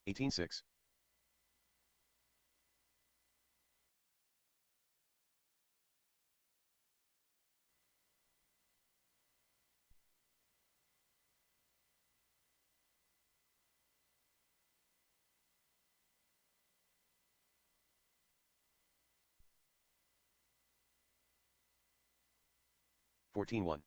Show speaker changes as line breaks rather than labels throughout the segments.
18-6. 14-1.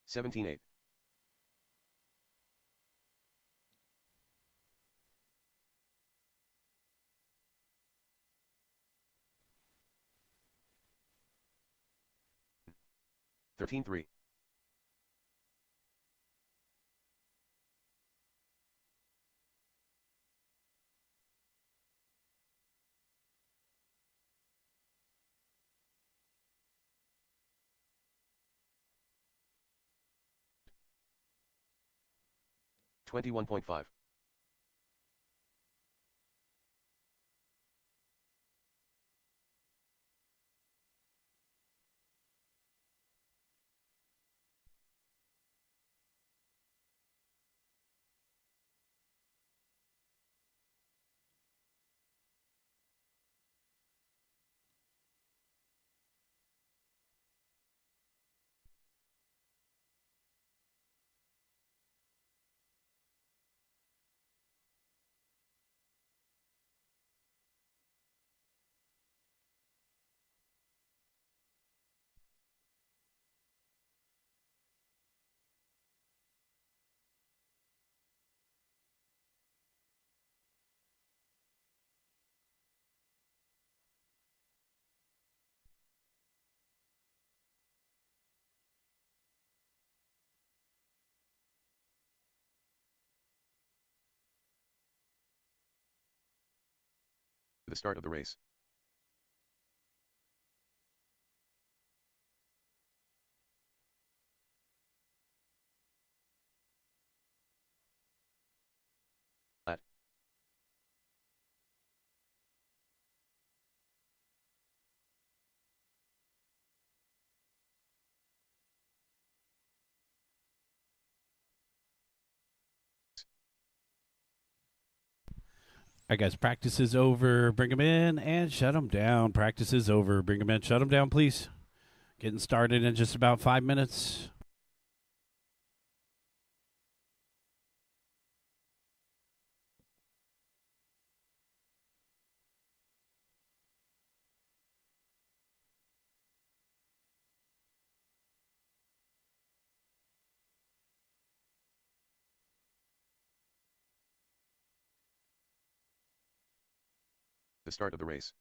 17-8. 13-3. 21.5. The start of the race. At.
I guess practice is over. Bring them in and shut them down. Practice is over. Bring them in. Shut them down, please. Getting started in just about 5 minutes.
The start of the race.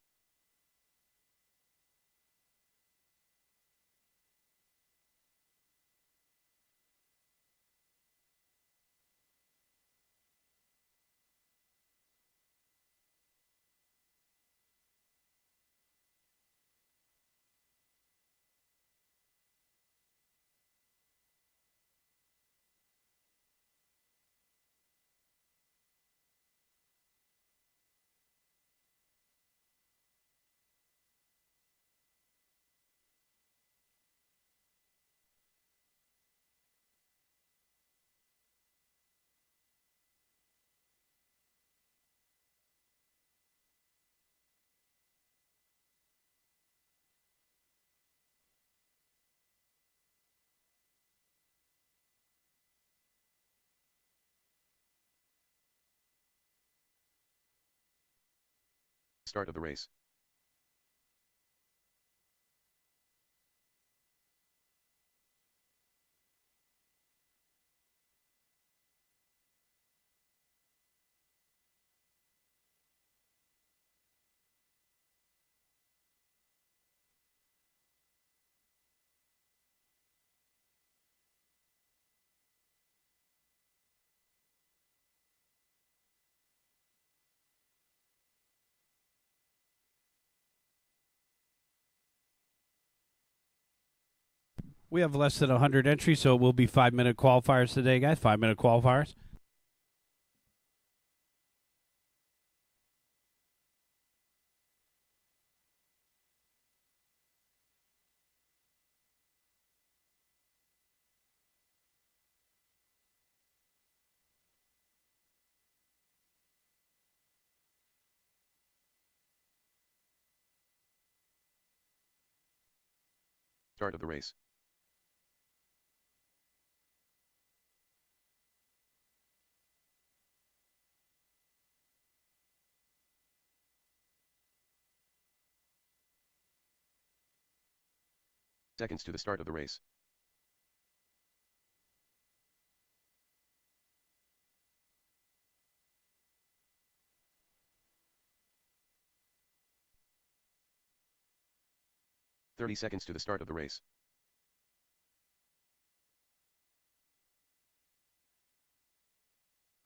Start of the race.
We have less than 100 entries, so it will be 5-minute qualifiers today, guys. 5-minute qualifiers.
Start of the race. Seconds to the start of the race. "30 seconds to the start of the race.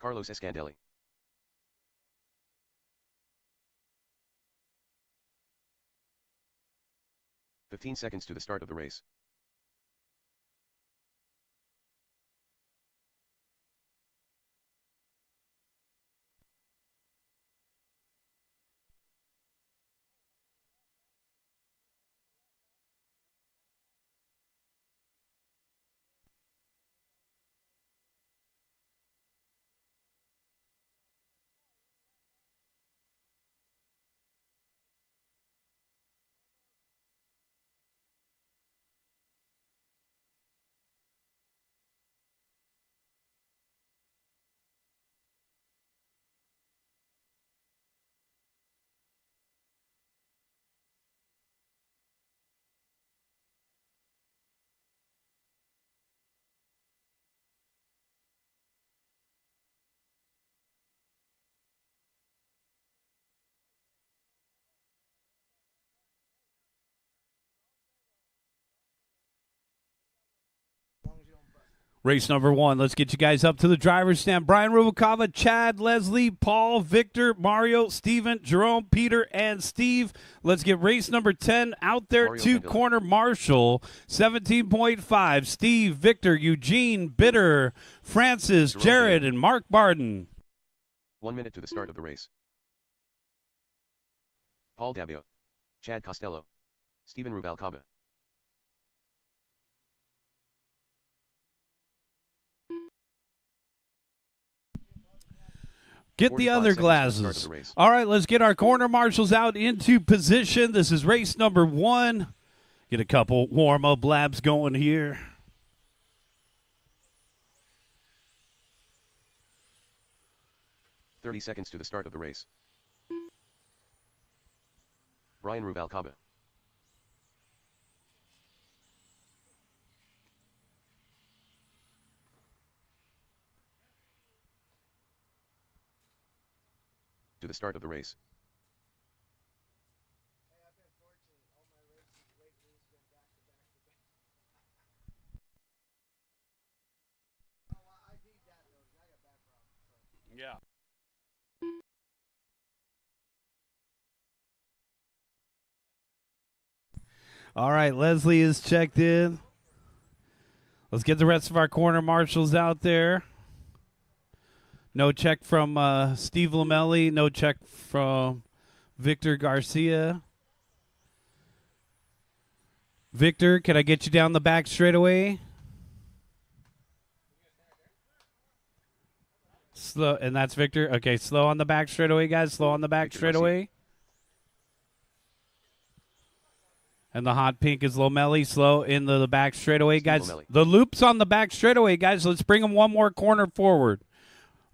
Carlos Escandelli. 15 seconds to the start of the race.
Race number 1. Let's get you guys up to the driver's stand. Brian Rubalcava, Chad, Leslie, Paul, Victor, Mario, Steven, Jerome, Peter, and Steve. Let's get race number 10 out there.
Mario
to
Mendel.
corner Marshall, 17.5. Steve, Victor, Eugene, Bitter, Francis,
Jerome
Jared,
Mendel.
and Mark Barden.
1 minute to the start of the race. Paul Dabio. Chad Costello. Steven Rubalcaba.
Get the
45
other
seconds to the start of
glasses.
the race.
All right, let's get our corner marshals out into position. This is race number 1. Get a couple warm-up laps going here.
"30 seconds to the start of the race. Brian Rubalcaba. To the start of the race.
Yeah. All right, Leslie is checked in. Let's get the rest of our corner marshals out there. No check from Steve Lamelli. No check from Victor Garcia. Victor, can I get you down the back straight away? Slow, and that's Victor. Okay, slow on the back straight away, guys. Slow on the back
Victor
straight
Garcia.
away. And the hot pink is Lomelli. Slow into the back straightaway,
Steve
guys.
Lomelli.
The loop's on the back straightaway, guys. Let's bring them one more corner forward.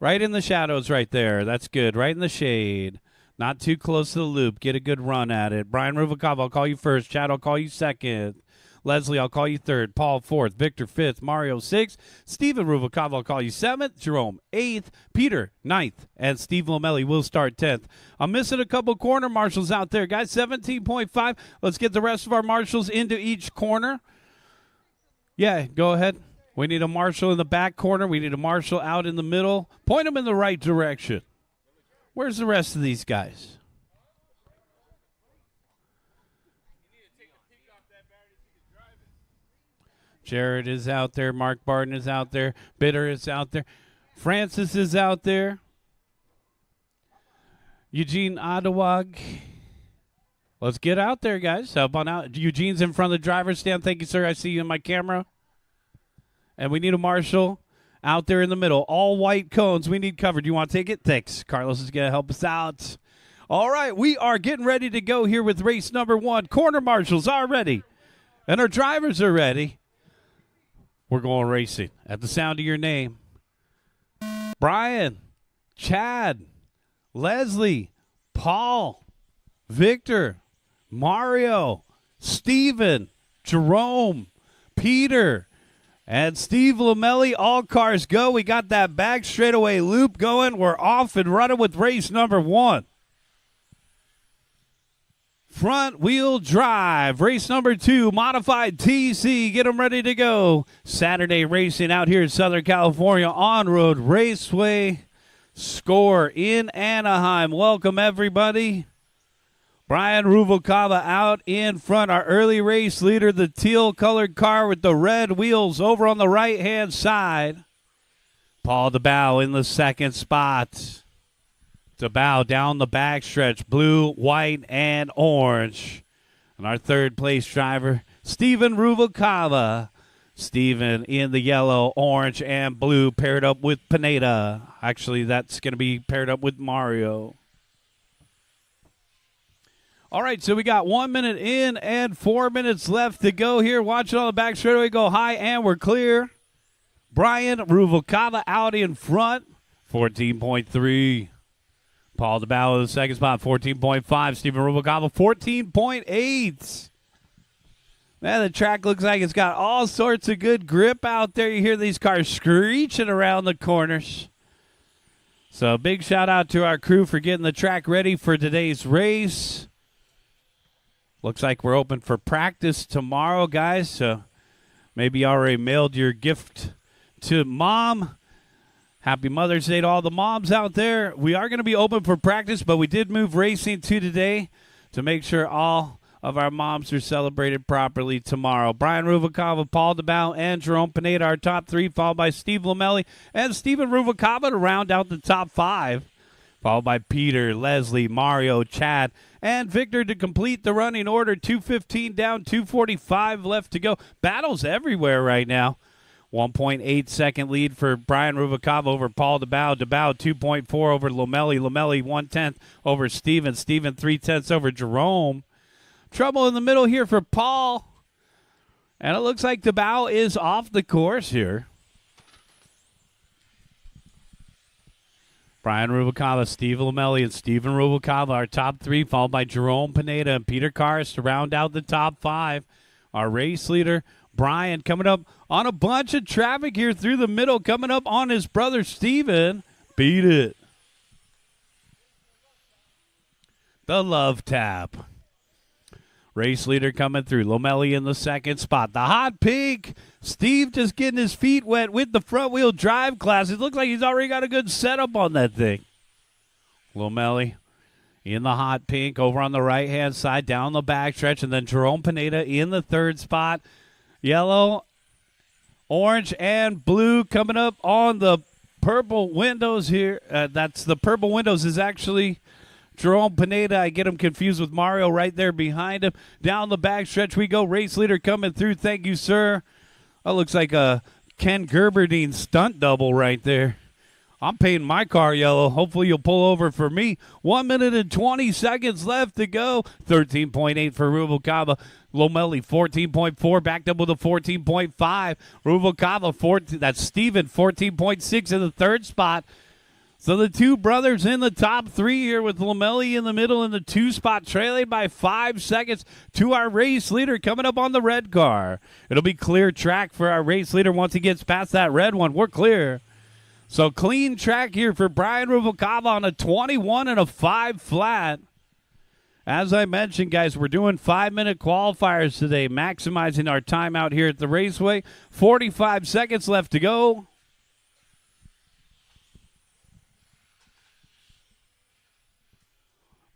Right in the shadows right there. That's good. Right in the shade. Not too close to the loop. Get a good run at it. Brian Rubalcava, I'll call you first. Chad, I'll call you second. Leslie, I'll call you third. Paul, fourth. Victor, fifth. Mario, sixth. Steven Rubalcava, I'll call you seventh. Jerome, eighth. Peter, ninth. And Steve Lomelli will start 10th. I'm missing a couple corner marshals out there, guys. 17.5. Let's get the rest of our marshals into each corner. Yeah, go ahead. We need a marshal in the back corner. We need a marshal out in the middle. Point them in the right direction. Where's the rest of these guys? Jared is out there. Mark Barton is out there. Bitter is out there. Francis is out there. Eugene Adewag. Let's get out there, guys. Help on out. Eugene's in front of the driver's stand. Thank you, sir. I see you in my camera. And we need a marshal out there in the middle. All white cones we need covered. You want to take it? Thanks. Carlos is going to help us out. All right, we are getting ready to go here with race number 1. Corner marshals are ready. And our drivers are ready. We're going racing at the sound of your name. Brian, Chad, Leslie, Paul, Victor, Mario, Steven, Jerome, Peter, and Steve Lamelli. All cars go. We got that back straightaway loop going. We're off and running with race number 1. Front wheel drive, race number 2, modified TC. Get them ready to go. Saturday racing out here in Southern California, on-road Raceway, SCOR in Anaheim. Welcome, everybody. Brian Ruvalcaba out in front, our early race leader, the teal-colored car with the red wheels over on the right-hand side. Paul DeBow in the second spot. DeBow down the backstretch, blue, white, and orange. And our third place driver, Steven Ruvalcaba. Steven in the yellow, orange, and blue, paired up with Pineda. Actually, that's going to be paired up with Mario. All right, so we got 1 minute in and 4 minutes left to go here. Watch it on the back straightaway go high, and we're clear. Brian Ruvalcaba out in front, 14.3. Paul DeBow in the second spot, 14.5. Steven Ruvalcaba, 14.8. Man, the track looks like it's got all sorts of good grip out there. You hear these cars screeching around the corners. So big shout out to our crew for getting the track ready for today's race. Looks like we're open for practice tomorrow, guys. So maybe you already mailed your gift to Mom. Happy Mother's Day to all the moms out there. We are going to be open for practice, but we did move racing to today to make sure all of our moms are celebrated properly tomorrow. Brian Ruvalcaba, Paul DeBow, and Jerome Pineda, our top 3, followed by Steve Lamelli and Steven Ruvalcaba to round out the top 5, followed by Peter, Leslie, Mario, Chad, and Victor to complete the running order. 2:15 down, 2:45 left to go. Battles everywhere right now. 1.8 second lead for Brian Ruvalcaba over Paul DeBow. DeBow 2.4 over Lamelli. Lamelli 1/10 over Steven. Steven 3/10 over Jerome. Trouble in the middle here for Paul. And it looks like DeBow is off the course here. Brian Ruvalcaba, Steve Lamelli, and Steven Ruvalcaba, our top 3, followed by Jerome Pineda and Peter Cars to round out the top 5. Our race leader, Brian, coming up on a bunch of traffic here through the middle, coming up on his brother Steven. Beat it. The love tap. Race leader coming through. Lamelli in the second spot. The hot pink. Steve just getting his feet wet with the front wheel drive class. It looks like he's already got a good setup on that thing. Lamelli in the hot pink over on the right-hand side, down the backstretch, and then Jerome Pineda in the third spot. Yellow, orange, and blue coming up on the purple windows here. That's the purple windows is actually Jerome Pineda. I get him confused with Mario right there behind him. Down the backstretch we go. Race leader coming through. Thank you, sir. That looks like a Ken Gerberdine stunt double right there. I'm painting my car yellow. Hopefully you'll pull over for me. 1 minute and 20 seconds left to go. 13.8 for Ruvalcaba. Lamelli, 14.4, backed up with a 14.5. Ruvalcaba, 14. That's Steven, 14.6 in the third spot. So the two brothers in the top 3 here with Lamelli in the middle in the 2 spot, trailing by 5 seconds to our race leader coming up on the red car. It'll be clear track for our race leader once he gets past that red one. We're clear. So clean track here for Brian Ruvalcaba on a 21 and a 5 flat. As I mentioned, guys, we're doing 5-minute qualifiers today, maximizing our time out here at the Raceway. 45 seconds left to go.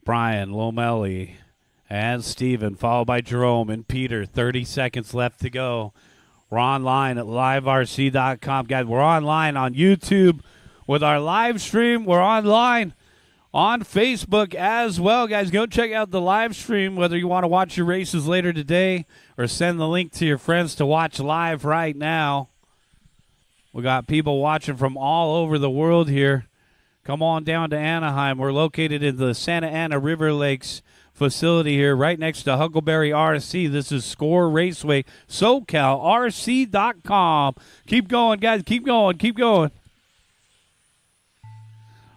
Brian, Lamelli, and Steven, followed by Jerome and Peter. 30 seconds left to go. We're online at liverc.com. Guys, we're online on YouTube with our live stream. We're online on Facebook as well. Guys, go check out the live stream, whether you want to watch your races later today or send the link to your friends to watch live right now. We got people watching from all over the world here Come on down to Anaheim. We're located in the Santa Ana River Lakes facility here, right next to Huckleberry RC. This is SCOR Raceway, SoCalRC.com. Keep going, guys. Keep going. Keep going.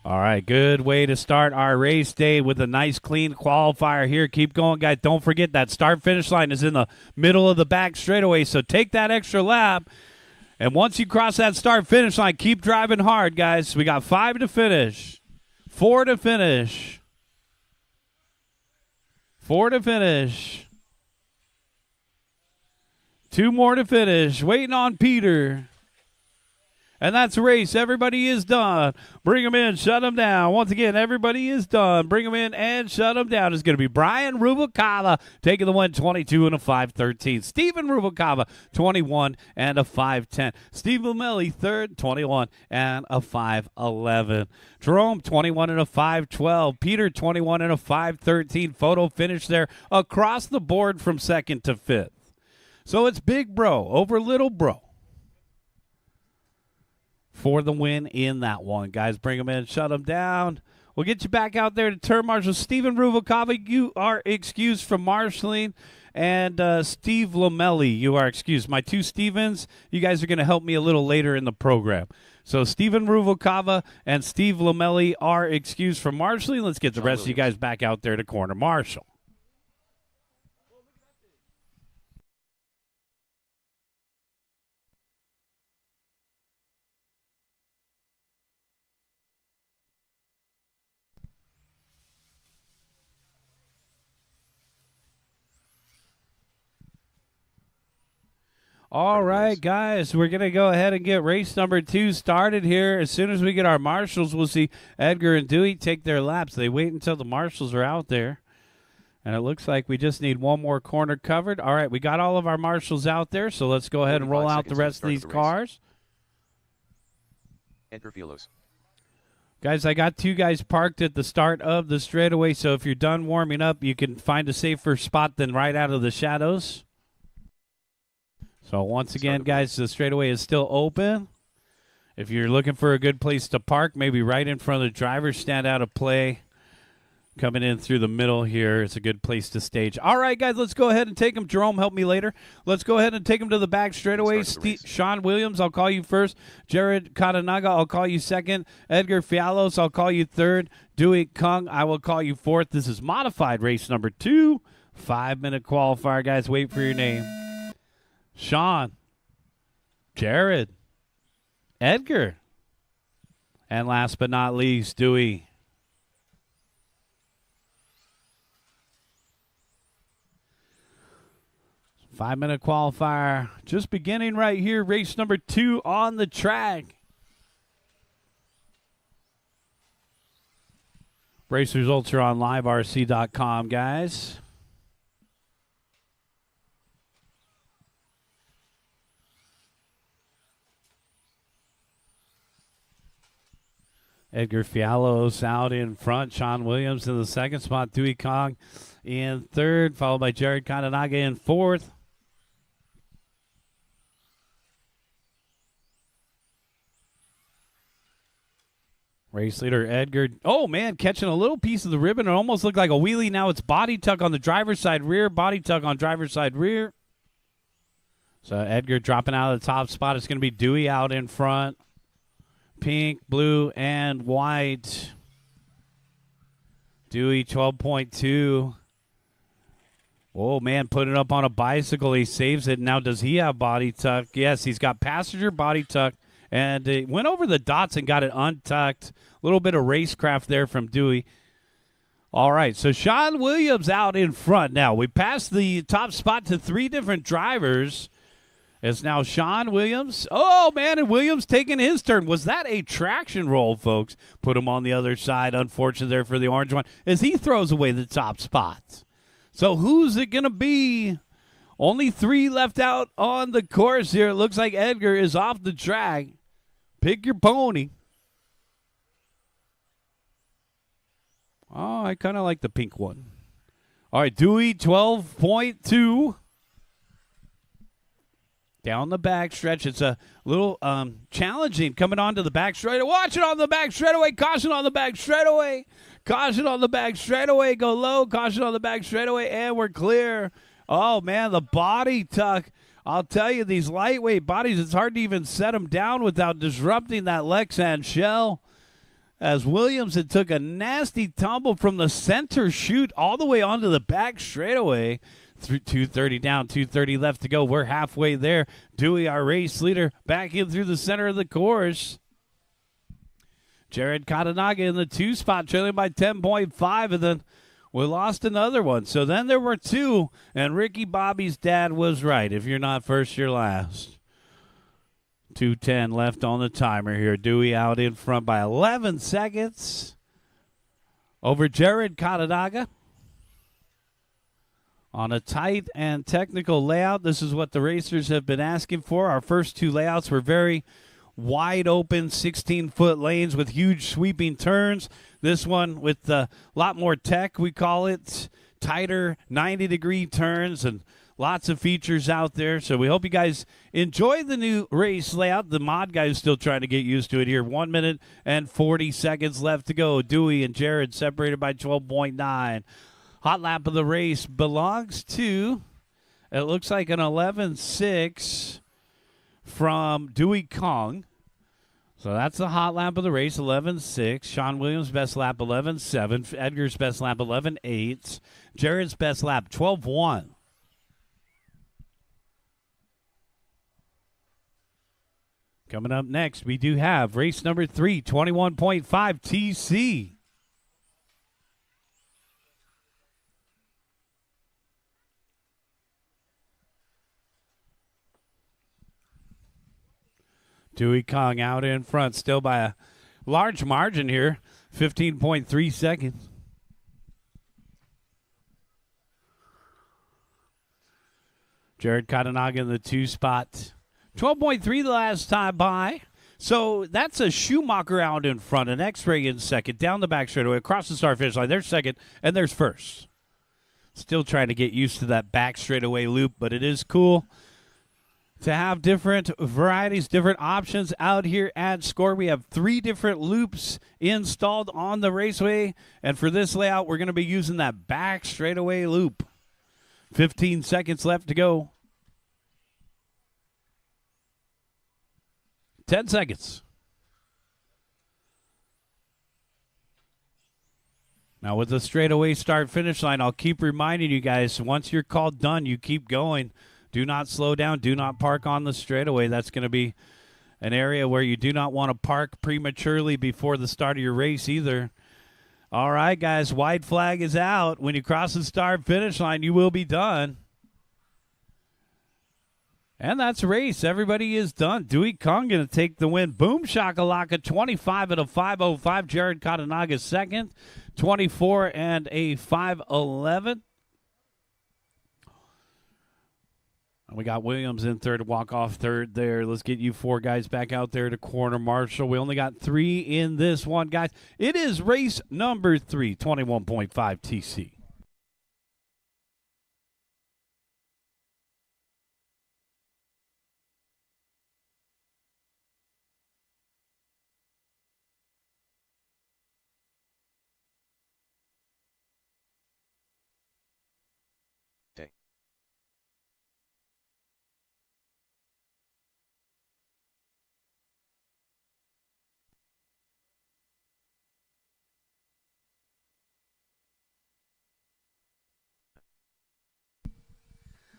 All right, good way to start our race day with a nice, clean qualifier here. Keep going, guys. Don't forget that start-finish line is in the middle of the back straightaway, so take that extra lap. And once you cross that start-finish line, keep driving hard, guys. We got 5 to finish, 4 to finish, 4 to finish, 2 more to finish. Waiting on Peter. And that's a race. Everybody is done. Bring them in, shut them down. Once again, everybody is done. Bring them in and shut them down. It's going to be Brian Rubalcaba taking the win, 22 and a 5:13. Stephen Rubalcaba, 21 and a 5:10. Steve Lamelli, third, 21 and a 5:11. Jerome, 21 and a 5:12. Peter, 21 and a 5:13. Photo finish there across the board from second to fifth. So it's Big Bro over Little Bro for the win in that one. Guys, bring them in, shut them down. We'll get you back out there to turn marshal. Stephen Rubalcaba, you are excused from marshaling. And Steve Lamelli, you are excused. My 2 Stevens, you guys are going to help me a little later in the program. So Stephen Rubalcaba and Steve Lamelli are excused from marshaling. Let's get the rest of you guys back out there to corner marshal. All right, guys, we're going to go ahead and get race number 2 started here. As soon as we get our marshals, we'll see Edgar and Dewey take their laps. They wait until the marshals are out there. And it looks like we just need one more corner covered. All right, we got all of our marshals out there, so let's go ahead and roll out the rest of these cars.
Edgar Fielos.
Guys, I got 2 guys parked at the start of the straightaway, so if you're done warming up, you can find a safer spot than right out of the shadows. So once again, guys, the straightaway is still open. If you're looking for a good place to park, maybe right in front of the driver's stand out of play, coming in through the middle here, it's a good place to stage. All right, guys, let's go ahead and take them. Jerome, help me later. Let's go ahead and take them to the back straightaway. Sean Williams, I'll call you first. Jared Katanaga, I'll call you second. Edgar Fialos, I'll call you third. Dewey Kung, I will call you fourth. This is modified race number 2. 5-minute qualifier, guys. Wait for your name. Sean, Jared, Edgar, and last but not least, Dewey. Five-minute qualifier just beginning right here. Race number 2 on the track. Race results are on liverc.com, guys. Edgar Fialos out in front. Sean Williams in the second spot. Dewey Kong in third, followed by Jared Katanaga in fourth. Race leader Edgar. Oh, man, catching a little piece of the ribbon. It almost looked like a wheelie. Now it's body tuck on the driver's side rear. Body tuck on driver's side rear. So Edgar dropping out of the top spot. It's going to be Dewey out in front. Pink, blue, and white. Dewey, 12.2. Oh, man, put it up on a bicycle. He saves it. Now, does he have body tuck? Yes, he's got passenger body tuck. And it went over the dots and got it untucked. A little bit of racecraft there from Dewey. All right, so Sean Williams out in front. Now, we passed the top spot to 3 different drivers. It's now Sean Williams. Oh, man, and Williams taking his turn. Was that a traction roll, folks? Put him on the other side. Unfortunate there for the orange one as he throws away the top spot. So who's it going to be? Only 3 left out on the course here. It looks like Edgar is off the track. Pick your pony. Oh, I kind of like the pink one. All right, Dewey, 12.2. Down the back stretch. It's a little challenging coming onto the back straightaway. Watch it on the back straightaway. Caution on the back straightaway. Caution on the back straightaway. Go low. Caution on the back straightaway. And we're clear. Oh, man, the body tuck. I'll tell you, these lightweight bodies, it's hard to even set them down without disrupting that Lexan shell. As Williams, it took a nasty tumble from the center chute all the way onto the back straightaway. Through 230 down, 230 left to go. We're halfway there. Dewey, our race leader, back in through the center of the course. Jared Katanaga in the 2 spot, trailing by 10.5, and then we lost another one. So then there were 2, and Ricky Bobby's dad was right. If you're not first, you're last. 2:10 left on the timer here. Dewey out in front by 11 seconds over Jared Katanaga. On a tight and technical layout, this is what the racers have been asking for. Our first 2 layouts were very wide open, 16-foot lanes with huge sweeping turns. This one with a lot more tech, we call it. Tighter 90-degree turns and lots of features out there. So we hope you guys enjoy the new race layout. The mod guys still trying to get used to it here. 1 minute and 40 seconds left to go. Dewey and Jared separated by 12.9. Hot lap of the race belongs to, it looks like an 11.6 from Dewey Kong. So that's the hot lap of the race, 11.6. Sean Williams' best lap, 11.7. Edgar's best lap, 11.8. Jared's best lap, 12.1. Coming up next, we do have race number 3, 21.5 TC. Dewey Kong out in front, still by a large margin here, 15.3 seconds. Jared Katanaga in the 2 spot. 12.3 the last time by. So that's a Schumacher out in front, an X-Ray in second, down the back straightaway, across the start finish line. There's second, and there's first. Still trying to get used to that back straightaway loop, but it is cool to have different varieties, different options out here at SCOR. We have 3 different loops installed on the Raceway, and for this layout, we're going to be using that back straightaway loop. 15 seconds left to go. 10 seconds. Now with the straightaway start-finish line, I'll keep reminding you guys, once you're called done, you keep going. Do not slow down. Do not park on the straightaway. That's going to be an area where you do not want to park prematurely before the start of your race either. All right, guys, white flag is out. When you cross the start-finish line, you will be done. And that's a race. Everybody is done. Dewey Kong going to take the win. Boom shakalaka, 25 at a 5:05. Jared Katanaga second, 24 and a 5:11. We got Williams in third to walk off third there. Let's get you 4 guys back out there to corner marshal. We only got 3 in this one, guys. It is race number 3, 21.5 TC.
Day.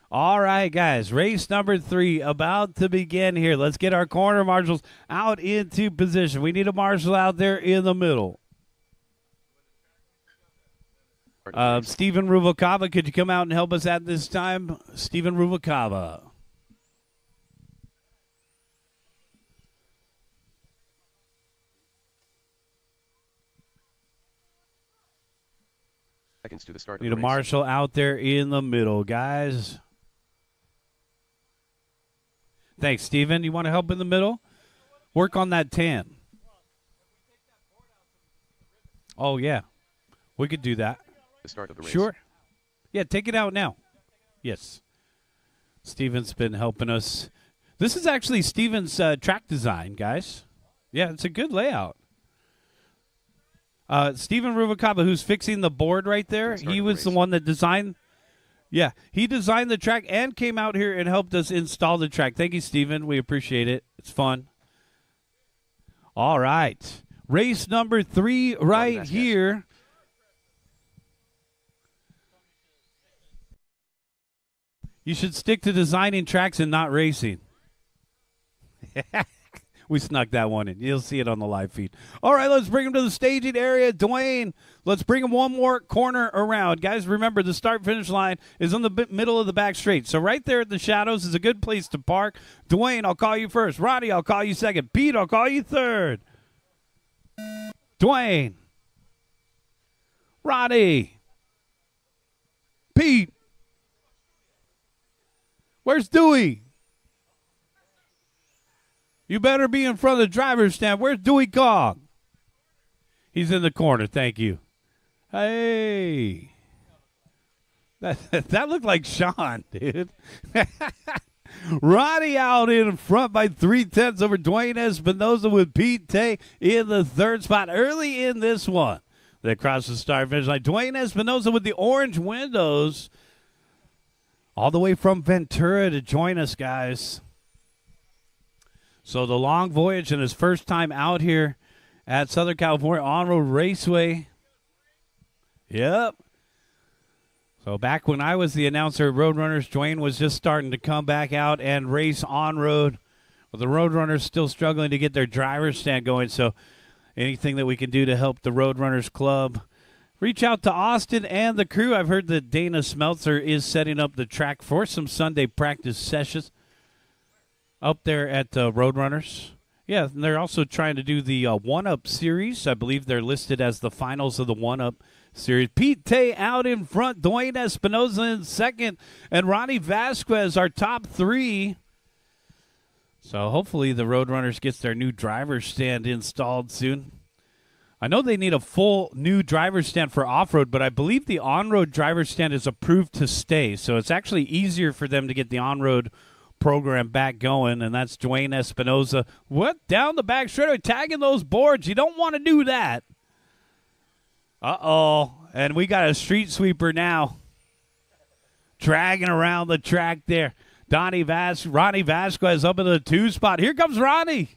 All right, guys, race number 3 about to begin here. Let's get our corner marshals out into position. We need a marshal out there in the middle. Stephen Ruvalcaba, could you come out and help us at this time? Stephen Ruvalcaba.
Seconds to the start.
Need a marshal out there in the middle, guys. Thanks, Stephen. You want to help in the middle? Work on that 10. Oh, yeah. We could do that.
The start of the race.
Sure. Yeah, take it out now. Yes. Stephen's been helping us This is actually Steven's track design, guys. Yeah, it's a good layout. Steven Rubalcaba, who's fixing the board right there, he was the one that designed. Yeah, he designed the track and came out here and helped us install the track. Thank you, Steven. We appreciate it. It's fun. All right. Race number 3 right here. You should stick to designing tracks and not racing. We snuck that one in. You'll see it on the live feed. All right, let's bring him to the staging area. Dwayne, let's bring him one more corner around. Guys, remember, the start-finish line is in the middle of the back straight. So right there at the shadows is a good place to park. Dwayne, I'll call you first. Ronnie, I'll call you second. Pete, I'll call you third. Dwayne. Ronnie. Pete. Where's Dewey? You better be in front of the driver's stand. Where's Dewey Cog? He's in the corner. Thank you. Hey. That looked like Sean, dude. Ronnie out in front by 3/10 over Dwayne Espinoza with Pete Tay in the third spot early in this one. They cross the start finish line. Dwayne Espinoza with the orange windows all the way from Ventura to join us, guys. So the long voyage and his first time out here at Southern California On-Road Raceway. Yep. So back when I was the announcer at Roadrunners, Dwayne was just starting to come back out and race on-road. But the Roadrunners still struggling to get their driver's stand going. So anything that we can do to help the Roadrunners Club, reach out to Austin and the crew. I've heard that Dana Smeltzer is setting up the track for some Sunday practice sessions up there at Roadrunners. Yeah, and they're also trying to do the One-Up Series. I believe they're listed as the finals of the One-Up Series. Pete Tay out in front, Dwayne Espinoza in second, and Ronnie Vasquez, our top 3. So hopefully the Roadrunners gets their new driver's stand installed soon. I know they need a full new driver's stand for off-road, but I believe the on-road driver's stand is approved to stay. So it's actually easier for them to get the on-road program back going, and that's Dwayne Espinoza. What? Down the back straightaway, tagging those boards. You don't want to do that. Uh-oh. And we got a street sweeper now dragging around the track there. Ronnie Vasquez up in the 2 spot. Here comes Ronnie.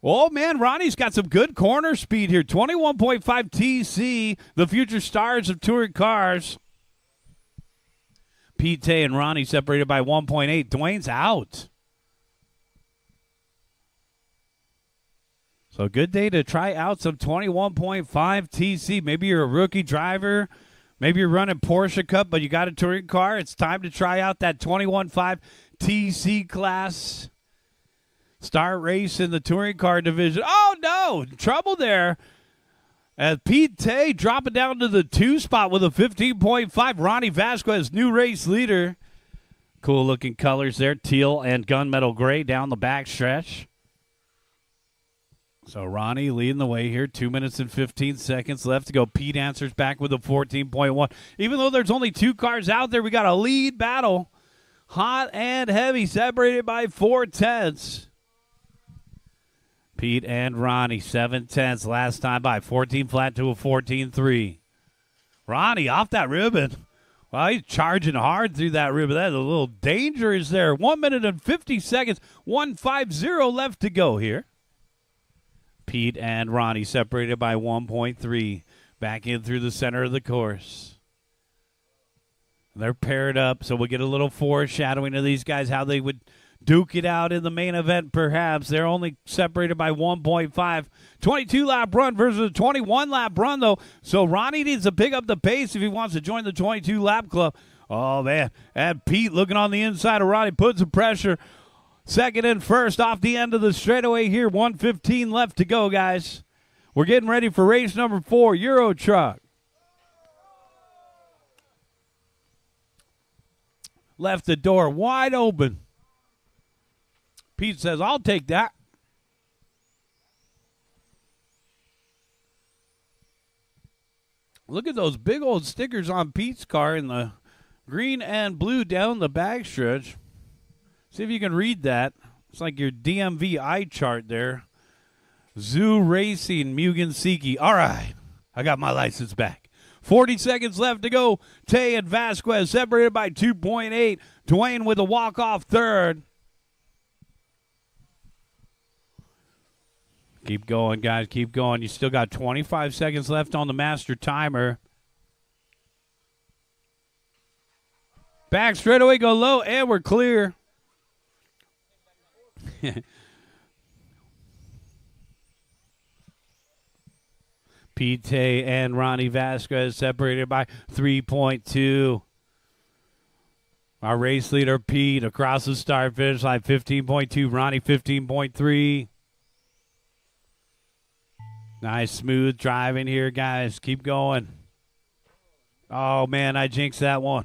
Oh, man, Ronnie's got some good corner speed here. 21.5 TC, the future stars of touring cars. Pete Tay and Ronnie separated by 1.8. Dwayne's out. So good day to try out some 21.5 TC. Maybe you're a rookie driver. Maybe you're running Porsche Cup, but you got a touring car. It's time to try out that 21.5 TC class. Start race in the touring car division. Oh, no. Trouble there. As Pete Tay dropping down to the 2 spot with a 15.5. Ronnie Vasquez, new race leader. Cool looking colors there. Teal and gunmetal gray down the back stretch. So Ronnie leading the way here. 2 minutes and 15 seconds left to go. Pete answers back with a 14.1. Even though there's only 2 cars out there, we got a lead battle. Hot and heavy, separated by 4/10. Pete and Ronnie, 7/10 last time by. 14 flat to a 14.3. Ronnie off that ribbon. Well, he's charging hard through that ribbon. That's a little dangerous there. 1 minute and 50 seconds. 1:50 left to go here. Pete and Ronnie separated by 1.3. Back in through the center of the course. They're paired up, so we'll get a little foreshadowing of these guys, how they would duke it out in the main event, perhaps. They're only separated by 1.5. 22-lap run versus a 21-lap run, though. So Ronnie needs to pick up the pace if he wants to join the 22-lap club. Oh, man. And Pete looking on the inside of Ronnie, putting some pressure. Second and first off the end of the straightaway here. 1:15 left to go, guys. We're getting ready for race number 4, Euro Truck. Left the door wide open. Pete says, I'll take that. Look at those big old stickers on Pete's car in the green and blue down the backstretch. See if you can read that. It's like your DMV eye chart there. Zoo Racing, Mugen Siki. All right, I got my license back. 40 seconds left to go. Tay and Vasquez separated by 2.8. Dwayne with a walk-off third. Keep going, guys. Keep going. You still got 25 seconds left on the master timer. Back straightaway, go low, and we're clear. Pete and Ronnie Vasquez separated by 3.2. Our race leader, Pete, across the start finish line, 15.2. Ronnie, 15.3. Nice, smooth driving here, guys. Keep going. Oh, man, I jinxed that one.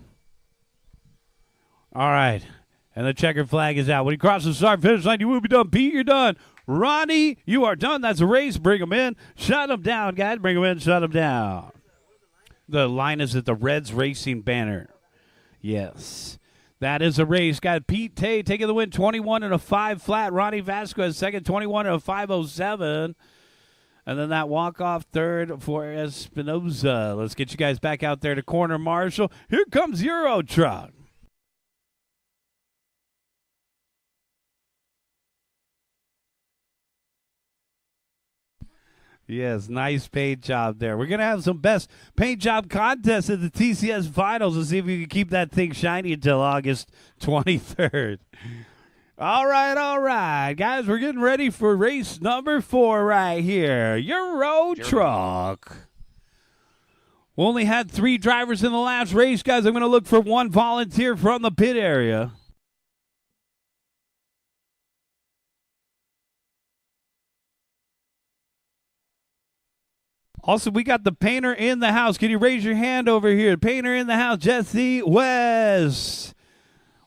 All right. And the checkered flag is out. When he crosses the start finish line, you will be done. Pete, you're done. Ronnie, you are done. That's a race. Bring him in. Shut him down, guys. Bring him in. Shut him down. The line is at the Reds Racing banner. Yes. That is a race. Got Pete Tay taking the win, 21 and a 5 flat. Ronnie Vasquez second, 21 and a 5.07. And then that walk-off third for Espinoza. Let's get you guys back out there to corner Marshall. Here comes Euro Truck. Yes, nice paint job there. We're going to have some best paint job contests at the TCS Finals and see if we can keep that thing shiny until August 23rd. All right, guys. We're getting ready for race number 4 right here. Euro Truck. We only had 3 drivers in the last race, guys. I'm going to look for 1 volunteer from the pit area. Also, we got the painter in the house. Can you raise your hand over here? Painter in the house, Jesse West.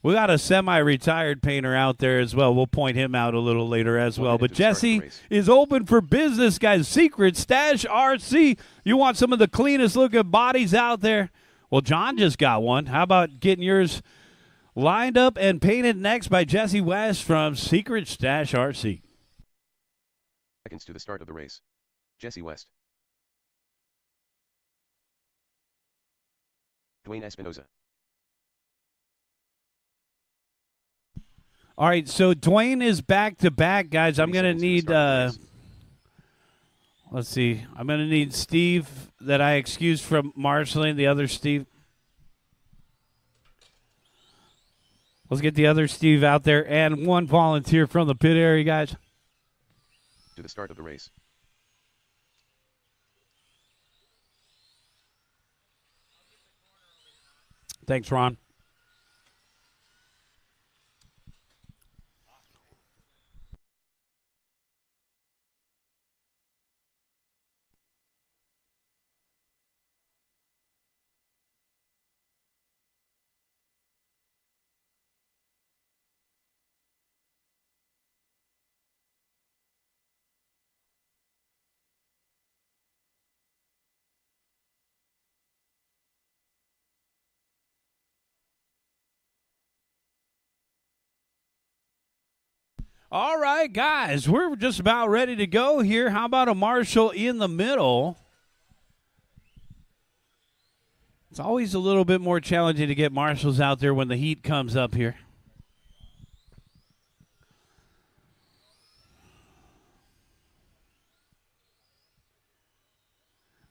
We got a semi-retired painter out there as well. We'll point him out a little later as well. But Jesse is open for business, guys. Secret Stash RC. You want some of the cleanest looking bodies out there? Well, John just got one. How about getting yours lined up and painted next by Jesse West from Secret Stash RC?
Seconds to the start of the race. Jesse West. Dwayne Espinoza.
All right, so Dwayne is back-to-back, guys. I'm going to need, let's see. I'm going to need Steve that I excused from marshaling, the other Steve. Let's get the other Steve out there and 1 volunteer from the pit area, guys.
To the start of the race.
Thanks, Ron. All right, guys, we're just about ready to go here. How about a marshal in the middle? It's always a little bit more challenging to get marshals out there when the heat comes up here.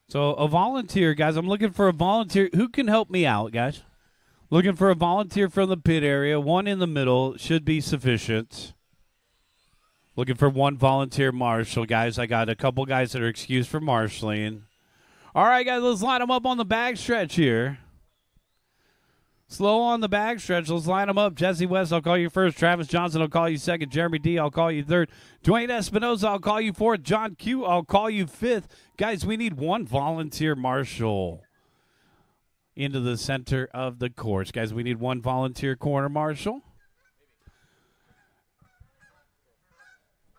So a volunteer, guys. I'm looking for a volunteer. Who can help me out, guys? Looking for a volunteer from the pit area. 1 in the middle should be sufficient. Looking for 1 volunteer marshal, guys. I got a couple guys that are excused for marshaling. All right, guys, let's line them up on the backstretch here. Slow on the backstretch. Let's line them up. Jesse West, I'll call you first. Travis Johnson, I'll call you second. Jeremy D, I'll call you third. Dwayne Espinoza, I'll call you fourth. John Q, I'll call you fifth. Guys, we need 1 volunteer marshal into the center of the course. Guys, we need 1 volunteer corner marshal.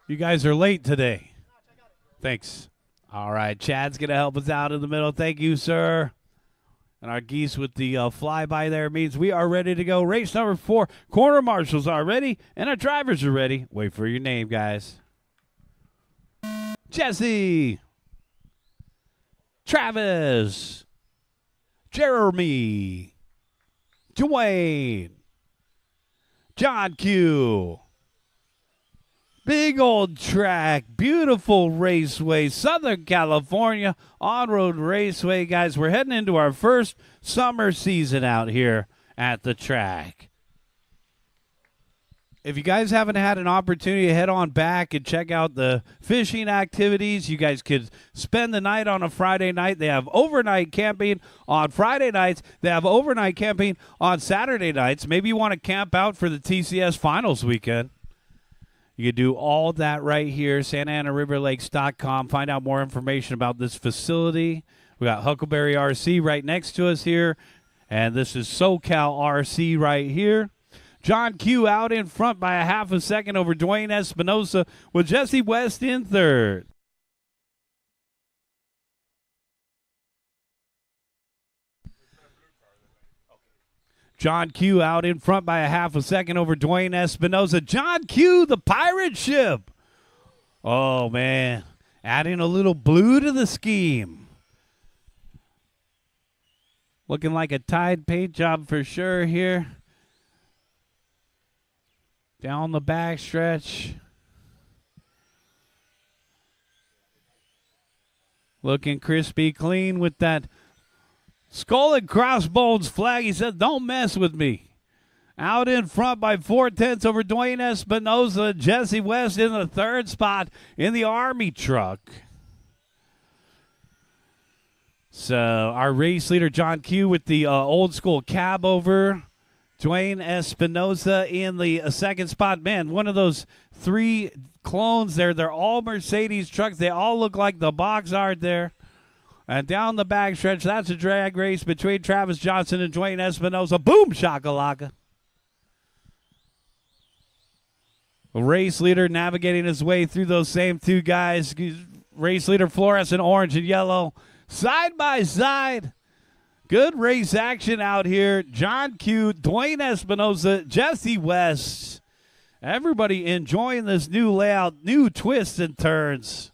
You guys are late today. Thanks. All right, Chad's going to help us out in the middle. Thank you, sir. And our geese with the flyby there means we are ready to go. Race number 4. Corner marshals are ready, and our drivers are ready. Wait for your name, guys. Jesse. Travis. Jeremy. Dwayne. John Q. Big old track, beautiful raceway, Southern California, on-road raceway, guys. We're heading into our first summer season out here at the track. If you guys haven't had an opportunity to head on back and check out the fishing activities, you guys could spend the night on a Friday night. They have overnight camping on Friday nights. They have overnight camping on Saturday nights. Maybe you want to camp out for the TCS Finals weekend. You can do all that right here, SantaAnaRiverLakes.com. Find out more information about this facility. We got Huckleberry RC right next to us here, and this is SoCal RC right here. John Q out in front by a half a second over Dwayne Espinosa with Jesse West in third. John Q out in front by a half a second over Dwayne Espinosa. John Q, the pirate ship. Oh, man. Adding a little blue to the scheme. Looking like a Tide paint job for sure here. Down the back stretch. Looking crispy clean with that skull and crossbones flag. He said, don't mess with me. Out in front by 4/10 over Dwayne Espinosa. Jesse West in the third spot in the Army truck. So our race leader, John Q, with the old school cab over. Dwayne Espinosa in the second spot. Man, one of those 3 clones there. They're all Mercedes trucks. They all look like the box art there. And down the backstretch, that's a drag race between Travis Johnson and Dwayne Espinosa. Boom, shakalaka. A race leader navigating his way through those same 2 guys. Race leader Flores in orange and yellow. Side by side. Good race action out here. John Q, Dwayne Espinosa, Jesse West. Everybody enjoying this new layout, new twists and turns.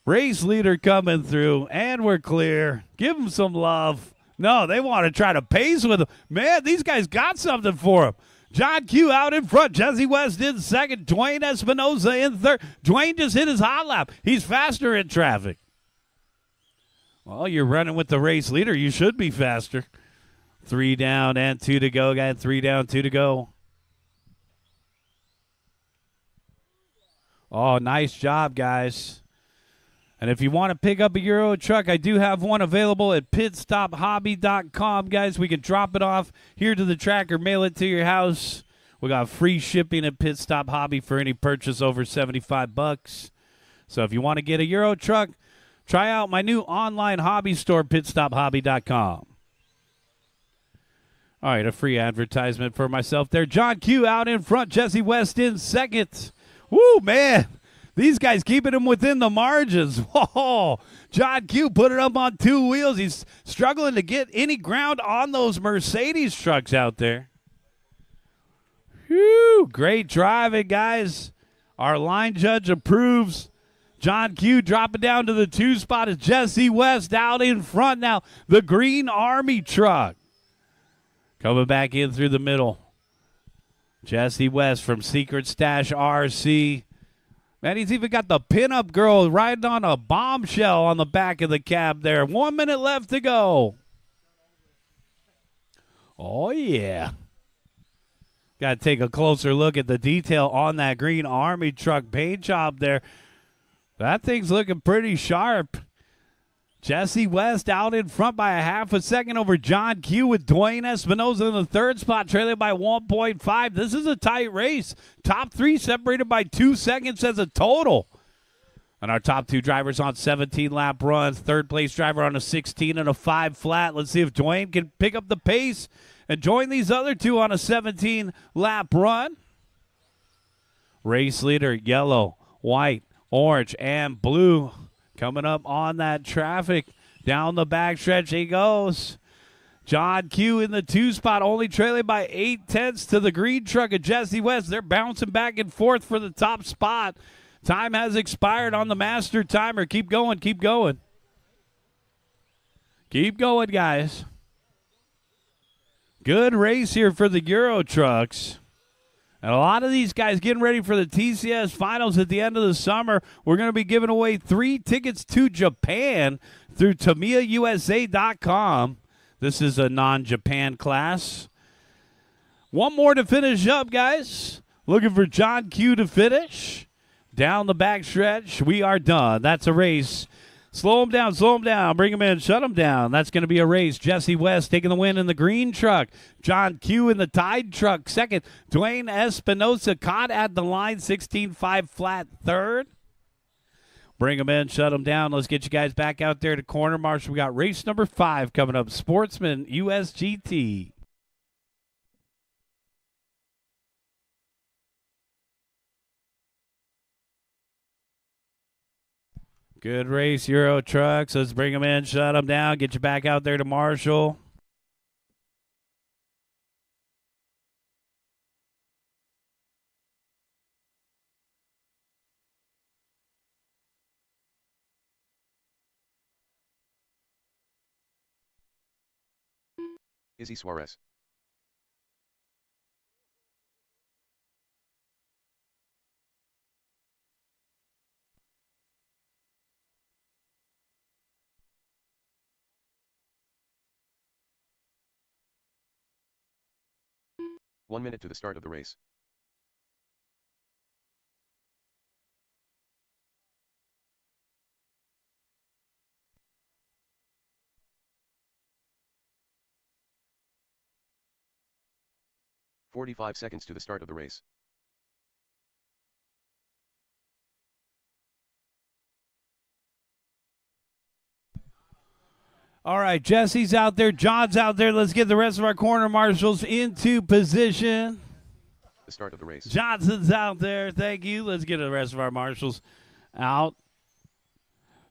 Race leader coming through, and we're clear. Give them some love. No, they want to try to pace with them. Man, these guys got something for them. John Q out in front. Jesse West in second. Dwayne Espinosa in third. Dwayne just hit his hot lap. He's faster in traffic. Well, you're running with the race leader. You should be faster. 3 down and 2 to go. Got 3 down, 2 to go. Oh, nice job, guys. And if you want to pick up a Euro truck, I do have one available at pitstophobby.com, guys. We can drop it off here to the track or mail it to your house. We got free shipping at Pit Stop Hobby for any purchase over $75. So if you want to get a Euro truck, try out my new online hobby store, pitstophobby.com. All right, a free advertisement for myself there. John Q out in front, Jesse West in second. Woo, man. These guys keeping him within the margins. Whoa. John Q put it up on 2 wheels. He's struggling to get any ground on those Mercedes trucks out there. Whew, great driving, guys. Our line judge approves. John Q dropping down to the 2 spot is Jesse West out in front now. The green Army truck. Coming back in through the middle. Jesse West from Secret Stash RC. Man, he's even got the pinup girl riding on a bombshell on the back of the cab there. 1 minute left to go. Oh, yeah. Got to take a closer look at the detail on that green Army truck paint job there. That thing's looking pretty sharp. Jesse West out in front by a half a second over John Q with Dwayne Espinosa in the third spot, trailing by 1.5. This is a tight race. Top 3 separated by 2 seconds as a total. And our top 2 drivers on 17-lap runs. Third place driver on a 16 and a 5 flat. Let's see if Dwayne can pick up the pace and join these other 2 on a 17-lap run. Race leader, yellow, white, orange, and blue. Coming up on that traffic Down the backstretch he goes. John Q in the 2 spot, only trailing by 8/10 to the green truck of Jesse West. They're bouncing back and forth for the top spot. Time has expired on the master timer. Keep going, keep going. Keep going, guys. Good race here for the Euro trucks. And a lot of these guys getting ready for the TCS finals at the end of the summer. We're going to be giving away 3 tickets to Japan through TamiyauSA.com. This is a non-Japan class. One more to finish up, guys. Looking for John Q to finish. Down the backstretch, we are done. That's a race. Slow him down, bring him in, shut him down. That's going to be a race. Jesse West taking the win in the green truck. John Q in the Tide truck, second. Dwayne Espinosa caught at the line, 16.5 flat, third. Bring him in, shut him down. Let's get you guys back out there to corner march. We got race number 5 coming up, Sportsman USGT. Good race, Euro trucks. Let's bring them in, shut them down, get you back out there to Marshall.
Izzy Suarez. One minute to the start of the race. "45 seconds to the start of the race.
All right, Jesse's out there, John's out there. Let's get the rest of our corner marshals into position.
The start of the race.
Johnson's out there. Thank you. Let's get the rest of our marshals out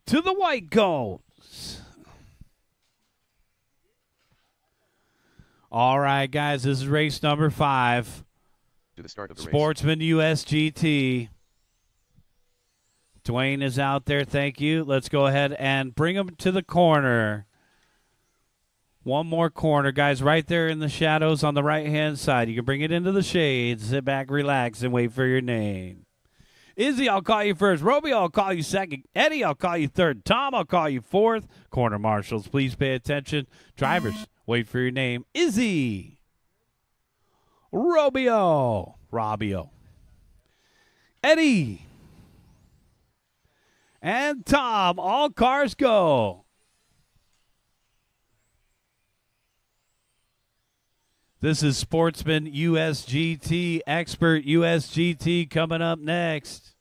to the white goals. All right, guys, this is race number 5.
To the start of the
Sportsman USGT. Dwayne is out there. Thank you. Let's go ahead and bring him to the corner. One more corner, guys, right there in the shadows on the right-hand side. You can bring it into the shade. Sit back, relax, and wait for your name. Izzy, I'll call you first. Roby, I'll call you second. Eddie, I'll call you third. Tom, I'll call you fourth. Corner marshals, please pay attention. Drivers, wait for your name. Izzy. Robbio. Eddie. And Tom, all cars go. This is Sportsman USGT, Expert USGT coming up next.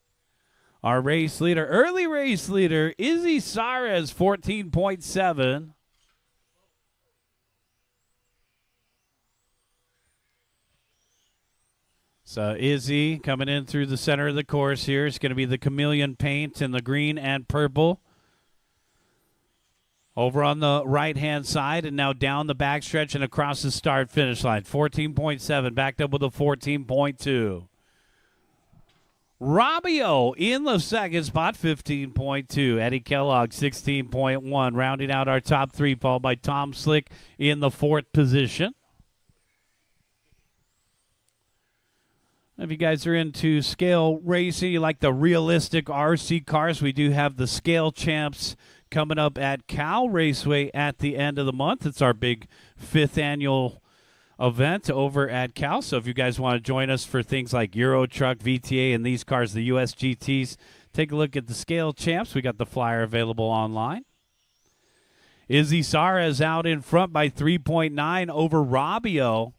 Our race leader, early race leader, Izzy Sares, 14.7. So Izzy coming in through the center of the course here. It's going to be the chameleon paint in the green and purple. Over on the right-hand side and now down the backstretch and across the start-finish line. 14.7, backed up with a 14.2. Robbio in the second spot, 15.2. Eddie Kellogg, 16.1. Rounding out our top 3, followed by Tom Slick in the 4th position. If you guys are into scale racing, you like the realistic RC cars, we do have the Scale Champs coming up at Cal Raceway at the end of the month. It's our big 5th annual event over at Cal. So if you guys want to join us for things like Euro Truck, VTA, and these cars, the USGTs, take a look at the Scale Champs. We got the flyer available online. Izzy Sares out in front by 3.9 over Robbio.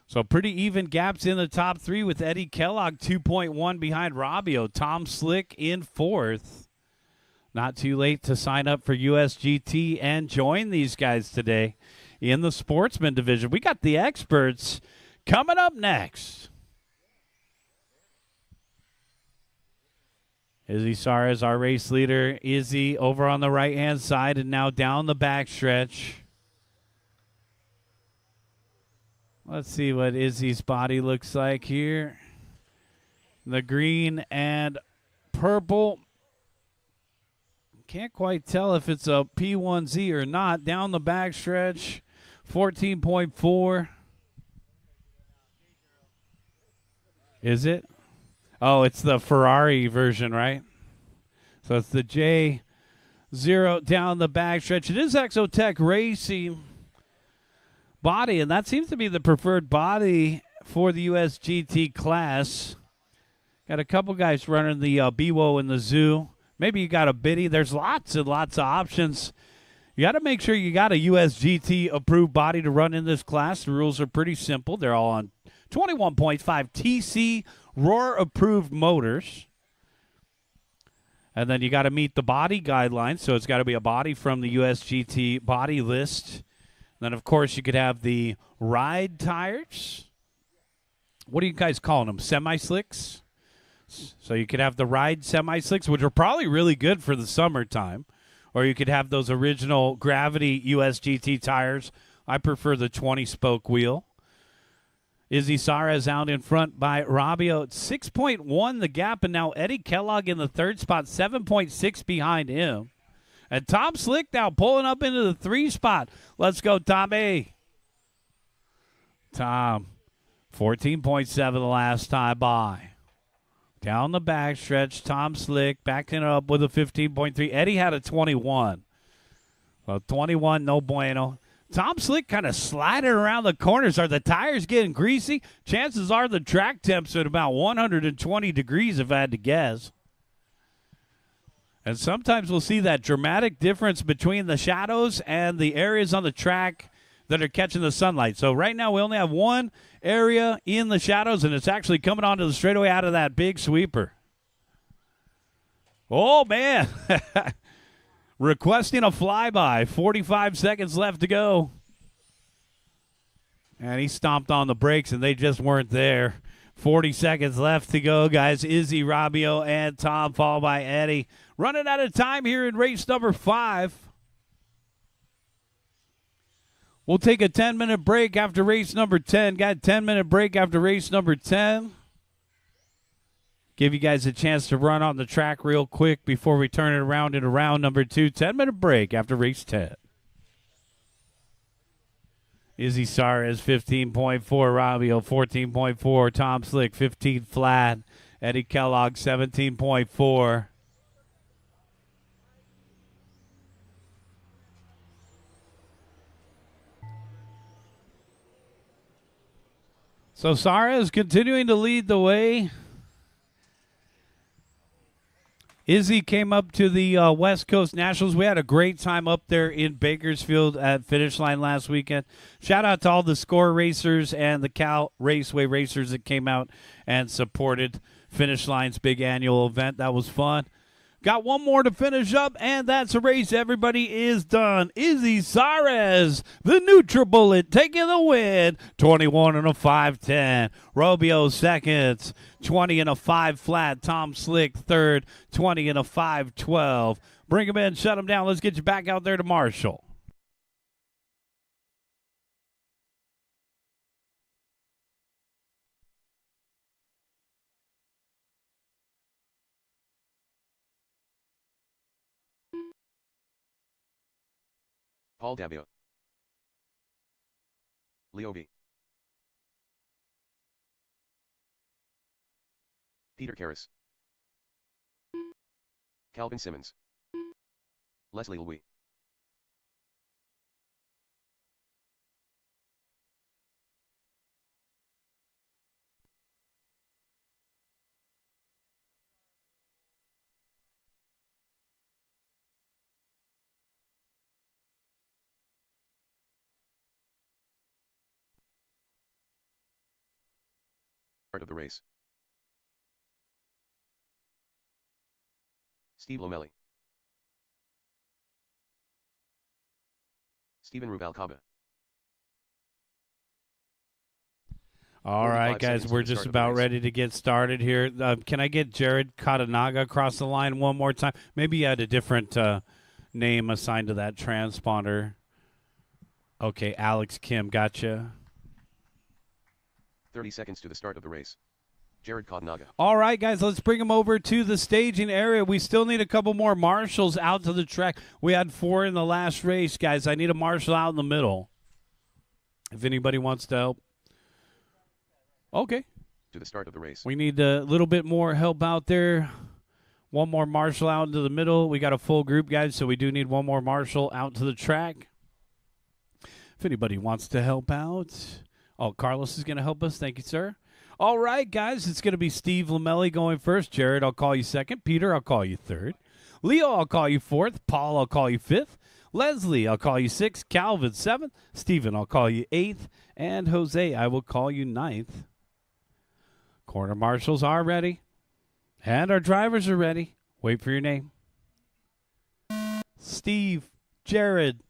So pretty even gaps in the top 3 with Eddie Kellogg 2.1 behind Robbio. Tom Slick in 4th. Not too late to sign up for USGT and join these guys today in the Sportsman division. We got the experts coming up next. Izzy Saras, our race leader. Izzy over on the right-hand side and now down the backstretch. Let's see what Izzy's body looks like here. The green and purple. Can't quite tell if it's a P1Z or not. Down the backstretch, 14.4. Is it? Oh, it's the Ferrari version, right? So it's the J0 down the backstretch. It is Exotech Racing body, and that seems to be the preferred body for the USGT class. Got a couple guys running the BWO in the zoo. Maybe you got a Biddy. There's lots and lots of options. You got to make sure you got a USGT approved body to run in this class. The rules are pretty simple. They're all on 21.5 TC Roar approved motors. And then you got to meet the body guidelines. So it's got to be a body from the USGT body list. Then, of course, you could have the ride tires. What are you guys calling them? Semi-slicks? So you could have the ride semi-slicks, which are probably really good for the summertime. Or you could have those original gravity USGT tires. I prefer the 20-spoke wheel. Izzy Saras out in front by Rabio. 6.1 the gap, and now Eddie Kellogg in the third spot, 7.6 behind him. And Tom Slick now pulling up into the 3 spot. Let's go, Tommy. Tom, 14.7 the last time by. Down the backstretch, Tom Slick backing up with a 15.3. Eddie had a 21. Well, 21, no bueno. Tom Slick kind of sliding around the corners. Are the tires getting greasy? Chances are the track temps at about 120 degrees, if I had to guess. And sometimes we'll see that dramatic difference between the shadows and the areas on the track that are catching the sunlight. So right now we only have one area in the shadows, and it's actually coming onto the straightaway out of that big sweeper. Oh, man. Requesting a flyby. 45 seconds left to go. And he stomped on the brakes, and they just weren't there. 40 seconds left to go, guys. Izzy, Rabio, and Tom, followed by Eddie. Running out of time here in race number 5. We'll take a 10-minute break after race number 10. Got a 10-minute break after race number 10. Give you guys a chance to run on the track real quick before we turn it around into round number 2. 10-minute break after race 10. Izzy Saras, 15.4. Rabio, 14.4. Tom Slick, 15 flat. Eddie Kellogg, 17.4. So Saras continuing to lead the way. Izzy came up to the West Coast Nationals. We had a great time up there in Bakersfield at Finish Line last weekend. Shout out to all the SCOR racers and the Cal Raceway racers that came out and supported Finish Line's big annual event. That was fun. Got one more to finish up, and that's a race. Everybody is done. Izzy Saras, the NutriBullet, taking the win. 21 and a 5:10. Robio seconds. 20 and a 5 flat. Tom Slick third. 20 and a 5:12. Bring him in, shut him down. Let's get you back out there to Marshall.
Paul Dabio. Leo V. Peter Karras. Calvin Simmons. Leslie Louis. Part of the race. Steve Lomelli. Steven Rubalcaba.
All right,
45
guys,
seconds
we're
to the
just
start of the
about
race.
ready to get started here. Can I get Jared Katanaga across the line one more time? Maybe you had a different name assigned to that transponder. Okay, Alex Kim, gotcha.
30 seconds to the start of the race. Jared Katanaga.
All right, guys, let's bring them over to the staging area. We still need a couple more marshals out to the track. We had 4 in the last race, guys. I need a marshal out in the middle. If anybody wants to help. Okay.
To the start of the race.
We need a little bit more help out there. One more marshal out into the middle. We got a full group, guys, so we do need one more marshal out to the track. If anybody wants to help out. Oh, Carlos is going to help us. Thank you, sir. All right, guys, it's going to be Steve Lamelli going first. Jared, I'll call you second. Peter, I'll call you third. Leo, I'll call you fourth. Paul, I'll call you fifth. Leslie, I'll call you sixth. Calvin, seventh. Stephen, I'll call you eighth. And Jose, I will call you ninth. Corner marshals are ready. And our drivers are ready. Wait for your name. Steve, Jared,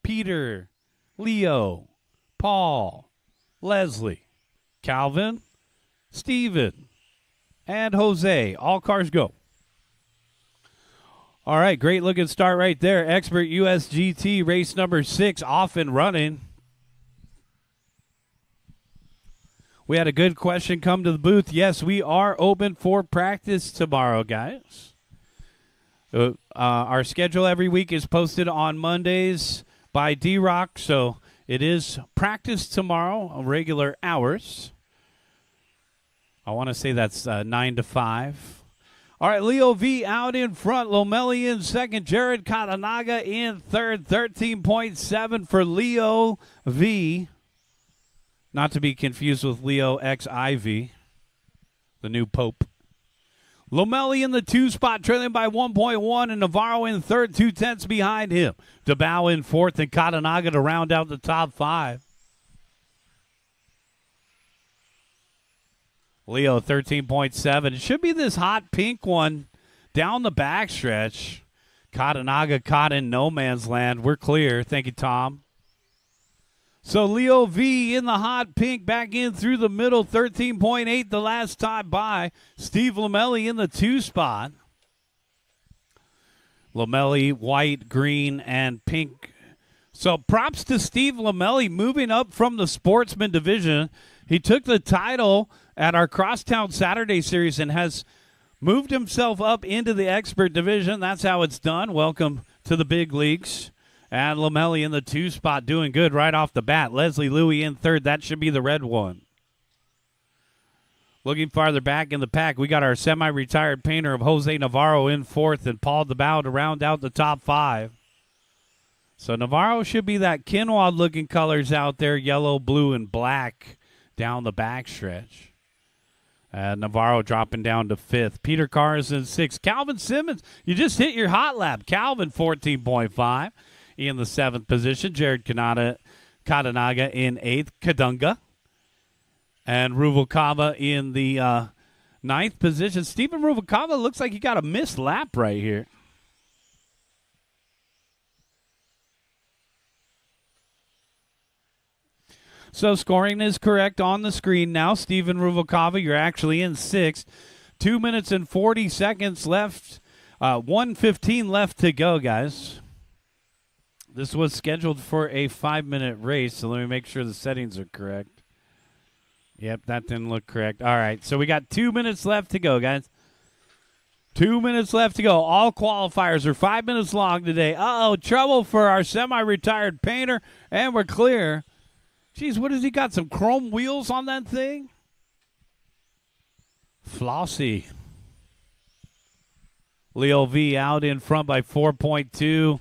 Peter, Leo, Paul, Leslie, Calvin, Stephen, and Jose. All cars go. All right, great looking start right there. Expert USGT race number 6 off and running. We had a good question come to the booth. Yes, we are open for practice tomorrow, guys. Our schedule every week is posted on Mondays by D-Rock, so it is practice tomorrow, regular hours. I want to say that's 9 to 5. All right, Leo V out in front, Lomelli in second, Jared Katanaga in third, 13.7 for Leo V. Not to be confused with Leo XIV, the new pope. Lomelli in the 2 spot, trailing by 1.1, and Navarro in third, 2/10 behind him. DeBow in fourth, and Katanaga to round out the top 5. Leo 13.7. It should be this hot pink one down the backstretch. Katanaga caught in no man's land. We're clear. Thank you, Tom. So Leo V in the hot pink, back in through the middle, 13.8 the last time by. Steve Lamelli in the 2 spot. Lamelli, white, green, and pink. So props to Steve Lamelli moving up from the sportsman division. He took the title at our Crosstown Saturday series and has moved himself up into the expert division. That's how it's done. Welcome to the big leagues. And Lamelli in the 2 spot, doing good right off the bat. Leslie Louie in third. That should be the red one. Looking farther back in the pack, we got our semi-retired painter of Jose Navarro in fourth and Paul DeBow to round out the top 5. So Navarro should be that quinoa-looking colors out there, yellow, blue, and black down the backstretch. Navarro dropping down to 5th. Peter Carr is in 6th. Calvin Simmons, you just hit your hot lap. Calvin, 14.5. In the 7th position, Jared Katanaga in 8th, Kadunga. And Ruvalcava in the 9th position. Stephen Ruvalcava looks like he got a missed lap right here. So scoring is correct on the screen now. Stephen Ruvalcava, you're actually in 6th. 2 minutes and 40 seconds left. 1:15 left to go, guys. This was scheduled for a 5-minute race, so let me make sure the settings are correct. Yep, that didn't look correct. All right, so we got 2 minutes left to go, guys. 2 minutes left to go. All qualifiers are 5 minutes long today. Uh-oh, trouble for our semi-retired painter, and we're clear. Jeez, what has he got, some chrome wheels on that thing? Flossy. Leo V out in front by 4.2.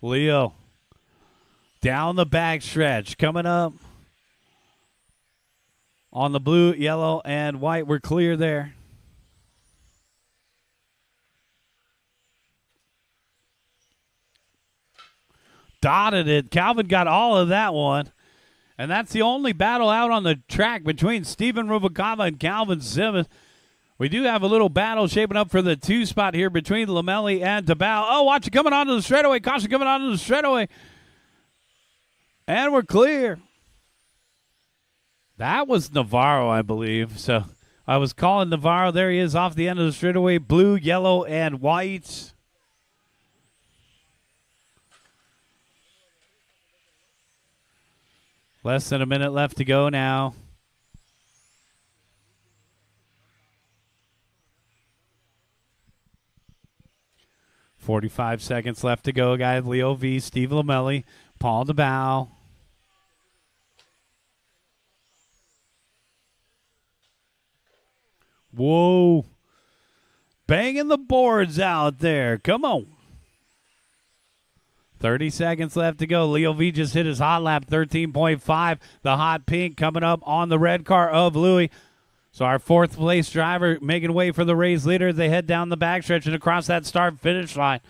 Leo down the backstretch, coming up on the blue, yellow, and white. We're clear there. Dotted it. Calvin got all of that one. And that's the only battle out on the track between Stephen Ruvalcava and Calvin Simmons. We do have a little battle shaping up for the 2 spot here between Lamelli and DeBow. Oh, watch it coming onto the straightaway. Caution coming onto the straightaway. And we're clear. That was Navarro, I believe. So I was calling Navarro. There he is off the end of the straightaway. Blue, yellow, and white. Less than a minute left to go now. .45 seconds left to go, guys. Leo V, Steve Lamelli, Paul DeBow. Whoa. Banging the boards out there. Come on. 30 seconds left to go. Leo V just hit his hot lap, 13.5. The hot pink coming up on the red car of Louis. So our fourth place driver making way for the race leader. They head down the backstretch and across that start-finish line.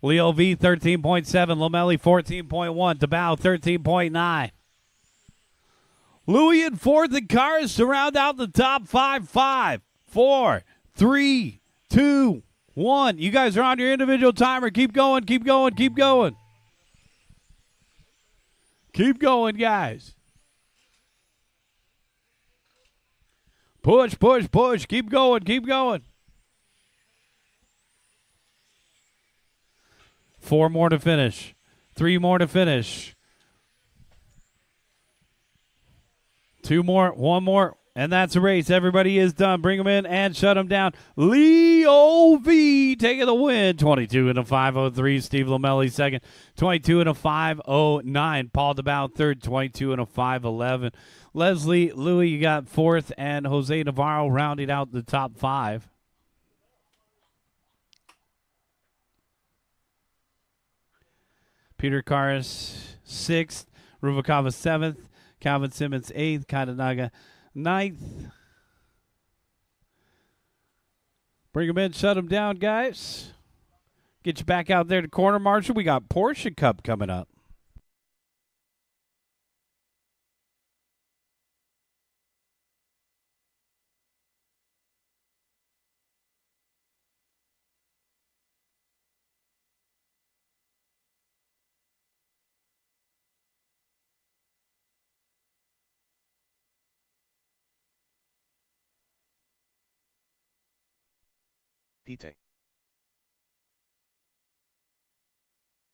Leo V, 13.7. Lamelli, 14.1. DeBow, 13.9. Louis in fourth and cars to round out the top 5. 5, 4, 3, 2, 1. You guys are on your individual timer. Keep going, keep going, keep going. Keep going, guys. Push, push, push. Keep going, keep going. 4 more to finish. 3 more to finish. 2 more, 1 more, and that's a race. Everybody is done. Bring them in and shut them down. Leo V taking the win. 22 and a 5:03. Steve Lamelli second. 22 and a 5:09. Paul DeBow third. 22 and a 5:11. Leslie Louis, you got fourth, and Jose Navarro rounded out the top 5. Peter Karras sixth. Ruvalcaba seventh. Calvin Simmons 8th, Katanaga 9th. Bring them in, shut them down, guys. Get you back out there to corner marshal. We got Porsche Cup coming up.
Pite.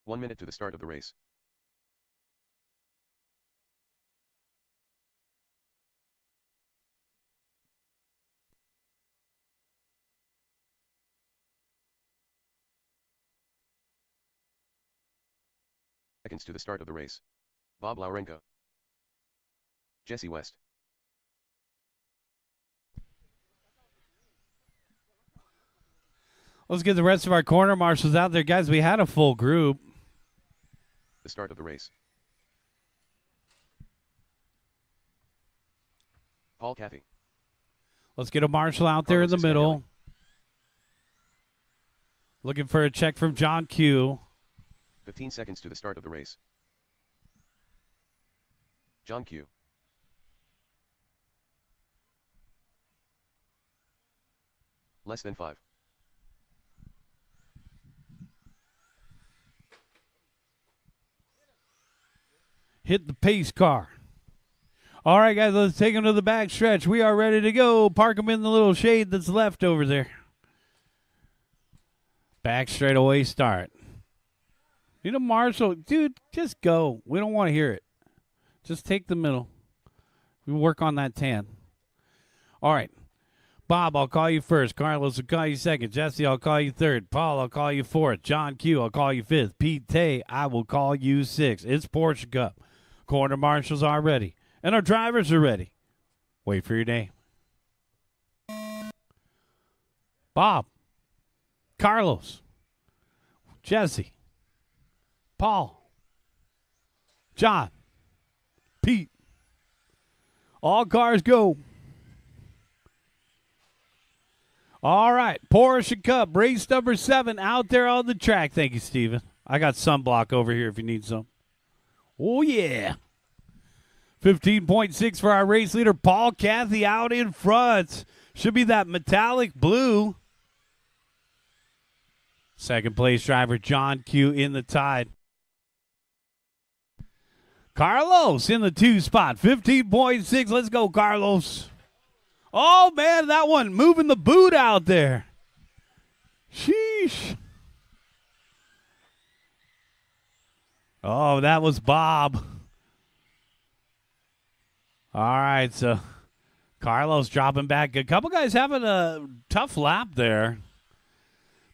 1 minute to the start of the race. Seconds to the start of the race. Bob Laurenko. Jesse West.
Let's get the rest of our corner marshals out there. Guys, we had a full group.
The start of the race. Paul Caffey.
Let's get a marshal out there in the middle. Looking for a check from John Q.
15 seconds to the start of the race. John Q. Less than 5.
Hit the pace car. All right, guys, let's take them to the back stretch. We are ready to go. Park them in the little shade that's left over there. Back straightaway start. Need a marshal. Dude, just go. We don't want to hear it. Just take the middle. We work on that tan. All right. Bob, I'll call you first. Carlos, I'll call you second. Jesse, I'll call you third. Paul, I'll call you fourth. John Q, I'll call you fifth. Pete Tay, I will call you sixth. It's Porsche Cup. Corner marshals are ready. And our drivers are ready. Wait for your name. Bob. Carlos. Jesse. Paul. John. Pete. All cars go. All right. Porsche Cup. Race number 7 out there on the track. Thank you, Steven. I got sunblock over here if you need some. Oh, yeah. 15.6 for our race leader, Paul Caffey, out in front. Should be that metallic blue. Second place driver, John Q, in the tide. Carlos in the 2 spot, 15.6. Let's go, Carlos. Oh, man, that one moving the boot out there. Sheesh. Oh, that was Bob. All right, so Carlos dropping back. A couple guys having a tough lap there.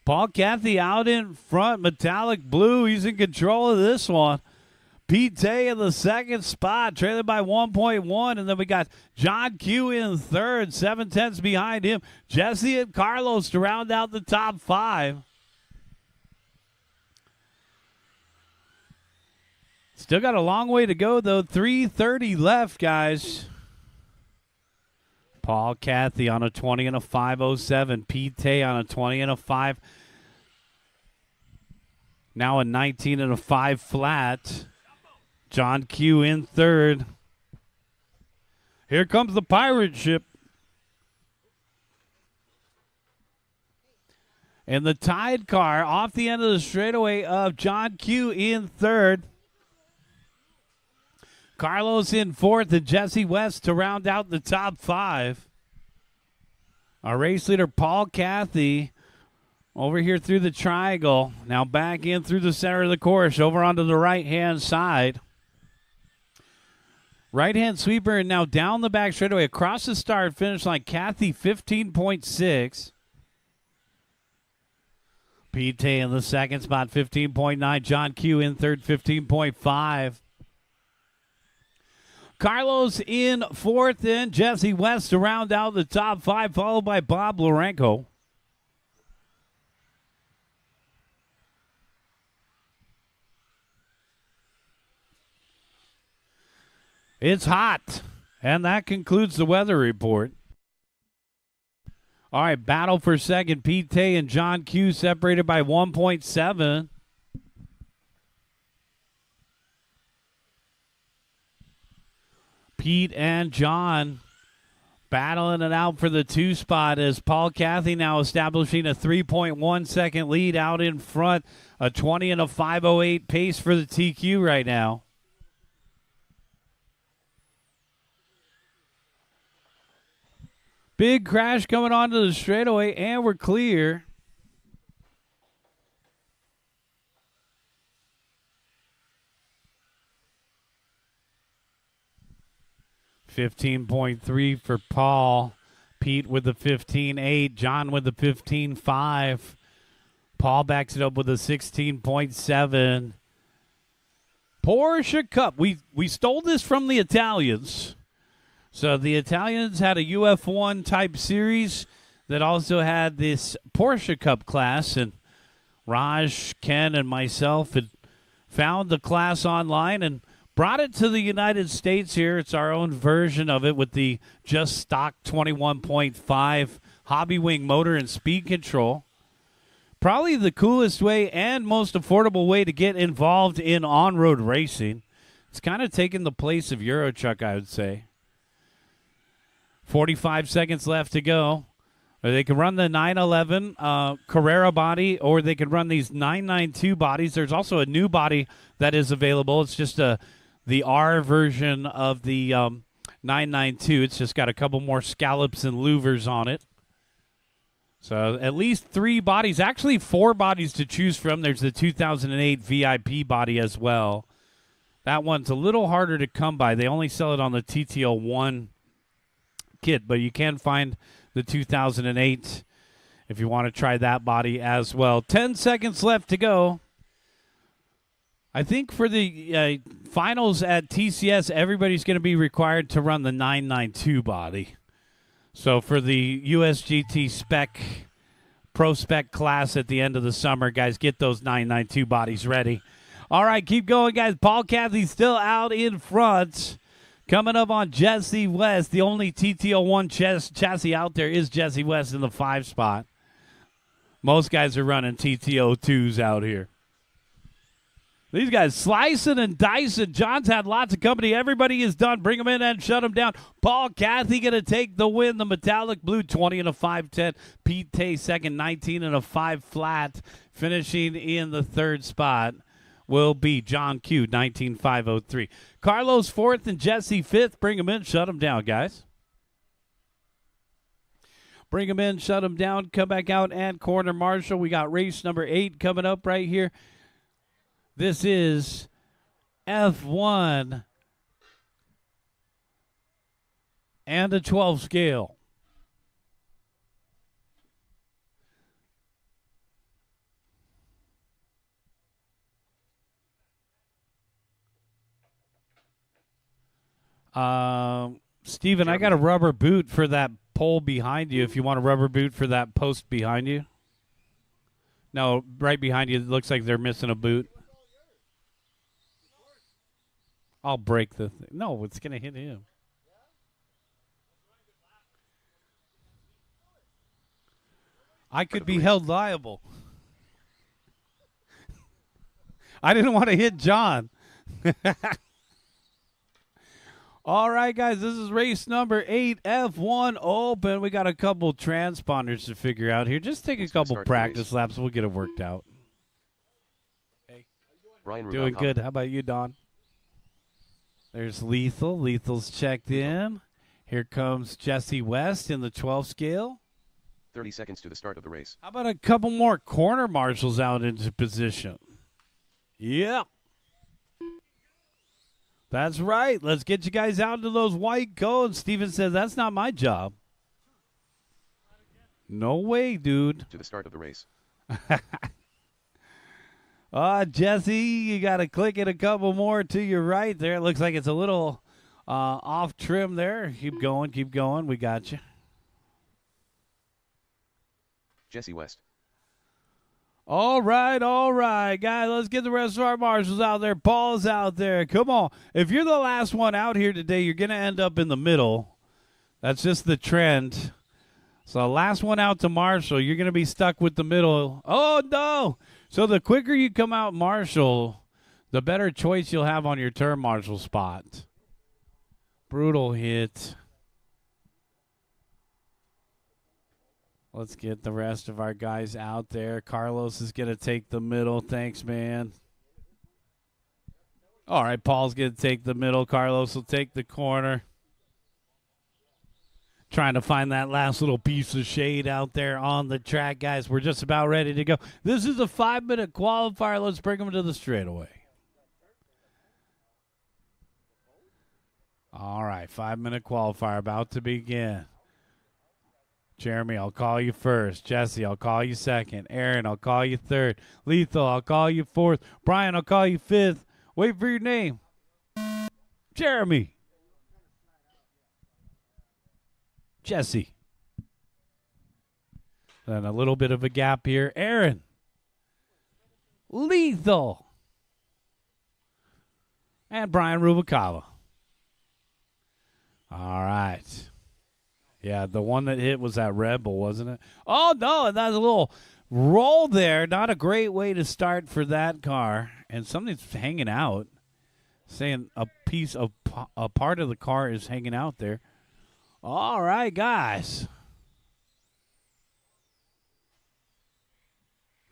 Paul Cathy out in front, metallic blue. He's in control of this one. Pete Tay in the 2nd spot, trailing by 1.1. And then we got John Q in 3rd, 7/10 behind him. Jesse and Carlos to round out the top 5. Still got a long way to go, though. 3:30 left, guys. Paul Cathy on a 20 and a 5:07. Pete Tay on a 20 and a 5. Now a 19 and a 5 flat. John Q in 3rd. Here comes the pirate ship. And the Tide car off the end of the straightaway of John Q in 3rd. Carlos in 4th and Jesse West to round out the top 5. Our race leader, Paul Cathy, over here through the triangle. Now back in through the center of the course, over onto the right-hand side. Right-hand sweeper, and now down the back straightaway across the start finish line. Cathy, 15.6. Pete Tay in the 2nd spot, 15.9. John Q in 3rd, 15.5. Carlos in 4th, and Jesse West to round out the top 5, followed by Bob Lorenko. It's hot, and that concludes the weather report. All right, battle for second. Pete Tay and John Q separated by 1.7. Pete and John battling it out for the 2 spot as Paul Cathy now establishing a 3.1 second lead out in front. A 20 and a 5:08 pace for the TQ right now. Big crash coming onto the straightaway, and we're clear. $15.3 for Paul. Pete with the 15.8. John with the 15.5. Paul backs it up with a 16.7. Porsche Cup. We stole this from the Italians. So the Italians had a UF1 type series that also had this Porsche Cup class, and Raj, Ken, and myself had found the class online and brought it to the United States here. It's our own version of it with the just stock 21.5 Hobby Wing motor and speed control. Probably the coolest way and most affordable way to get involved in on-road racing. It's kind of taken the place of Euro Truck, I would say. 45 seconds left to go. They can run the 911 Carrera body, or they can run these 992 bodies. There's also a new body that is available. It's just the R version of the 992. It's just got a couple more scallops and louvers on it. So at least 3 bodies, actually 4 bodies to choose from. There's the 2008 VIP body as well. That one's a little harder to come by. They only sell it on the TTL1 kit, but you can find the 2008 if you want to try that body as well. 10 seconds left to go. I think for the finals at TCS, everybody's going to be required to run the 992 body. So for the USGT spec, pro spec class at the end of the summer, guys, get those 992 bodies ready. All right, keep going, guys. Paul Cathy still out in front. Coming up on Jesse West, the only TTL1 chassis out there is Jesse West in the 5 spot. Most guys are running TTO2s out here. These guys slicing and dicing. John's had lots of company. Everybody is done. Bring them in and shut them down. Paul Cathy going to take the win. The metallic blue, 20 and a 5.10. Pete Tay second, 19 and a 5 flat, finishing in the 3rd spot. will be John Q, 19503. Carlos 4th and Jesse 5th. Bring them in, shut them down, guys. Bring them in, shut them down, come back out and corner marshal. We got race number 8 coming up right here. This is F1 and a 12 scale. Steven, I got a rubber boot for that pole behind you if you want a rubber boot for that post behind you. No, right behind you. It looks like they're missing a boot. I'll break the thing. No, it's going to hit him. I could be held liable. I didn't want to hit John. All right, guys, this is race number 8, F1 Open. We got a couple transponders to figure out here. Just take a couple practice laps. We'll get it worked out. Hey, doing good. How about you, Don? There's Lethal. Lethal's checked in. Here comes Jesse West in the 12 scale.
30 seconds to the start of the race.
How about a couple more corner marshals out into position? Yep. That's right. Let's get you guys out into those white cones. Steven says, that's not my job. No way, dude.
To the start of the race.
Jesse, you got to click it a couple more to your right there. It looks like it's a little off trim there. Keep going, keep going. We got you.
Jesse West.
All right, guys. Let's get the rest of our marshals out there. Paul's out there. Come on. If you're the last one out here today, you're going to end up in the middle. That's just the trend. So last one out to marshal, you're going to be stuck with the middle. Oh, no. So the quicker you come out marshal, the better choice you'll have on your turn marshal spot. Brutal hit. Let's get the rest of our guys out there. Carlos is going to take the middle. Thanks, man. All right, Paul's going to take the middle. Carlos will take the corner. Trying to find that last little piece of shade out there on the track, guys. We're just about ready to go. This is a 5-minute qualifier. Let's bring them to the straightaway. All right, 5-minute qualifier about to begin. Jeremy, I'll call you first. Jesse, I'll call you second. Aaron, I'll call you third. Lethal, I'll call you fourth. Brian, I'll call you fifth. Wait for your name. Jeremy. Jesse. Then a little bit of a gap here. Aaron. Lethal. And Brian Rubalcaba. All right. Yeah, the one that hit was that Red Bull, wasn't it? Oh, no, and that's a little roll there. Not a great way to start for that car. And something's hanging out. Saying a piece of a part of the car is hanging out there. All right, guys.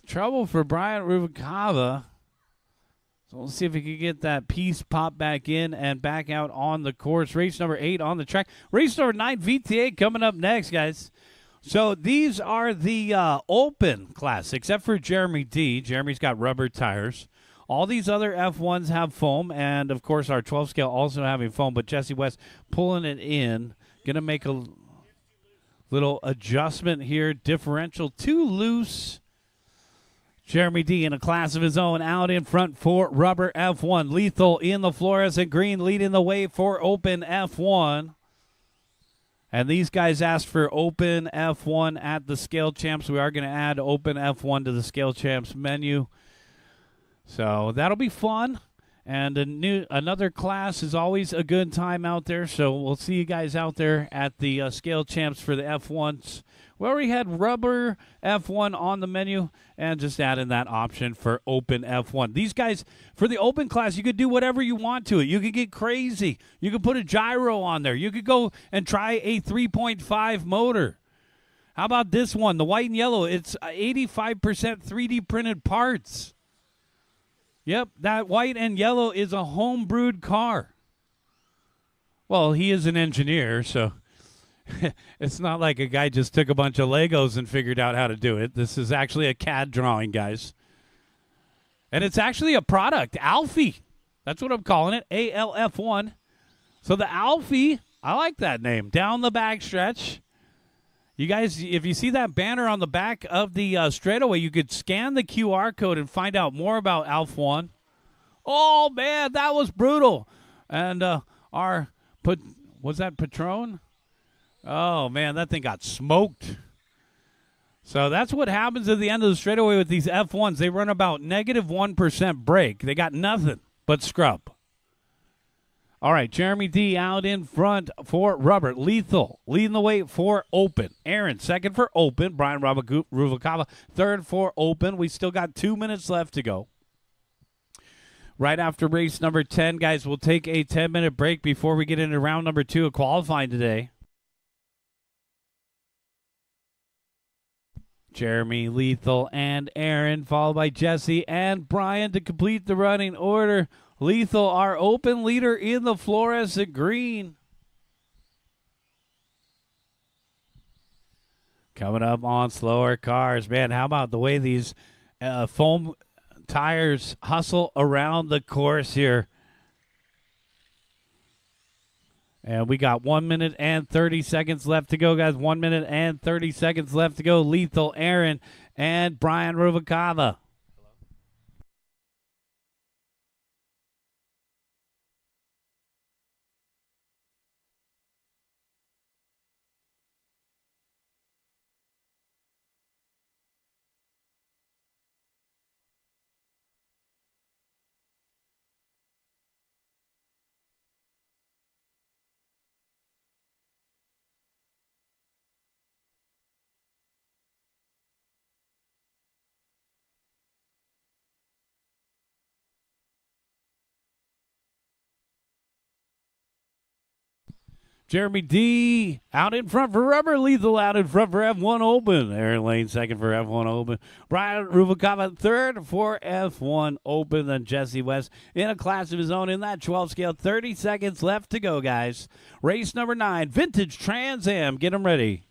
Trouble for Brian Rubalcaba. So we'll see if we can get that piece pop back in and back out on the course. Race number 8 on the track. Race number 9 VTA coming up next, guys. So these are the open class, except for Jeremy D. Jeremy's got rubber tires. All these other F1s have foam, and, of course, our 12 scale also having foam. But Jesse West pulling it in. Going to make a little adjustment here. Differential too loose. Jeremy D in a class of his own out in front for rubber F1. Lethal in the fluorescent green leading the way for open F1. And these guys asked for open F1 at the Scale Champs. We are going to add open F1 to the Scale Champs menu. So that'll be fun. And another class is always a good time out there. So we'll see you guys out there at the Scale Champs for the F1s. We already had rubber F1 on the menu and just adding that option for open F1. These guys, for the open class, you could do whatever you want to it. You could get crazy. You could put a gyro on there. You could go and try a 3.5 motor. How about this one, the white and yellow? It's 85% 3D printed parts. Yep, that white and yellow is a home-brewed car. Well, he is an engineer, so it's not like a guy just took a bunch of Legos and figured out how to do it. This is actually a CAD drawing, guys. And it's actually a product, Alfie. That's what I'm calling it, ALF1. So the Alfie, I like that name, down the back stretch. You guys, if you see that banner on the back of the straightaway, you could scan the QR code and find out more about ALF1. Oh, man, that was brutal. And was that Patron? Oh, man, that thing got smoked. So that's what happens at the end of the straightaway with these F1s. They run about negative 1% brake. They got nothing but scrub. All right, Jeremy D out in front for rubber. Lethal leading the way for open. Aaron second for open. Brian Ruvalcaba third for open. We still got 2 minutes left to go. Right after race number 10, guys, we'll take a 10-minute break before we get into round number 2 of qualifying today. Jeremy, Lethal, and Aaron, followed by Jesse and Brian to complete the running order. Lethal, our open leader in the fluorescent green. Coming up on slower cars. Man, how about the way these foam tires hustle around the course here? And we got 1 minute and 30 seconds left to go, guys. 1 minute and 30 seconds left to go. Lethal, Aaron, and Brian Ruvalcaba. Jeremy D out in front for rubber. Lethal out in front for F1 Open. Aaron Lane second for F1 Open. Brian Ruvalcaba third for F1 Open. Then Jesse West in a class of his own in that 12 scale. 30 seconds left to go, guys. Race number 9, Vintage Trans Am. Get them ready.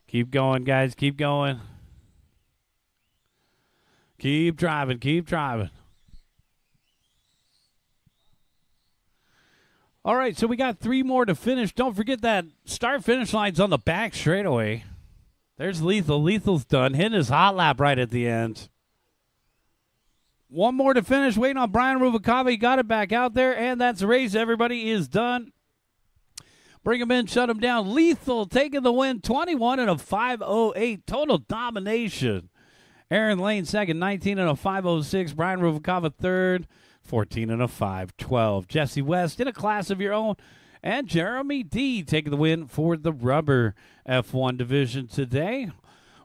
Keep going, guys. Keep going. Keep driving. Keep driving. All right, so we got 3 more to finish. Don't forget that start-finish line's on the back straightaway. There's Lethal. Lethal's done. Hitting his hot lap right at the end. 1 more to finish. Waiting on Brian Ruvalcaba. He got it back out there, and that's the race. Everybody is done. Bring him in, shut him down. Lethal taking the win, 21 and a 5:08. Total domination. Aaron Lane second, 19 and a 5:06. Brian Ruvalcaba third, 14 and a 5:12. Jesse West in a class of your own. And Jeremy D taking the win for the rubber F1 division today.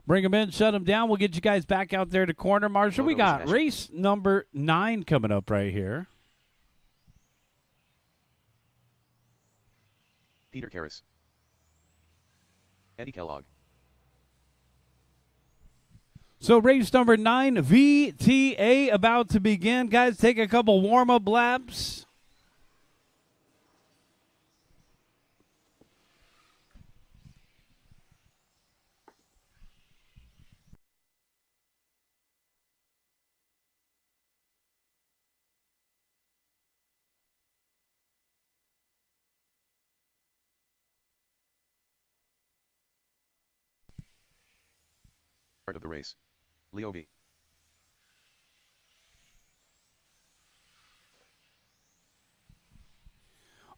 Bring him in, shut him down. We'll get you guys back out there to corner marshal. We got race number 9 coming up right here.
Peter Karras. Eddie Kellogg.
So race number 9, VTA, about to begin. Guys, take a couple warm-up laps.
Start of the race. Leo V.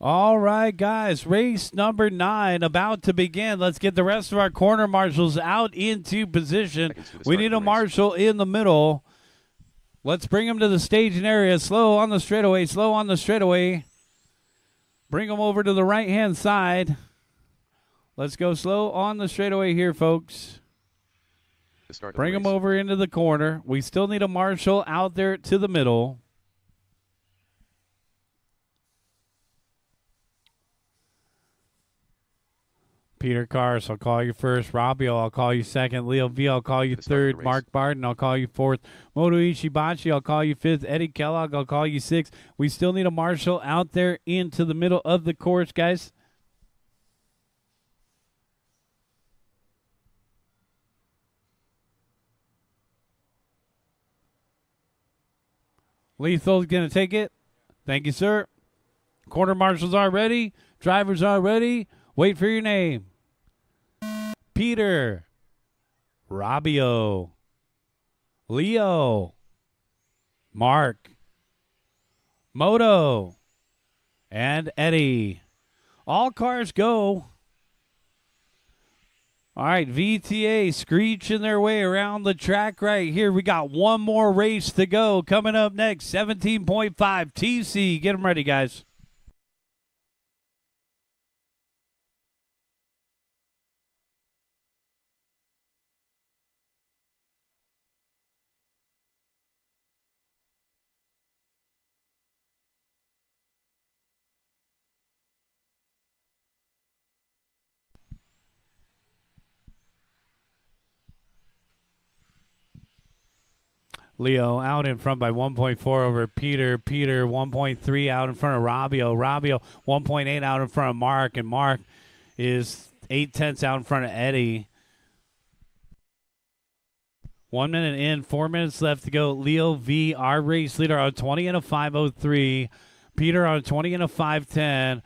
All right, guys, race number 9 about to begin. Let's get the rest of our corner marshals out into position. We need a marshal in the middle. Let's bring them to the staging area. Slow on the straightaway, slow on the straightaway. Bring them over to the right-hand side. Let's go slow on the straightaway here, folks.
The start of
Bring
the
them
race.
over into the corner. We still need a marshal out there to the middle. Peter Cars, I'll call you first. Robbio, I'll call you second. Leo V, I'll call you
The start of the
third.
race.
Mark Barton, I'll call you fourth. Moto Ishibachi, I'll call you fifth. Eddie Kellogg, I'll call you sixth. We still need a marshal out there into the middle of the course, guys. Lethal's going to take it. Thank you, sir. Corner marshals are ready. Drivers are ready. Wait for your name. Peter. Robbio. Leo. Mark. Moto. And Eddie. All cars go. All right, VTA screeching their way around the track right here. We got one more race to go. Coming up next, 17.5 TC. Get them ready, guys. Leo out in front by 1.4 over Peter. Peter 1.3 out in front of Robbio. Robbio 1.8 out in front of Mark. And Mark is 0.8 out in front of Eddie. 1 minute in, 4 minutes left to go. Leo V, our race leader, on 20 and a 5:03. Peter on 20 and a 5:10.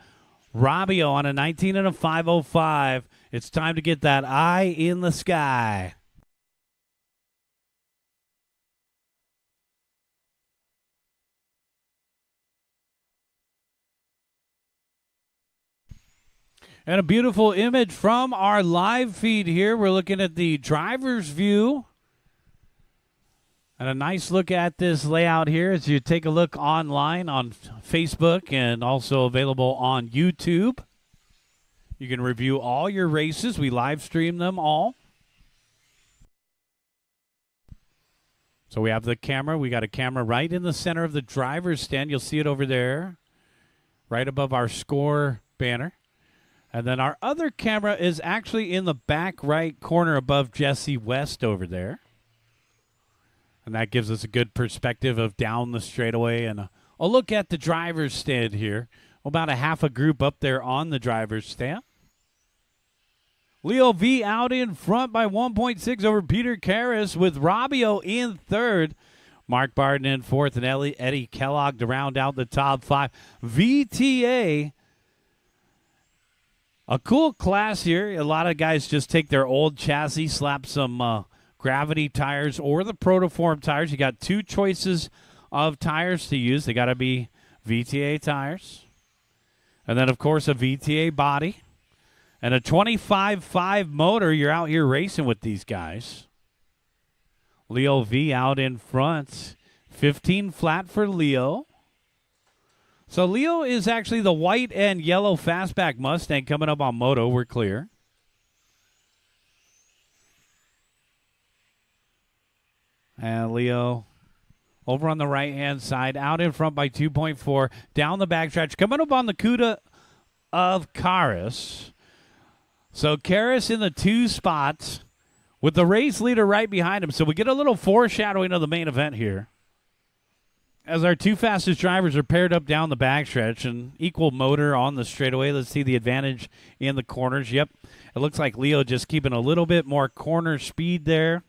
Robbio on a 19 and a 5:05. It's time to get that eye in the sky. And a beautiful image from our live feed here. We're looking at the driver's view. And a nice look at this layout here as you take a look online on Facebook and also available on YouTube. You can review all your races. We live stream them all. So we have the camera. We got a camera right in the center of the driver's stand. You'll see it over there, right above our SCOR banner. And then our other camera is actually in the back right corner above Jesse West over there. And that gives us a good perspective of down the straightaway and a look at the driver's stand here. About a half a group up there on the driver's stand. Leo V out in front by 1.6 over Peter Karras with Robbio in third. Mark Barton in fourth and Eddie Kellogg to round out the top five. VTA, a cool class here. A lot of guys just take their old chassis, slap some gravity tires or the Protoform tires. You got two choices of tires to use. They got to be VTA tires. And then, of course, a VTA body. And a 25.5 motor. You're out here racing with these guys. Leo V out in front. 15 flat for Leo. So Leo is actually the white and yellow fastback Mustang coming up on moto. We're clear. And Leo over on the right-hand side, out in front by 2.4, down the backstretch, coming up on the CUDA of Karras. So Karras in the two spots with the race leader right behind him. So we get a little foreshadowing of the main event here. As our two fastest drivers are paired up down the backstretch and equal motor on the straightaway. Let's see the advantage in the corners. Yep, it looks like Leo just keeping a little bit more corner speed there.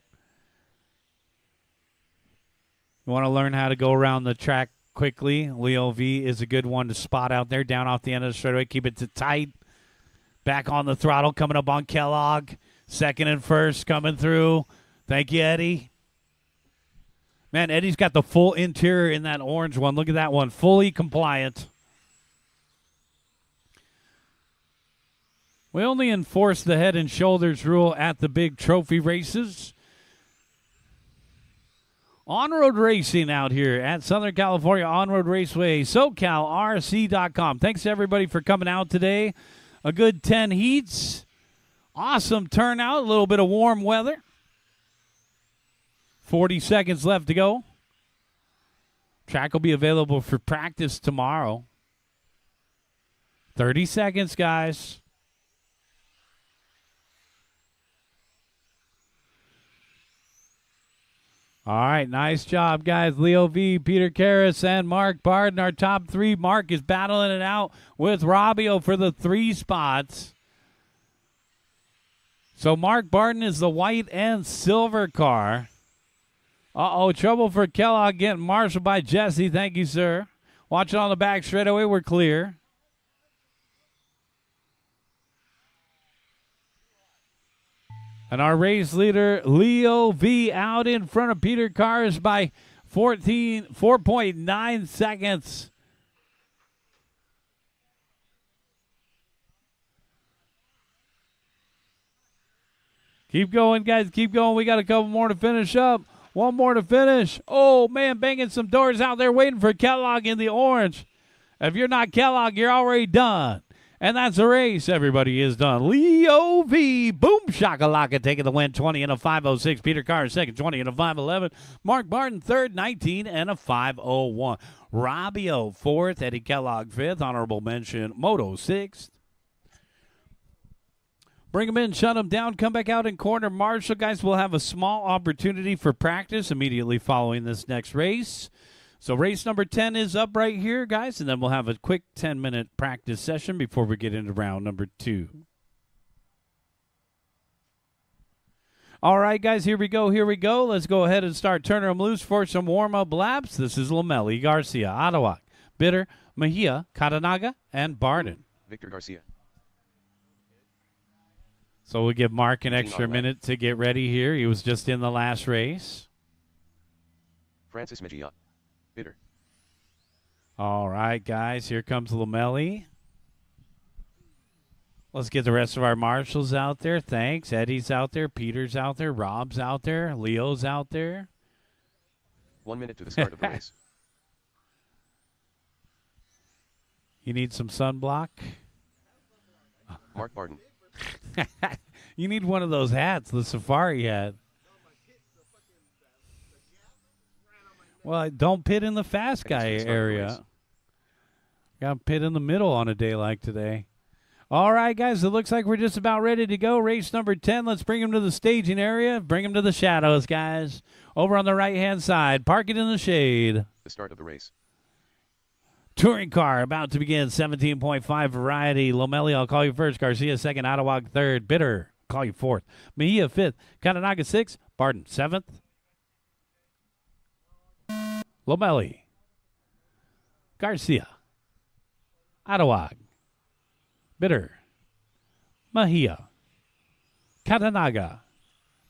You want to learn how to go around the track quickly. Leo V is a good one to spot out there, down off the end of the straightaway. Keep it tight. Back on the throttle, coming up on Kellogg. Second and first coming through. Thank you, Eddie. Man, Eddie's got the full interior in that orange one. Look at that one. Fully compliant. We only enforce the head and shoulders rule at the big trophy races. On-road racing out here at Southern California On-Road Raceway, SoCalRC.com. Thanks to everybody for coming out today. A good 10 heats. Awesome turnout. A little bit of warm weather. 40 seconds left to go. Track will be available for practice tomorrow. 30 seconds, guys. All right, nice job, guys. Leo V, Peter Karras, and Mark Barden, our top three. Mark is battling it out with Robbio for the 3 spots. So Mark Barden is the white and silver car. Uh-oh, trouble for Kellogg getting marshaled by Jesse. Thank you, sir. Watch it on the back straightaway. We're clear. And our race leader, Leo V, out in front of Peter Karras by 4.9 seconds. Keep going, guys. Keep going. We got a couple more to finish up. One more to finish. Oh, man, banging some doors out there waiting for Kellogg in the orange. If you're not Kellogg, you're already done. And that's the race. Everybody is done. Leo V. Boom shakalaka taking the win. 20 and a 5:06. Peter Carr second. 20 and a 5:11. Mark Barton third. 19 and a 5:01. Robbio fourth. Eddie Kellogg fifth. Honorable mention. Moto sixth. Bring them in, shut them down, come back out in corner marshal. Guys, we'll have a small opportunity for practice immediately following this next race. So race number 10 is up right here, guys, and then we'll have a quick 10-minute practice session before we get into round number 2. All right, guys, here we go. Let's go ahead and start turning them loose for some warm-up laps. This is Lomelli, Garcia, Ottawa, Bitter, Mejia, Katanaga, and Barden.
Victor Garcia.
So we'll give Mark an extra minute to get ready here. He was just in the last race.
Francis Mejia. Bitter.
All right, guys, here comes Lomelli. Let's get the rest of our marshals out there. Thanks. Eddie's out there. Peter's out there. Rob's out there. Leo's out there.
1 minute to the start of the race.
You need some sunblock?
Mark Barden.
You need one of those hats, the safari hat. Well, don't pit in the fast guy area. Got to pit in the middle on a day like today. All right, guys, it looks like we're just about ready to go. Race number 10. Let's bring him to the staging area. Bring him to the shadows, guys. Over on the right-hand side. Park it in the shade.
The start of the race.
Touring car about to begin. 17.5 variety. Lomelli, I'll call you first. Garcia second. Ottawa third. Bitter, I'll call you fourth. Mejia fifth. Katanaga sixth. Barden seventh. Lomelli. Garcia. Ottawa. Bitter. Mejia. Katanaga.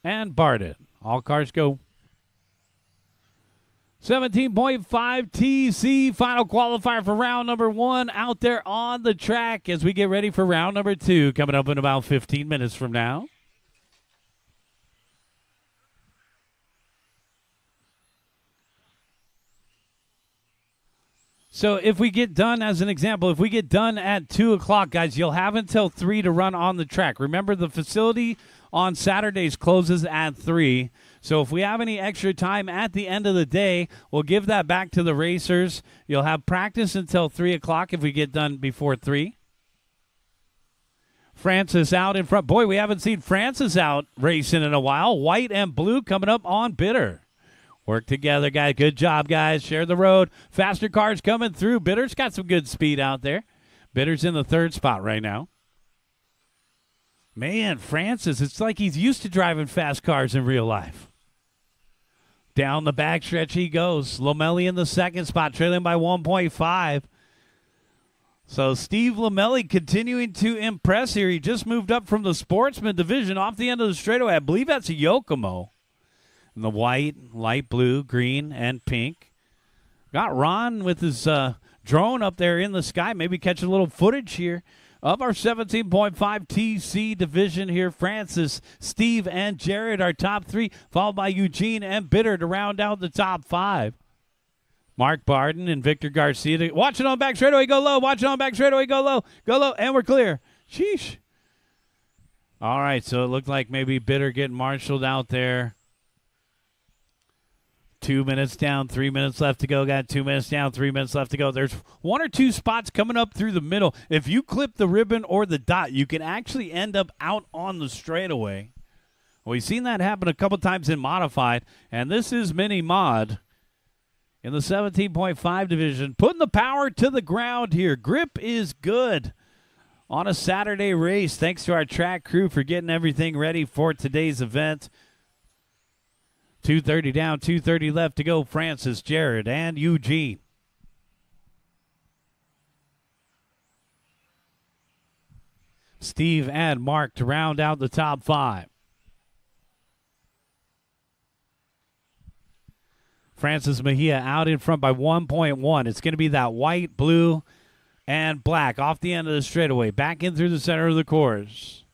And Barden. All cars go. 17.5 TC, final qualifier for round number 1 out there on the track as we get ready for round number 2 coming up in about 15 minutes from now. So if we get done, as an example, if we get done at 2 o'clock, guys, you'll have until 3 to run on the track. Remember, the facility on Saturdays closes at 3. So if we have any extra time at the end of the day, we'll give that back to the racers. You'll have practice until 3 o'clock if we get done before 3. Francis out in front. Boy, we haven't seen Francis out racing in a while. White and blue coming up on Bitter. Work together, guys. Good job, guys. Share the road. Faster cars coming through. Bitter's got some good speed out there. Bitter's in the 3rd spot right now. Man, Francis, it's like he's used to driving fast cars in real life. Down the backstretch he goes. Lomelli in the 2nd spot, trailing by 1.5. So Steve Lomelli continuing to impress here. He just moved up from the sportsman division off the end of the straightaway. I believe that's a Yokomo. In the white, light blue, green, and pink. Got Ron with his drone up there in the sky. Maybe catch a little footage here of our 17.5 TC division here. Francis, Steve, and Jared are top three, followed by Eugene and Bitter to round out the top five. Mark Barden and Victor Garcia. Watch it on back straightaway, go low. Watch it on back straightaway, go low. Go low, and we're clear. Sheesh. All right, so it looked like maybe Bitter getting marshaled out there. 2 minutes down, 3 minutes left to go. Got 2 minutes down, 3 minutes left to go. There's one or two spots coming up through the middle. If you clip the ribbon or the dot, you can actually end up out on the straightaway. We've seen that happen a couple times in Modified, and this is Mini Mod in the 17.5 division. Putting the power to the ground here. Grip is good on a Saturday race. Thanks to our track crew for getting everything ready for today's event. 2:30 down, 2:30 left to go. Francis, Jared, and Eugene. Steve and Mark to round out the top five. Francis Mejia out in front by 1.1. It's going to be that white, blue, and black off the end of the straightaway. Back in through the center of the course.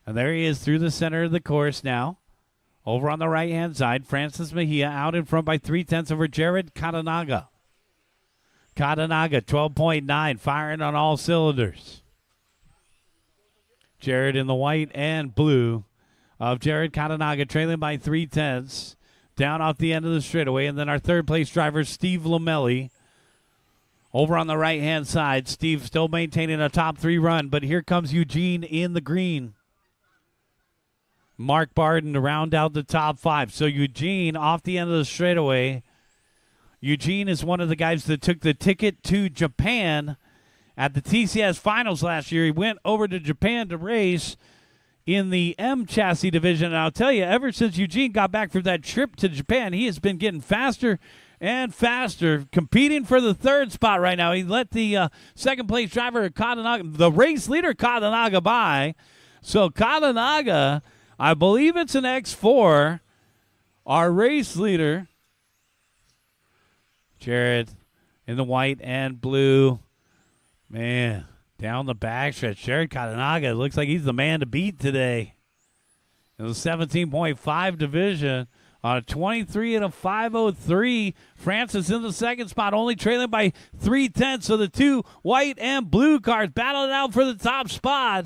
And there he is through the center of the course now. Over on the right-hand side, Francis Mejia out in front by 3/10 over Jared Katanaga. Katanaga, 12.9, firing on all cylinders. Jared in the white and blue of Jared Katanaga, trailing by 3/10, down off the end of the straightaway. And then our third-place driver, Steve Lamelli, over on the right-hand side. Steve still maintaining a top three run, but here comes Eugene in the green. Mark Barden to round out the top five. So Eugene off the end of the straightaway. Eugene is one of the guys that took the ticket to Japan at the TCS finals last year. He went over to Japan to race in the M chassis division. And I'll tell you, ever since Eugene got back from that trip to Japan, he has been getting faster and faster, competing for the third spot right now. He let the second place driver, Katanaga, the race leader, Katanaga, by. So Katanaga, I believe it's an X4, our race leader. Jared in the white and blue. Man, down the backstretch. Jared Katanaga looks like he's the man to beat today. In the 17.5 division on a 23 and a 5:03. Francis in the second spot, only trailing by 3/10. So the two white and blue cars battling out for the top spot.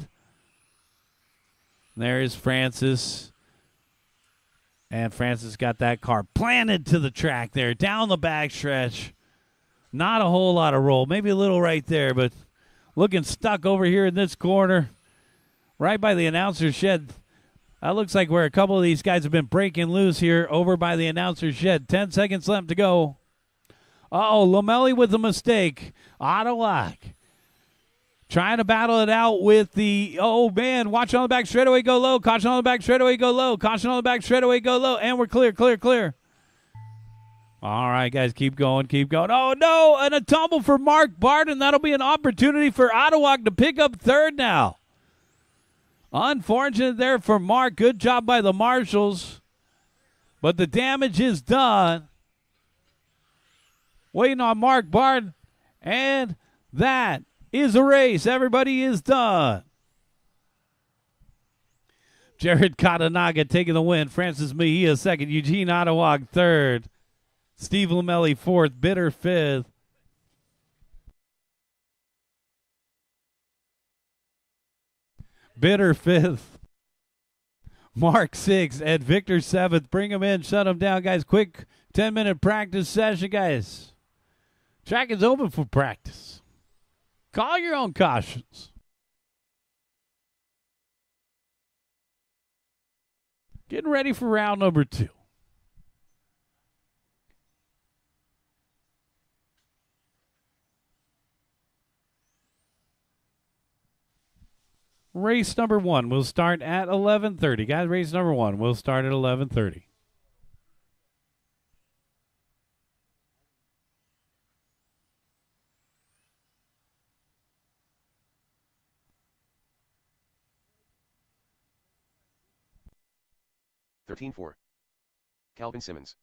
There is Francis. And Francis got that car planted to the track there, down the backstretch. Not a whole lot of roll, maybe a little right there, but looking stuck over here in this corner, right by the announcer's shed. That looks like where a couple of these guys have been breaking loose here over by the announcer's shed. 10 seconds left to go. Uh-oh, Lamelli with a mistake. Ottawa trying to battle it out with the, oh, man, watch on the back straightaway, go low. Caution on the back straightaway, go low. Caution on the back straightaway, go low. And we're clear, clear, clear. All right, guys, keep going, keep going. Oh, no, and a tumble for Mark Barden. That'll be an opportunity for Ottawa to pick up third now. Unfortunate there for Mark. Good job by the marshals. But the damage is done. Waiting on Mark Barden. And that is a race. Everybody is done. Jared Katanaga taking the win. Francis Mejia second. Eugene Ottawa third. Steve Lamelli fourth. Bitter fifth. Bitter fifth. Mark sixth. And Victor seventh. Bring him in. Shut him down, guys. Quick 10-minute practice session, guys. Track is open for practice. Call your own cautions. Getting ready for round number 2. Race number 1 will start at 11:30. Guys, race number 1 will start at 11:30.
(13-4). Calvin Simmons.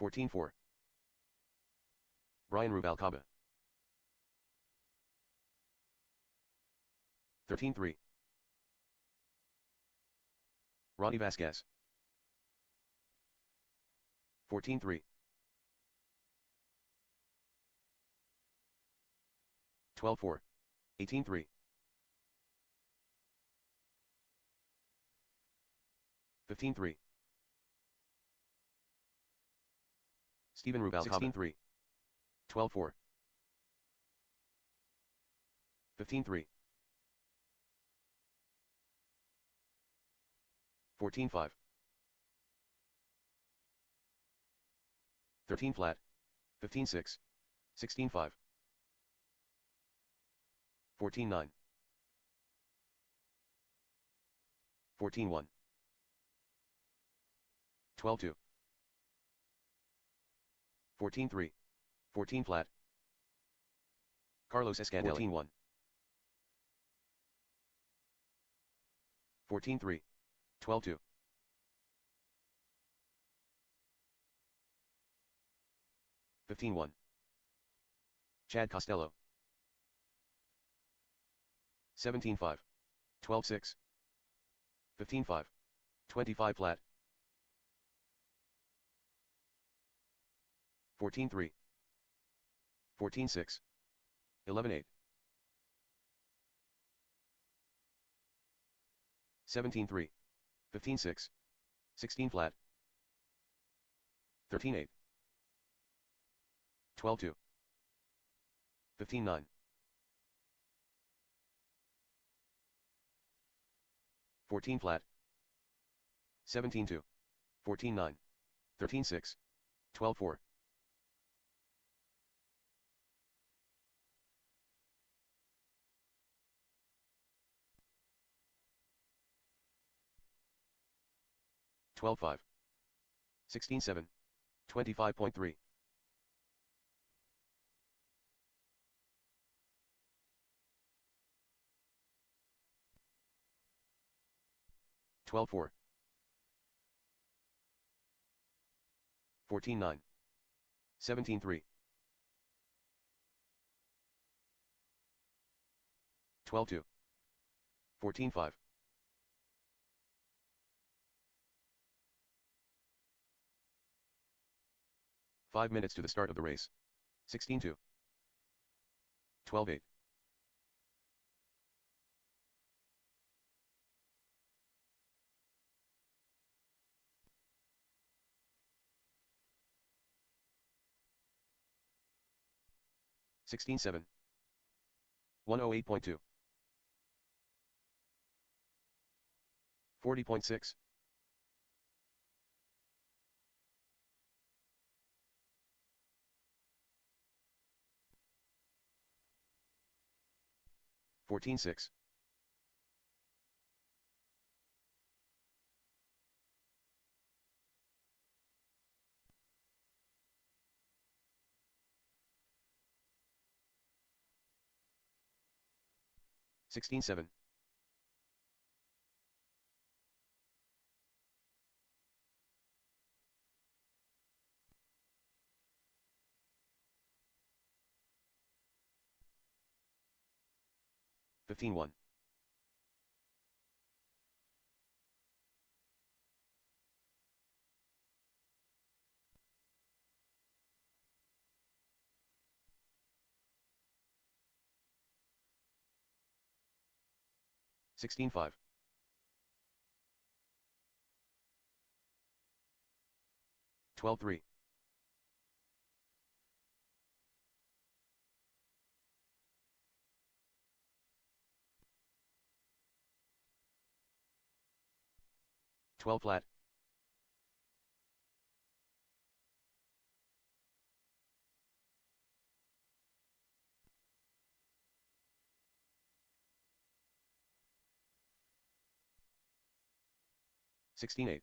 14-4. Brian Rubalcaba. 13-3. Ronnie Vasquez. 14-3. 12-4. 18-3. 15-3. Steven Rubalcaba. 16-3. 12-4. 15-3. 14-5. 13 flat. 15-6. 16-5. 14-9. 14-1. 12-2. 14-3. 14 flat. Carlos Escandelli. 14-1. 14-3. 12-2. 15-1. Chad Costello. 17-5. 12-6. 15-5. 25 flat. 14-3. 14-6. 11-8. 17-3. 15-6. 16 flat. 13-8. 12-2. 15-9. 14 flat. 17-2. 14-9. 13-6. 12-4. 12-5. 16-7. 25.3. 12-4. 14-9. 17-3. 12-2. 14-5. 5 minutes to the start of the race. 16-2. 12-8. 16-7. 108.2. 40.6. 14-6. 16-7. 15-1. 16-5. 12-3. 12 flat. 16-8.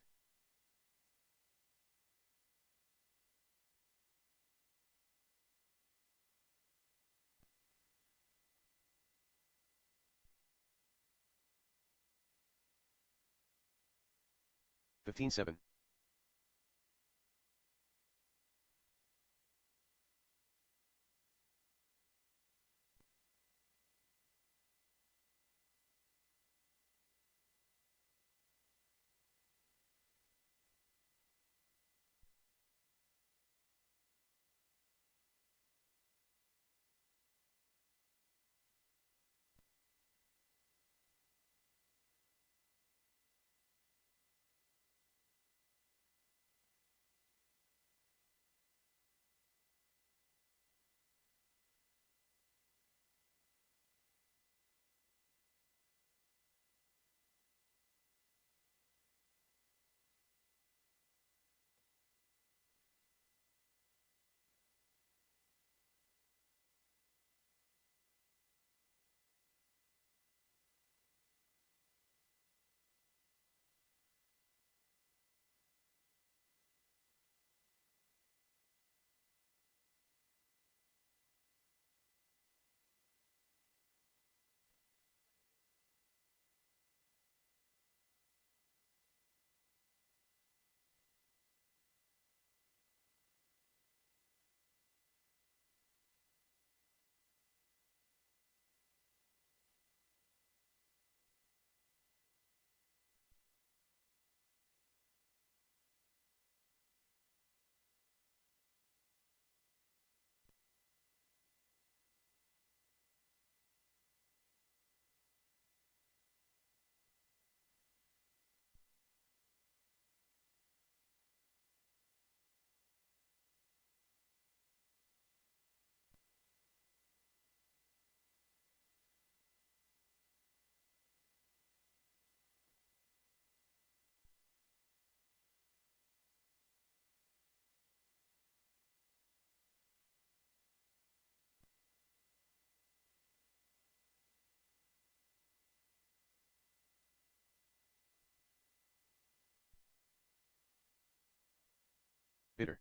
15-7. Bitter.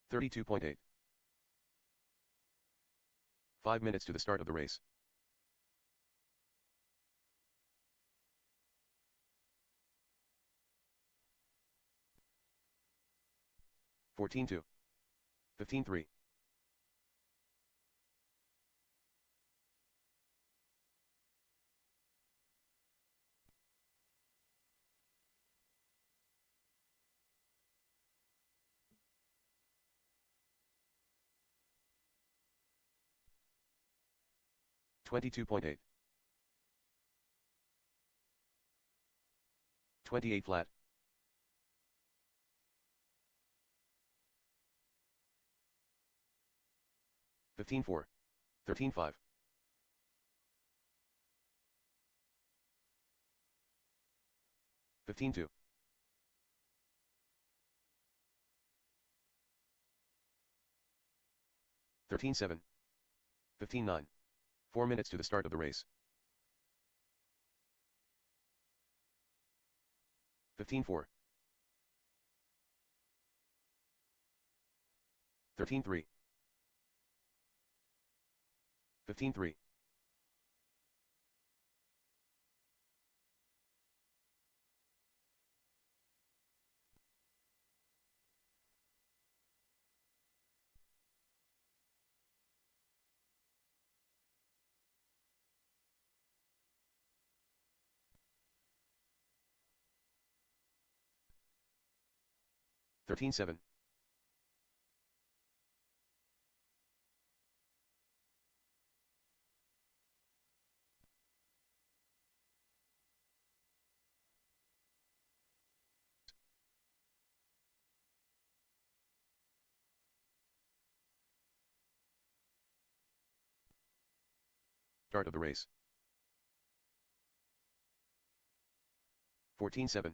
$32.8. 5 minutes to the start of the race. $14.2. $15.3. $22.8. 28 flat. $15.4. $13.5. $15.2. $13.7. $15.9. 4 minutes to the start of the race. $15.4. $13.3. $15.3. $13.7. Start of the race. 14.7.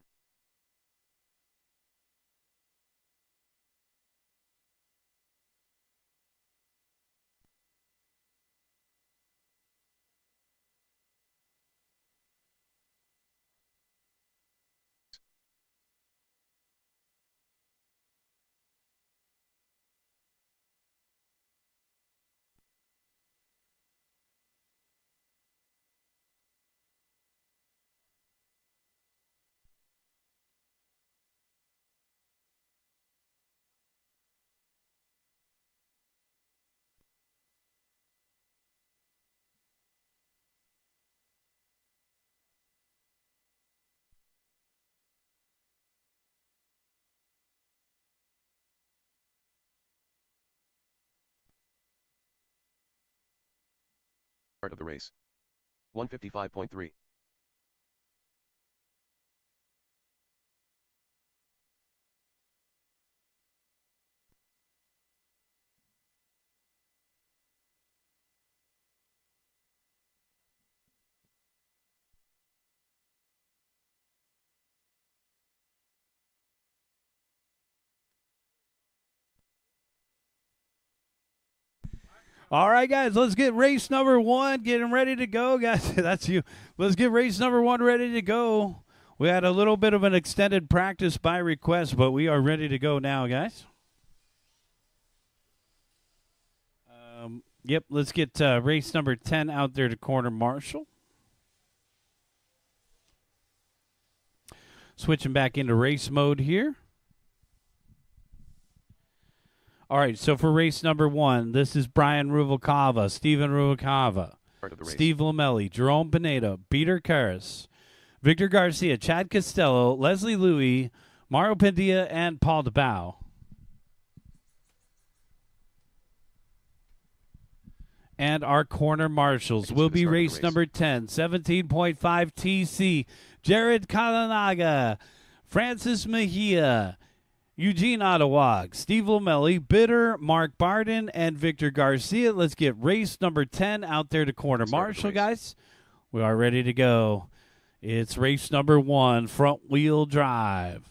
Start of the race. 155.3.
All right, guys, let's get race number 1 getting ready to go, guys. That's you. Let's get race number 1 ready to go. We had a little bit of an extended practice by request, but we are ready to go now, guys. Yep, let's get race number 10 out there to corner Marshall. Switching back into race mode here. All right, so for race number 1, this is Brian Ruvalcava, Steven Ruvalcava, Steve Lamelli, Jerome Pineda, Peter Karras, Victor Garcia, Chad Costello, Leslie Louis, Mario Padilla, and Paul DeBow. And our corner marshals will be race number 10, 17.5 TC, Jared Kalanaga, Francis Mejia, Eugene Ottawag, Steve Lomelli, Bitter, Mark Barden, and Victor Garcia. Let's get race number 10 out there to corner marshal, guys. We are ready to go. It's race number 1, front wheel drive.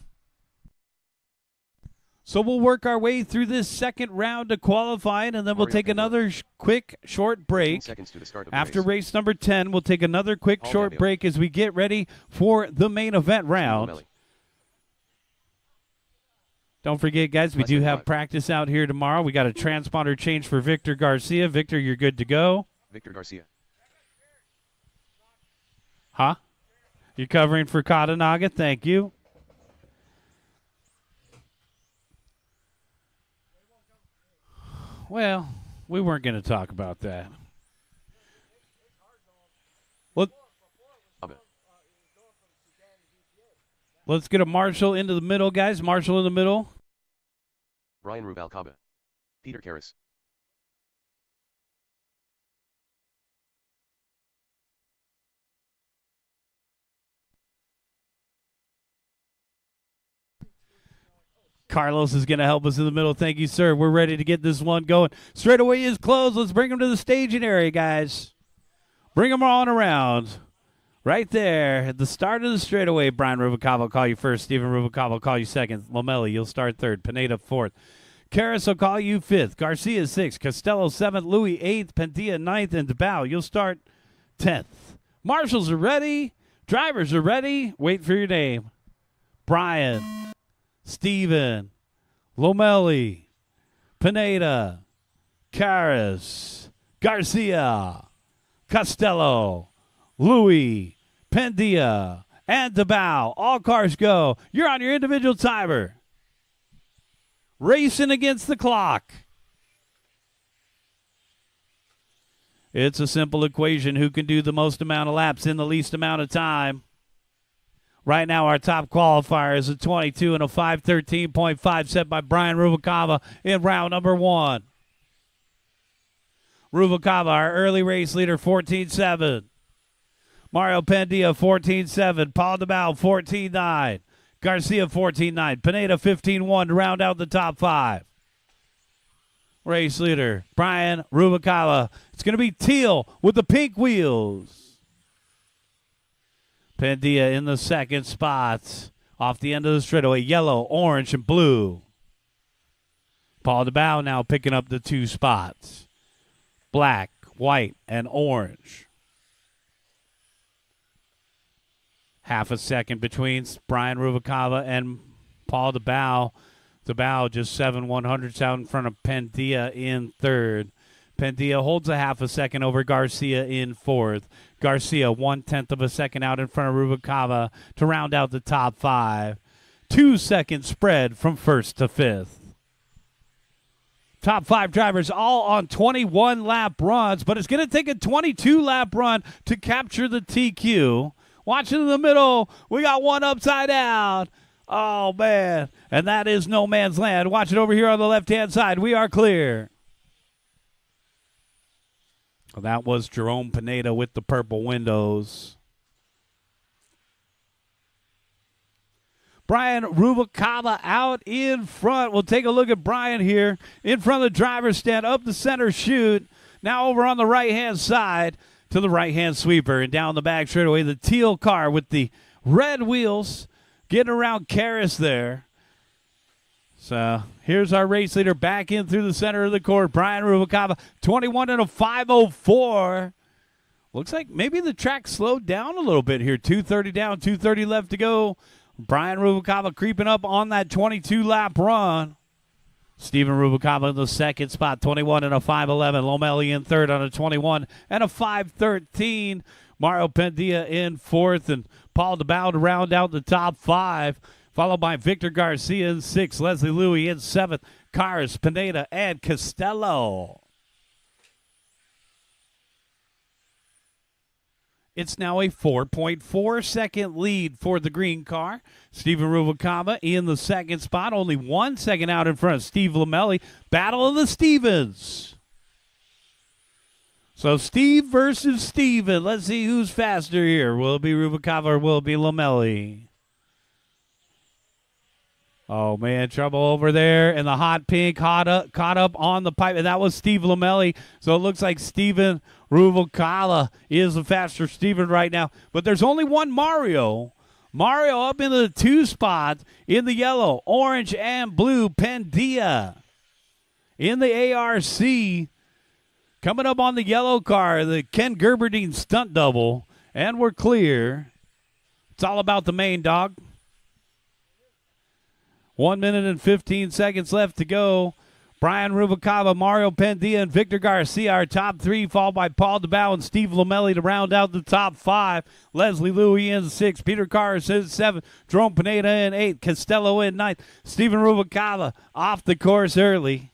So we'll work our way through this second round of qualifying, and then we'll take another quick, short break. After race number 10, we'll take another quick, short break as we get ready for the main event round. Don't forget, guys, we do have practice out here tomorrow. We got a transponder change for Victor Garcia. Victor, you're good to go.
Victor Garcia.
Huh? You're covering for Katanaga. Thank you. Well, we weren't going to talk about that. Let's get a marshal into the middle, guys. Marshal in the middle.
Brian Rubalcaba. Peter Karras.
Carlos is going to help us in the middle. Thank you, sir. We're ready to get this one going. Straightaway is closed. Let's bring them to the staging area, guys. Bring them on around. Right there at the start of the straightaway, Brian Rubalcaba will call you first. Stephen Rubalcaba will call you second. Lomelli, you'll start third. Pineda, fourth. Karras will call you fifth. Garcia, sixth. Costello, seventh. Louis, eighth. Pendia, ninth. And DeBow, you'll start 10th. Marshals are ready. Drivers are ready. Wait for your name. Brian, Stephen, Lomelli, Pineda, Karras, Garcia, Costello, Louis, Pendia, and DeBow. All cars go. You're on your individual timer. Racing against the clock. It's a simple equation. Who can do the most amount of laps in the least amount of time? Right now, our top qualifier is a 22 and a 5:13.5 set by Brian Rubalcaba in round number 1. Rubalcaba, our early race leader, 14.7. Mario Pendia, 14.7. Paul DeBow, 14.9. Garcia, 14.9. Pineda, 15.1 to round out the top 5. Race leader, Brian Rubalcaba. It's going to be teal with the pink wheels. Pendia in the second spot. Off the end of the straightaway, yellow, orange, and blue. Paul DeBow now picking up the 2 spots. Black, white, and orange. Half a second between Brian Rubalcaba and Paul DeBow. DeBow just 7/100ths out in front of Pendia in third. Pendia holds a half a second over Garcia in fourth. Garcia 1/10 of a second out in front of Rubalcaba to round out the top 5. 2-second spread from first to fifth. Top 5 drivers all on 21-lap runs, but it's going to take a 22-lap run to capture the TQ. Watching in the middle, we got one upside down. Oh, man. And that is no man's land. Watch it over here on the left-hand side. We are clear. Well, that was Jerome Pineda with the purple windows. Brian Rubalcaba out in front. We'll take a look at Brian here in front of the driver's stand, up the center chute. Now over on the right-hand side to the right-hand sweeper. And down the back straightaway, the teal car with the red wheels getting around Karras there. So here's our race leader back in through the center of the court. Brian Rubalcaba, 21 and a 5:04. Looks like maybe the track slowed down a little bit here. 2:30 down, 2:30 left to go. Brian Rubalcaba creeping up on that 22-lap run. Stephen Rubalcaba in the second spot, 21 and a 5:11. Lomelli in third on a 21 and a 5:13. Mario Pendia in fourth, and Paul DeBow to round out the top 5. Followed by Victor Garcia in 6th, Leslie Louis in 7th, Karras, Pineda, and Costello. It's now a 4.4-second lead for the green car. Stephen Rubalcaba in the second spot, only 1 second out in front of Steve Lomelli. Battle of the Stevens. So Steve versus Steven. Let's see who's faster here. Will it be Rubalcaba or will it be Lomelli? Oh, man, trouble over there. And the hot pink caught up on the pipe. And that was Steve Lamelli. So it looks like Steven Ruvalcaba is the faster Steven right now. But there's only one Mario. Mario up into the 2 spot in the yellow, orange, and blue. Pendia in the ARC. Coming up on the yellow car, the Ken Gerberdine stunt double. And we're clear. It's all about the main dog. 1 minute and 15 seconds left to go. Brian Ruvalcaba, Mario Pendia, and Victor Garcia, our top 3, followed by Paul DeBow and Steve Lamelli to round out the top 5. Leslie Louie in 6, Peter Carrs in 7, Jerome Pineda in 8, Costello in 9th. Steven Ruvalcaba off the course early.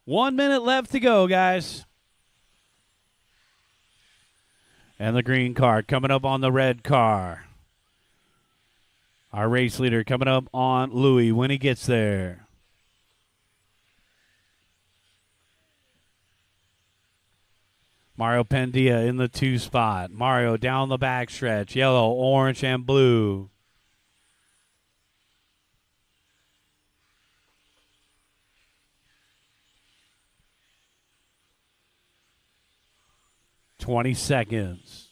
1 minute left to go, guys. And the green car coming up on the red car. Our race leader coming up on Louie when he gets there. Mario Pendia in the 2 spot. Mario down the backstretch. Yellow, orange, and blue. $20 seconds.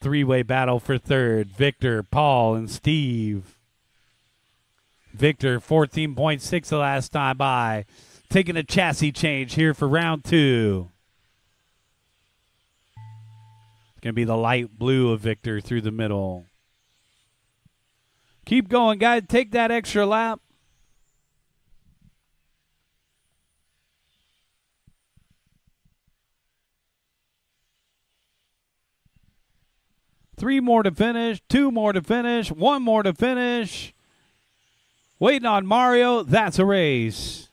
Three-way battle for third. Victor, Paul, and Steve. Victor, 14.6 the last time by. Taking a chassis change here for round 2. It's going to be the light blue of Victor through the middle. Keep going, guys. Take that extra lap. Three more to finish, 2 more to finish, 1 more to finish. Waiting on Mario. That's a race.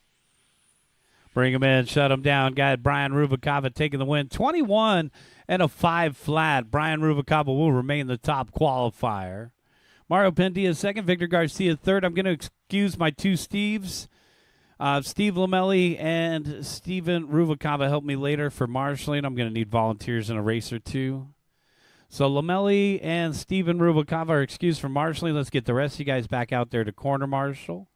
Bring him in, shut him down. Guy Brian Ruvalcaba taking the win. 21 and a 5 flat. Brian Ruvalcaba will remain the top qualifier. Mario Pendia second, Victor Garcia third. I'm going to excuse my 2 Steves. Steve Lamelli and Steven Ruvalcaba help me later for marshalling. I'm going to need volunteers in a race or 2. So Lamelli and Steven Ruvalcaba are excused from marshalling. Let's get the rest of you guys back out there to corner marshal.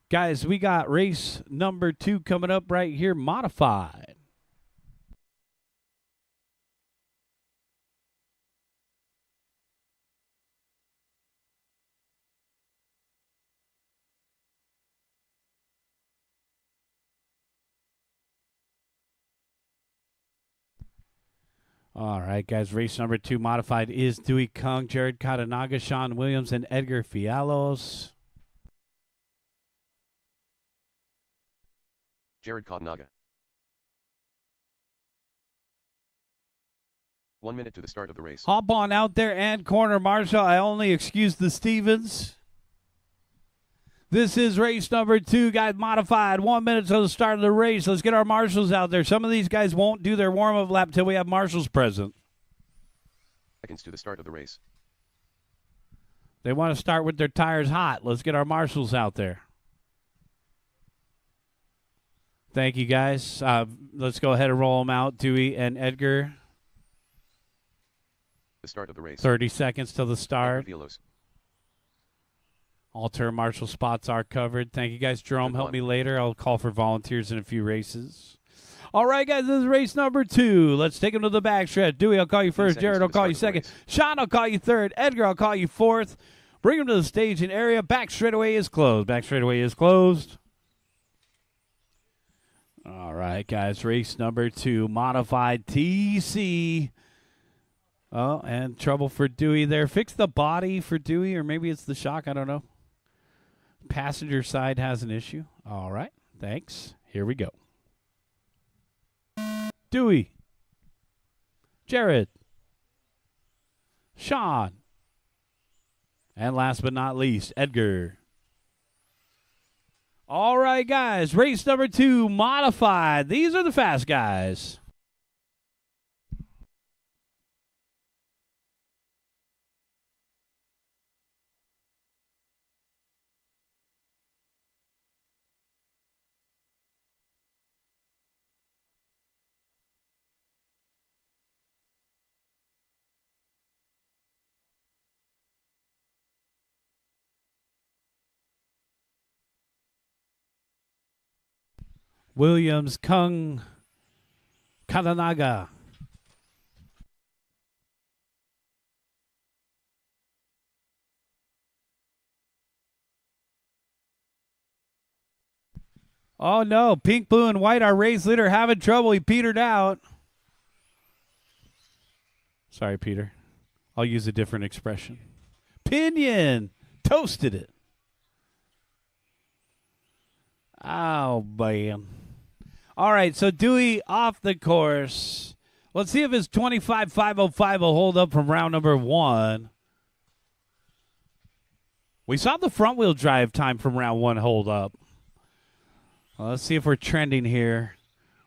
Guys, we got race number 2 coming up right here, modified. All right, guys, race number 2 modified is Dewey Kung, Jared Katanaga, Sean Williams, and Edgar Fialos.
Jared Katanaga. 1 minute to the start of the race.
Hop on out there and corner marshal. I only excuse the Stevens. This is race number 2, guys, modified. 1 minute to the start of the race. Let's get our marshals out there. Some of these guys won't do their warm-up lap till we have marshals present.
Seconds to the start of the race.
They want to start with their tires hot. Let's get our marshals out there. Thank you, guys. Let's go ahead and roll them out, Dewey and Edgar.
The start of the race.
30 seconds till the start.
Edgar Fialos.
All turn marshal spots are covered. Thank you, guys. Jerome, help me later. I'll call for volunteers in a few races. All right, guys, this is race number 2. Let's take them to the backstretch. Dewey, I'll call you first. Jared, I'll call you second. Sean, I'll call you third. Edgar, I'll call you fourth. Bring them to the staging area. Back straightaway is closed. Back straightaway is closed. All right, guys, race number 2, modified TC. Oh, and trouble for Dewey there. Fix the body for Dewey, or maybe it's the shock. I don't know. Passenger side has an issue. All right, thanks. Here we go. Dewey. Jared. Sean. And last but not least, Edgar. All right, guys, race number 2, modified. These are the fast guys. Williams, Kung, Katanaga. Oh, no. Pink, blue, and white, our race leader, having trouble. He petered out. Sorry, Peter. I'll use a different expression. Pinion. Toasted it. Oh, man. All right, so Dewey off the course. Let's see if his 25.505 will hold up from round number 1. We saw the front-wheel drive time from round 1 hold up. Well, let's see if we're trending here.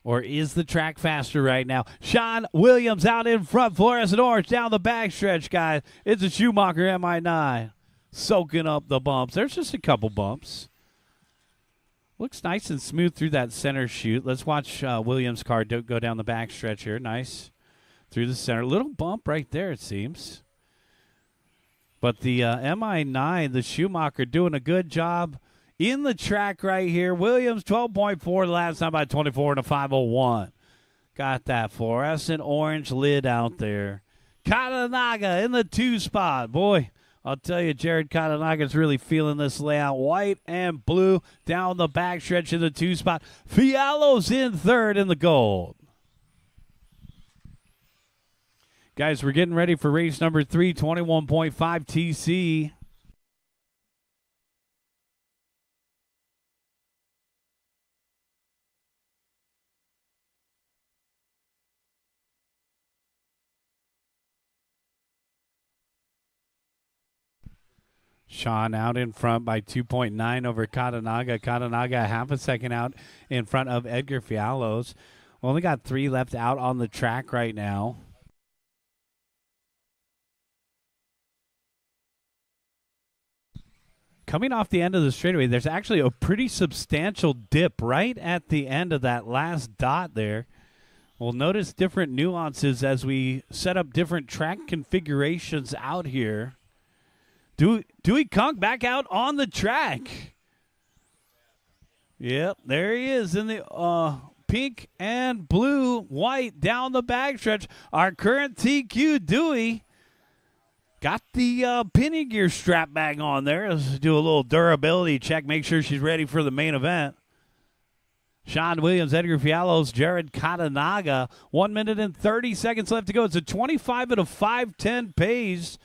Or is the track faster right now? Sean Williams out in front. Fluorescent orange down the backstretch, guys. It's a Schumacher MI9. Soaking up the bumps. There's just a couple bumps. Looks nice and smooth through that center chute. Let's watch Williams' car go down the backstretch here. Nice. Through the center. Little bump right there, it seems. But the MI9, the Schumacher, doing a good job in the track right here. Williams, 12.4 last time by 24 and a 501. Got that fluorescent orange lid out there. Katanaga in the 2 spot. Boy, I'll tell you, Jared Katanaga's really feeling this layout. White and blue down the backstretch in the 2 spot. Fialo's in 3rd in the gold. Guys, we're getting ready for race number 3, 21.5 TC. Sean out in front by 2.9 over Katanaga. Katanaga half a second out in front of Edgar Fialos. Only got 3 left out on the track right now. Coming off the end of the straightaway, there's actually a pretty substantial dip right at the end of that last dot there. We'll notice different nuances as we set up different track configurations out here. Dewey Kunk back out on the track. Yep, there he is in the pink and blue, white down the backstretch. Our current TQ, Dewey, got the pinning gear strap back on there. Let's do a little durability check, make sure she's ready for the main event. Sean Williams, Edgar Fialos, Jared Katanaga. 1 minute and 30 seconds left to go. It's a 25 and a 5:10 pace.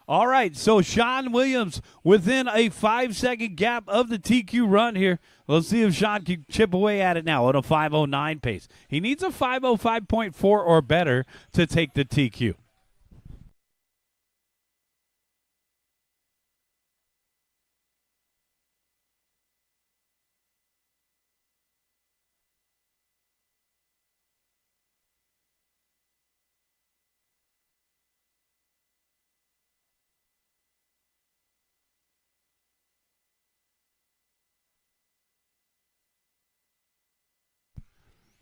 All right, so Sean Williams within a 5-second gap of the TQ run here. Let's see if Sean can chip away at it now at a 5:09 pace. He needs a 5:05.4 or better to take the TQ.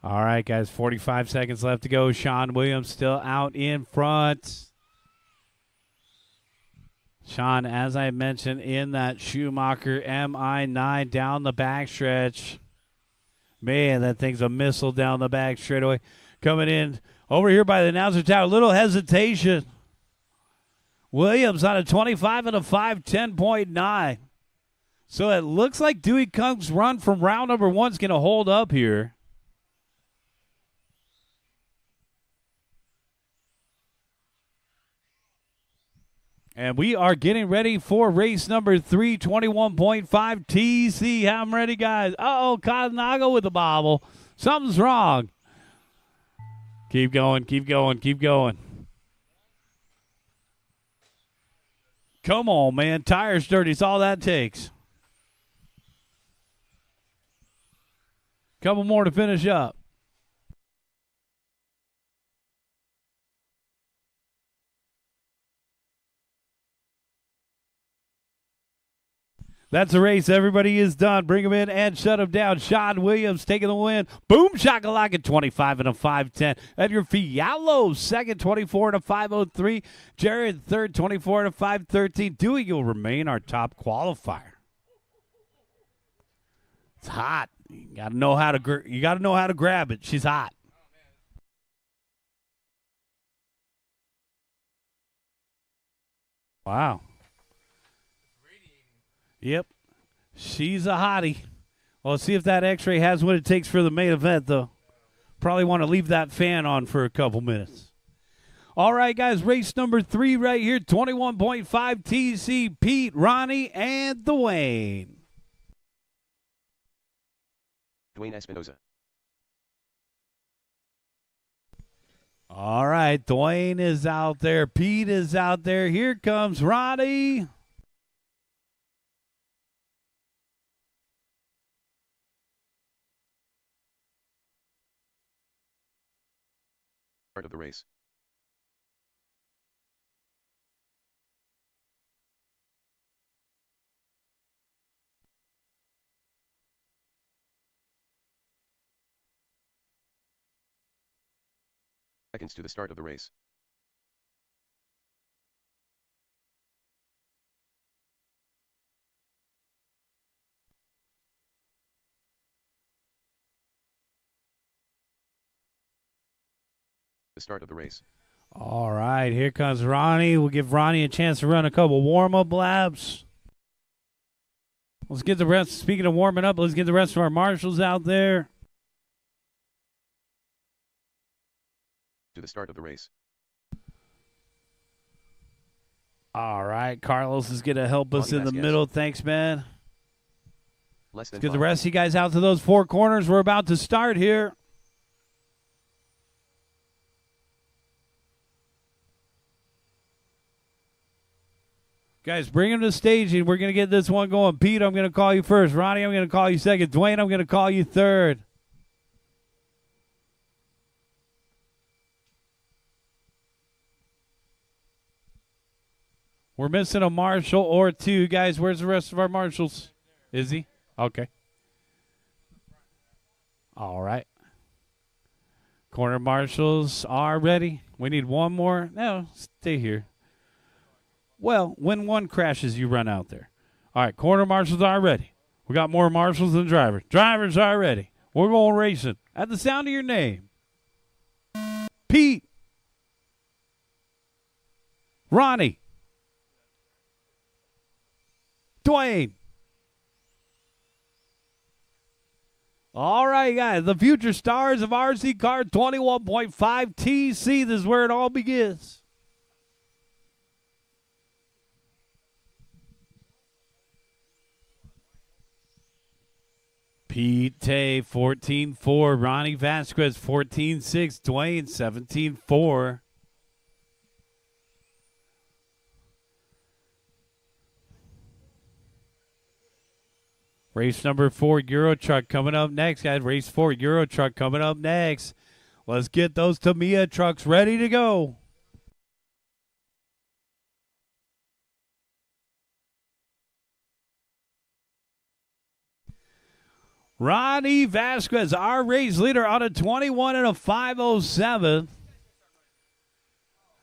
All right, guys, 45 seconds left to go. Sean Williams still out in front. Sean, as I mentioned, in that Schumacher MI9 down the backstretch. Man, that thing's a missile down the back straightaway. Coming in over here by the announcer tower. Little hesitation. Williams on a 25 and a 5:10.9. So it looks like Dewey Kunk's run from round number 1 is going to hold up here. And we are getting ready for race number 3, 21.5 TC. I'm ready, guys. Uh-oh, Katanaga with the bobble. Something's wrong. Keep going, keep going, keep going. Come on, man. Tires dirty. It's all that takes. Couple more to finish up. That's the race. Everybody is done. Bring them in and shut them down. Sean Williams taking the win. Boom shakalaka, 25 and a 5:10. Edgar Fialo, second, 24 and a 5:03. Jared, third, 24 and a 5:13. Dewey will remain our top qualifier. It's hot. You gotta know how to grab it. She's hot. Wow. Yep. She's a hottie. Well, let's see if that X-ray has what it takes for the main event, though. Probably want to leave that fan on for a couple minutes. All right, guys, race number 3 right here, 21.5 TC, Pete, Ronnie, and Dwayne.
Dwayne Espinoza.
All right, Dwayne is out there. Pete is out there. Here comes Ronnie.
Start of the race. Seconds to the start of the race. The start of the race.
All right, here comes Ronnie. We'll give Ronnie a chance to run a couple warm-up laps. Let's get the rest. Speaking of warming up, let's get the rest of our marshals out there.
To the start of the race.
All right, Carlos is going to help us in the middle. Thanks, man.
Let's
get the rest of you guys out to those 4 corners. We're about to start here. Guys, bring him to the stage, and we're going to get this one going. Pete, I'm going to call you first. Ronnie, I'm going to call you second. Dwayne, I'm going to call you third. We're missing a marshal or 2. Guys, where's the rest of our marshals? Is he? Okay. All right. Corner marshals are ready. We need one more. No, stay here. Well, when one crashes, you run out there. All right, corner marshals are ready. We got more marshals than drivers. Drivers are ready. We're going racing. At the sound of your name. Pete. Ronnie. Dwayne. All right, guys. The future stars of RC Car 21.5 TC. This is where it all begins. Pete Tay, 14-4. Ronnie Vasquez, 14-6. Dwayne, 17-4. Race number 4, Euro Truck coming up next, guys. Race 4, Euro Truck coming up next. Let's get those Tamiya trucks ready to go. Ronnie Vasquez, our race leader, on a 21 and a 507.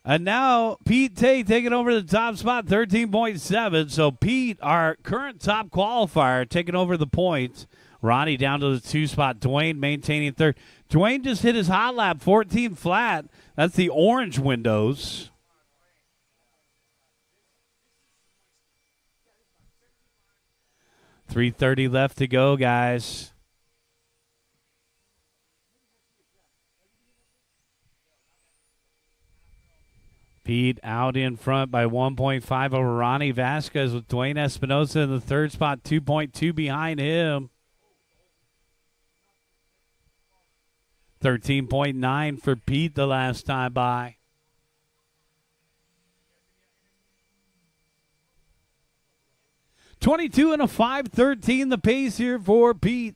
And now Pete Tay taking over the top spot, 13.7. So Pete, our current top qualifier, taking over the points. Ronnie down to the 2 spot. Dwayne maintaining third. Dwayne just hit his hot lap, 14 flat. That's the orange windows. .330 left to go, guys. Pete out in front by 1.5 over Ronnie Vasquez with Dwayne Espinoza in the 3rd spot, 2.2 behind him. 13.9 for Pete the last time by. .22 and a 5:13 the pace here for Pete.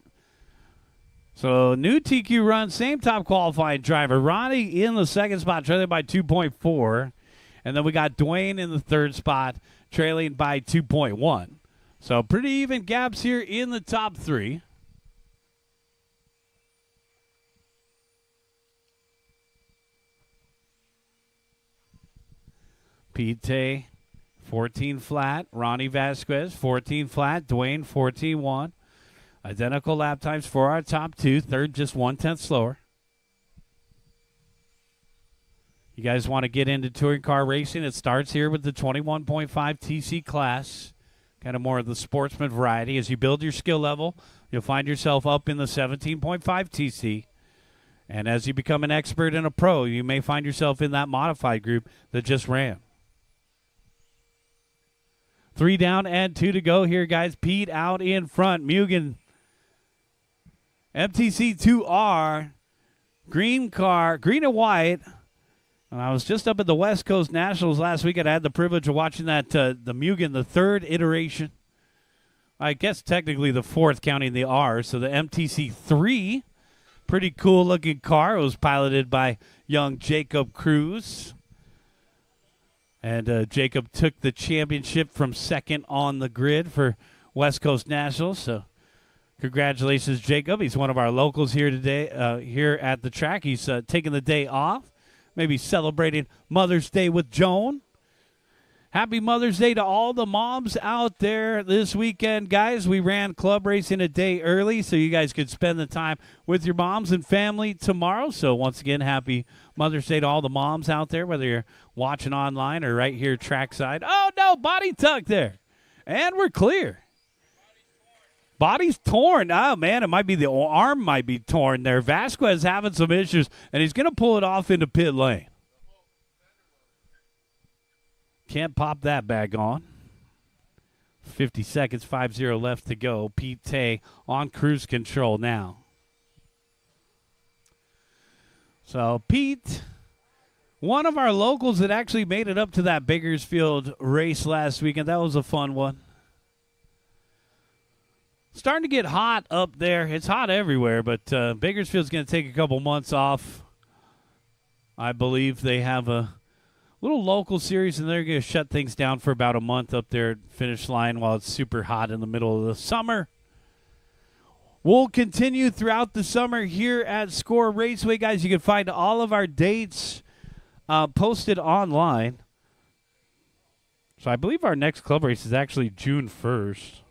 So new TQ run, same top qualifying driver. Ronnie in the 2nd spot, trailing by 2.4. And then we got Dwayne in the 3rd spot, trailing by 2.1. So pretty even gaps here in the top 3. Pete Tay, 14 flat. Ronnie Vasquez, 14 flat. Dwayne, 14-1. Identical lap times for our top two. Third just 1/10 slower. You guys want to get into touring car racing? It starts here with the 21.5 TC class. Kind of more of the sportsman variety. As you build your skill level, you'll find yourself up in the 17.5 TC. And as you become an expert and a pro, you may find yourself in that modified group that just ran. 3 down and 2 to go here, guys. Pete out in front. Mugen. MTC2R. Green car. Green and white. And I was just up at the West Coast Nationals last week. I had the privilege of watching that, the Mugen, the third iteration. I guess technically the fourth, counting the R. So the MTC3, pretty cool-looking car. It was piloted by young Jacob Cruz. And Jacob took the championship from second on the grid for West Coast Nationals. So congratulations, Jacob. He's one of our locals here today, here at the track. He's taking the day off. Maybe celebrating Mother's Day with Joan. Happy Mother's Day to all the moms out there this weekend, guys. We ran club racing a day early so you guys could spend the time with your moms and family tomorrow. So once again, happy Mother's Day to all the moms out there, whether you're watching online or right here trackside. Oh, no, body tuck there. And we're clear. Body's torn. Oh, man, it might be the arm might be torn there. Vasquez having some issues, and he's going to pull it off into pit lane. Can't pop that back on. 50 seconds, 5-0 left to go. Pete Tay on cruise control now. So, Pete, one of our locals that actually made it up to that Bakersfield race last weekend. That was a fun one. Starting to get hot up there. It's hot everywhere, but Bakersfield's going to take a couple months off. I believe they have a little local series, and they're going to shut things down for about a month up there at finish line while it's super hot in the middle of the summer. We'll continue throughout the summer here at SCOR Raceway, guys. You can find all of our dates posted online. So I believe our next club race is actually June 1st.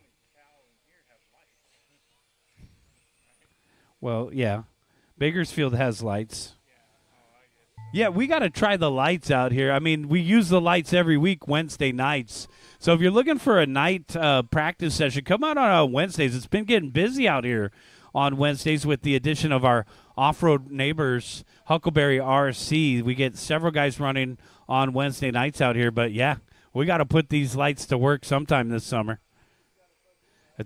Well, yeah. Bakersfield has lights. Yeah, we got to try the lights out here. I mean, we use the lights every week, Wednesday nights. So if you're looking for a night practice session, come out on Wednesdays. It's been getting busy out here on Wednesdays with the addition of our off-road neighbors, Huckleberry RC. We get several guys running on Wednesday nights out here. But, yeah, we got to put these lights to work sometime this summer.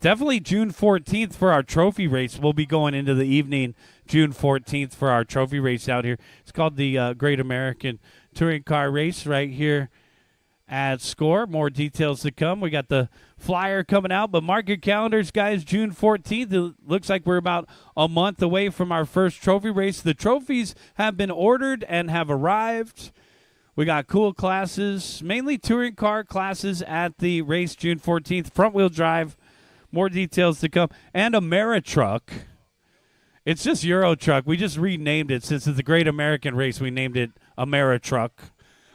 Definitely June 14th for our trophy race. We'll be going into the evening June 14th for our trophy race out here. It's called the Great American Touring Car Race right here at SCOR. More details to come. We got the flyer coming out, but mark your calendars, guys. June 14th. It looks like we're about a month away from our first trophy race. The trophies have been ordered and have arrived. We got cool classes, mainly touring car classes at the race June 14th. Front-wheel drive. More details to come. And a Meritruck. It's just Euro Truck. We just renamed it. Since it's the Great American Race, we named it a Meritruck.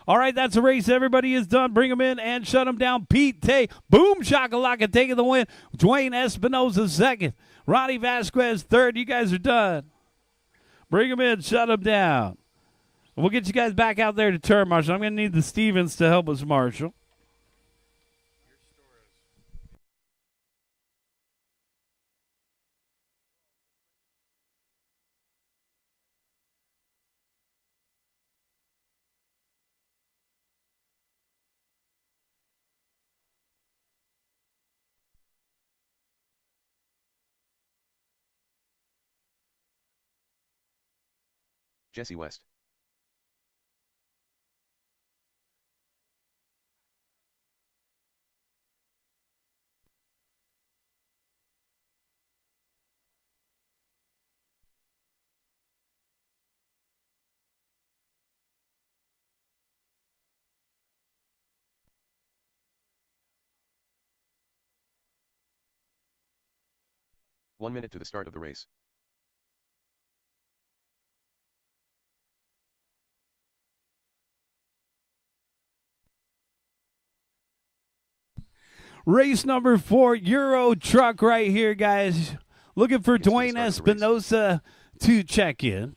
All right, that's a race. Everybody is done. Bring them in and shut them down. Pete Tay, boom, shakalaka, taking the win. Dwayne Espinoza second. Ronnie Vasquez third. You guys are done. Bring them in, shut them down. We'll get you guys back out there to turn, Marshall. I'm going to need the Stevens to help us, Marshall.
Jesse West. One minute to the start of the race.
Race number 4, Euro Truck right here, guys. Looking for
Seconds to the
Dwayne
start of the race.
Espinosa to check in.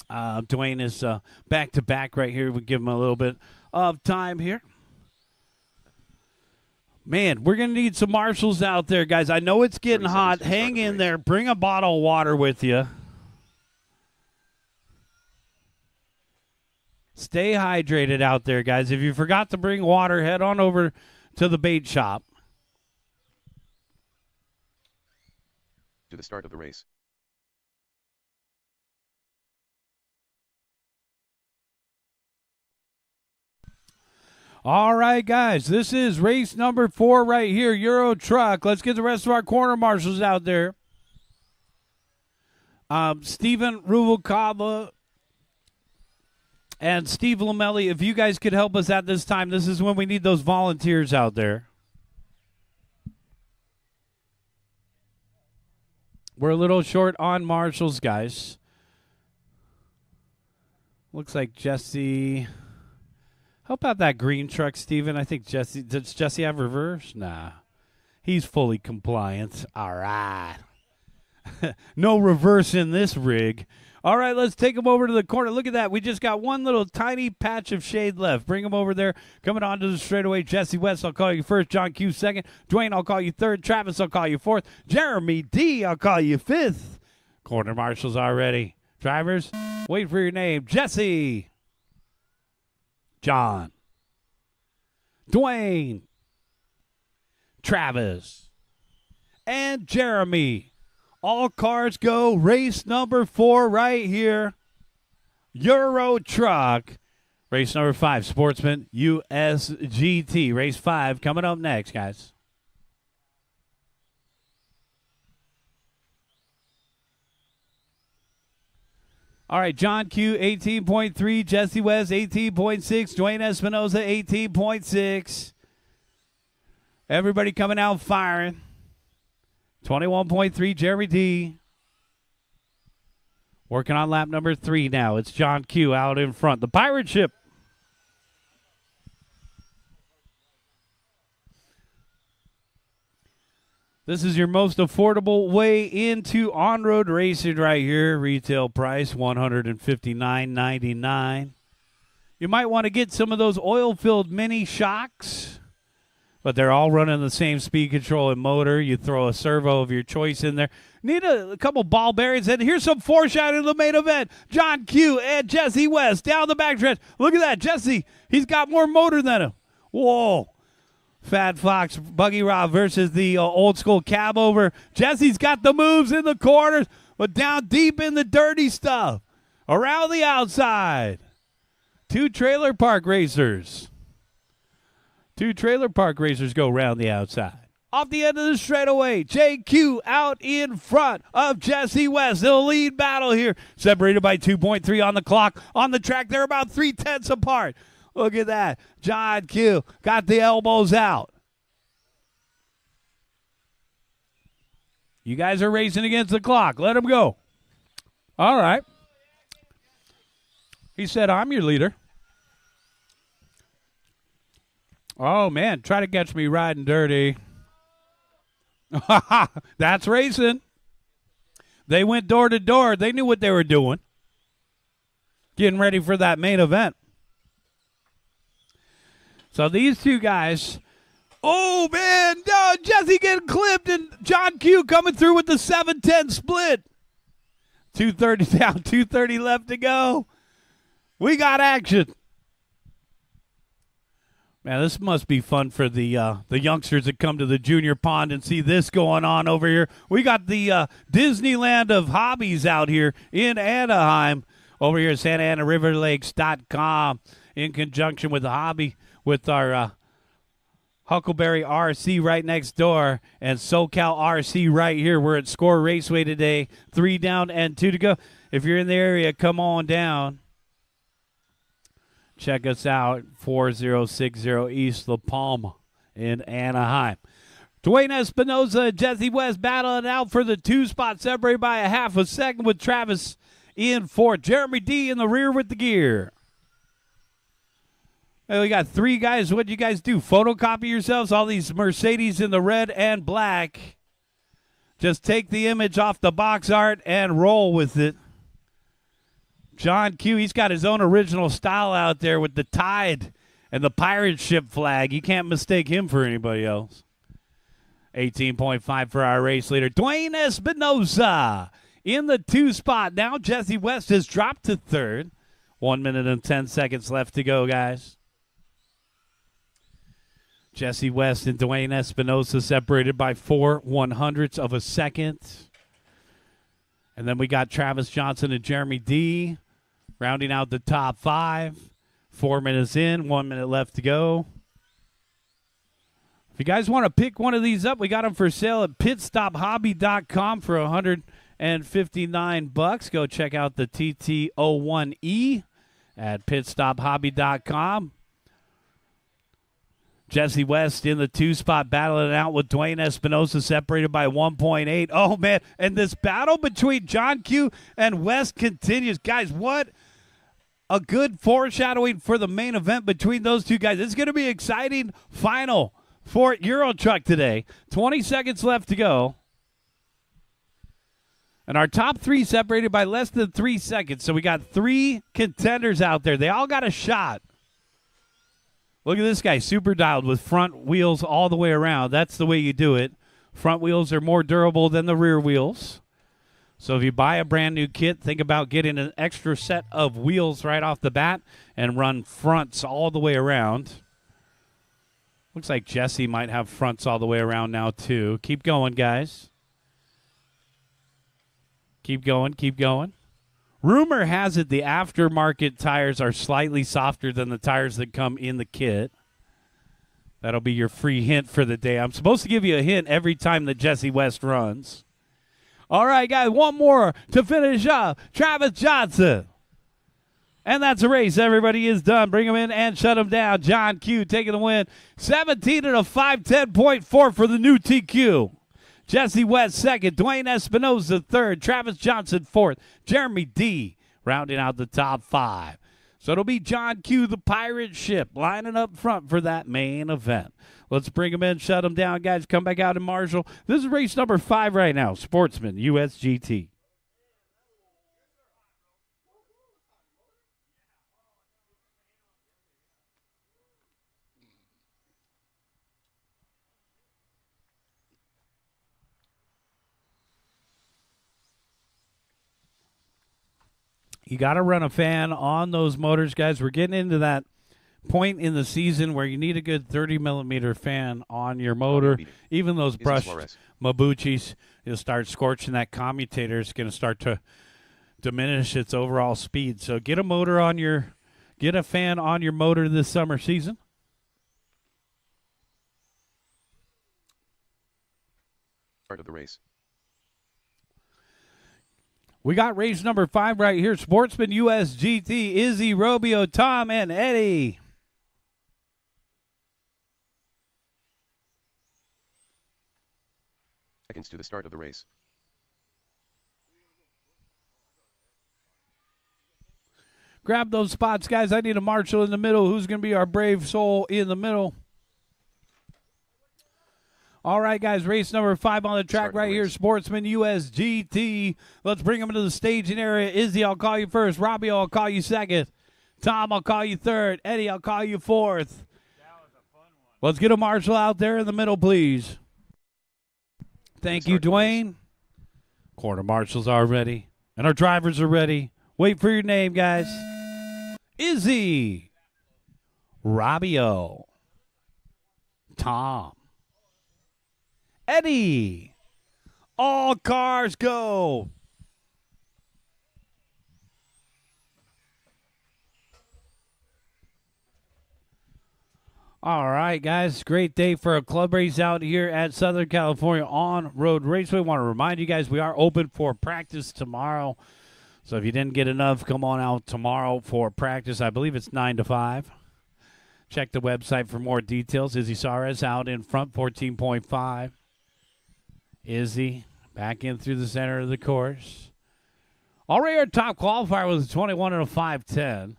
Dwayne is back-to-back right here. We'll give him a little bit of time here. Man, we're going to need some marshals out there, guys. I know it's getting
30
hot.
seconds to the start
Hang
of the
in
race.
there. Bring a bottle of water with you. Stay hydrated out there, guys. If you forgot to bring water, head on over to the bait shop.
To the start of the race.
All right, guys, this is race number 4 right here, Euro Truck. Let's get the rest of our corner marshals out there. Stephen Ruvalcaba and Steve Lamelli, if you guys could help us at this time, this is when we need those volunteers out there. We're a little short on marshals, guys. Looks like Jesse... How about that green truck, Steven? I think Jesse... Does Jesse have reverse? Nah. He's fully compliant. All right. No reverse in this rig. All right, let's take him over to the corner. Look at that. We just got one little tiny patch of shade left. Bring him over there. Coming onto the straightaway, Jesse West, I'll call you first. John Q second. Dwayne, I'll call you third. Travis, I'll call you fourth. Jeremy D, I'll call you fifth. Corner marshals are ready. Drivers, wait for your name. Jesse. John. Dwayne. Travis. And Jeremy. All cars go. Race number 4 right here. Euro Truck. Race number 5, Sportsman USGT. Race 5 coming up next, guys. All right, John Q, 18.3. Jesse West, 18.6. Dwayne Espinosa, 18.6. Everybody coming out firing. 21.3, Jeremy D. Working on lap number 3 now. It's John Q out in front. The pirate ship. This is your most affordable way into on-road racing right here. Retail price, $159.99. You might want to get some of those oil-filled mini shocks, but they're all running the same speed control and motor. You throw a servo of your choice in there. Need a couple ball bearings, and here's some foreshadowing of the main event. John Q and Jesse West down the backstretch. Look at that. Jesse, he's got more motor than him. Whoa. Fat Fox Buggy Rob versus the old school cab over. Jesse's got the moves in the corners, but down deep in the dirty stuff. Around the outside. 2 trailer park racers. 2 trailer park racers go around the outside. Off the end of the straightaway, JQ out in front of Jesse West. The lead battle here, separated by 2.3 on the clock. On the track, they're about 3/10 apart. Look at that. John Q got the elbows out. You guys are racing against the clock. Let him go. All right. He said, I'm your leader. Oh, man. Try to catch me riding dirty. That's racing. They went door to door. They knew what they were doing. Getting ready for that main event. So these 2 guys, oh, man, no, Jesse getting clipped, and John Q coming through with the 7-10 split. 2:30 down, 2:30 left to go. We got action. Man, this must be fun for the youngsters that come to the junior pond and see this going on over here. We got the Disneyland of hobbies out here in Anaheim, over here at SantaAnaRiverLakes.com, in conjunction with the hobby, with our Huckleberry RC right next door and SoCal RC right here. We're at SCOR Raceway today. 3 down and 2 to go. If you're in the area, come on down. Check us out, 4060 East La Palma in Anaheim. Dwayne Espinosa, Jesse West battling out for the 2 spot, separated by a half a second with Travis in fourth. Jeremy D in the rear with the gear. Hey, we got 3 guys. What'd you guys do? Photocopy yourselves? All these Mercedes in the red and black. Just take the image off the box art and roll with it. John Q, he's got his own original style out there with the tide and the pirate ship flag. You can't mistake him for anybody else. 18.5 for our race leader, Dwayne Espinosa in the 2 spot. Now Jesse West has dropped to 3rd. 1 minute and 10 seconds left to go, guys. Jesse West and Dwayne Espinosa separated by 4/100ths of a second. And then we got Travis Johnson and Jeremy D rounding out the top 5. 4 minutes in, 1 minute left to go. If you guys want to pick one of these up, we got them for sale at pitstophobby.com for $159. Go check out the TT01E at pitstophobby.com. Jesse West in the 2 spot, battling it out with Dwayne Espinosa, separated by 1.8. Oh, man, and this battle between John Q and West continues. Guys, what a good foreshadowing for the main event between those two guys. It's going to be an exciting final for Euro Truck today. 20 seconds left to go. And our top 3 separated by less than 3 seconds. So we got 3 contenders out there. They all got a shot. Look at this guy, super dialed with front wheels all the way around. That's the way you do it. Front wheels are more durable than the rear wheels. So if you buy a brand new kit, think about getting an extra set of wheels right off the bat and run fronts all the way around. Looks like Jesse might have fronts all the way around now too. Keep going, guys. Keep going, keep going. Rumor has it the aftermarket tires are slightly softer than the tires that come in the kit. That'll be your free hint for the day. I'm supposed to give you a hint every time that Jesse West runs. All right, guys, one more to finish up. Travis Johnson. And that's a race. Everybody is done. Bring him in and shut him down. John Q taking the win. 17 and a 5:10.4 for the new TQ. Jesse West second, Dwayne Espinosa third, Travis Johnson fourth, Jeremy D rounding out the top 5. So it'll be John Q, the pirate ship, lining up front for that main event. Let's bring him in, shut him down, guys. Come back out in Marshall. This is race number 5 right now, Sportsman USGT. You got to run a fan on those motors, guys. We're getting into that point in the season where you need a good 30-millimeter fan on your motor. Even those brushed Mabuchis, you'll start scorching that commutator. It's going to start to diminish its overall speed. So get a fan on your motor this summer season.
Start of the race.
We got race number 5 right here. Sportsman USGT, Izzy, Robio, Tom, and Eddie.
Seconds to the start of the race.
Grab those spots, guys. I need a marshal in the middle. Who's going to be our brave soul in the middle? All right, guys, race number 5 on the track right here, Sportsman USGT. Let's bring them into the staging area. Izzy, I'll call you first. Robbie, I'll call you second. Tom, I'll call you third. Eddie, I'll call you fourth.
That was a fun one.
Let's get a marshal out there in the middle, please. Thank you, Dwayne. Quarter marshals are ready, and our drivers are ready. Wait for your name, guys. Izzy. Robbio. Tom. Eddie. All cars go. All right, guys. Great day for a club race out here at Southern California On-Road Raceway. Want to remind you guys we are open for practice tomorrow. So if you didn't get enough, come on out tomorrow for practice. I believe it's 9 to 5. Check the website for more details. Izzy Sares out in front, 14.5. Izzy back in through the center of the course. Already our top qualifier was a 21 and a 5:10.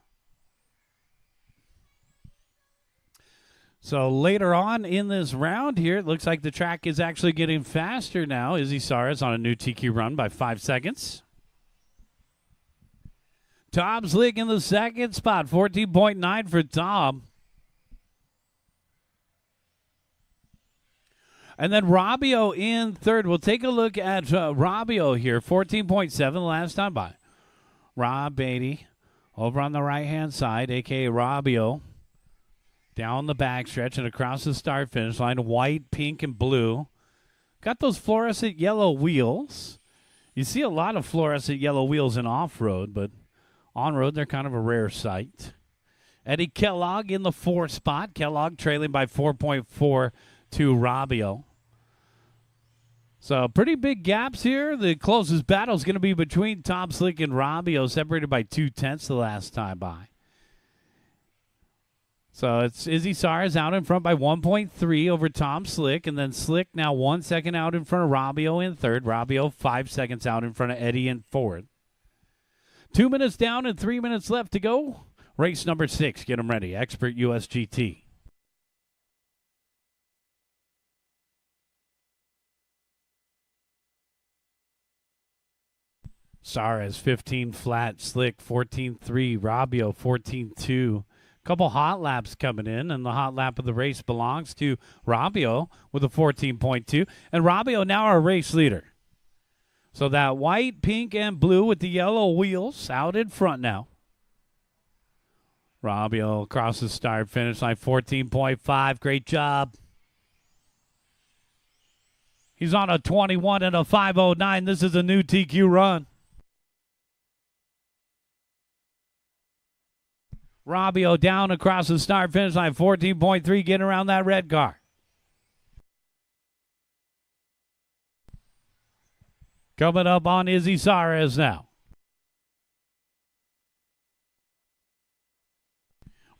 So later on in this round here, it looks like the track is actually getting faster now. Izzy Saras on a new TQ run by 5 seconds. Tom Slick in the second spot, 14.9 for Tom. And then Robbio in third. We'll take a look at Robbio here, 14.7 last time by. Rob Beatty over on the right-hand side, a.k.a. Robbio. Down the backstretch and across the start-finish line, white, pink, and blue. Got those fluorescent yellow wheels. You see a lot of fluorescent yellow wheels in off-road, but on-road they're kind of a rare sight. Eddie Kellogg in the fourth spot. Kellogg trailing by 4.4 to Robbio. So pretty big gaps here. The closest battle is going to be between Tom Slick and Robbio, separated by 0.2 the last time by. So it's Izzy Saras out in front by 1.3 over Tom Slick, and then Slick now 1 second out in front of Robbio in third. Robbio 5 seconds out in front of Eddie in fourth. 2 minutes down and 3 minutes left to go. Race number 6. Get them ready. Expert USGT. Saras 15 flat, Slick 14.3, Robbio 14.2. Couple hot laps coming in, and the hot lap of the race belongs to Robbio with a 14.2. And Robbio now our race leader. So that white, pink, and blue with the yellow wheels out in front now. Robbio across the start finish line, 14.5. Great job. He's on a 21 and a 5.09. This is a new TQ run. Robbio down across the start finish line, 14.3, getting around that red car. Coming up on Izzy Saras now.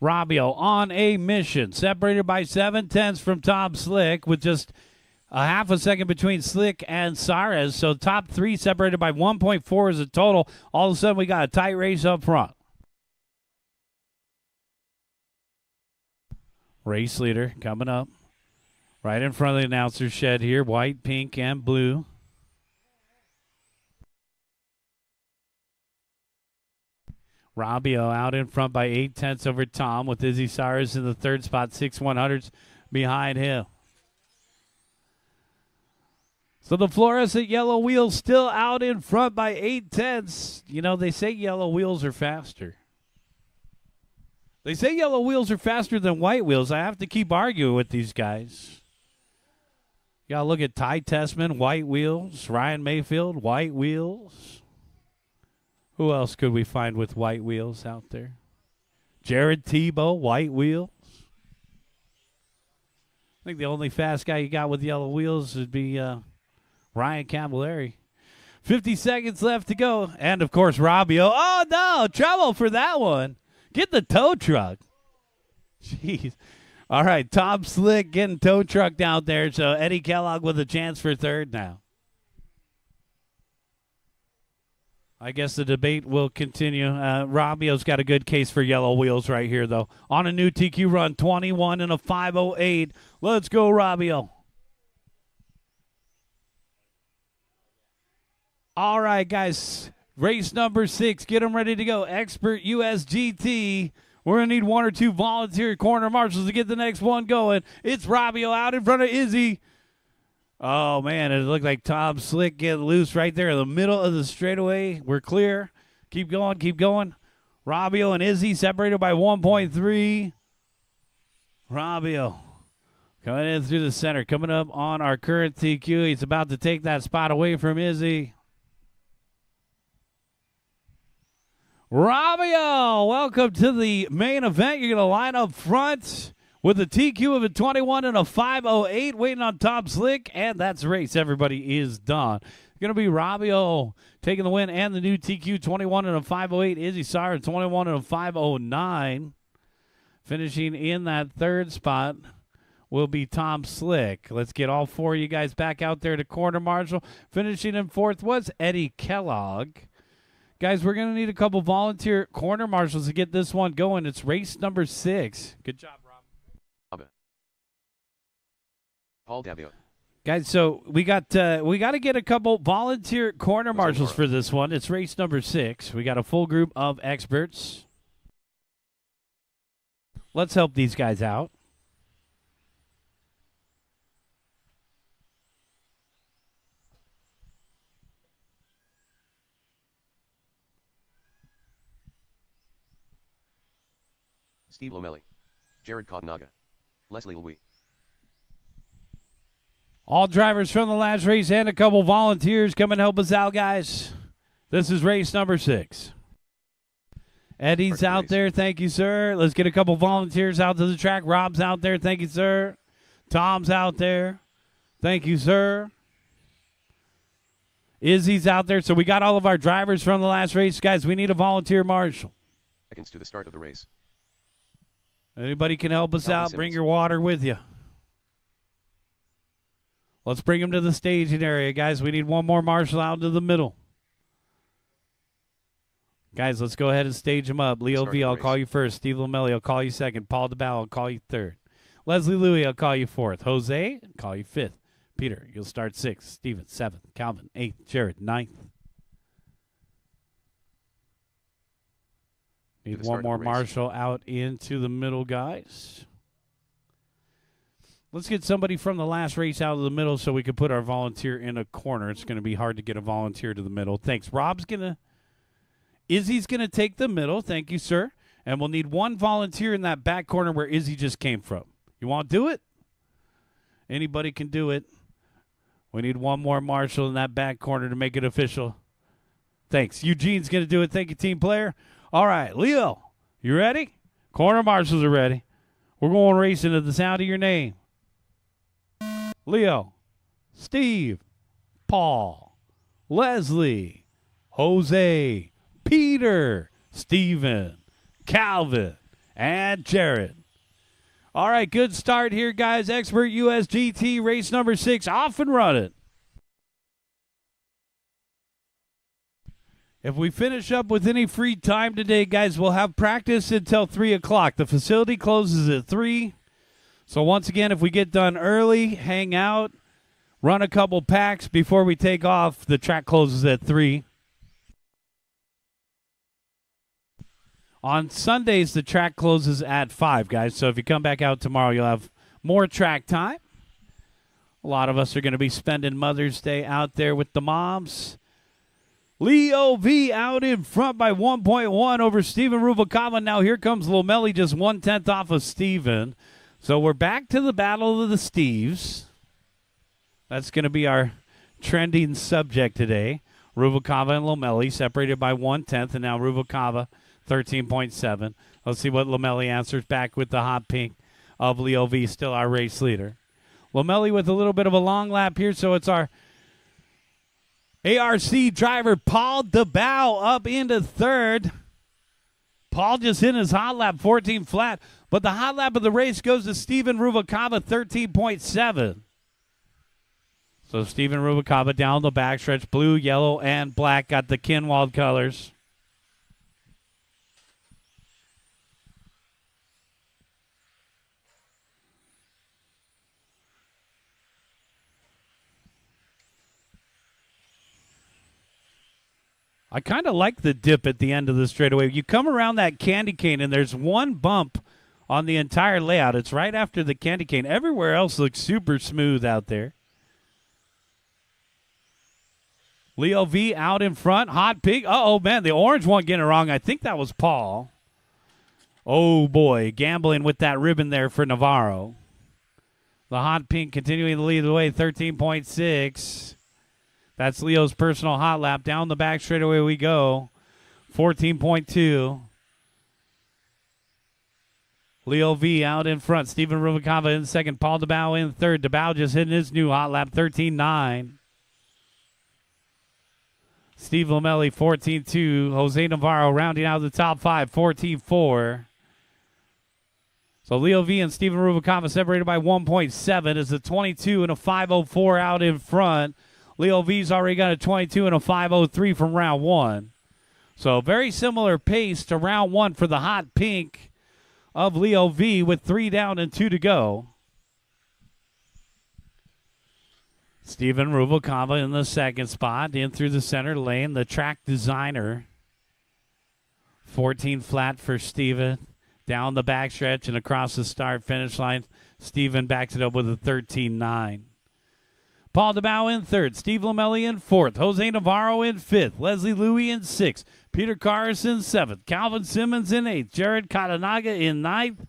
Robbio on a mission, separated by 0.7 from Tom Slick, with just a half a second between Slick and Saras. So top three separated by 1.4 is a total. All of a sudden we got a tight race up front. Race leader coming up right in front of the announcer's shed here. White, pink, and blue. Robbio out in front by 0.8 over Tom, with Izzy Saras in the third spot, 6/100ths behind him. So the fluorescent yellow wheels still out in front by 0.8. You know, they say yellow wheels are faster. They say yellow wheels are faster than white wheels. I have to keep arguing with these guys. You got to look at Ty Tessman, white wheels. Ryan Mayfield, white wheels. Who else could we find with white wheels out there? Jared Tebow, white wheels. I think the only fast guy you got with yellow wheels would be Ryan Camilleri. 50 seconds left to go. And, of course, Robbio. Oh, no, trouble for that one. Get the tow truck. Jeez. All right, Tom Slick getting tow trucked out there. So Eddie Kellogg with a chance for third now. I guess the debate will continue. Robbio's got a good case for yellow wheels right here, though. On a new TQ run, 21 and a 5.08. Let's go, Robbio. All right, guys. Race number 6. Get them ready to go. Expert USGT. We're going to need 1 or 2 volunteer corner marshals to get the next one going. It's Robbio out in front of Izzy. Oh, man, it looked like Tom Slick getting loose right there in the middle of the straightaway. We're clear. Keep going, keep going. Robbio and Izzy separated by 1.3. Robbio coming in through the center. Coming up on our current TQ. He's about to take that spot away from Izzy. Robbio, welcome to the main event. You're going to line up front with a TQ of a 21 and a 5.08, waiting on Tom Slick, and that's the race. Everybody is done. Going to be Robbio taking the win and the new TQ 21 and a 5.08. Izzy Saras 21 and a 5.09. Finishing in that third spot will be Tom Slick. Let's get all 4 of you guys back out there to corner marshal. Finishing in fourth was Eddie Kellogg. Guys, we're going to need a couple volunteer corner marshals to get this one going. It's race number 6. Good job, Rob.
Paul Davio.
Guys, so we got to get a couple volunteer corner marshals for this one. It's race number 6. We got a full group of experts. Let's help these guys out.
Steve Lomelli. Jared Cognaga. Leslie Louis.
All drivers from the last race and a couple volunteers come and help us out, guys. This is race number 6. Eddie's out there. Thank you, sir. Let's get a couple volunteers out to the track. Rob's out there. Thank you, sir. Tom's out there. Thank you, sir. Izzy's out there. So we got all of our drivers from the last race. Guys, we need a volunteer marshal.
Seconds to the start of the race.
Anybody can help us out. Bring your water with you. Let's bring them to the staging area, guys. We need one more marshal out into the middle. Guys, let's go ahead and stage them up. Leo V, I'll call you first. Steve Lomelli, I'll call you second. Paul DeBow, I'll call you third. Leslie Louis, I'll call you fourth. Jose, I'll call you fifth. Peter, you'll start 6th. Steven, 7th. Calvin, 8th. Jared, 9th. Need one more marshal out into the middle, guys. Let's get somebody from the last race out of the middle so we can put our volunteer in a corner. It's going to be hard to get a volunteer to the middle. Thanks. Izzy's going to take the middle. Thank you, sir. And we'll need one volunteer in that back corner where Izzy just came from. You want to do it? Anybody can do it. We need one more marshal in that back corner to make it official. Thanks. Eugene's going to do it. Thank you, team player. All right, Leo, you ready? Corner marshals are ready. We're going racing to the sound of your name. Leo, Steve, Paul, Leslie, Jose, Peter, Steven, Calvin, and Jared. All right, good start here, guys. Expert USGT race number 6 off and running. If we finish up with any free time today, guys, we'll have practice until 3 o'clock. The facility closes at 3. So once again, if we get done early, hang out, run a couple packs before we take off. The track closes at 3. On Sundays, the track closes at 5, guys. So if you come back out tomorrow, you'll have more track time. A lot of us are going to be spending Mother's Day out there with the moms. Leo V out in front by 1.1 over Steven Ruvalcaba. Now here comes Lomelli, just 1/10 off of Steven. So we're back to the battle of the Steves. That's going to be our trending subject today. Ruvalcaba and Lomelli separated by 1/10, and now Ruvalcaba 13.7. Let's see what Lomelli answers back with the hot pink of Leo V, still our race leader. Lomelli with a little bit of a long lap here, so it's our ARC driver Paul DeBow up into 3rd. Paul just hit his hot lap, 14 flat. But the hot lap of the race goes to Steven Ruvalcaba, 13.7. So Steven Ruvalcaba down the backstretch, blue, yellow, and black. Got the Kinwald colors. I kind of like the dip at the end of the straightaway. You come around that candy cane, and there's one bump on the entire layout. It's right after the candy cane. Everywhere else looks super smooth out there. Leo V out in front. Hot pink. Uh-oh, man, the orange one getting it wrong. I think that was Paul. Oh, boy, gambling with that ribbon there for Navarro. The hot pink continuing to lead the way, 13.6. That's Leo's personal hot lap. Down the back straightaway we go. 14.2. Leo V out in front. Steven Ruvalcaba in second. Paul DeBow in third. DeBow just hitting his new hot lap. 13.9. Steve Lomelli, 14.2. Jose Navarro rounding out the top 5. 14.4. So Leo V and Steven Ruvalcaba separated by 1.7 as the 22 and a 5.04 out in front. Leo V's already got a 22 and a 5.03 from round 1. So very similar pace to round 1 for the hot pink of Leo V with 3 down and 2 to go. Steven Rubalcaba in the second spot. In through the center lane, the track designer. 14 flat for Steven. Down the backstretch and across the start-finish line. Steven backs it up with a 13.9. Paul DeBow in third. Steve Lamelli in fourth. Jose Navarro in fifth. Leslie Louie in sixth. Peter Carson seventh. Calvin Simmons in eighth. Jared Katanaga in ninth.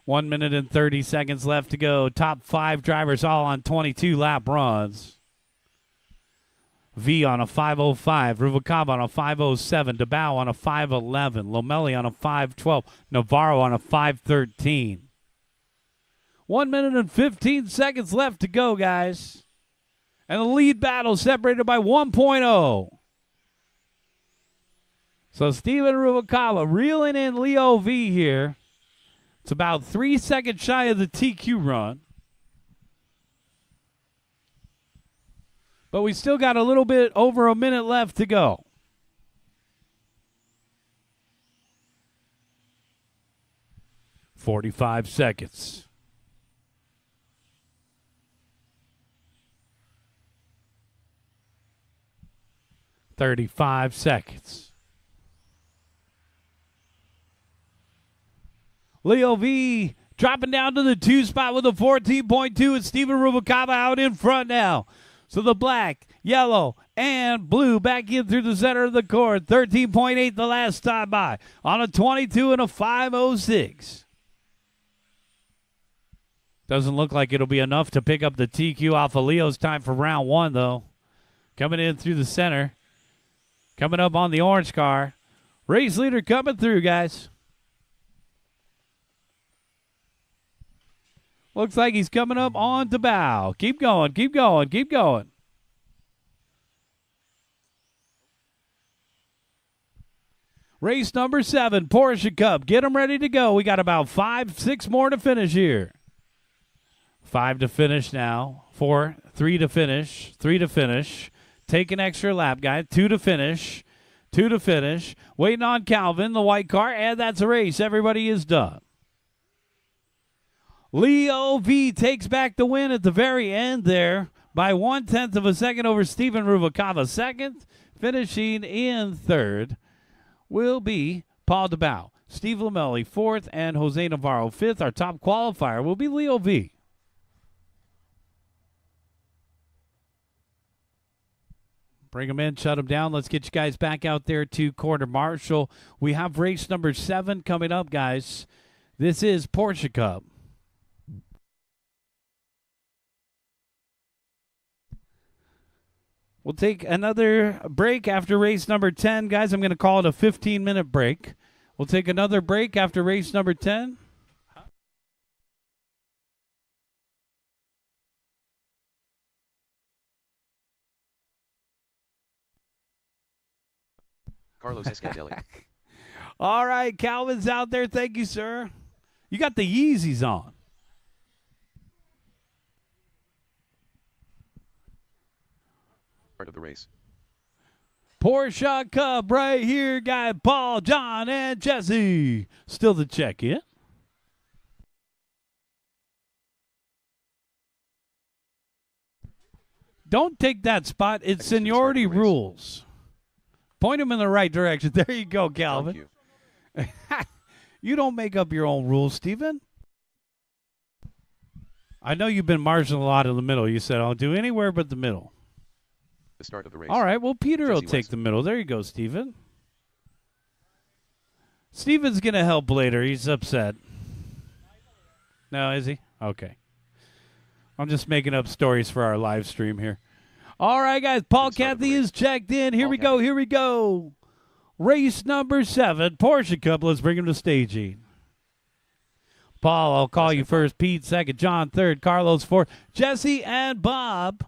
1 minute and 30 seconds left to go. Top 5 drivers all on 22-lap runs. V on a 5:05, Rubalcaba on a 5:07, DeBow on a 5:11, Lomelli on a 5:12, Navarro on a 5:13. 1 minute and 15 seconds left to go, guys. And the lead battle separated by 1.0. So Steven Rubalcaba reeling in Leo V here. It's about 3 seconds shy of the TQ run. But we still got a little bit over a minute left to go. "45 seconds. "35 seconds. Leo V dropping down to the 2 spot with a 14.2. It's Steven Rubalcaba out in front now. So the black, yellow, and blue back in through the center of the court. 13.8 the last time by on a 22 and a 5:06. Doesn't look like it'll be enough to pick up the TQ off of Leo's time for round 1, though. Coming in through the center. Coming up on the orange car. Race leader coming through, guys. Looks like he's coming up on to bow. Keep going, keep going, keep going. Race number 7, Porsche Cup. Get them ready to go. We got about 5, 6 more to finish here. 5 to finish now. 4, 3 to finish. 3 to finish. Take an extra lap, guys. 2 to finish. 2 to finish. Waiting on Calvin, the white car, and that's a race. Everybody is done. Leo V takes back the win at the very end there by 1/10 of a second over Steven Rubalcaba. Second, finishing in third, will be Paul DeBow. Steve Lamelli, fourth, and Jose Navarro, fifth. Our top qualifier will be Leo V. Bring them in, shut them down. Let's get you guys back out there to Quarter Marshal. We have race number 7 coming up, guys. This is Porsche Cup. We'll take another break after race number 10. Guys, I'm going to call it a 15-minute break. We'll take another break after race number 10.
Carlos Escandelli.
All right, Calvin's out there. Thank you, sir. You got the Yeezys on.
Part of the race.
Porsche Cup right here, guy Paul, John, and Jesse. Still the check-in. Don't take that spot. It's seniority rules. Point him in the right direction. There you go, Calvin.
Thank you.
You don't make up your own rules, Steven. I know you've been marshalling a lot in the middle. You said, I'll do anywhere but the middle.
The start of the race.
All right, well, Peter will
Jesse
take
West.
the middle. There you go, Steven. Steven's going to help later. He's upset. No, is he? Okay. I'm just making up stories for our live stream here. All right, guys. Paul Cathy is checked in. Here we go. Here we go. Race number 7, Porsche Cup. Let's bring him to staging. Paul, I'll call you first. Pete second. John third. Carlos fourth. Jesse and Bob.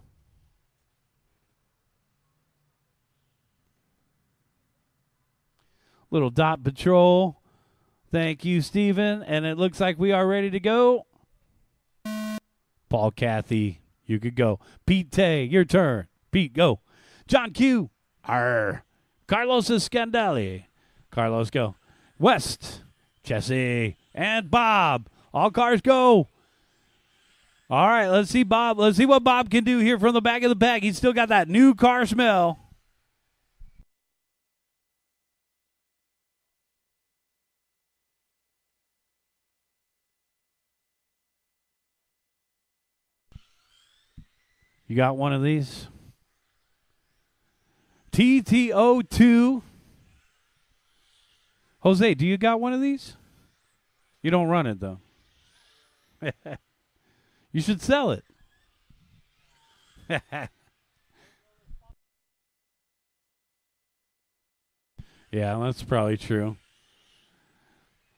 Little dot patrol. Thank you, Steven. And it looks like we are ready to go. Paul Cathy, you could go. Pete Tay, your turn. Pete, go. John Q. Arr. Carlos Escandali. Carlos, go. West. Jesse. And Bob. All cars go. All right, let's see Bob. Let's see what Bob can do here from the back of the pack. He's still got that new car smell. You got one of these? TTO2. Jose, do you got one of these? You don't run it, though. You should sell it. Yeah, that's probably true.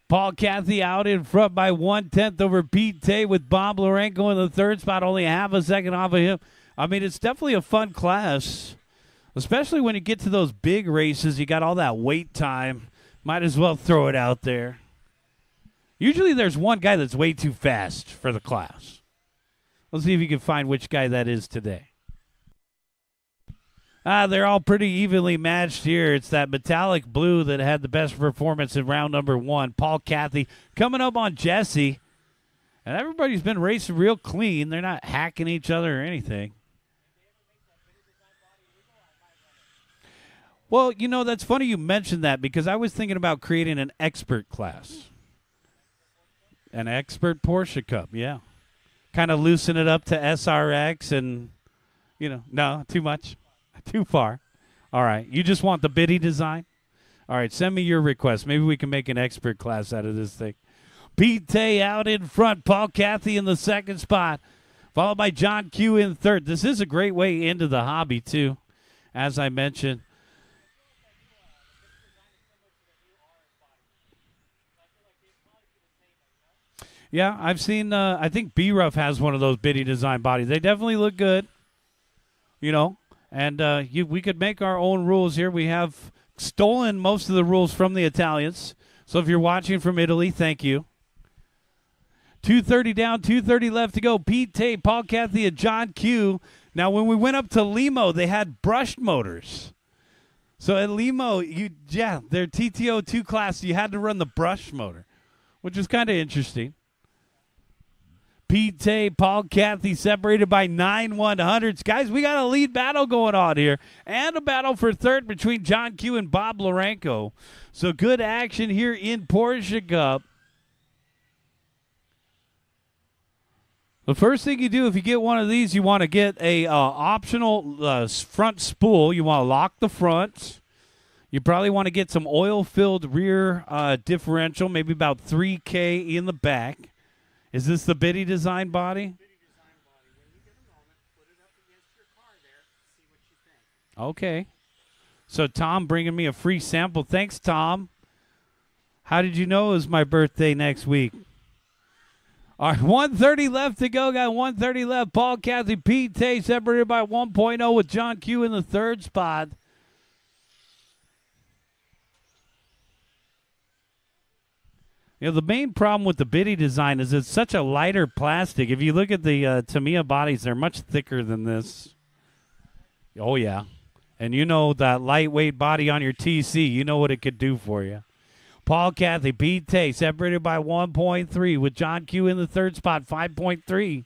Paul Cathy out in front by 1/10 over Pete Tay with Bob Lourenco in the third spot, only half a second off of him. I mean, it's definitely a fun class, especially when you get to those big races. You got all that wait time. Might as well throw it out there. Usually there's one guy that's way too fast for the class. Let's see if you can find which guy that is today. They're all pretty evenly matched here. It's that metallic blue that had the best performance in round number 1. Paul Cathy coming up on Jesse. And everybody's been racing real clean. They're not hacking each other or anything. Well, you know, that's funny you mentioned that because I was thinking about creating an expert class. An expert Porsche Cup, yeah. Kind of loosen it up to SRX and, you know, no, too much. Too far. All right. You just want the biddy design? All right. Send me your request. Maybe we can make an expert class out of this thing. Pete Tay out in front. Paul Cathy in the second spot. Followed by John Q in third. This is a great way into the hobby, too, as I mentioned. Yeah, I've seen, I think B-Ruff has one of those biddy design bodies. They definitely look good, you know. And we could make our own rules here. We have stolen most of the rules from the Italians. So if you're watching from Italy, thank you. 2:30 down, 2:30 left to go. Pete Tay, Paul Cathy, and John Q. Now, when we went up to Limo, they had brushed motors. So at Limo, their TTO2 class, you had to run the brush motor, which is kind of interesting. Pete Tay, Paul Cathy separated by 9 100s. Guys, we got a lead battle going on here and a battle for third between John Q and Bob Lourenco. So good action here in Porsche Cup. The first thing you do if you get one of these, you want to get a optional front spool. You want to lock the front. You probably want to get some oil-filled rear differential, maybe about 3K in the back. Is this the biddy design body?
Biddy design body. When you get a moment, put it up against your car there. See what you think.
Okay. So Tom bringing me a free sample. Thanks, Tom. How did you know it was my birthday next week? All right, 1:30 left to go. Got 1:30 left. Paul Cathy, Pete Tay separated by 1.0 with John Q in the third spot. You know, the main problem with the biddy design is it's such a lighter plastic. If you look at the Tamiya bodies, they're much thicker than this. Oh, yeah. And you know that lightweight body on your TC, you know what it could do for you. Paul Cathy, Pete Tay, separated by 1.3 with John Q in the third spot, 5.3.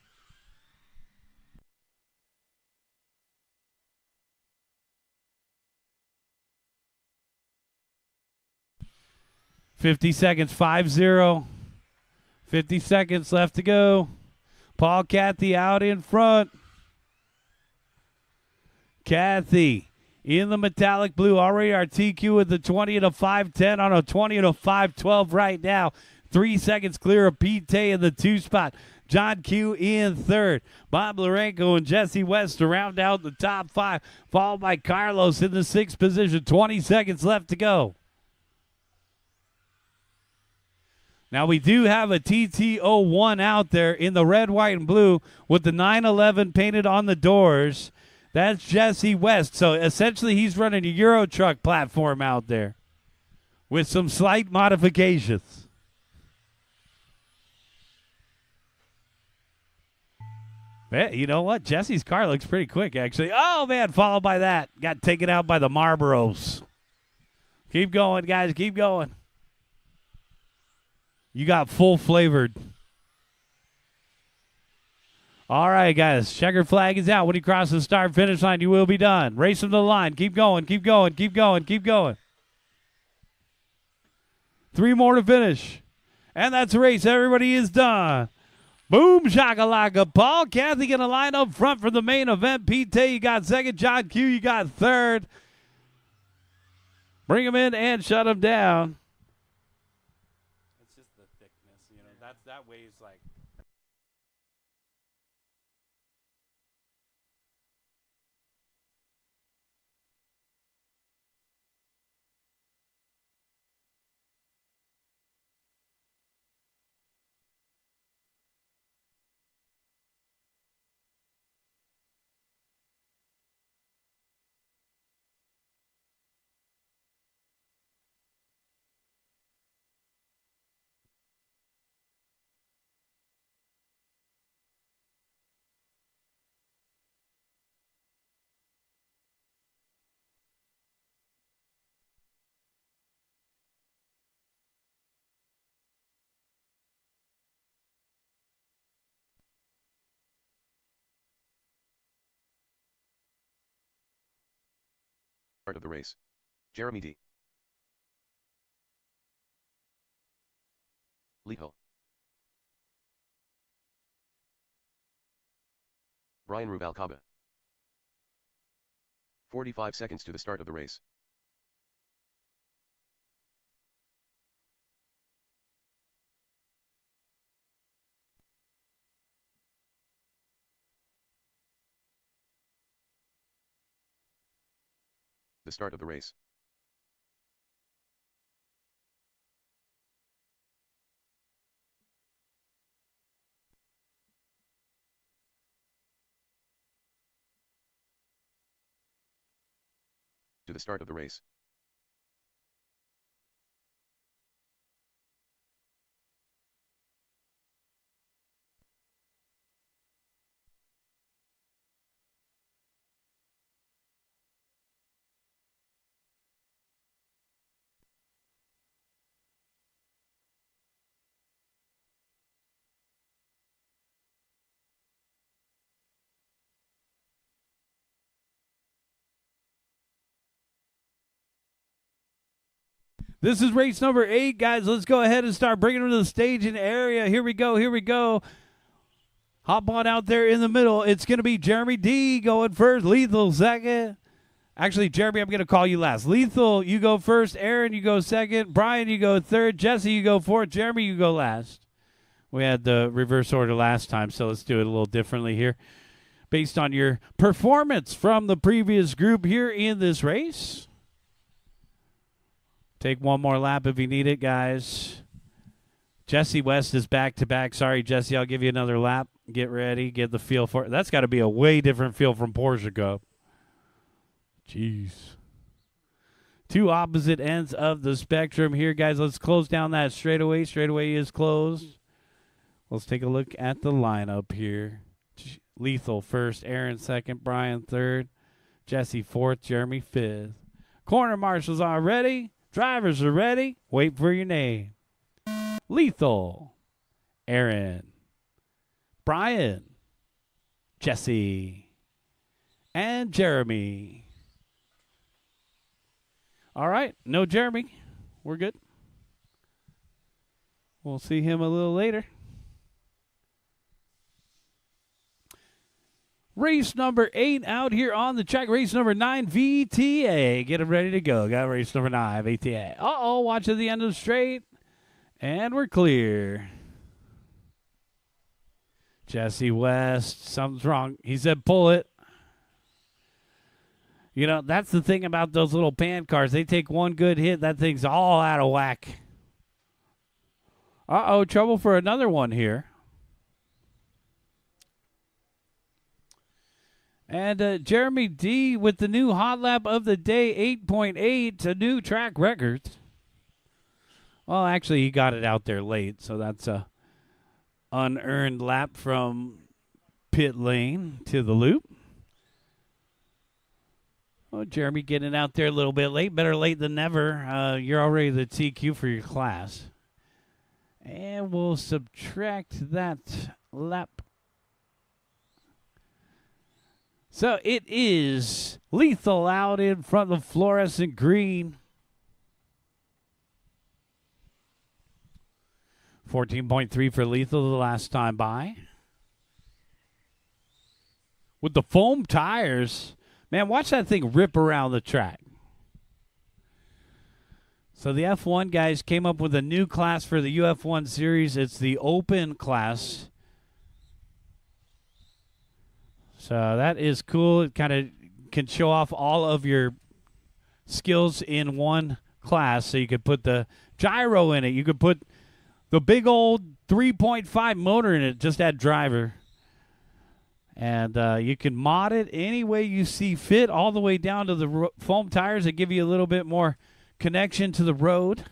$50 seconds, 5-0. 50 seconds left to go. Paul Cathy out in front. Cathy in the metallic blue. Already our TQ with the 20 and a 5.10 on a 20 and a 5.12 right now. 3 seconds clear of Pete Tay in the 2 spot. John Q in third. Bob Lourenco and Jesse West to round out the top 5. Followed by Carlos in the 6th position. 20 seconds left to go. Now, we do have a TT01 out there in the red, white, and blue with the 911 painted on the doors. That's Jesse West. So, essentially, he's running a Euro truck platform out there with some slight modifications. Man, you know what? Jesse's car looks pretty quick, actually. Oh, man, followed by that. Got taken out by the Marlboros. Keep going, guys. Keep going. You got full flavored. All right, guys. Checkered flag is out. When he crosses the start-finish line, you will be done. Race him to the line. Keep going, keep going, keep going, keep going. 3 more to finish. And that's the race. Everybody is done. Boom, shakalaka. Paul Cathy going to line up front for the main event. Pete Tay, you got second. John Q, you got third. Bring him in and shut him down. It's just the thickness, you know. That weighs like.
Start of the race. Jeremy D. Lethal. Brian Rubalcaba. 45 seconds to the start of the race. The start of the race. To the start of the race.
This is race number 8, guys. Let's go ahead and start bringing them to the staging area. Here we go. Here we go. Hop on out there in the middle. It's going to be Jeremy D going first. Lethal second. Actually, Jeremy, I'm going to call you last. Lethal, you go first. Aaron, you go second. Brian, you go third. Jesse, you go fourth. Jeremy, you go last. We had the reverse order last time, so let's do it a little differently here. Based on your performance from the previous group here in this race. Take one more lap if you need it, guys. Jesse West is back-to-back. Sorry, Jesse, I'll give you another lap. Get ready. Get the feel for it. That's got to be a way different feel from Porsche Cup. Jeez. 2 opposite ends of the spectrum here, guys. Let's close down that straightaway. Straightaway is closed. Let's take a look at the lineup here. Lethal first, Aaron second, Brian third, Jesse fourth, Jeremy fifth. Corner marshals are ready. Drivers are ready. Wait for your name. Lethal, Aaron, Brian, Jesse, and Jeremy. All right, no Jeremy. We're good. We'll see him a little later. Race number 8 out here on the track. Race number 9, VTA. Get them ready to go. Got race number 9, VTA. Uh-oh, watch at the end of the straight. And we're clear. Jesse West, something's wrong. He said pull it. You know, that's the thing about those little pan cars. They take one good hit, that thing's all out of whack. Uh-oh, trouble for another one here. And Jeremy D with the new hot lap of the day, 8.8, a new track record. Well, actually, he got it out there late, so that's a unearned lap from pit lane to the loop. Oh, Jeremy getting out there a little bit late. Better late than never. You're already the TQ for your class. And we'll subtract that lap So it is Lethal out in front of the fluorescent green. 14.3 for Lethal the last time by. With the foam tires, man, watch that thing rip around the track. So the F1 guys came up with a new class for the UF1 series. It's the open class. So that is cool. It kind of can show off all of your skills in one class. So you could put the gyro in it. You could put the big old 3.5 motor in it. Just add driver. And you can mod it any way you see fit, all the way down to the foam tires that give you a little bit more connection to the road.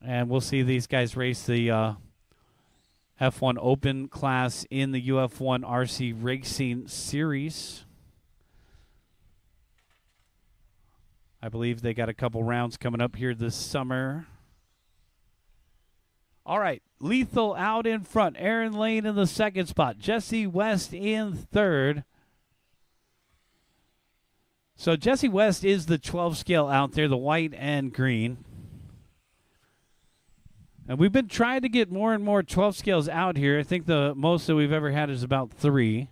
And we'll see these guys race the F1 Open class in the UF1 RC Racing Series. I believe they got a couple rounds coming up here this summer. All right, Lethal out in front. Aaron Lane in the second spot. Jesse West in third. So Jesse West is the 12 scale out there, the white and green. And we've been trying to get more and more 12 scales out here. I think the most that we've ever had is about 3.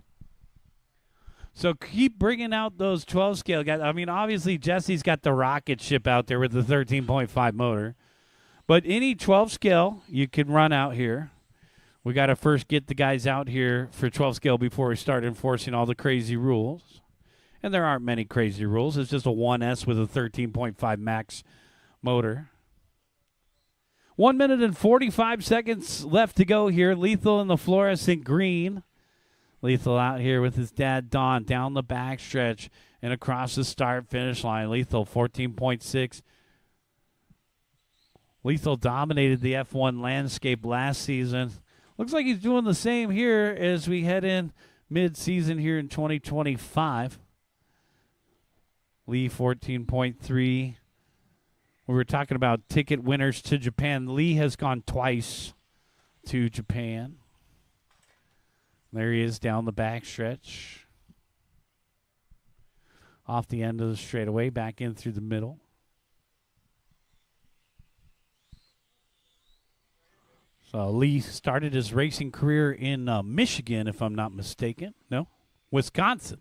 So keep bringing out those 12 scale guys. I mean, obviously Jesse's got the rocket ship out there with the 13.5 motor. But any 12 scale you can run out here. We got to first get the guys out here for 12 scale before we start enforcing all the crazy rules. And there aren't many crazy rules. It's just a 1S with a 13.5 max motor. 1 minute and 45 seconds left to go here. Lethal in the fluorescent green. Lethal out here with his dad, Don, down the backstretch and across the start-finish line. Lethal, 14.6. Lethal dominated the F1 landscape last season. Looks like he's doing the same here as we head in mid-season here in 2025. Lee, 14.3. We were talking about ticket winners to Japan. Lee has gone twice to Japan. There he is down the backstretch. Off the end of the straightaway, back in through the middle. So Lee started his racing career in Michigan, if I'm not mistaken. No? Wisconsin.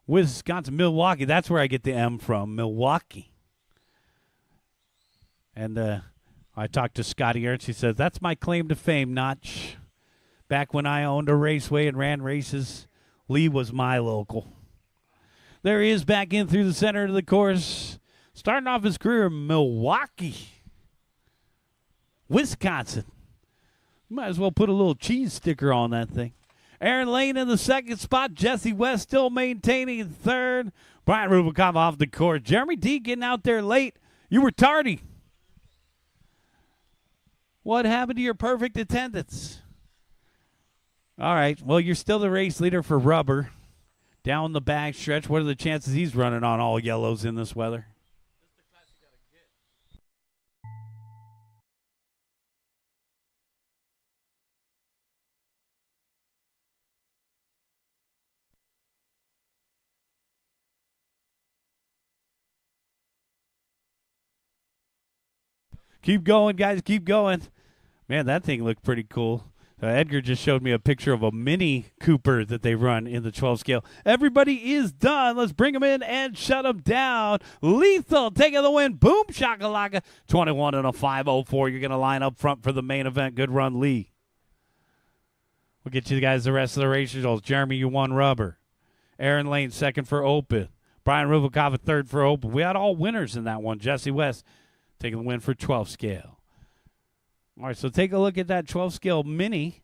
Milwaukee. That's where I get the M from, Milwaukee. And I talked to Scotty Ernst. He says, that's my claim to fame, Notch. Back when I owned a Raceway and ran races, Lee was my local. There he is back in through the center of the course. Starting off his career in Milwaukee, Wisconsin. Might as well put a little cheese sticker on that thing. Aaron Lane in the second spot. Jesse West still maintaining third. Brian Rubikov off the course. Jeremy D getting out there late. You were tardy. What happened to your perfect attendance? All right. Well, you're still the race leader for rubber. Down the back stretch. What are the chances he's running on all yellows in this weather? Keep going, guys. Keep going. Man, that thing looked pretty cool. Edgar just showed me a picture of a Mini Cooper that they run in the 12 scale. Everybody is done. Let's bring them in and shut them down. Lethal taking the win. Boom, shakalaka. 21 and a 5:04. You're going to line up front for the main event. Good run, Lee. We'll get you guys the rest of the race results. Jeremy, you won rubber. Aaron Lane, second for open. Brian Rubikov, third for open. We had all winners in that one. Jesse West taking the win for 12 scale. All right, so take a look at that 12 scale Mini.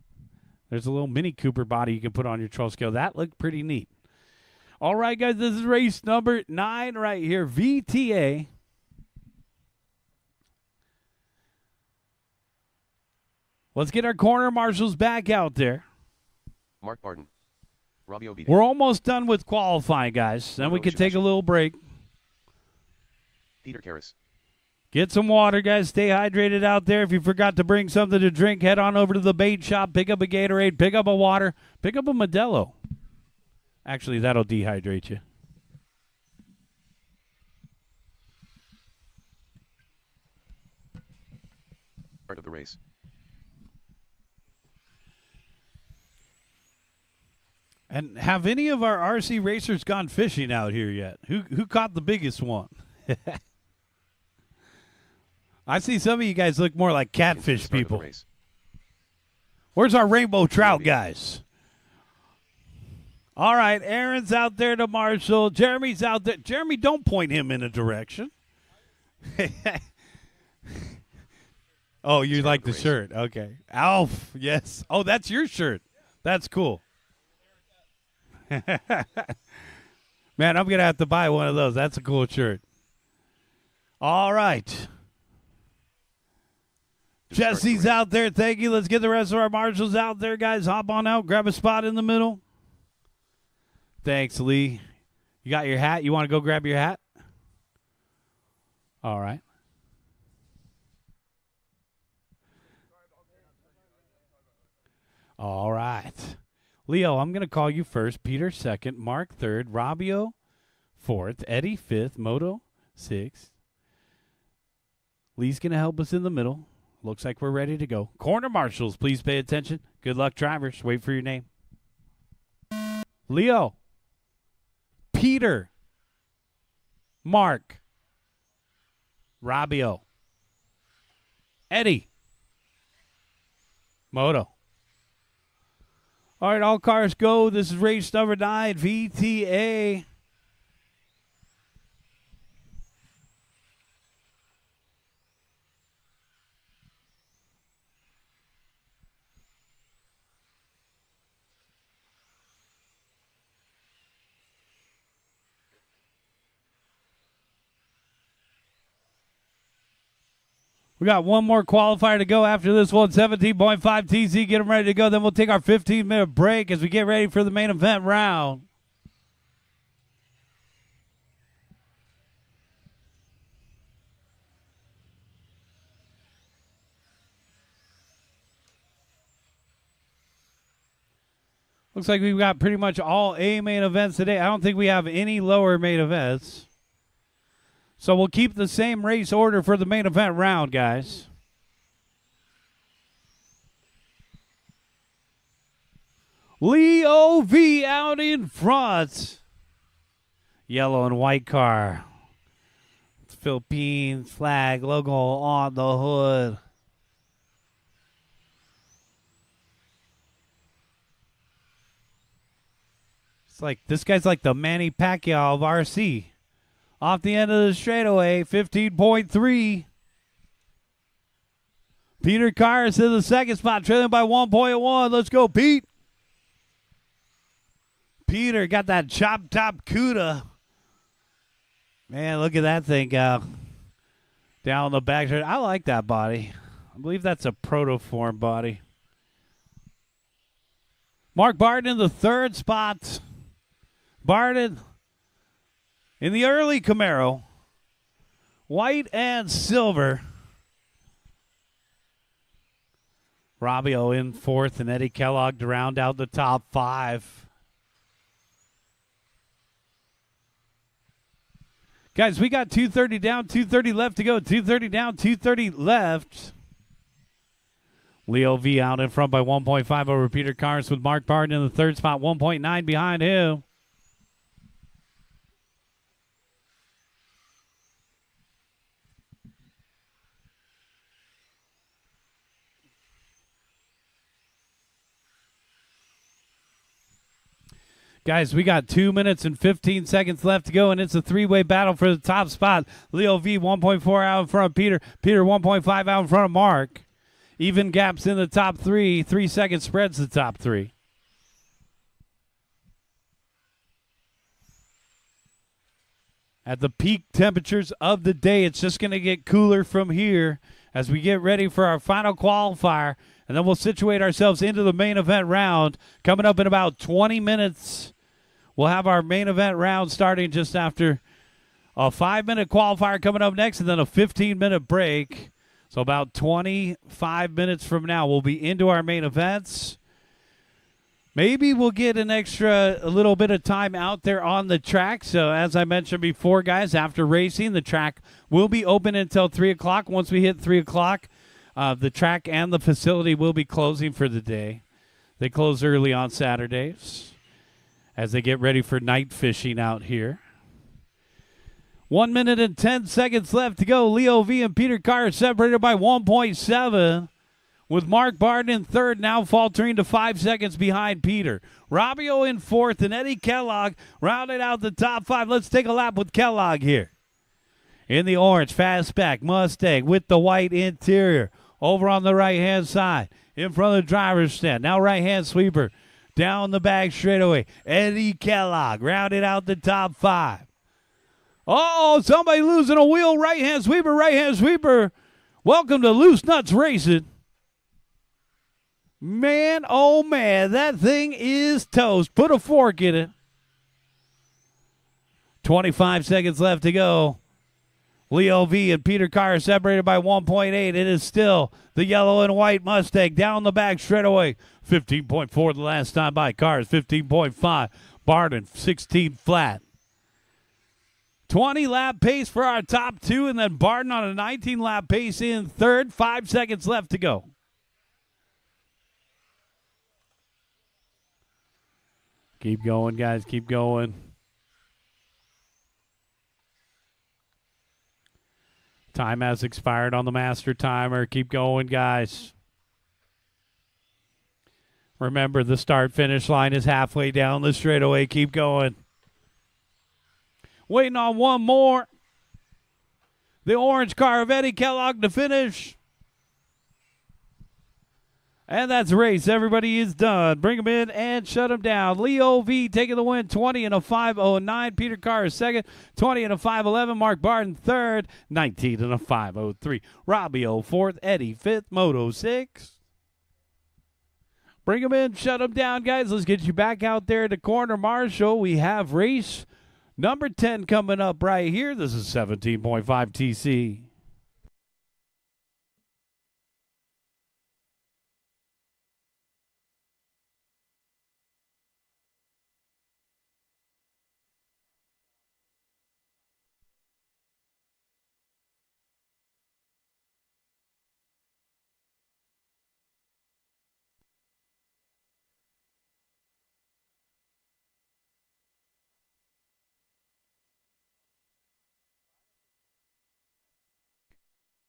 There's a little Mini Cooper body you can put on your 12 scale. That looked pretty neat. All right, guys, this is race number 9 right here, VTA. Let's get our corner marshals back out there.
Mark Barton. Robbie Obedi.
We're almost done with qualifying, guys. Then we can take a little break.
Peter Karras.
Get some water, guys. Stay hydrated out there. If you forgot to bring something to drink, head on over to the bait shop. Pick up a Gatorade. Pick up a water. Pick up a Modelo. Actually, that'll dehydrate you.
Start of the race.
And have any of our RC racers gone fishing out here yet? Who caught the biggest one? I see some of you guys look more like catfish people. Where's our rainbow trout guys? All right, Aaron's out there to Marshall. Jeremy's out there. Jeremy, don't point him in a direction. Oh, you like the shirt. Okay. Alf, yes. Oh, that's your shirt. That's cool. Man, I'm going to have to buy one of those. That's a cool shirt. All right. Jesse's out there. Thank you. Let's get the rest of our marshals out there, guys. Hop on out. Grab a spot in the middle. Thanks, Lee. You got your hat? You want to go grab your hat? All right. All right. Leo, I'm going to call you first. Peter second. Mark third. Robbio fourth. Eddie fifth. Moto sixth. Lee's going to help us in the middle. Looks like we're ready to go. Corner marshals, please pay attention. Good luck, drivers. Wait for your name. Leo. Peter. Mark. Robbio. Eddie. Moto. All right, all cars go. This is race number 9, VTA. We got one more qualifier to go after this one, 17.5 TC. Get them ready to go. Then we'll take our 15-minute break as we get ready for the main event round. Looks like we've got pretty much all A main events today. I don't think we have any lower main events. So we'll keep the same race order for the main event round, guys. Leo V out in front. Yellow and white car. Philippine flag logo on the hood. It's like this guy's like the Manny Pacquiao of RC. Off the end of the straightaway, 15.3. Peter Carrs in the second spot, trailing by 1.1. Let's go, Pete. Peter got that chop top CUDA. Man, look at that thing down the back. I like that body. I believe that's a protoform body. Mark Barton in the third spot. Barton in the early Camaro, white and silver. Robbio in fourth and Eddie Kellogg to round out the top 5. Guys, we got 230 down, 230 left to go. 230 down, 230 left. Leo V out in front by 1.5 over Peter Carrs with Mark Barton in the third spot, 1.9 behind him. Guys, we got 2 minutes and 15 seconds left to go, and it's a three-way battle for the top spot. Leo V, 1.4 out in front of Peter. Peter, 1.5 out in front of Mark. Even gaps in the top 3. 3 second spreads the top 3. At the peak temperatures of the day, it's just going to get cooler from here as we get ready for our final qualifier, and then we'll situate ourselves into the main event round. Coming up in about 20 minutes. We'll have our main event round starting just after A 5-minute qualifier coming up next, and then a 15-minute break. So about 25 minutes from now, we'll be into our main events. Maybe we'll get a little bit of time out there on the track. So as I mentioned before, guys, after racing, the track will be open until 3 o'clock. Once we hit 3 o'clock, the track and the facility will be closing for the day. They close early on Saturdays as they get ready for night fishing out here. 1 minute and 10 seconds left to go. Leo V and Peter Carr are separated by 1.7, with Mark Barton in third, now faltering to 5 seconds behind Peter. Robbio in fourth, and Eddie Kellogg rounded out the top 5. Let's take a lap with Kellogg here. In the orange fastback Mustang with the white interior. Over on the right-hand side, in front of the driver's stand. Now right-hand sweeper down the back straightaway. Eddie Kellogg rounded out the top 5. Oh, somebody losing a wheel. Right-hand sweeper, right-hand sweeper. Welcome to Loose Nuts Racing. Man, oh, man, that thing is toast. Put a fork in it. 25 seconds left to go. Leo V and Peter Carr are separated by 1.8. It is still the yellow and white Mustang down the back straightaway. 15.4 the last time by. Carr is 15.5. Barton, 16 flat. 20-lap pace for our top 2, and then Barton on a 19-lap pace in third. 5 seconds left to go. Keep going, guys. Keep going. Time has expired on the master timer. Keep going, guys. Remember, the start-finish line is halfway down the straightaway. Keep going. Waiting on one more. The orange car of Eddie Kellogg to finish. And that's the race. Everybody is done. Bring them in and shut them down. Leo V taking the win, 20 and a 5:09. Peter Carr is second, 20 and a 5:11. Mark Barton third, 19 and a 5:03. Robbio fourth, Eddie fifth, Moto sixth. Bring them in, shut them down, guys. Let's get you back out there to Corner Marshall. We have race number 10 coming up right here. This is 17.5 TC.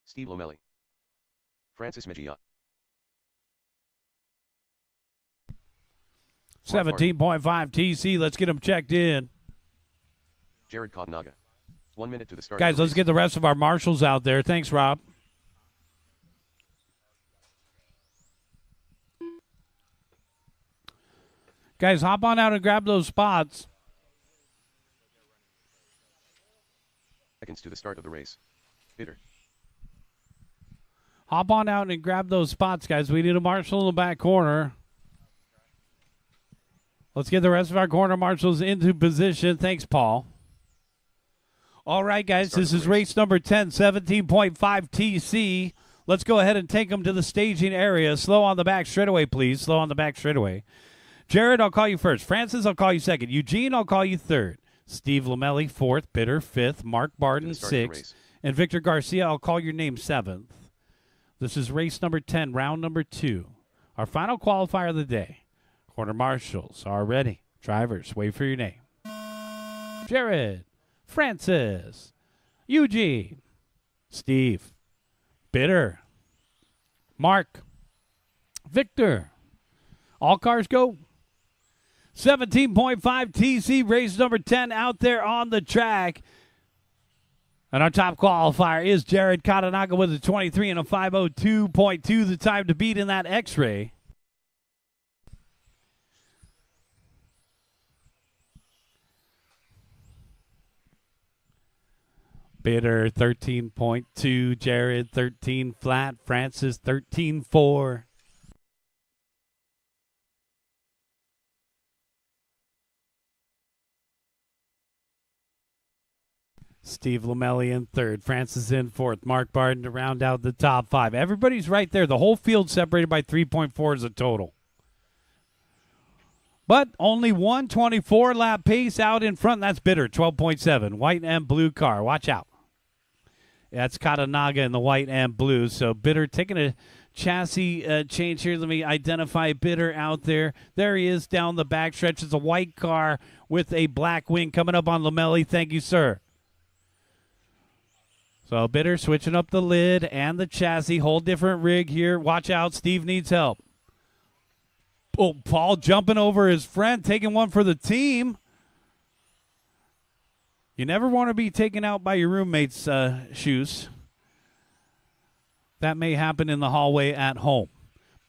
Steve Lomelli. Francis Mejia.
17.5 TC. Let's get them checked in.
Jared Cottonaga. 1 minute to the start.
Guys, let's get the rest of our marshals out there. Thanks, Rob. Guys, hop on out and grab those spots.
Seconds to the start of the race. Bitter.
Hop on out and grab those spots, guys. We need a marshal in the back corner. Let's get the rest of our corner marshals into position. Thanks, Paul. All right, guys, this is race number 10, 17.5 TC. Let's go ahead and take them to the staging area. Slow on the back straightaway, please. Slow on the back straightaway. Jared, I'll call you first. Francis, I'll call you second. Eugene, I'll call you third. Steve Lomelli, fourth. Bitter, fifth. Mark Barton, sixth. And Victor Garcia, I'll call your name seventh. This is race number 10, round number 2. Our final qualifier of the day. Corner marshals are ready. Drivers, wait for your name. Jared, Francis, Eugene, Steve, Bitter, Mark, Victor. All cars go. 17.5 TC, race number 10 out there on the track. And our top qualifier is Jared Cottonaga with a 23 and a 5:02.2, the time to beat in that X-ray. Bitter 13.2, Jared 13 flat, Francis 13.4. Steve Lamelli in third. Francis in fourth. Mark Barton to round out the top 5. Everybody's right there. The whole field separated by 3.4 is a total. But only 124 lap pace out in front. That's Bitter, 12.7. White and blue car. Watch out. That's Katanaga in the white and blue. So Bitter taking a chassis change here. Let me identify Bitter out there. There he is down the backstretch. It's a white car with a black wing coming up on Lamelli. Thank you, sir. So Bitter switching up the lid and the chassis. Whole different rig here. Watch out. Steve needs help. Oh, Paul jumping over his friend, taking one for the team. You never want to be taken out by your roommate's shoes. That may happen in the hallway at home.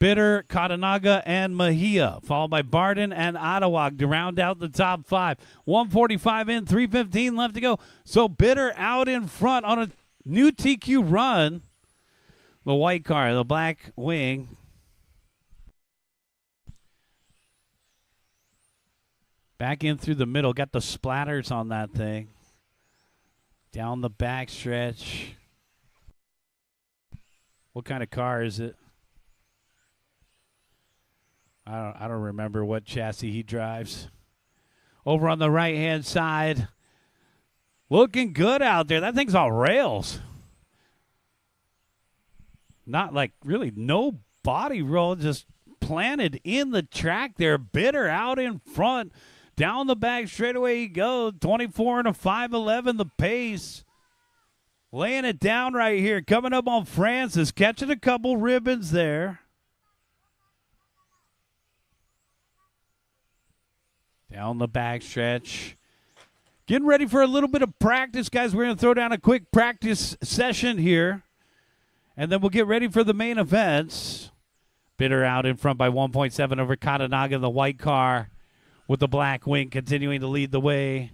Bitter, Katanaga, and Mejia, followed by Barden and Ottawag to round out the top 5. 145 in, 3:15 left to go. So Bitter out in front on a new TQ run. The white car, the black wing. Back in through the middle. Got the splatters on that thing. Down the back stretch. What kind of car is it? I don't remember what chassis he drives. Over on the right-hand side. Looking good out there. That thing's all rails. Not like really no body roll. Just planted in the track there. Bitter out in front. Down the back straightaway he goes. 24 and a 5:11 the pace. Laying it down right here. Coming up on Francis. Catching a couple ribbons there. Down the back stretch. Getting ready for a little bit of practice, guys. We're going to throw down a quick practice session here. And then we'll get ready for the main events. Bitter out in front by 1.7 over Katanaga, the white car. With the black wing continuing to lead the way.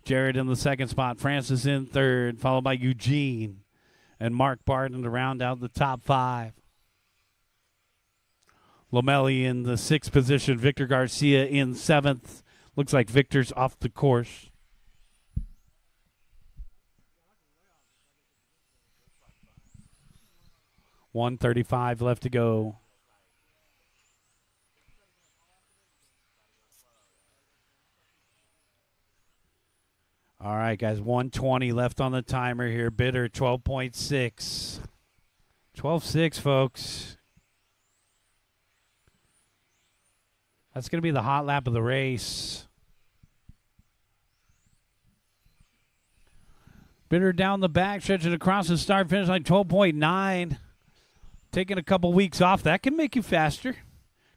Jared in the second spot. Francis in third, followed by Eugene. And Mark Barton to round out the top 5. Lamelli in the 6th position. Victor Garcia in 7th. Looks like Victor's off the course. $135 left to go. All right, guys, 120 left on the timer here. Bitter, 12.6. 12.6, folks. That's going to be the hot lap of the race. Bitter down the back, stretching across the start finish line, 12.9. Taking a couple weeks off. That can make you faster.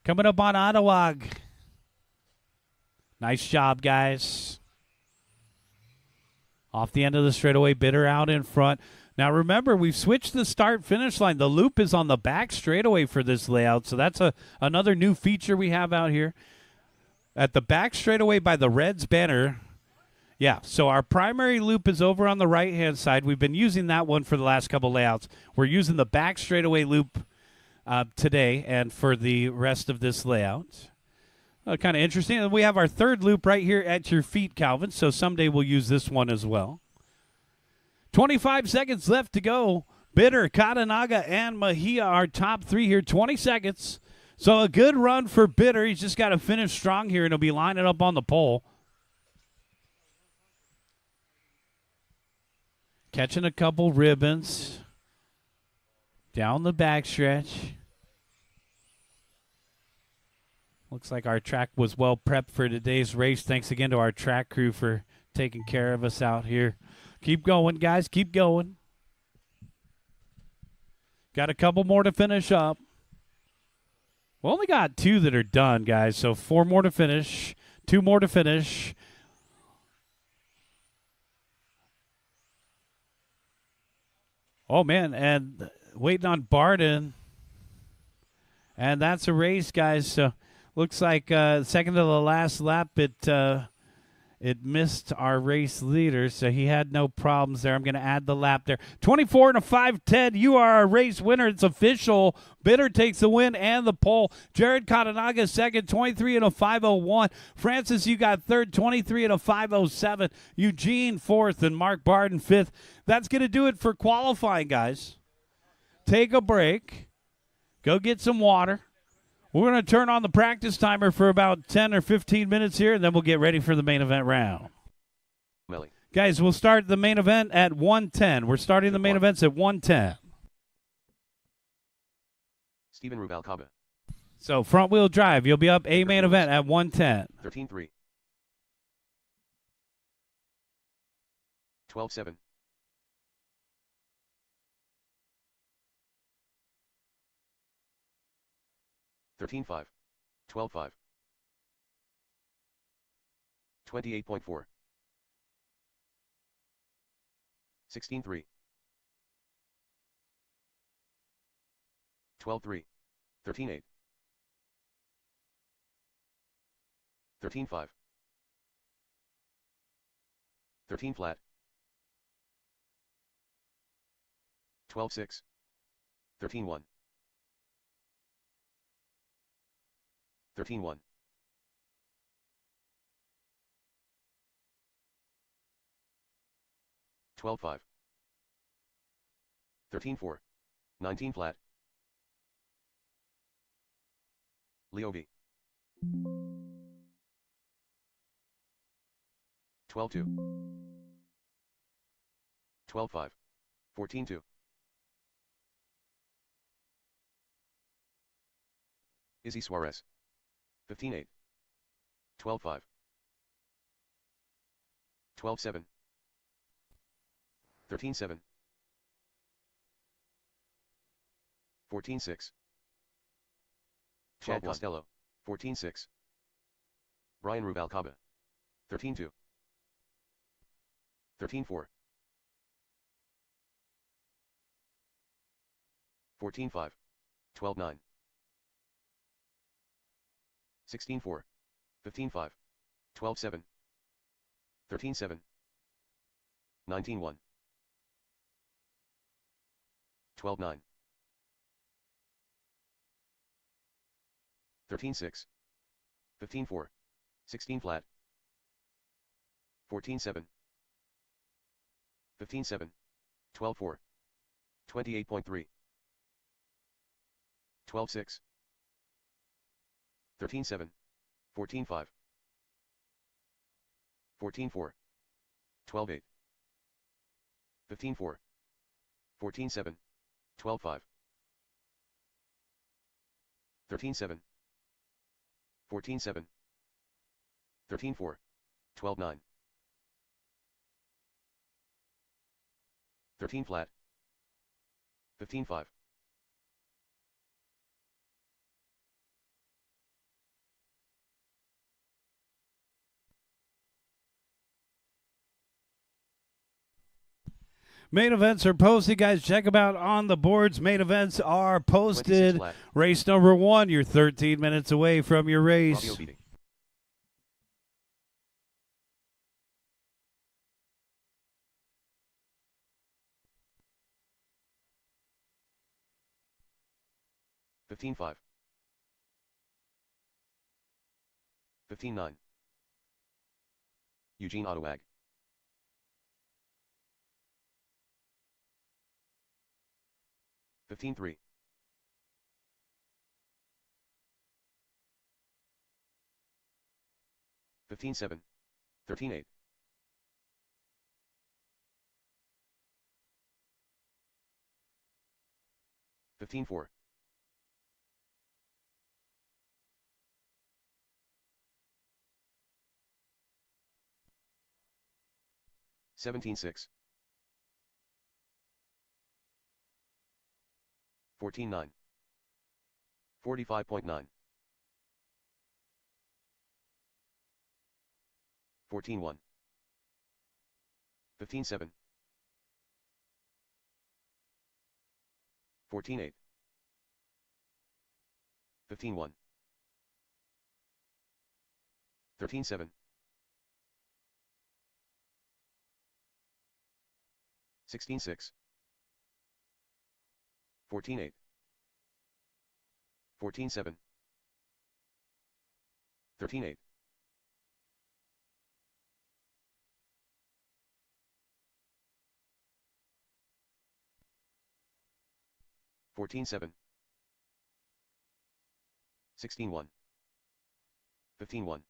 Coming up on Ottawag. Nice job, guys. Off the end of the straightaway, Bitter out in front. Now, remember, we've switched the start-finish line. The loop is on the back straightaway for this layout, so that's another new feature we have out here. At the back straightaway by the Reds banner, yeah, so our primary loop is over on the right-hand side. We've been using that one for the last couple layouts. We're using the back straightaway loop today and for the rest of this layout. Kind of interesting. And we have our third loop right here at your feet, Calvin, so someday we'll use this one as well. 25 seconds left to go. Bitter, Katanaga, and Mejia are top 3 here. 20 seconds. So a good run for Bitter. He's just got to finish strong here, and he'll be lining up on the pole. Catching a couple ribbons. Down the backstretch. Looks like our track was well prepped for today's race. Thanks again to our track crew for taking care of us out here. Keep going, guys. Keep going. Got a couple more to finish up. We only got 2 that are done, guys. So 4 more to finish. 2 more to finish. Oh, man. And waiting on Barden. And that's a race, guys. So looks like second to the last lap, It missed our race leader, so he had no problems there. I'm going to add the lap there. 24 and a 5:10. You are our race winner. It's official. Bitter takes the win and the pole. Jared Katanaga second, 23 and a 5:01. Francis, you got third, 23 and a 5:07. Eugene fourth, and Mark Barden fifth. That's going to do it for qualifying, guys. Take a break. Go get some water. We're going to turn on the practice timer for about 10 or 15 minutes here, and then we'll get ready for the main event round.
Melly.
Guys, we'll start the main event at 1:10. We're starting the main events at 1:10.
Steven Rubalcaba.
So front-wheel drive, you'll be up a main event at 1:10.
13-3. 12-7. 13-5. 12-5. 28.4. 16-3. 12-3. 13-8. 13-5. 13 flat. 12-6. 13-1. 13-1. 12-5. 13-4. 19 flat. Leo V. 12-2. 12-5. 14-2. Izzy Suarez. 15-8. 12-5. 12-7. 13-7. 14-6. Chad Costello. 14-6. Brian Rubalcaba. 13-2. 13-4. 14-5. 12-9. 16-4. 15-5. 12-7. 13-7. 19-1. 12-9. 13-6. 15-4. 16 flat. 14-7. 15-7. 12-4. 28.3. 12-6. 13-7. 14-5. 14-4. 12-8. 15-4. 14-7. 12-5. 13-7. 14-7. 13-4. 12-9. 13 flat. 15-5.
Main events are posted, guys. Check them out on the boards. Main events are posted. Race number 1, you're 13 minutes away from your race.
15-5. 15-9. Eugene Autoag. 15-3. 15-7. 13-8. 15-4. 17-6. 14-9. 45.9. 14-1. 15-7. 14-8. 15-1. 13-7. 16-6. 14-8. 14-7. 13-8. 14-7. 16-1. 15-1.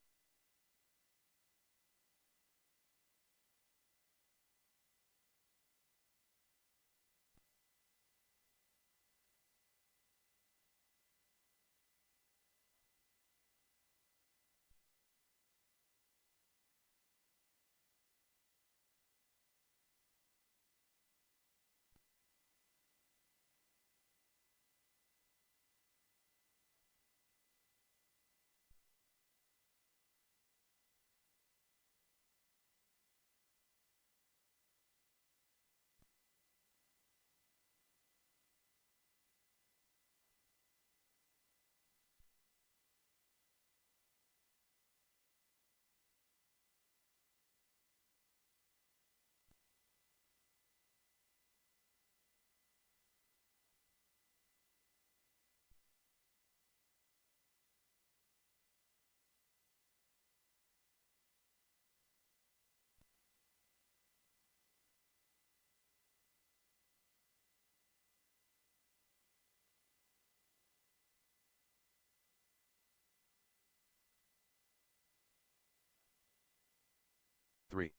3.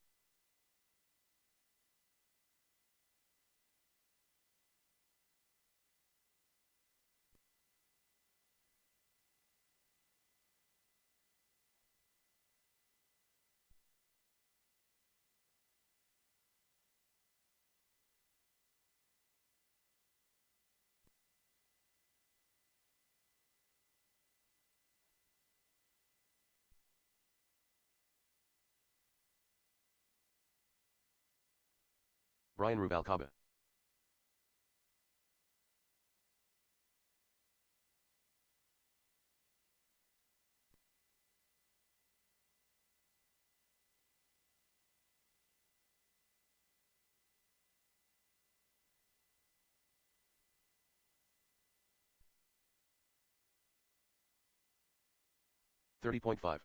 Brian Rubalcaba. 30.5.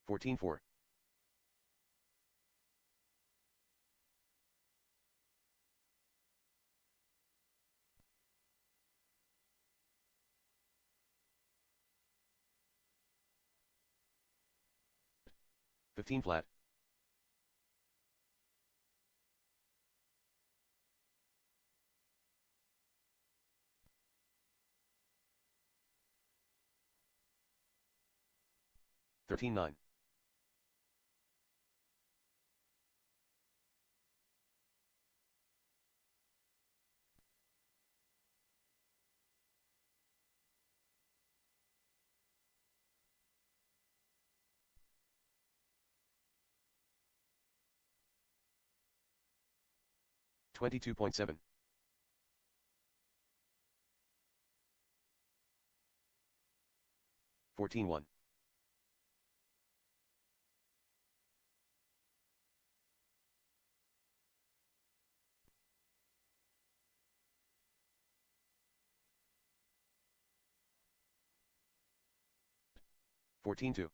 14-4. 15 flat. 13-9. 22.7. 14-1. 14-2.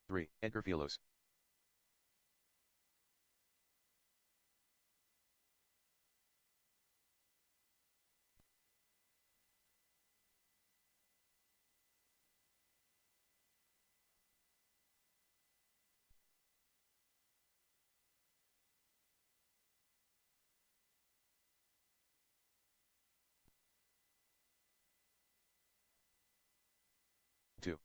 3. Edgar Filos. 2.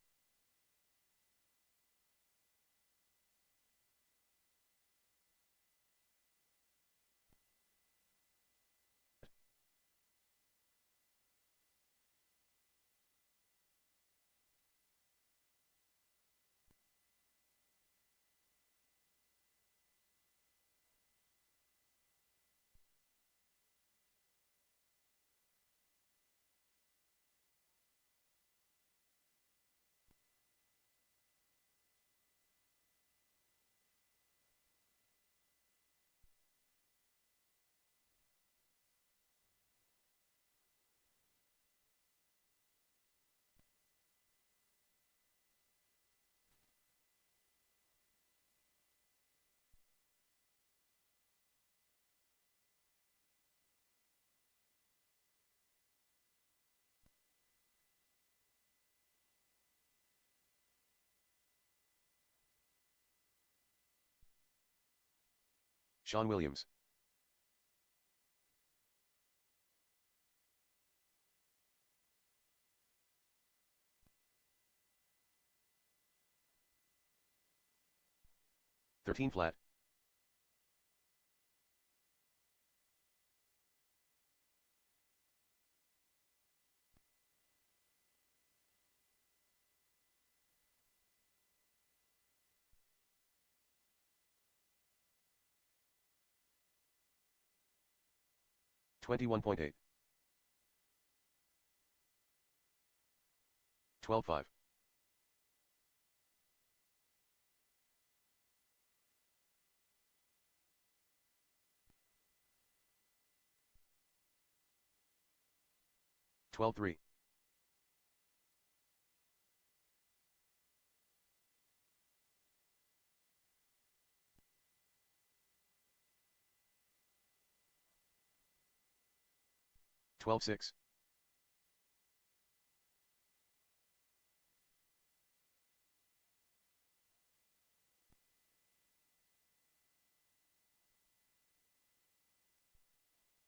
'Sean Williams. 13 flat. 21.8. 12.5. 12.3. 12.6.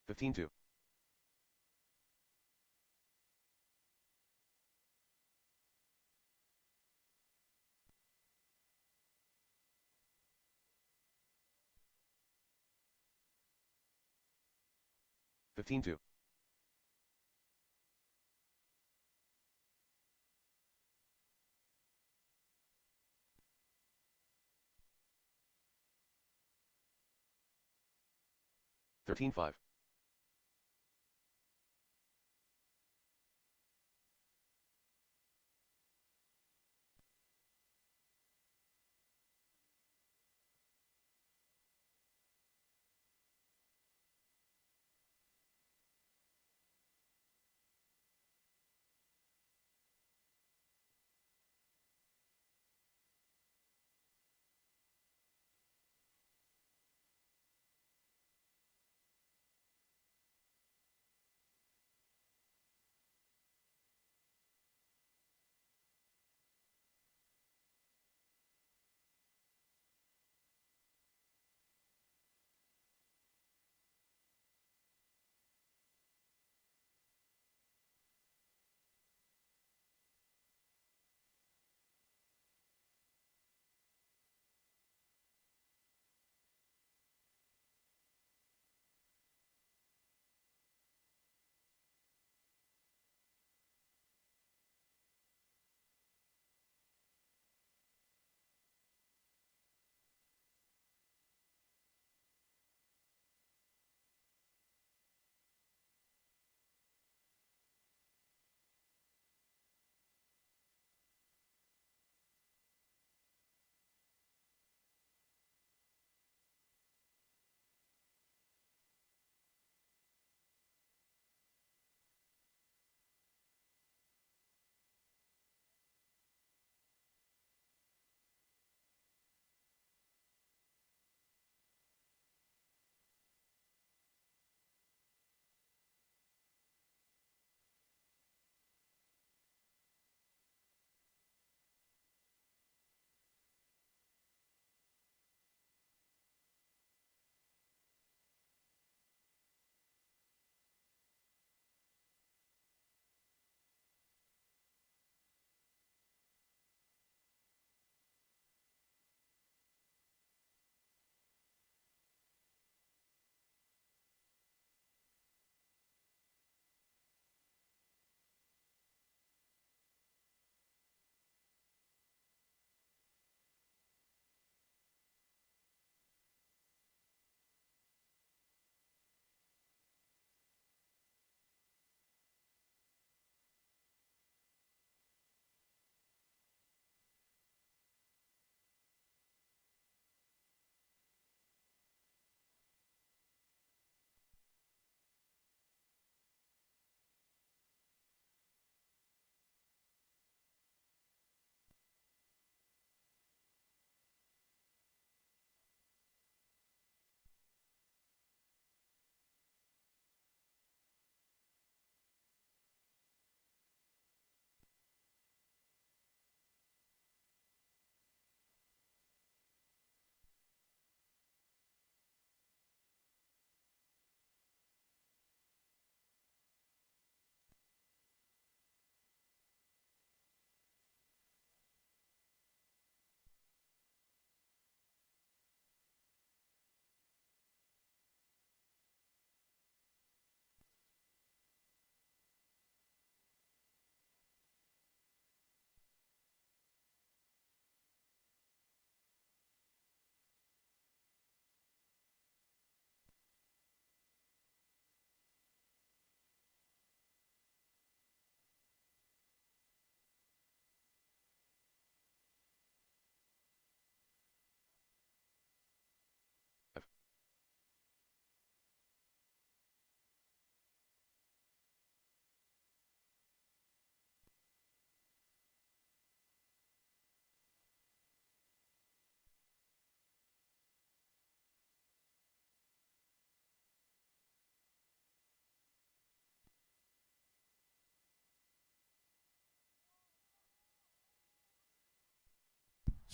15.2. 15.2. 13.5.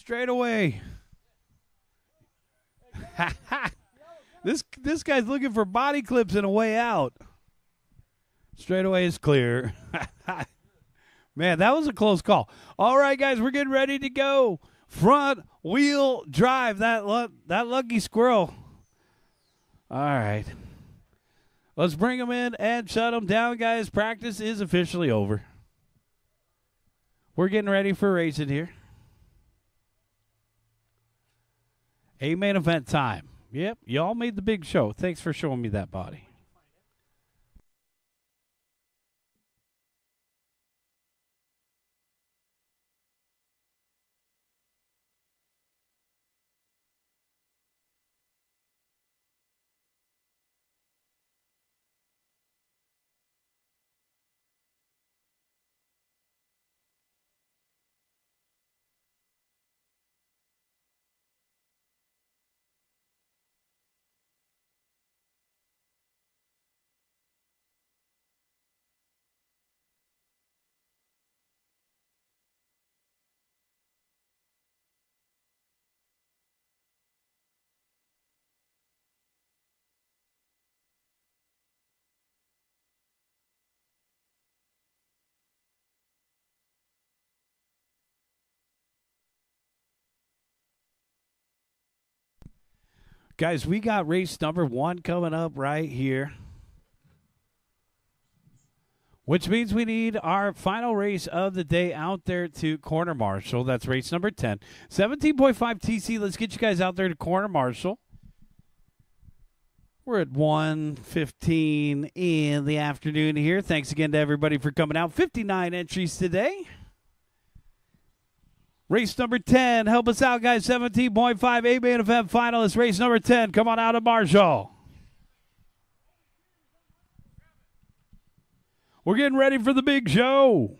Straight away. This guy's looking for body clips and a way out. Straight away is clear. Man, that was a close call. All right, guys, we're getting ready to go. Front wheel drive. That lucky squirrel. All right. Let's bring him in and shut him down, guys. Practice is officially over. We're getting ready for racing here. A main event time. Yep, y'all made the big show. Thanks for showing me that body. Guys, we got race number 1 coming up right here, which means we need our final race of the day out there to Corner Marshal. That's race number 10. 17.5 TC. Let's get you guys out there to Corner Marshal. We're at 1:15 in the afternoon here. Thanks again to everybody for coming out. 59 entries today. Race number 10. Help us out, guys. 17.5 A-Main event finalist. Race number 10. Come on out of Marshall. We're getting ready for the big show.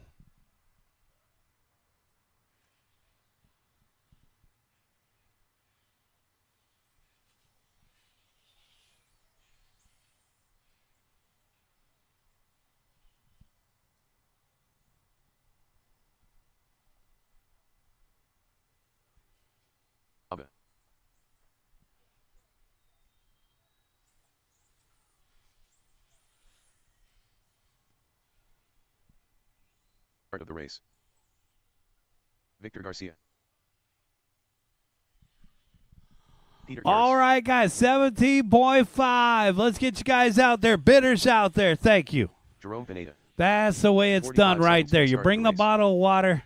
Abba. Part of the race. Victor Garcia. Peter
All
Garce.
right, guys. 17.5. Let's get you guys out there. Bidders out there. Thank you.
Jerome Pineda.
That's the way it's
45
done right
seconds
there.
to
You
start
bring
the
the
race.
bottle of water,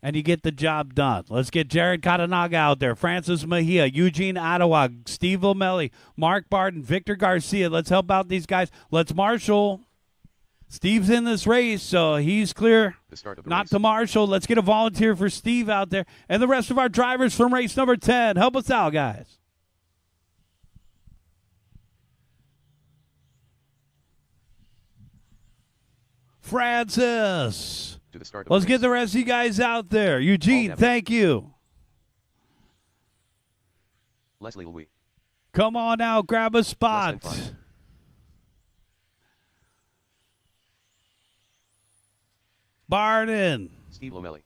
and you get the job done. Let's get Jared Katanaga out there, Francis Mejia, Eugene Ottawa, Steve O'Malley, Mark Barton, Victor Garcia. Let's help out these guys. Let's marshal. Steve's in this race, so he's clear
The start of the
not
race.
to marshal. Let's get a volunteer for Steve out there. And the rest of our drivers from race number 10. Help us out, guys. Francis.
To the start of
Let's
the
get
race.
the rest of you guys out there. Eugene,
All
thank you.
Leslie Louis.
Come on out, grab a
Less
spot.
than 5.
Barton.
Steve Lomelli.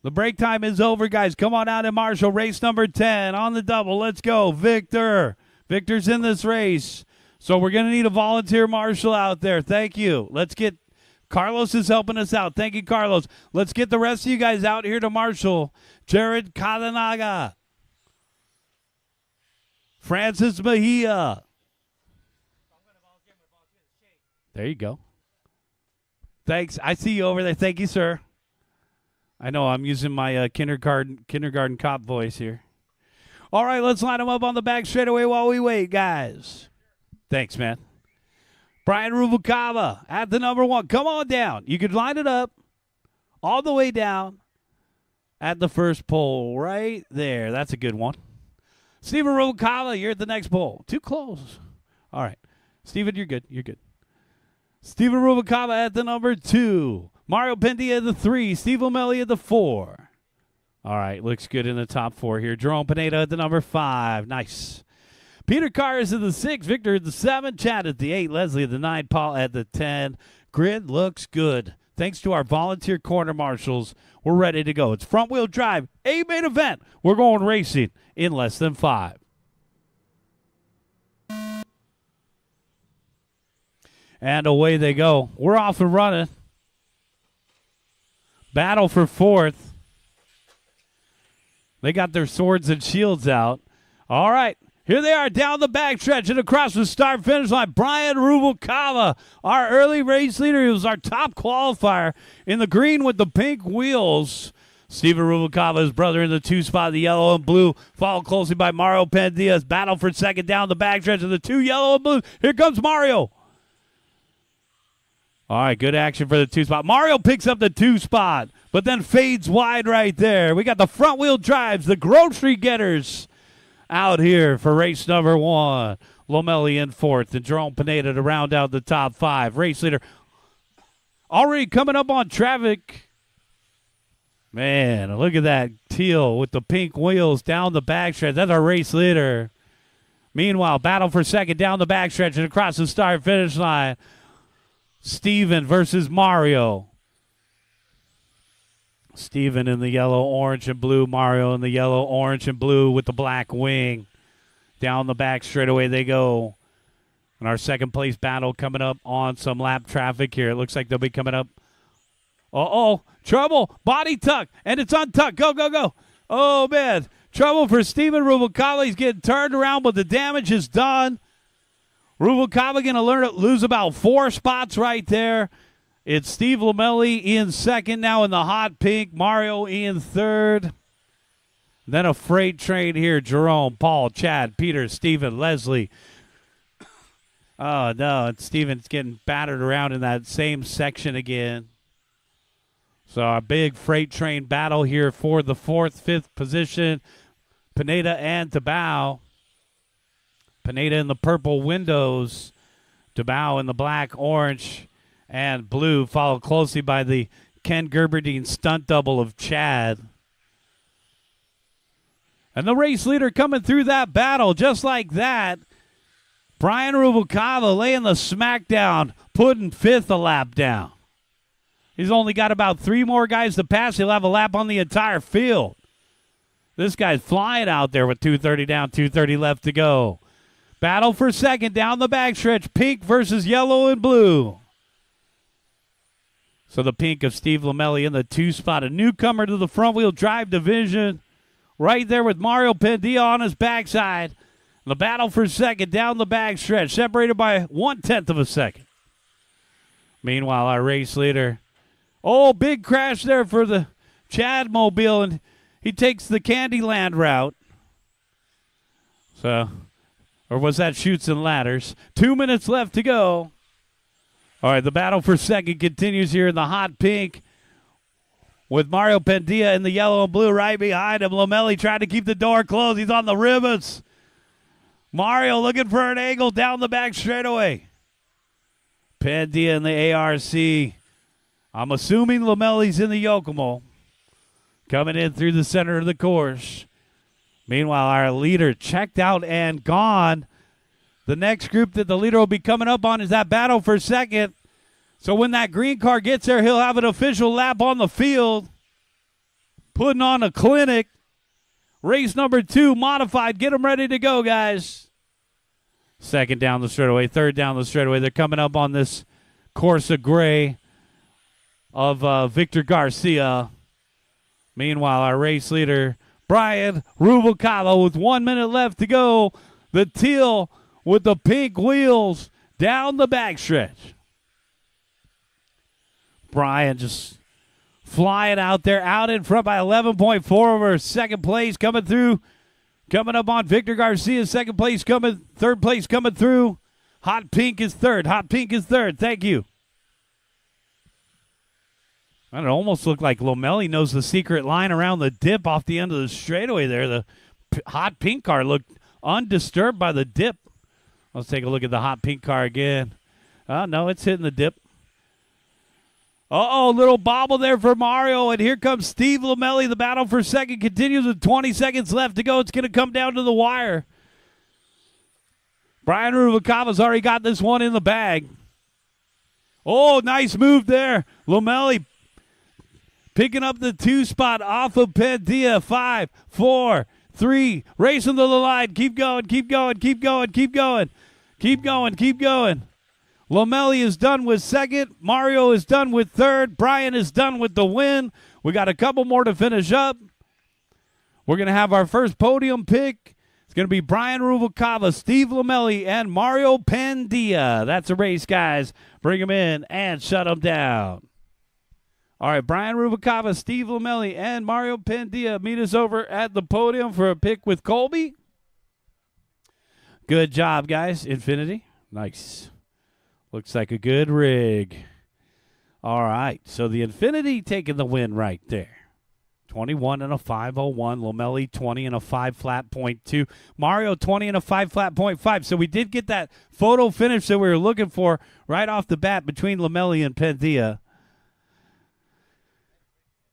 The break time is over, guys. Come on out and Marshall. Race number 10 on the double. Let's go. Victor. Victor's in this race. So we're going to need a volunteer marshal out there. Thank you. Let's get Carlos is helping us out. Thank you, Carlos. Let's get the rest of you guys out here to marshal. Jared Katanaga. Francis Mejia. There you go. Thanks. I see you over there. Thank you, sir. I know I'm using my kindergarten cop voice here. All right, let's line them up on the back straightaway while we wait, guys. Thanks, man. Brian Rubalcaba at the number 1. Come on down. You could line it up all the way down at the first pole right there. That's a good one. Steven Rubalcaba, you're at the next pole. Too close. All right. Steven, you're good. You're good. Steven Rubalcaba at the number 2. Mario Pendia at the 3. Steve O'Malley at the 4. All right, looks good in the top 4 here. Jerome Pineda at the number 5. Nice. Peter Carr is at the 6. Victor at the 7. Chad at the 8. Leslie at the 9. Paul at the 10. Grid looks good. thanks to our volunteer corner marshals, we're ready to go. It's front-wheel drive, A-main event. We're going racing in less than 5. And away they go. We're off and running. Battle for 4th. They got their swords and shields out. All right. Here they are down the backstretch and across the start-finish line. Brian Rubalcava, our early race leader. He was our top qualifier in the green with the pink wheels. Steven Rubalcava, his brother, in the 2 spot, the yellow and blue, followed closely by Mario Pendias. Battle for second down the backstretch of the 2 yellow and blue. Here comes Mario. All right, good action for the 2 spot. Mario picks up the 2 spot, but then fades wide right there. We got the front-wheel drives, the grocery getters, out here for race number 1. Lomelli in 4th and Jerome Pineda to round out the top 5. Race leader already coming up on traffic. Man, look at that teal with the pink wheels down the backstretch. That's our race leader. Meanwhile, battle for second down the backstretch and across the start-finish line. Steven versus Mario. Steven in the yellow, orange, and blue. Mario in the yellow, orange, and blue with the black wing. Down the back straightaway they go. And our second place battle coming up on some lap traffic here. It looks like they'll be coming up. Uh-oh, trouble, body tuck, and it's untucked. Go, go, go. Oh, man, trouble for Steven Rubalcava. He's getting turned around, but the damage is done. Rubalcava going to lose about 4 spots right there. It's Steve Lomelli in second now in the hot pink. Mario in third. Then a freight train here. Jerome, Paul, Chad, Peter, Steven, Leslie. Oh, no. And Steven's getting battered around in that same section again. So a big freight train battle here for the 4th, 5th position. Pineda and Tabao. Pineda in the purple windows. Tabao in the black, orange, and blue, followed closely by the Ken Gerberdine stunt double of Chad. And the race leader coming through that battle just like that. Brian Rubalcava laying the smackdown, putting 5th a lap down. He's only got about 3 more guys to pass. He'll have a lap on the entire field. This guy's flying out there with 2:30 down, 2:30 left to go. Battle for second down the backstretch. Pink versus yellow and blue. So the pink of Steve Lomelli in the 2 spot. A newcomer to the front-wheel drive division. Right there with Mario Pendia on his backside. The battle for second down the backstretch. Separated by 1/10 of a second. Meanwhile, our race leader. Oh, big crash there for the Chad Mobile. And he takes the Candyland route. So, or was that Chutes and Ladders? 2 minutes left to go. All right, the battle for second continues here in the hot pink with Mario Pendia in the yellow and blue right behind him. Lomelli trying to keep the door closed. He's on the rivets. Mario looking for an angle down the back straightaway. Pendia in the ARC. I'm assuming Lomelli's in the Yokomo. Coming in through the center of the course. Meanwhile, our leader checked out and gone. The next group that the leader will be coming up on is that battle for second. So when that green car gets there, he'll have an official lap on the field. Putting on a clinic. Race number 2, modified. Get them ready to go, guys. Second down the straightaway, third down the straightaway. They're coming up on this Corsa Gray of Victor Garcia. Meanwhile, our race leader, Brian Rubalcava, with 1 minute left to go. The teal with the pink wheels down the backstretch. Brian just flying out there, out in front by 11.4 over second place, coming through. Coming up on Victor Garcia, second place coming, third place coming through. Hot pink is third. Hot pink is third. Thank you. And it almost looked like Lomelli knows the secret line around the dip off the end of the straightaway there. The hot pink car looked undisturbed by the dip. Let's take a look at the hot pink car again. Oh, no, it's hitting the dip. Uh-oh, little bobble there for Mario, and here comes Steve Lomelli. The battle for second continues with 20 seconds left to go. It's going to come down to the wire. Brian Rubalcava's already got this one in the bag. Oh, nice move there. Lomeli picking up the 2 spot off of Padilla. 5, 4, 3. Racing to the line. Keep going, keep going, keep going, keep going. Keep going, keep going. Lomeli is done with second. Mario is done with third. Brian is done with the win. We got a couple more to finish up. We're going to have our first podium pick. It's going to be Brian Rubalcava, Steve Lomeli, and Mario Pandilla. That's a race, guys. Bring them in and shut them down. All right, Brian Rubalcava, Steve Lomeli, and Mario Pandilla meet us over at the podium for a pick with Colby. Good job, guys. Infinity. Nice. Looks like a good rig. All right, so the Infinity taking the win right there. 21 and a 501. Lomeli 20 and a 5 flat .2. Mario 20 and a 5 flat .5. So we did get that photo finish that we were looking for right off the bat between Lomeli and Padilla.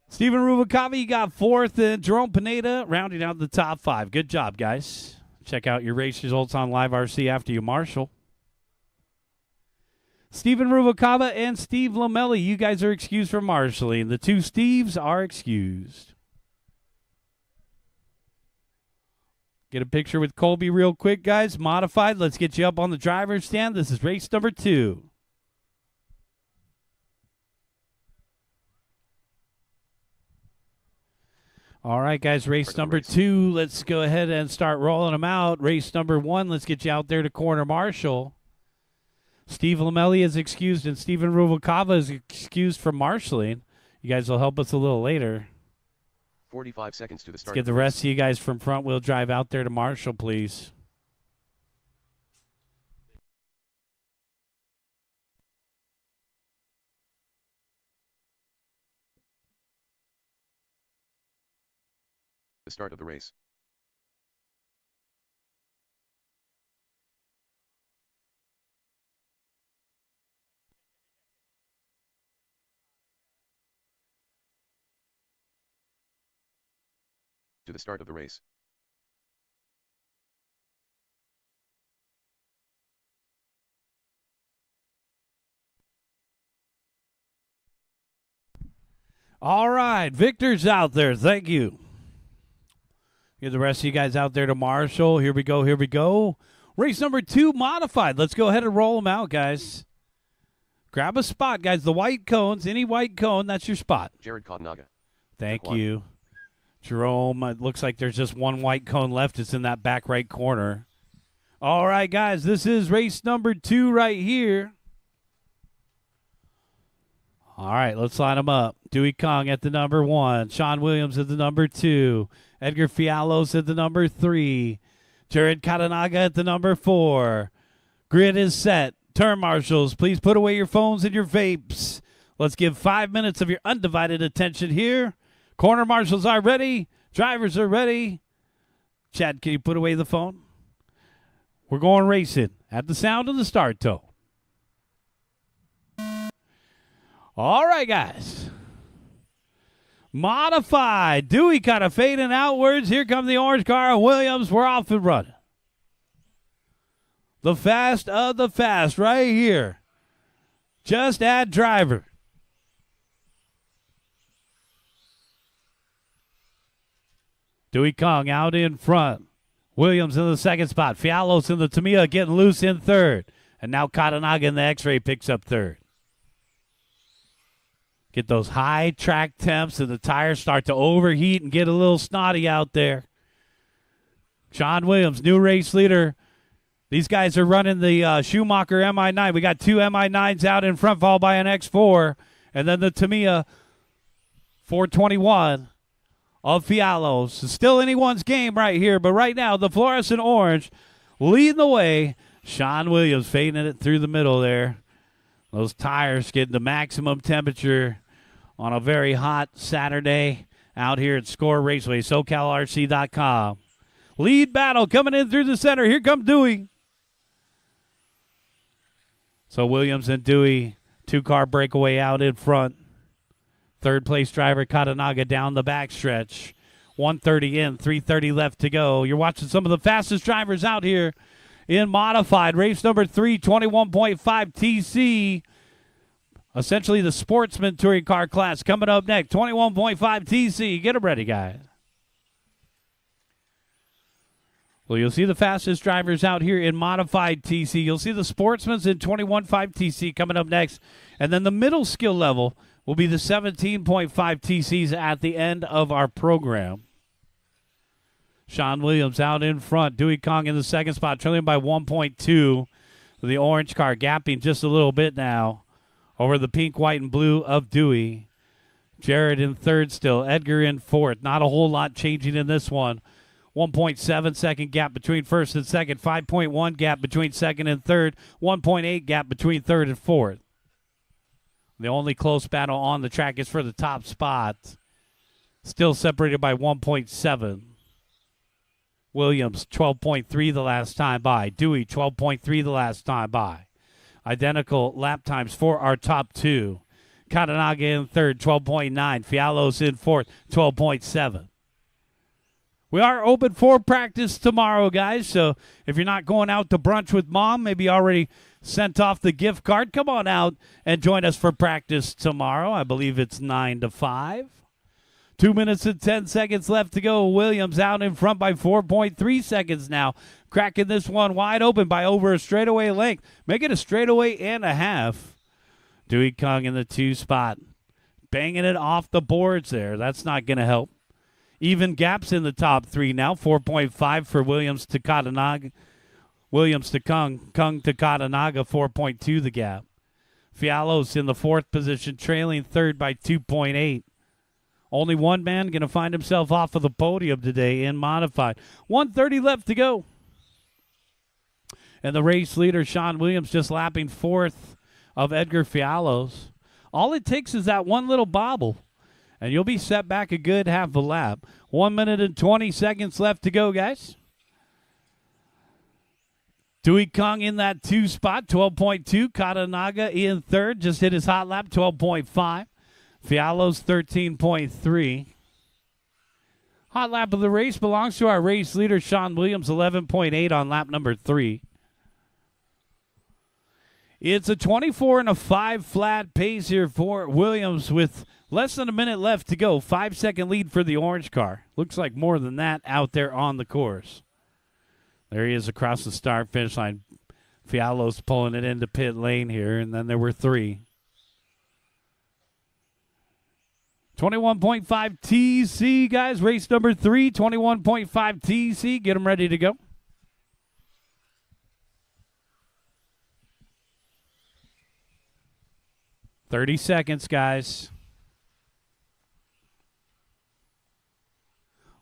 Stephen Rubalcava, you got fourth, and Jerome Pineda rounding out the top 5. Good job, guys. Check out your race results on Live RC after you marshal. Stephen Rubalcava and Steve Lomeli, you guys are excused from marshalling. The 2 Steves are excused. Get a picture with Colby real quick, guys. Modified. Let's get you up on the driver's stand. This is race number 2. All right, guys, race number 2. Let's go ahead and start rolling them out. Race number 1, let's get you out there to corner marshal. Steve Lomeli is excused, and Stephen Rubalcava is excused from marshalling. You guys will help us a little later.
45 seconds to the start.
Let's get the rest of you guys from front wheel drive out there to marshal, please.
The start of the race. To the start of the race.
All right, Victor's out there. Thank you. Get the rest of you guys out there to marshal. Here we go, here we go. Race number 2, modified. Let's go ahead and roll them out, guys. Grab a spot, guys. The white cones, any white cone, that's your spot.
Jared Kotnaga.
Thank you. Jerome, it looks like there's just one white cone left. It's in that back right corner. All right, guys, this is race number 2 right here. All right, let's line them up. Dewey Kong at the number 1. Sean Williams at the number 2. Edgar Fialos at the number 3. Jared Katanaga at the number 4. Grid is set. Turn marshals, please put away your phones and your vapes. Let's give 5 minutes of your undivided attention here. Corner marshals are ready. Drivers are ready. Chad, can you put away the phone? We're going racing at the sound of the start toe. All right, guys. Modified. Dewey kind of fading outwards. Here comes the orange car. Williams, we're off and running. The fast of the fast right here. Just add driver. Dewey Kong out in front. Williams in the second spot. Fialos in the Tamiya getting loose in third. And now Katanaga in the X-Ray picks up third. Get those high track temps and the tires start to overheat and get a little snotty out there. Sean Williams, new race leader. These guys are running the Schumacher MI9. We got 2 MI9s out in front, followed by an X4. And then the Tamiya 421 of Fialos. It's still anyone's game right here, but right now the fluorescent orange leading the way. Sean Williams fading it through the middle there. Those tires getting the maximum temperature on a very hot Saturday out here at SCOR Raceway, SoCalRC.com. Lead battle coming in through the center. Here comes Dewey. So Williams and Dewey, 2-car breakaway out in front. Third place driver Katanaga down the backstretch. 130 in, 330 left to go. You're watching some of the fastest drivers out here in modified. Race number 3, 21.5 TC. essentially the sportsman touring car class coming up next. 21.5 TC. Get them ready, guys. Well, you'll see the fastest drivers out here in modified TC. You'll see the sportsmans in 21.5 TC coming up next. And then the middle skill level will be the 17.5 TCs at the end of our program. Sean Williams out in front. Dewey Kong in the second spot, trailing by 1.2. The orange car gapping just a little bit now over the pink, white, and blue of Dewey. Jared in third still. Edgar in fourth. Not a whole lot changing in this one. 1.7 second gap between first and second. 5.1 gap between second and third. 1.8 gap between third and fourth. The only close battle on the track is for the top spot. Still separated by 1.7. Williams, 12.3 the last time by. Dewey, 12.3 the last time by. Identical lap times for our top two. Katanaga in third, 12.9. Fialos in fourth, 12.7. We are open for practice tomorrow, guys, so if you're not going out to brunch with mom, maybe already sent off the gift card, come on out and join us for practice tomorrow. I believe it's 9 to 5. 2 minutes and 10 seconds left to go. Williams out in front by 4.3 seconds now. Cracking this one wide open by over a straightaway length. Make it a straightaway and a half. Dewey Kong in the 2 spot. Banging it off the boards there. That's not going to help. Even gaps in the top 3 now. 4.5 for Williams to Katanaga. Williams to Kung. Kung to Katanaga, 4.2 the gap. Fialos in the 4th position, trailing third by 2.8. Only one man going to find himself off of the podium today in modified. 1:30 left to go. And the race leader, Sean Williams, just lapping 4th of Edgar Fialos. All it takes is that one little bobble, and you'll be set back a good half a lap. 1 minute and 20 seconds left to go, guys. Dewey Kong in that 2 spot, 12.2. Katanaga in third, just hit his hot lap, 12.5. Fialos, 13.3. Hot lap of the race belongs to our race leader, Sean Williams, 11.8 on lap number 3. It's a 24 and a 5 flat pace here for Williams with less than a minute left to go. 5-second lead for the orange car. Looks like more than that out there on the course. There he is across the start-finish line. Fialos pulling it into pit lane here, and then there were 3. 21.5 TC, guys. Race number 3, 21.5 TC. Get them ready to go. "30 seconds, guys.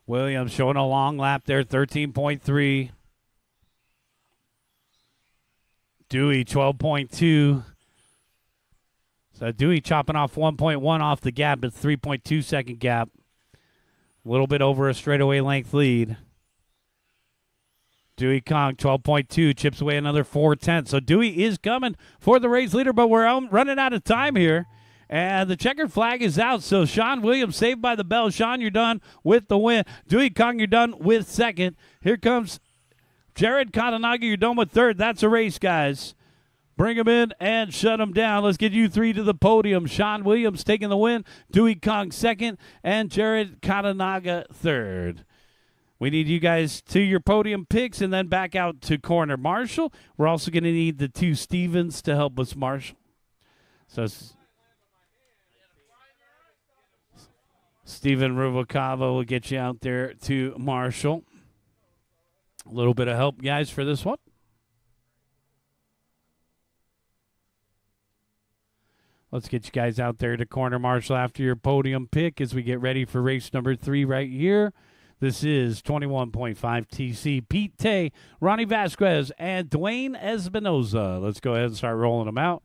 Williams showing a long lap there, 13.3. Dewey, 12.2. So Dewey chopping off 1.1 off the gap, but 3.2 second gap. A little bit over a straightaway length lead. Dewey Kong, 12.2, chips away another 4/10. So Dewey is coming for the race leader, but we're running out of time here. And the checkered flag is out, so Sean Williams saved by the bell. Sean, you're done with the win. Dewey Kong, you're done with second. Here comes Jared Katanaga, you're done with third. That's a race, guys. Bring him in and shut him down. Let's get you 3 to the podium. Sean Williams taking the win. Dewey Kong second. And Jared Katanaga third. We need you guys to your podium picks and then back out to corner marshal. We're also going to need the 2 Stevens to help us marshal. So Steven Rubalcava will get you out there to marshal. A little bit of help, guys, for this one. Let's get you guys out there to corner marshal after your podium pick as we get ready for race number 3 right here. This is 21.5 TC. Pete Tay, Ronnie Vasquez, and Dwayne Espinoza. Let's go ahead and start rolling them out.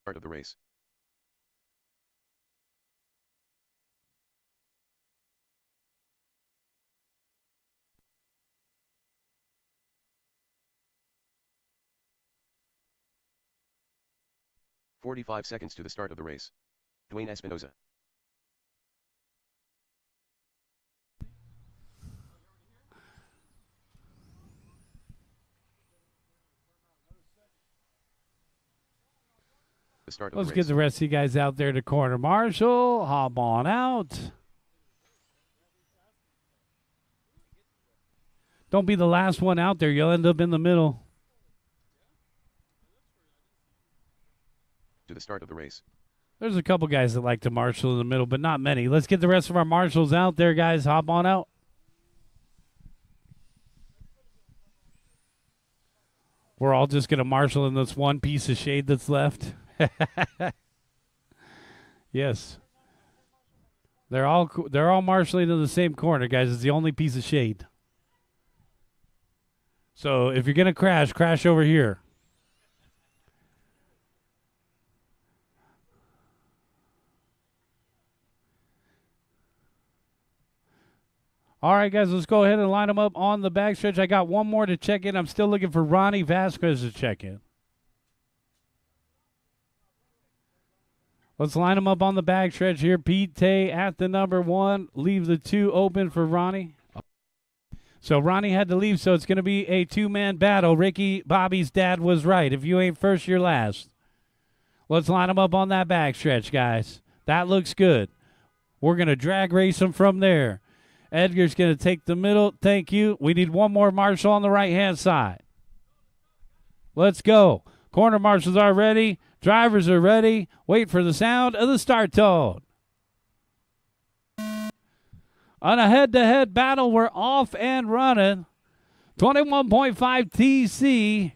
Start of the race. 45 seconds to the start of the race. Dwayne Espinoza. The start of
Let's
the
get
race.
the rest of you guys out there to corner marshal. Hop on out. Don't be the last one out there. You'll end up in the middle.
To the start of the race.
There's a couple guys that like to marshal in the middle, but not many. Let's get the rest of our marshals out there, guys. Hop on out. We're all just going to marshal in this one piece of shade that's left. Yes. They're all marshaling in the same corner, guys. It's the only piece of shade. So if you're going to crash over here. All right, guys, let's go ahead and line them up on the backstretch. I got one more to check in. I'm still looking for Ronnie Vasquez to check in. Let's line them up on the backstretch here. Pete Tay at the number 1. Leave the 2 open for Ronnie. So Ronnie had to leave, so it's going to be a 2-man battle. Ricky Bobby's dad was right. If you ain't first, you're last. Let's line them up on that backstretch, guys. That looks good. We're going to drag race them from there. Edgar's going to take the middle. Thank you. We need one more marshal on the right-hand side. Let's go. Corner marshals are ready. Drivers are ready. Wait for the sound of the start tone. On a head-to-head battle, we're off and running. 21.5 TC.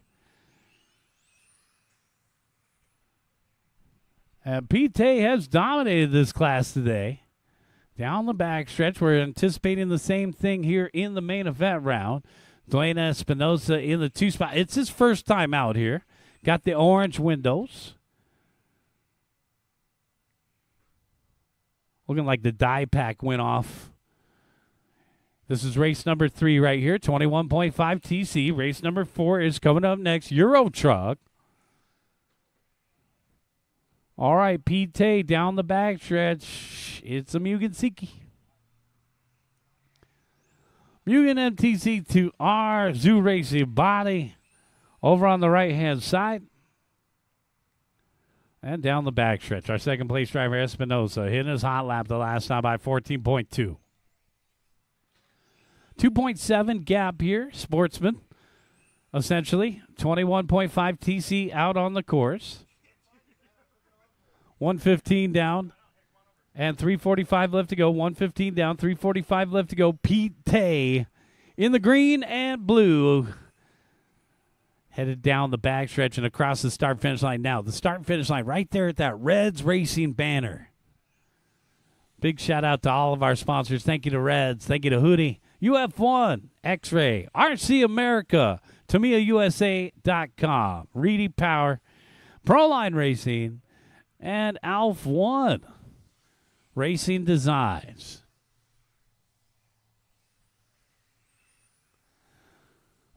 And Pete has dominated this class today. Down the backstretch, we're anticipating the same thing here in the main event round. Dwayne Espinoza in the 2 spot. It's his first time out here. Got the orange windows. Looking like the die pack went off. This is race number 3 right here, 21.5 TC. Race number 4 is coming up next, Euro Truck. All right, Pete Tay down the backstretch. It's a Mugen Siki. Mugen MTC to R Zoo Racing Body over on the right-hand side. And down the backstretch, our second place driver, Espinoza, hitting his hot lap the last time by 14.2. 2.7 gap here, Sportsman, essentially. 21.5 TC out on the course. 115 down and 3:45 left to go. 115 down, 3:45 left to go. Pete Tay in the green and blue. Headed down the backstretch and across the start-finish line now. The start-finish line right there at that Reds Racing banner. Big shout-out to all of our sponsors. Thank you to Reds. Thank you to Hootie, UF1, X-Ray, RC America, TamiyaUSA.com, Reedy Power, Proline Racing, and Alf One Racing Designs.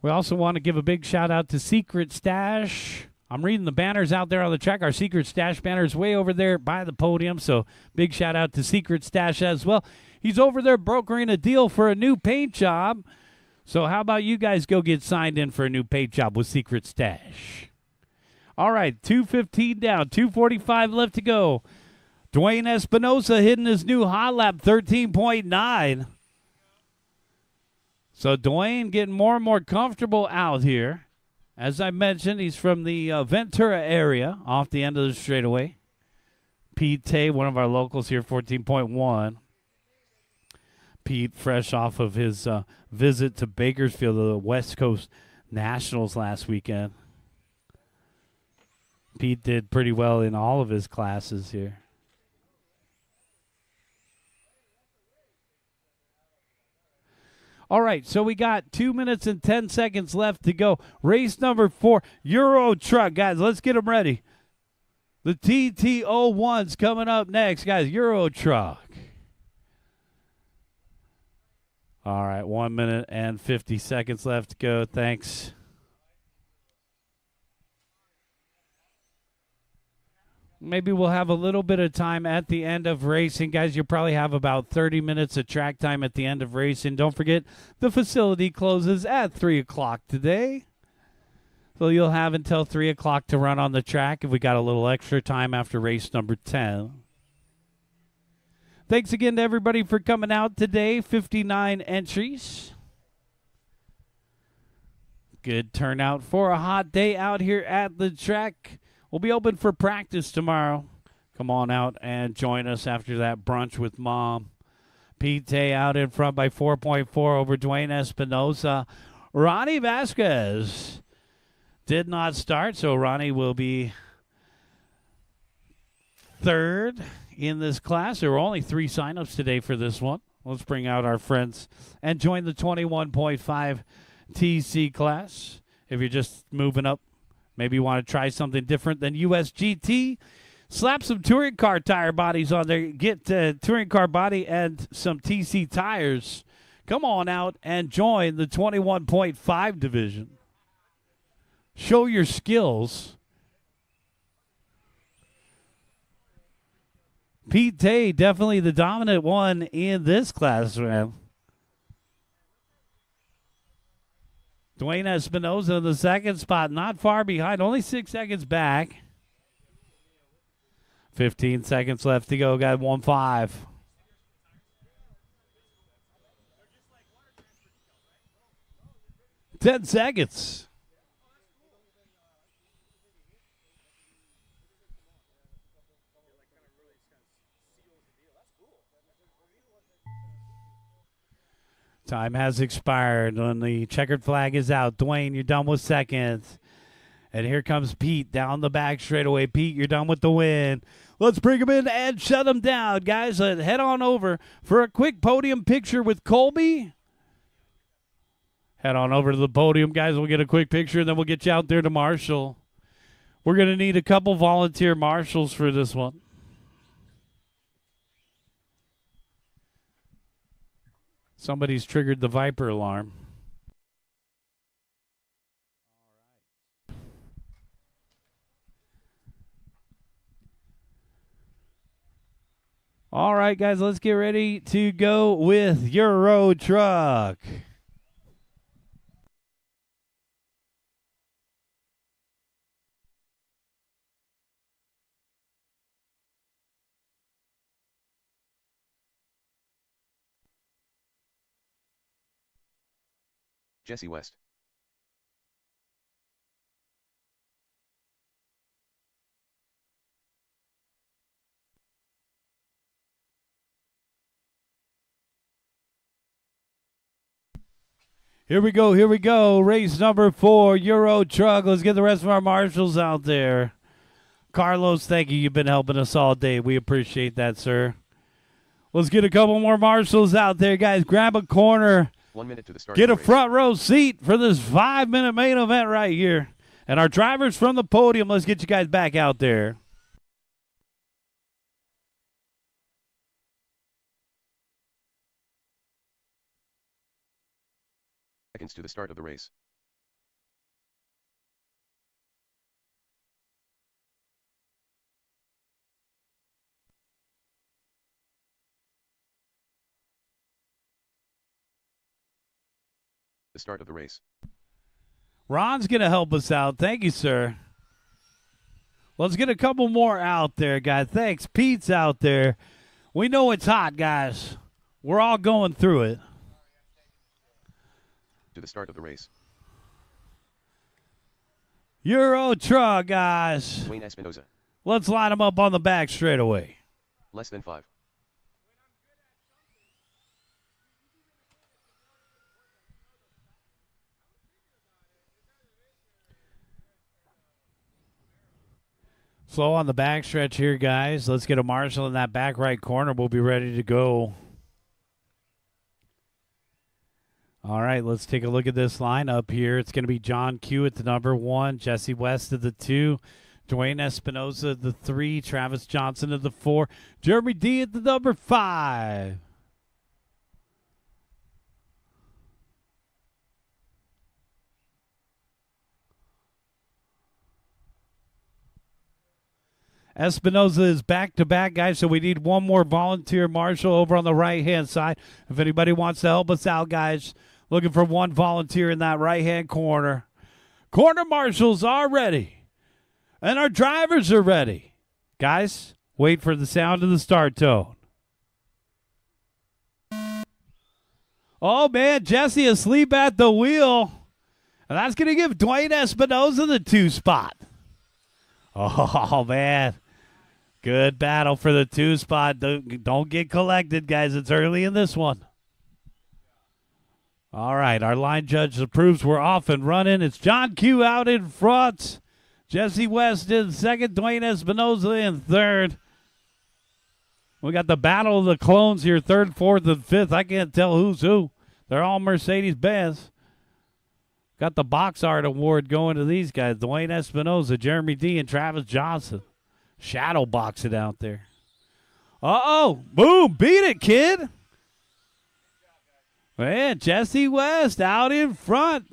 We also want to give a big shout out to Secret Stash. I'm reading the banners out there on the track. Our Secret Stash banner is way over there by the podium, so big shout out to Secret Stash as well. He's over there brokering a deal for a new paint job. So how about you guys go get signed in for a new paint job with Secret Stash? All right, 2:15 down, 2:45 left to go. Dwayne Espinoza hitting his new hot lap, 13.9. So Dwayne getting more and more comfortable out here. As I mentioned, he's from the Ventura area off the end of the straightaway. Pete Tay, one of our locals here, 14.1. Pete, fresh off of his visit to Bakersfield, the West Coast Nationals last weekend. Pete did pretty well in all of his classes here. All right, so we got 2 minutes and 10 seconds left to go. Race number 4, Euro Truck. Guys, let's get them ready. The TT01's coming up next, guys. Euro Truck. All right, 1 minute and 50 seconds left to go. Thanks. Maybe we'll have a little bit of time at the end of racing. Guys, you'll probably have about 30 minutes of track time at the end of racing. Don't forget, the facility closes at 3 o'clock today. So you'll have until 3 o'clock to run on the track if we got a little extra time after race number 10. Thanks again to everybody for coming out today. 59 entries. Good turnout for a hot day out here at the track. We'll be open for practice tomorrow. Come on out and join us after that brunch with Mom. Pete Tay out in front by 4.4 over Dwayne Espinosa. Ronnie Vasquez did not start, so Ronnie will be third in this class. There were only 3 signups today for this one. Let's bring out our friends and join the 21.5 TC class. If you're just moving up, maybe you want to try something different than USGT, slap some touring car tire bodies on there. Get touring car body and some TC tires. Come on out and join the 21.5 division. Show your skills. Pete Tay, definitely the dominant one in this class, man. Dwayne Espinosa in the second spot, not far behind, only 6 seconds back. 15 seconds left to go, got 1-5. Ten seconds. Time has expired when the checkered flag is out. Dwayne, you're done with seconds. And here comes Pete down the back straightaway. Pete, you're done with the win. Let's bring him in and shut him down. Guys, head on over for a quick podium picture with Colby. Head on over to the podium, guys. We'll get a quick picture, and then we'll get you out there to marshal. We're going to need a couple volunteer marshals for this one. Somebody's triggered the Viper alarm. All right, guys, let's get ready to go with Euro Truck.
Jesse West.
Here we go. Race number 4, Euro Truck. Let's get the rest of our marshals out there. Carlos, thank you. You've been helping us all day. We appreciate that, sir. Let's get a couple more marshals out there, guys. Grab a corner.
1 minute to the start.
Get a front row seat for this 5-minute main event right here. And our drivers from the podium, let's get you guys back out there.
Seconds to the start of the race. The start of the race.
Ron's going to help us out. Thank you, sir. Let's get a couple more out there, guys. Thanks. Pete's out there. We know it's hot, guys. We're all going through it.
To the start of the race.
Euro Truck, guys.
Dwayne Espinosa.
Let's line them up on the back straight away.
Less than 5.
Slow on the back stretch here, guys. Let's get a marshal in that back right corner. We'll be ready to go. All right, let's take a look at this lineup here. It's going to be John Q at the number 1, Jesse West at the 2, Dwayne Espinosa at the 3, Travis Johnson at the 4, Jeremy D at the number 5. Espinoza is back-to-back, guys, so we need one more volunteer marshal over on the right-hand side. If anybody wants to help us out, guys, looking for one volunteer in that right-hand corner. Corner marshals are ready, and our drivers are ready. Guys, wait for the sound of the start tone. Oh, man, Jesse asleep at the wheel. And that's going to give Dwayne Espinoza the 2 spot. Oh, man. Good battle for the 2 spot. Don't get collected, guys. It's early in this one. All right, our line judge approves we're off and running. It's John Q out in front. Jesse West in second. Dwayne Espinoza in third. We got the battle of the clones here, third, fourth, and fifth. I can't tell who's who. They're all Mercedes-Benz. Got the box art award going to these guys. Dwayne Espinoza, Jeremy D, and Travis Johnson. Shadow boxing out there. Uh-oh. Boom. Beat it, kid. Man, Jesse West out in front.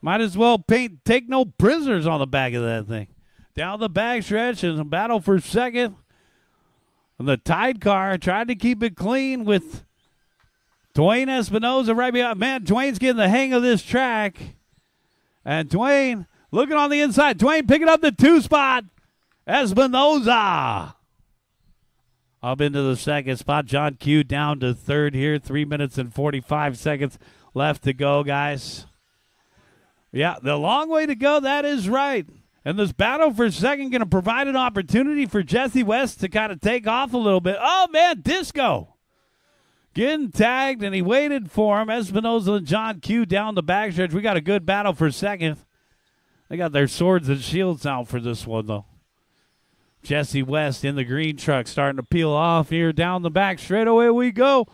Might as well take no prisoners on the back of that thing. Down the back stretch and a battle for second. And the Tide car tried to keep it clean with Dwayne Espinoza right behind. Man, Dwayne's getting the hang of this track. And Dwayne looking on the inside. Dwayne picking up the 2 spot. Espinoza up into the second spot. John Q down to third here. 3 minutes and 45 seconds left to go, guys. Yeah, the long way to go. That is right. And this battle for second going to provide an opportunity for Jesse West to kind of take off a little bit. Oh, man, Disco getting tagged, and he waited for him. Espinoza and John Q down the backstretch. We got a good battle for second. They got their swords and shields out for this one, though. Jesse West in the green truck starting to peel off here down the back. Straight away we go.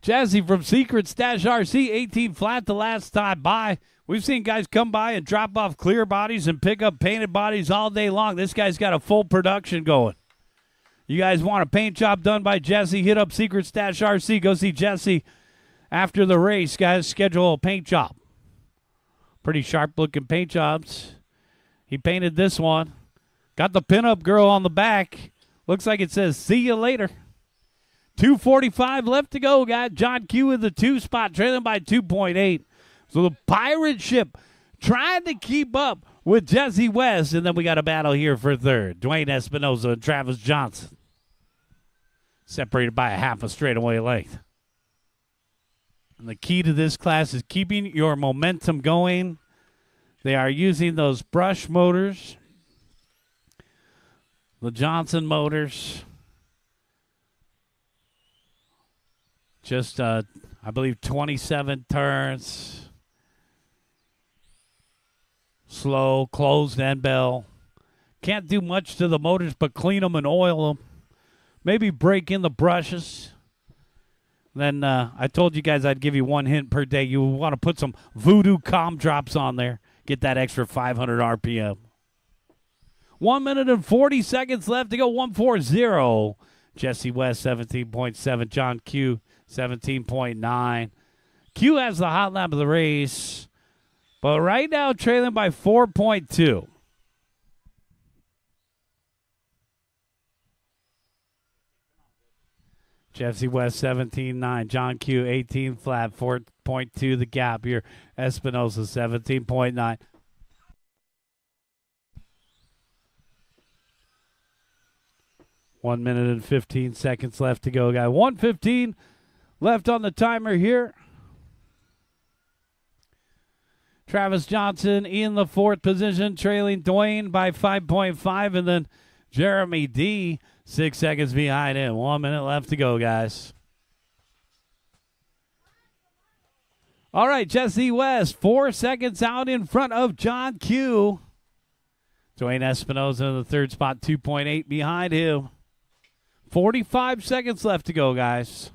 Jesse from Secret Stash RC, 18 flat the last time by. We've seen guys come by and drop off clear bodies and pick up painted bodies all day long. This guy's got a full production going. You guys want a paint job done by Jesse, hit up Secret Stash RC. Go see Jesse after the race, guys. Schedule a paint job. Pretty sharp-looking paint jobs. He painted this one. Got the pinup girl on the back. Looks like it says, see you later. 2:45 left to go, guys. John Q in the 2 spot, trailing by 2.8. So the pirate ship trying to keep up with Jesse West. And then we got a battle here for third. Dwayne Espinoza and Travis Johnson. Separated by a half a straightaway length. And the key to this class is keeping your momentum going. They are using those brush motors. The Johnson motors. Just, I believe, 27 turns. Slow, closed end bell. Can't do much to the motors but clean them and oil them. Maybe break in the brushes. Then I told you guys I'd give you one hint per day. You want to put some Voodoo Calm Drops on there. Get that extra 500 RPM. 1 minute and 40 seconds left to go. 1:40. Jesse West, 17.7. John Q, 17.9. Q has the hot lap of the race, but right now trailing by 4.2. Jesse West, 17.9. John Q, 18 flat, 4.2 the gap here. Espinoza, 17.9. One minute and 15 seconds left to go, guy. 1:15 left on the timer here. Travis Johnson in the 4th position, trailing Dwayne by 5.5, and then Jeremy D 6 seconds behind him. 1 minute left to go, guys. All right, Jesse West, 4 seconds out in front of John Q. Dwayne Espinoza in the 3rd spot, 2.8 behind him. 45 seconds left to go, guys.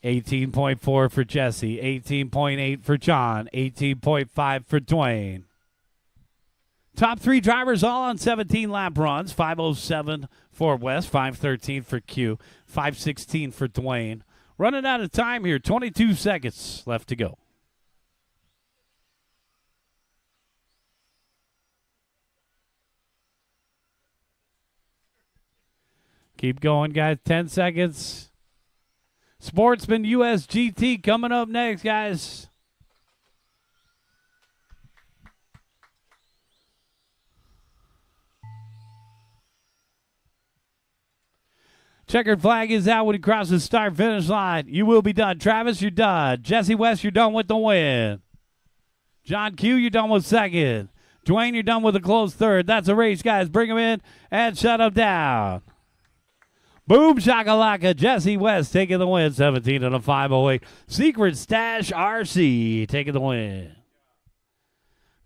18.4 for Jesse, 18.8 for John, 18.5 for Dwayne. Top 3 drivers all on 17 lap runs. 5:07 for West, 5:13 for Q, 5:16 for Dwayne. Running out of time here, 22 seconds left to go. Keep going, guys. 10 seconds. Sportsman USGT coming up next, guys. Checkered flag is out when he crosses the start-finish line. You will be done. Travis, you're done. Jesse West, you're done with the win. John Q, you're done with second. Dwayne, you're done with a close third. That's a race, guys. Bring him in and shut him down. Boom shakalaka. Jesse West taking the win. 17 and a 508. Secret Stash RC taking the win.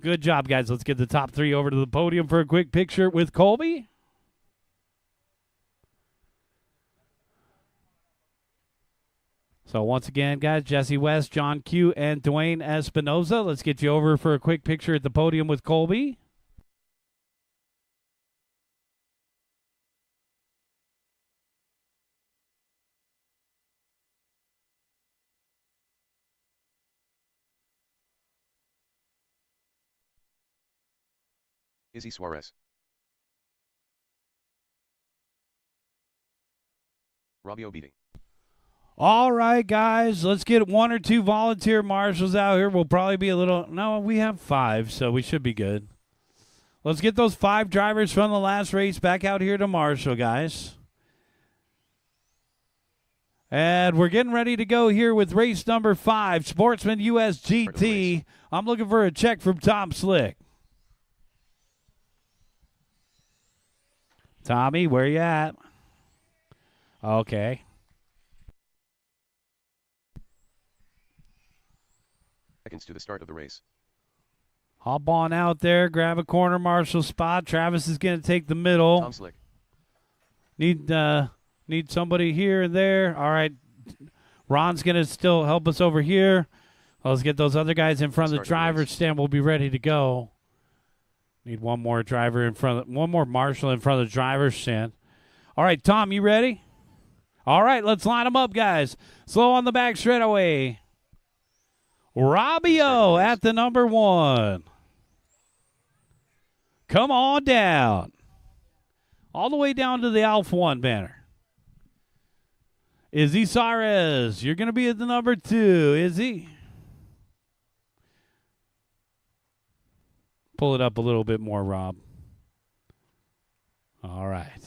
Good job, guys. Let's get the top three over to the podium for a quick picture with Colby. So once again, guys, Jesse West, John Q, and Dwayne Espinoza. Let's get you over for a quick picture at the podium with Colby.
Izzy Suarez. Robbie O'Beating.
All right, guys, let's get one or two volunteer marshals out here. We'll probably be a little, no, we have 5, so we should be good. Let's get those 5 drivers from the last race back out here to marshal, guys. And we're getting ready to go here with race number 5, Sportsman USGT. I'm looking for a check from Tom Slick. Tommy, where you at? Okay.
Seconds to the start of the race.
Hop on out there, grab a corner marshal spot. Travis is going to take the middle.
Tom Slick.
Need somebody here and there. All right. Ron's going to still help us over here. Let's get those other guys in front of the driver's stand. We'll be ready to go. Need one more driver in front of, one more marshal in front of the driver's stand. All right, Tom, you ready? All right, let's line them up, guys. Slow on the back straightaway. Robbio at the number 1. Come on down. All the way down to the Alpha 1 banner. Izzy Suarez, you're going to be at the number 2. Izzy. Pull it up a little bit more, Rob. All right.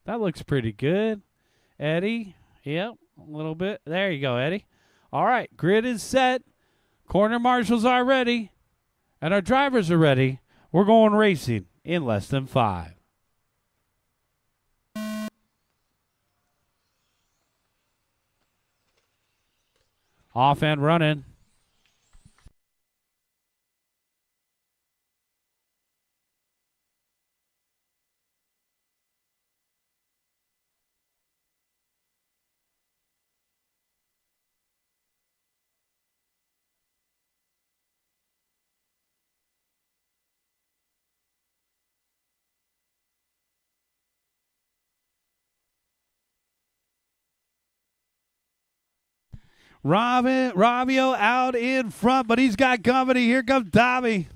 That looks pretty good. Eddie, yep, a little bit. There you go, Eddie. All right, grid is set. Corner marshals are ready. And our drivers are ready. We're going racing in less than 5. Off and running. Robbio out in front, but he's got company. Here comes Tommy.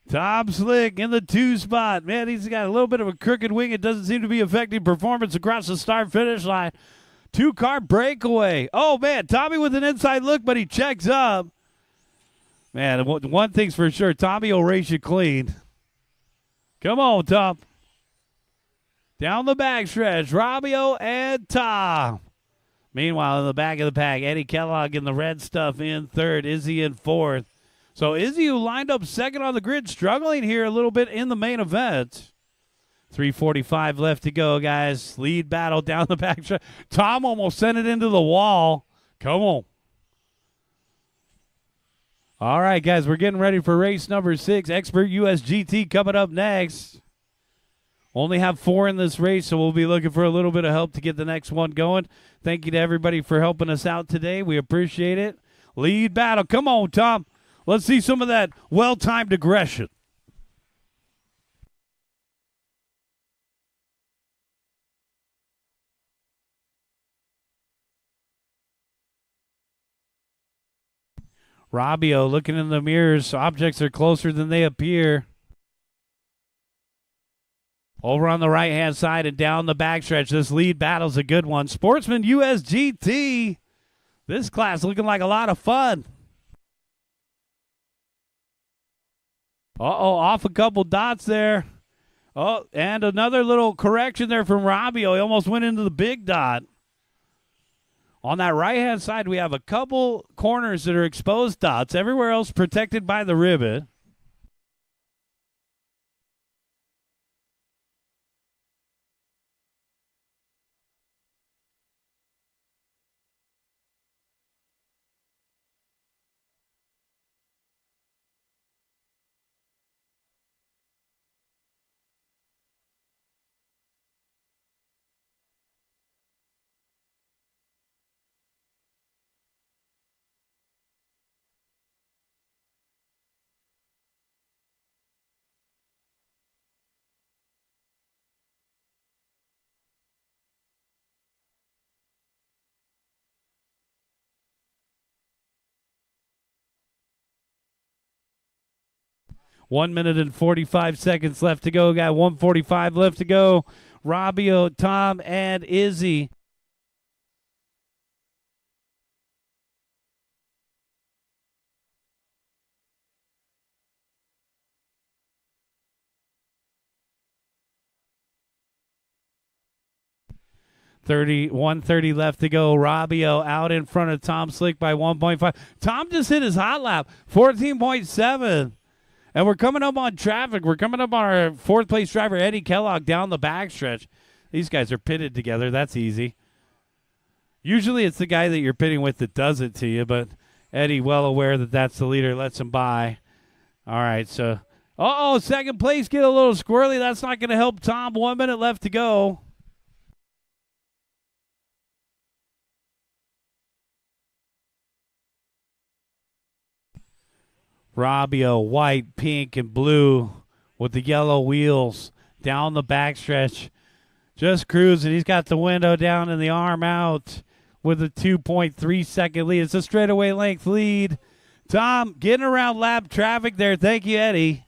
Tom Slick in the 2 spot. Man, he's got a little bit of a crooked wing. It doesn't seem to be affecting performance across the start-finish line. 2-car breakaway. Oh, man, Tommy with an inside look, but he checks up. Man, one thing's for sure, Tommy will race you clean. Come on, Tom. Down the backstretch, Robbio and Tom. Meanwhile, in the back of the pack, Eddie Kellogg in the red stuff in 3rd, Izzy in 4th. So Izzy, who lined up 2nd on the grid, struggling here a little bit in the main event. 3:45 left to go, guys. Lead battle down the back. Tom almost sent it into the wall. Come on. All right, guys, we're getting ready for race number 6. Expert USGT coming up next. Only have 4 in this race, so we'll be looking for a little bit of help to get the next one going. Thank you to everybody for helping us out today. We appreciate it. Lead battle. Come on, Tom. Let's see some of that well-timed aggression. Robbio looking in the mirrors. Objects are closer than they appear. Over on the right-hand side and down the backstretch. This lead battle's a good one. Sportsman USGT. This class looking like a lot of fun. Uh-oh, off a couple dots there. Oh, and another little correction there from Robbio. He almost went into the big dot. On that right-hand side, we have a couple corners that are exposed dots. Everywhere else protected by the ribbon. One minute and 45 seconds left to go. Got 1:45 left to go. Robbio, Tom, and Izzy. $1:30 left to go. Robbio out in front of Tom Slick by 1.5. Tom just hit his hot lap, 14.7. And we're coming up on traffic. We're coming up on our fourth-place driver, Eddie Kellogg, down the backstretch. These guys are pitted together. That's easy. Usually it's the guy that you're pitting with that does it to you, but Eddie, well aware that that's the leader, lets him by. All right, so, second place, get a little squirrely. That's not going to help Tom. 1 minute left to go. Robbio, white, pink, and blue with the yellow wheels down the backstretch. Just cruising. He's got the window down and the arm out with a 2.3 second lead. It's a straightaway length lead. Tom getting around lap traffic there. Thank you, Eddie.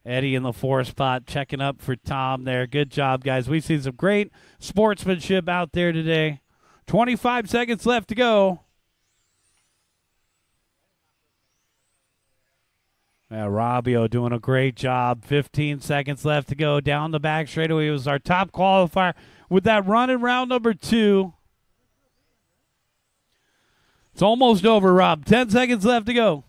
Eddie in the 4th spot, checking up for Tom there. Good job, guys. We've seen some great sportsmanship out there today. 25 seconds left to go. Yeah, Robbio doing a great job. 15 seconds left to go. Down the back straightaway. It was our top qualifier with that run in round number 2. It's almost over, Rob. 10 seconds left to go.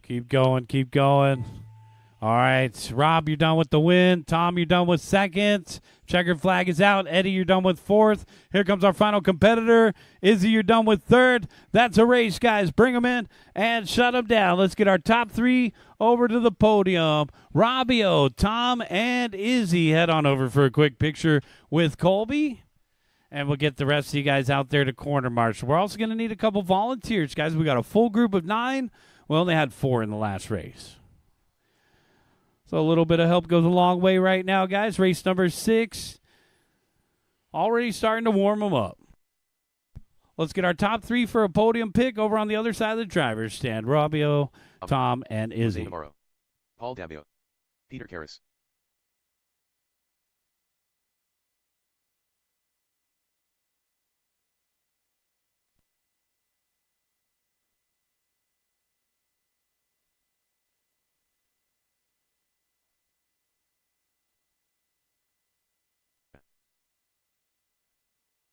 Keep going, keep going. All right, Rob, you're done with the win. Tom, you're done with second. Checkered flag is out. Eddie, you're done with 4th. Here comes our final competitor. Izzy, you're done with 3rd. That's a race, guys. Bring them in and shut them down. Let's get our top 3 over to the podium. Robbio, Tom, and Izzy. Head on over for a quick picture with Colby. And we'll get the rest of you guys out there to corner march. We're also going to need a couple volunteers, guys. We got a full group of 9. We only had 4 in the last race. So a little bit of help goes a long way right now, guys. Race number 6. Already starting to warm them up. Let's get our top 3 for a podium pick over on the other side of the driver's stand. Robbio, Tom, and Izzy.
Navarro, Paul Davio, Peter Karras.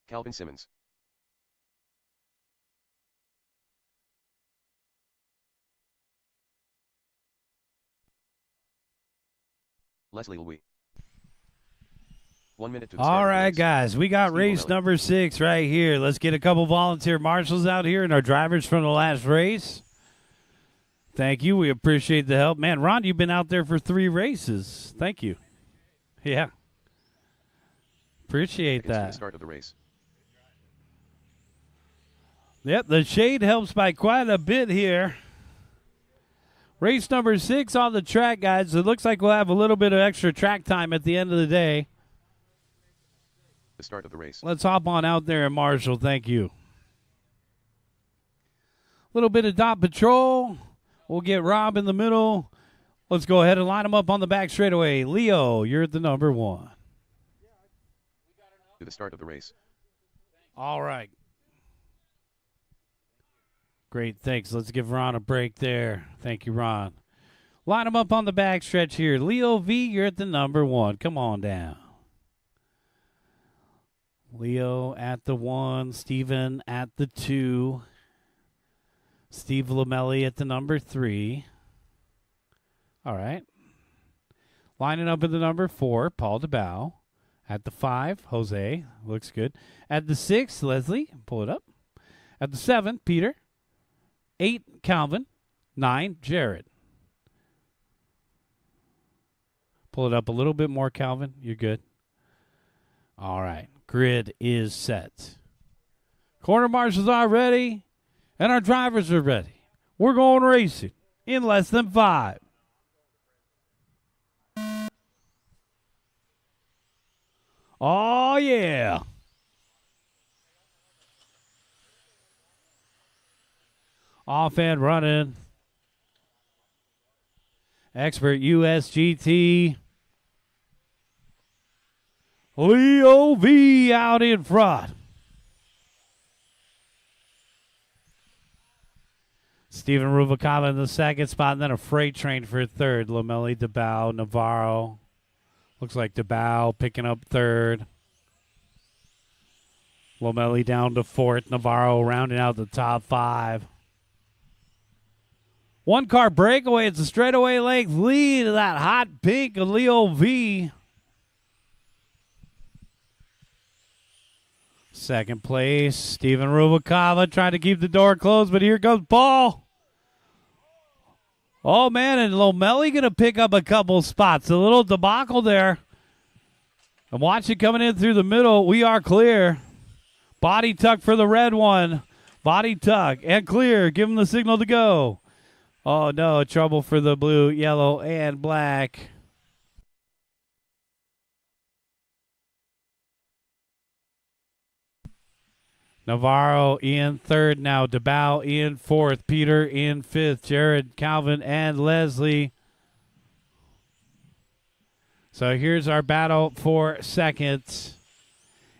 Calvin Simmons. Leslie Louis. 1 minute to the start.
All right, guys. We got race number 6 right here. Let's get a couple volunteer marshals out here and our drivers from the last race. Thank you. We appreciate the help. Man, Ron, you've been out there for 3 races. Thank you. Yeah. Appreciate that.
To the start of the race.
Yep, the shade helps by quite a bit here. Race number 6 on the track, guys. It looks like we'll have a little bit of extra track time at the end of the day.
The start of the race.
Let's hop on out there and marshal. Thank you. A little bit of dot patrol. We'll get Rob in the middle. Let's go ahead and line them up on the back straightaway. Leo, you're at the number 1.
To the start of the race.
All right. Great, thanks. Let's give Ron a break there. Thank you, Ron. Line them up on the back stretch here. Leo V, you're at the number 1. Come on down. Leo at the 1. Steven at the 2. Steve Lamelli at the number 3. All right. Lining up at the number 4, Paul DeBow. At the 5, Jose. Looks good. At the 6, Leslie. Pull it up. At the 7, Peter. 8, Calvin. 9, Jared. Pull it up a little bit more, Calvin. You're good. All right. Grid is set. Corner marshals are ready, and our drivers are ready. We're going racing in less than 5. Oh, yeah. Off and running. Expert USGT. Leo V out in front. Steven Rubalcaba in the second spot, and then a freight train for third. Lamelli, DeBow, Navarro. Looks like DeBow picking up third. Lamelli down to fourth. Navarro rounding out the top 5. 1-car breakaway. It's a straightaway length lead of that hot pink of Leo V. Second place, Steven Rubalcaba trying to keep the door closed, but here comes Paul. Oh, man, and Lamelli going to pick up a couple spots. A little debacle there. And watch it coming in through the middle. We are clear. Body tuck for the red one. Body tuck and clear. Give him the signal to go. Oh, no, trouble for the blue, yellow, and black. Navarro in third now. DeBow in fourth. Peter in fifth. Jared, Calvin, and Leslie. So here's our battle for seconds.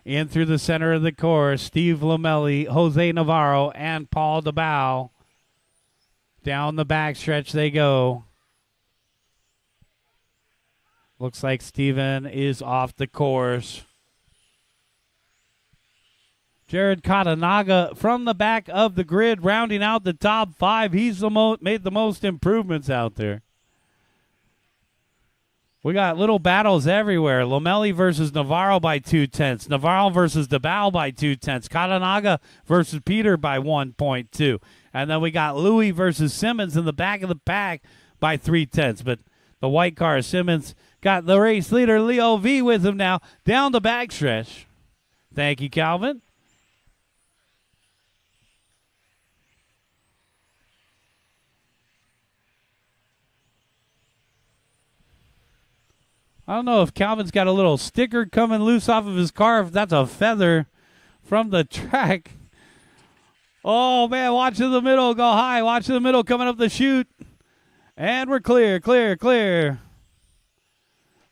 In through the center of the course, Steve Lamelli, Jose Navarro, and Paul DeBow. Down the backstretch they go. Looks like Steven is off the course. Jared Katanaga from the back of the grid, rounding out the top 5. He's made the most improvements out there. We got little battles everywhere. Lamelli versus Navarro by 0.2. Navarro versus DeBow by 0.2. Katanaga versus Peter by 1.2. And then we got Louis versus Simmons in the back of the pack by 0.3. But the white car, Simmons, got the race leader, Leo V, with him now down the backstretch. Thank you, Calvin. I don't know if Calvin's got a little sticker coming loose off of his car, if that's a feather from the track. Oh, man, watch in the middle. Go high. Watch in the middle coming up the chute. And we're clear, clear, clear.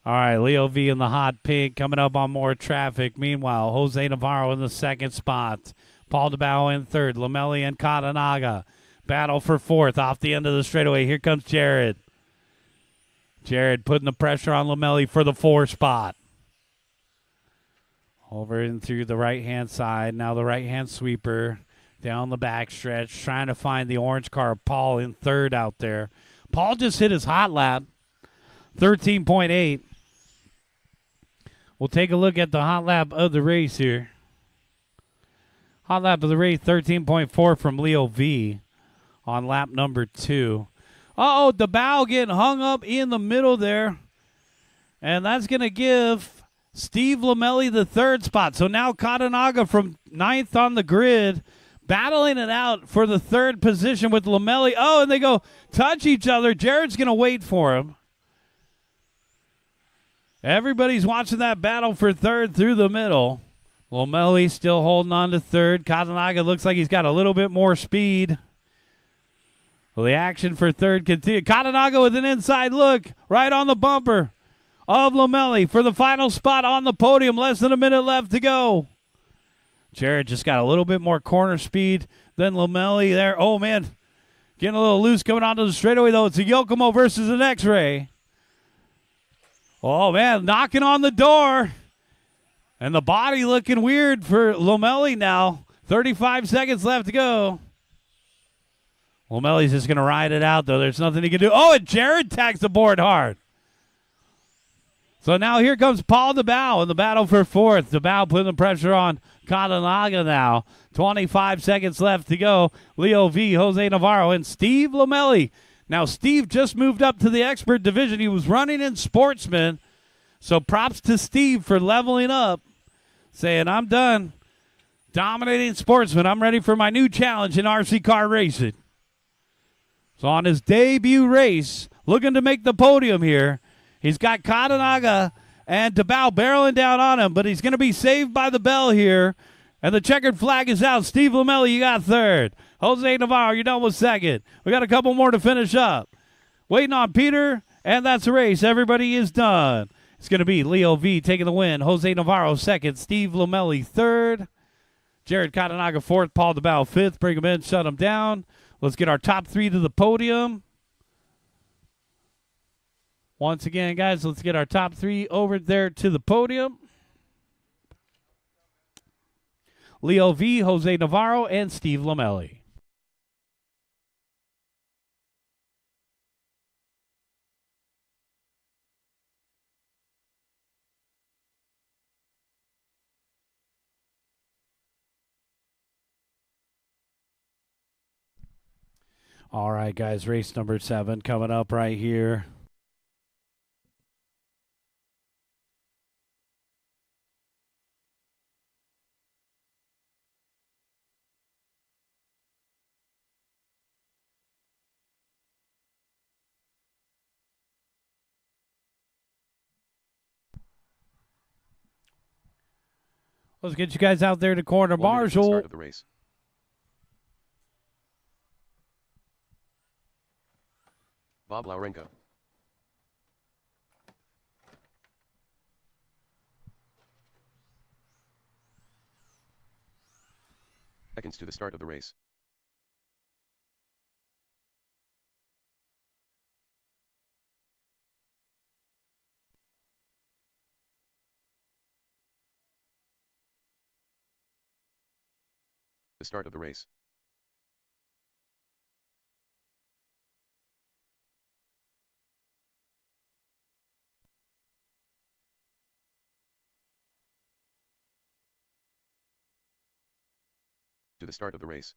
All right, Leo V in the hot pink coming up on more traffic. Meanwhile, Jose Navarro in the second spot. Paul DeBow in third. Lamelli and Katanaga. Battle for fourth off the end of the straightaway. Here comes Jared. Jared putting the pressure on Lamelli for the 4 spot. Over and through the right-hand side. Now the right-hand sweeper down the backstretch, trying to find the orange car. Paul in third out there. Paul just hit his hot lap, 13.8. We'll take a look at the hot lap of the race here. Hot lap of the race, 13.4 from Leo V on lap number 2. Uh-oh, DeBow getting hung up in the middle there. And that's going to give Steve Lamelli the 3rd spot. So now Katanaga from 9th on the grid, battling it out for the 3rd position with Lamelli. Oh, and they go touch each other. Jared's going to wait for him. Everybody's watching that battle for 3rd through the middle. Lamelli still holding on to 3rd. Katanaga looks like he's got a little bit more speed. Well, the action for third continues. Katanaga with an inside look right on the bumper of Lomelli for the final spot on the podium. Less than a minute left to go. Jared just got a little bit more corner speed than Lomelli there. Oh, man. Getting a little loose coming onto the straightaway, though. It's a Yokomo versus an X-Ray. Oh, man, knocking on the door. And the body looking weird for Lomelli now. 35 seconds left to go. Lomelli's just going to ride it out, though. There's nothing he can do. Oh, and Jared tags the board hard. So now here comes Paul DeBow in the battle for fourth. DeBow putting the pressure on Katanaga now. 25 seconds left to go. Leo V, Jose Navarro, and Steve Lomelli. Now, Steve just moved up to the expert division. He was running in sportsman. So props to Steve for leveling up, saying, I'm done dominating sportsman. I'm ready for my new challenge in RC car racing. So on his debut race, looking to make the podium here, he's got Katanaga and DeBow barreling down on him, but he's going to be saved by the bell here. And the checkered flag is out. Steve Lomelli, you got third. Jose Navarro, you're done with second. We got a couple more to finish up. Waiting on Peter, and that's the race. Everybody is done. It's going to be Leo V taking the win. Jose Navarro second. Steve Lomelli third. Jared Katanaga fourth. Paul DeBow fifth. Bring him in, shut him down. Let's get our top three to the podium. Once again, guys, let's get our top three over there to the podium. Leo V, Jose Navarro, and Steve Lomelli. All right, guys, race number 7 coming up right here. Let's get you guys out there to corner
1 minute to the
Marshall.
start of the race. Bob Laurenko. Seconds to the start of the race. The start of the race. To the start of the race.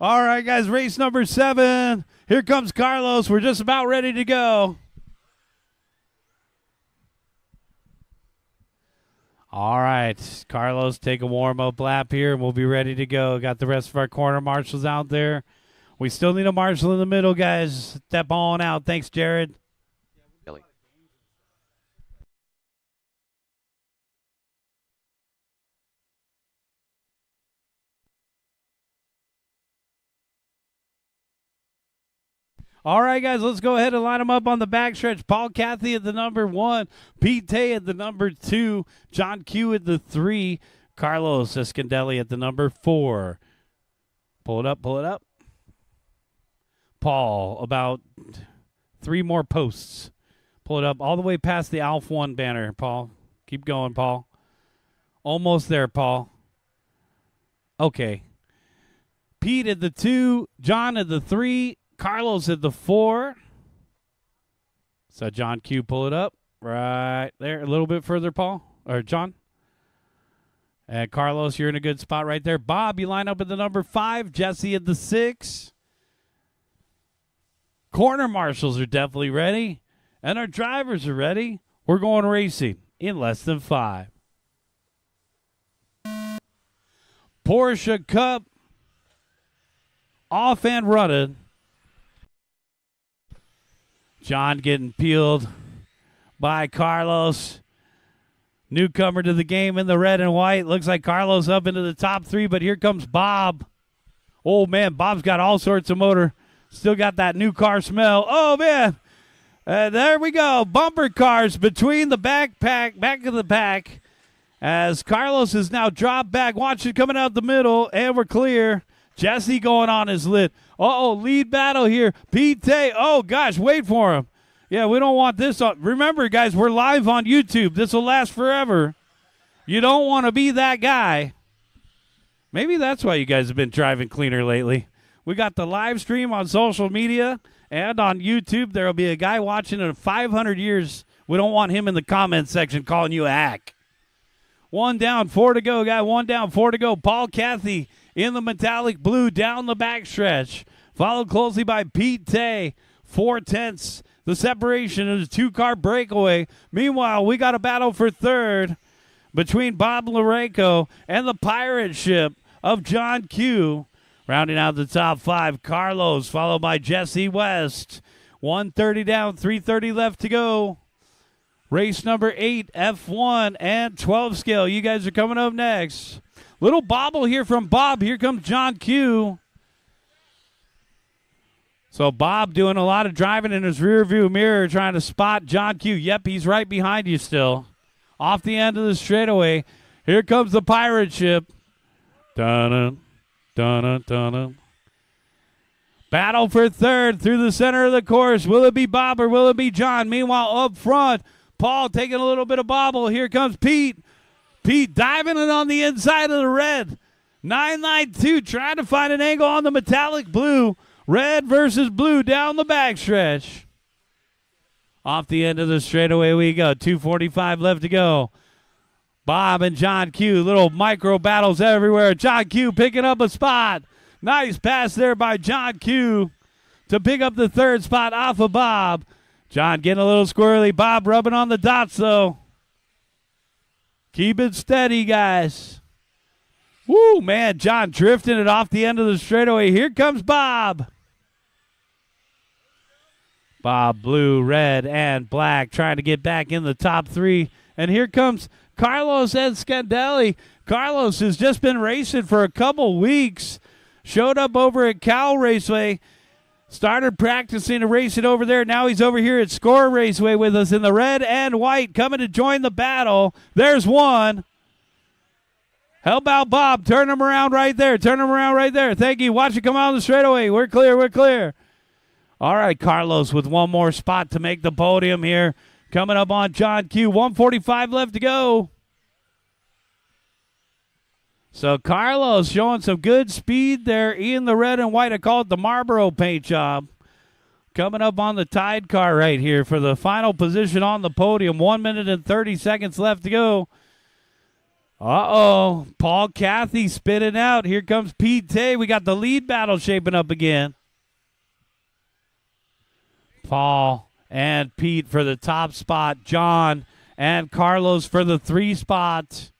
All right, guys, race number 7. Here comes Carlos. We're just about ready to go. All right, Carlos, take a warm-up lap here, and we'll be ready to go. Got the rest of our corner marshals out there. We still need a marshal in the middle, guys. Step on out. Thanks, Jared.
Ellie.
All right, guys, let's go ahead and line them up on the backstretch. Paul Cathy at the number 1, Pete Tay at the number 2, John Q at the 3, Carlos Escandelli at the number 4. Pull it up, pull it up. Paul, about 3 more posts. Pull it up all the way past the Alf 1 banner, Paul. Keep going, Paul. Almost there, Paul. Okay. Pete at the 2, John at the 3, Carlos at the 4. So John Q, pull it up right there. A little bit further, Paul. Or John. And Carlos, you're in a good spot right there. Bob, you line up at the number 5. Jesse at the 6. Corner marshals are definitely ready. And our drivers are ready. We're going racing in less than 5. Porsche Cup. Off and running. John getting peeled by Carlos. Newcomer to the game in the red and white. Looks like Carlos up into the top 3, but here comes Bob. Oh, man, Bob's got all sorts of motor. Still got that new car smell. Oh, man. There we go. Bumper cars between the back of the pack. As Carlos is now dropped back. Watch it coming out the middle, and we're clear. Jesse going on his lid. Uh-oh, lead battle here. Pete Tay. Oh, gosh, wait for him. Yeah, we don't want this on. Remember, guys, we're live on YouTube. This will last forever. You don't want to be that guy. Maybe that's why you guys have been driving cleaner lately. We got the live stream on social media and on YouTube. There will be a guy watching in 500 years. We don't want him in the comments section calling you a hack. 1 down, 4 to go, guy. 1 down, 4 to go. Paul Cathy in the metallic blue down the backstretch. Followed closely by Pete Tay. 4/10. The separation is a 2-car breakaway. Meanwhile, we got a battle for third between Bob Larenko and the pirate ship of John Q. Rounding out the top 5, Carlos, followed by Jesse West. 1:30 down, 3:30 left to go. Race number 8, F1 and 12 scale. You guys are coming up next. Little bobble here from Bob. Here comes John Q. So Bob doing a lot of driving in his rear view mirror trying to spot John Q. Yep, he's right behind you still. Off the end of the straightaway. Here comes the pirate ship. Dun-dun, dun-dun, dun-dun. Battle for third through the center of the course. Will it be Bob or will it be John? Meanwhile, up front, Paul taking a little bit of bobble. Here comes Pete. Pete diving it on the inside of the red. 992 trying to find an angle on the metallic blue. Red versus blue down the backstretch. Off the end of the straightaway we go. 2:45 left to go. Bob and John Q. Little micro battles everywhere. John Q picking up a spot. Nice pass there by John Q to pick up the third spot off of Bob. John getting a little squirrely. Bob rubbing on the dots, though. Keep it steady, guys. Woo, man. John drifting it off the end of the straightaway. Here comes Bob. Bob, blue, red, and black, trying to get back in the top 3. And here comes Carlos Escandelli. Carlos has just been racing for a couple weeks. Showed up over at Cal Raceway. Started practicing and racing over there. Now he's over here at SCOR Raceway with us in the red and white, coming to join the battle. There's one. How about Bob? Turn him around right there. Turn him around right there. Thank you. Watch it come out the straightaway. We're clear. We're clear. All right, Carlos with one more spot to make the podium here. Coming up on John Q. 1:45 left to go. So Carlos showing some good speed there in the red and white. I call it the Marlboro paint job. Coming up on the Tide car right here for the final position on the podium. 1 minute and 30 seconds left to go. Uh-oh. Paul Cathy spinning out. Here comes Pete Tay. We got the lead battle shaping up again. Paul and Pete for the top spot. John and Carlos for the 3 spot.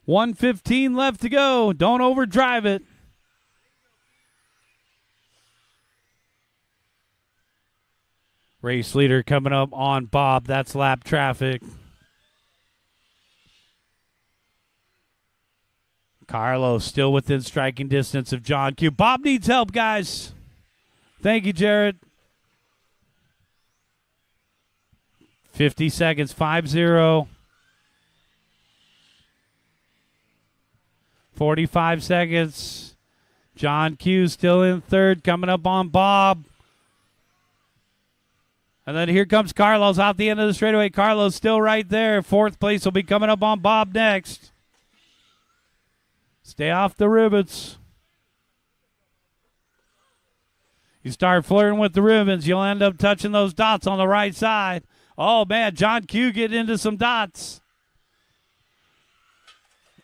1:15 left to go. Don't overdrive it. Race leader coming up on Bob. That's lap traffic. Carlos still within striking distance of John Q. Bob needs help, guys. Thank you, Jared. 50 seconds, 5-0. 45 seconds. John Q still in third, coming up on Bob. And then here comes Carlos out the end of the straightaway. Carlos still right there. Fourth place will be coming up on Bob next. Stay off the rivets. You start flirting with the ribbons, you'll end up touching those dots on the right side. Oh, man, John Q getting into some dots.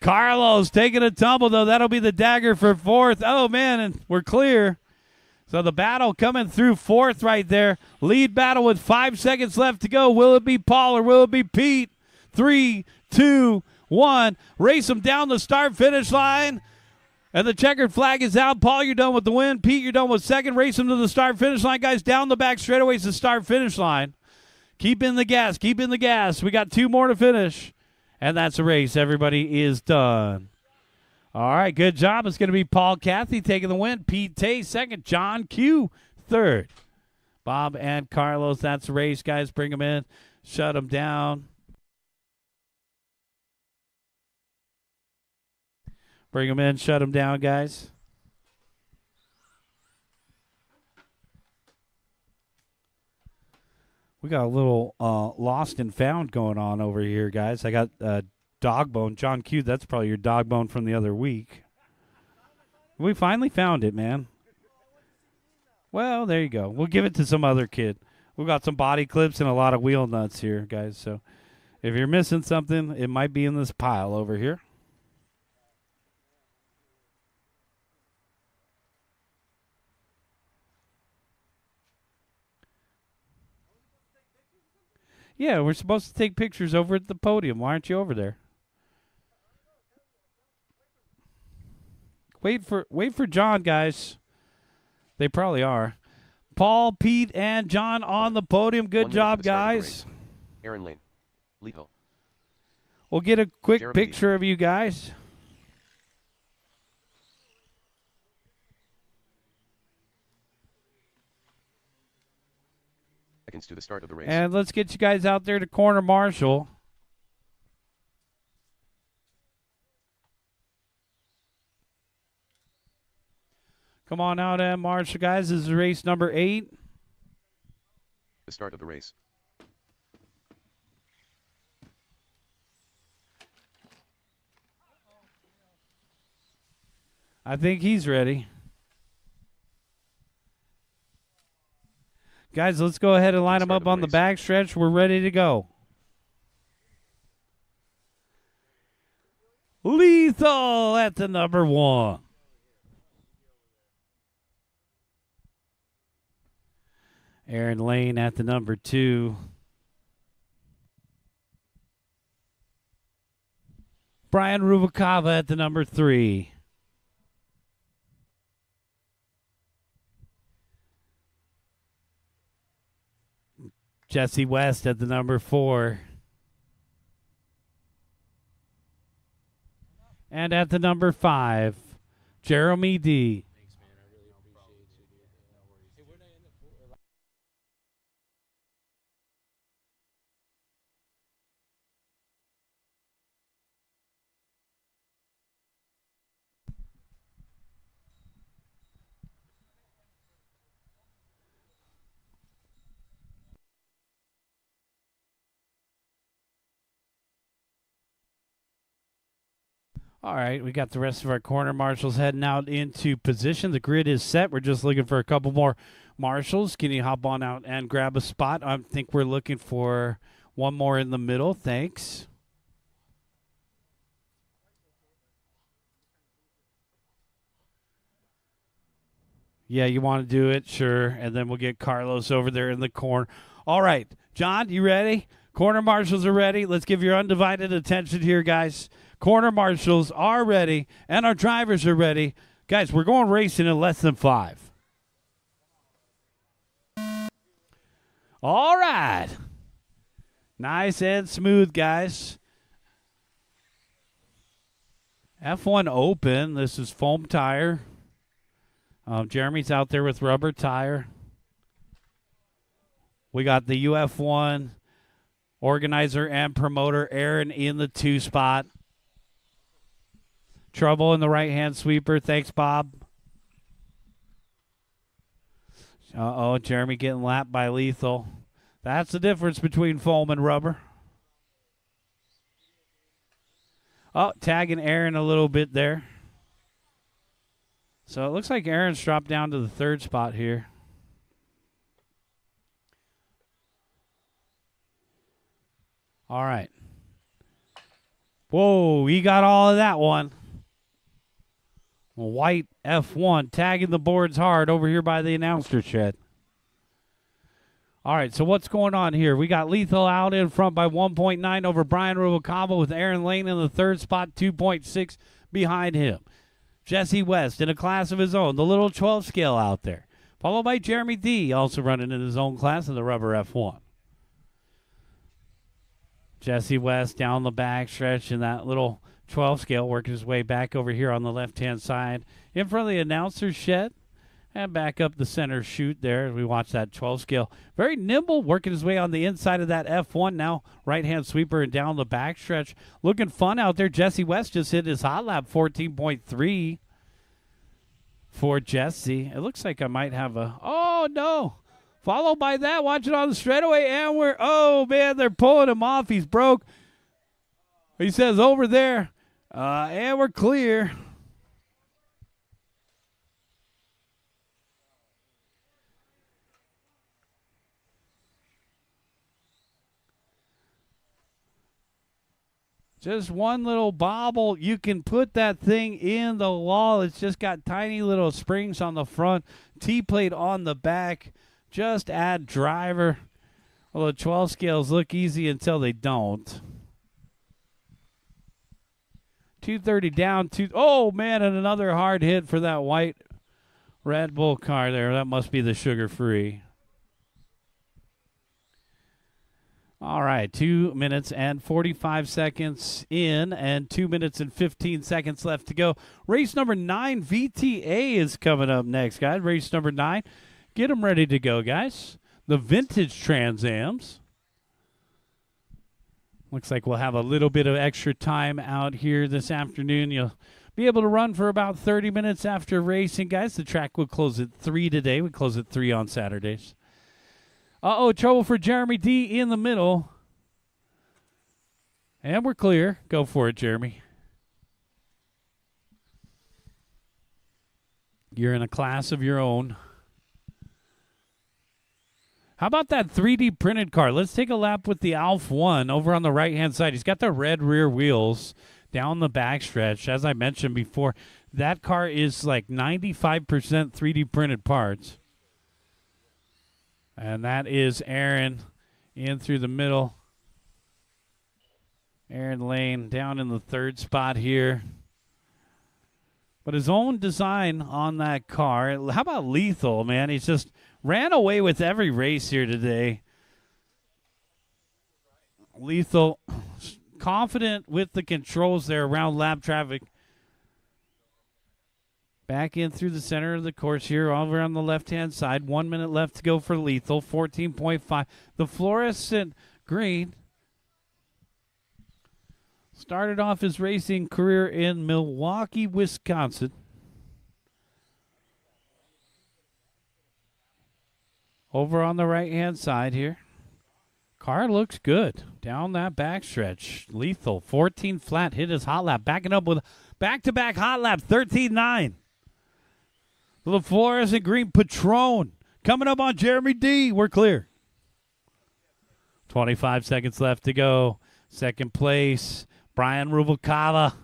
Carlos taking a tumble, though. That'll be the dagger for fourth. Oh, man, and we're clear. So the battle coming through fourth right there. Lead battle with 5 seconds left to go. Will it be Paul or will it be Pete? 3, 2, 1. Race them down the start-finish line. And the checkered flag is out. Paul, you're done with the win. Pete, you're done with second. Race them to the start-finish line. Guys, down the back straightaways to start-finish line. Keep in the gas. Keep in the gas. We got 2 more to finish. And that's a race. Everybody is done. All right, good job. It's going to be Paul Cathy taking the win. Pete Tay second. John Q third. Bob and Carlos, that's a race, guys. Bring them in. Shut them down. Bring them in. Shut them down, guys. We got a little lost and found going on over here, guys. I got dog bone. John Q, that's probably your dog bone from the other week. We finally found it, man. Well, there you go. We'll give it to some other kid. We've got some body clips and a lot of wheel nuts here, guys. So if you're missing something, it might be in this pile over here. Yeah, we're supposed to take pictures over at the podium. Why aren't you over there? Wait for John, guys. They probably are. Paul, Pete, and John on the podium. Good job, guys.
Aaron Lane. Legal.
We'll get a quick
Jeremy
picture of you guys.
Seconds to the start of the race.
And let's get you guys out there to corner marshal. Come on out and marshal, guys. This is race number 8.
The start of the race.
I think he's ready. Guys, let's go ahead and line them up on the back stretch. We're ready to go. Lethal at the number 1. Aaron Lane at the number 2. Brian Rubalcava at the number 3. Jesse West at the number 4. And at the number 5, Jeremy D.
Thanks, man. I really appreciate you, dude. No worries. Hey, where'd I end up?
All right, we got the rest of our corner marshals heading out into position. The grid is set. We're just looking for a couple more marshals. Can you hop on out and grab a spot? I think we're looking for one more in the middle. Thanks. Yeah, you want to do it? Sure. And then we'll get Carlos over there in the corner. All right, John, you ready? Corner marshals are ready. Let's give your undivided attention here, guys. Corner marshals are ready, and our drivers are ready. Guys, we're going racing in less than 5. All right. Nice and smooth, guys. F1 Open. This is foam tire. Jeremy's out there with rubber tire. We got the UF1 Organizer and promoter Aaron in the 2 spot. Trouble in the right-hand sweeper. Thanks, Bob. Uh-oh, Jeremy getting lapped by Lethal. That's the difference between foam and rubber. Oh, tagging Aaron a little bit there. So it looks like Aaron's dropped down to the 3rd spot here. All right. Whoa, he got all of that one. White F1 tagging the boards hard over here by the announcer shed. All right, so what's going on here? We got Lethal out in front by 1.9 over Brian Rubalcaba with Aaron Lane in the 3rd spot, 2.6 behind him. Jesse West in a class of his own, the little 12 scale out there. Followed by Jeremy D, also running in his own class in the rubber F1. Jesse West down the back stretch in that little 12 scale, working his way back over here on the left-hand side in front of the announcer's shed. And back up the center chute there as we watch that 12 scale. Very nimble, working his way on the inside of that F1 now. Right-hand sweeper and down the backstretch. Looking fun out there. Jesse West just hit his hot lap 14.3 for Jesse. It looks like I might have a... Oh, no. Followed by that. Watch it on the straightaway. And we're... Oh, man, they're pulling him off. He's broke. He says over there. And we're clear. Just one little bobble. You can put that thing in the wall. It's just got tiny little springs on the front. T-plate on the back. Just add driver. Well, the 12 scales look easy until they don't. 230 down. Oh, man, and another hard hit for that white Red Bull car there. That must be the sugar-free. All right, 2 minutes and 45 seconds in and 2 minutes and 15 seconds left to go. Race number 9, VTA, is coming up next, guys. Race number 9. Get them ready to go, guys. The vintage Trans Ams. Looks like we'll have a little bit of extra time out here this afternoon. You'll be able to run for about 30 minutes after racing, guys. The track will close at 3 today. We close at 3 on Saturdays. Uh-oh, trouble for Jeremy D in the middle. And we're clear. Go for it, Jeremy. You're in a class of your own. How about that 3D printed car? Let's take a lap with the Alf 1 over on the right-hand side. He's got the red rear wheels down the backstretch. As I mentioned before, that car is like 95% 3D printed parts. And that is Aaron in through the middle. Aaron Lane down in the 3rd spot here. But his own design on that car. How about Lethal, man? He's just ran away with every race here today. Lethal, confident with the controls there around lap traffic. Back in through the center of the course here, over on the left-hand side. 1 minute left to go for Lethal, 14.5. The fluorescent green started off his racing career in Milwaukee, Wisconsin. Over on the right-hand side here. Car looks good. Down that backstretch. Lethal, 14 flat, hit his hot lap. Backing up with back-to-back hot lap, 13.9. The fluorescent green Patron coming up on Jeremy D. We're clear. 25 seconds left to go. Second place, Brian Rubalcaba.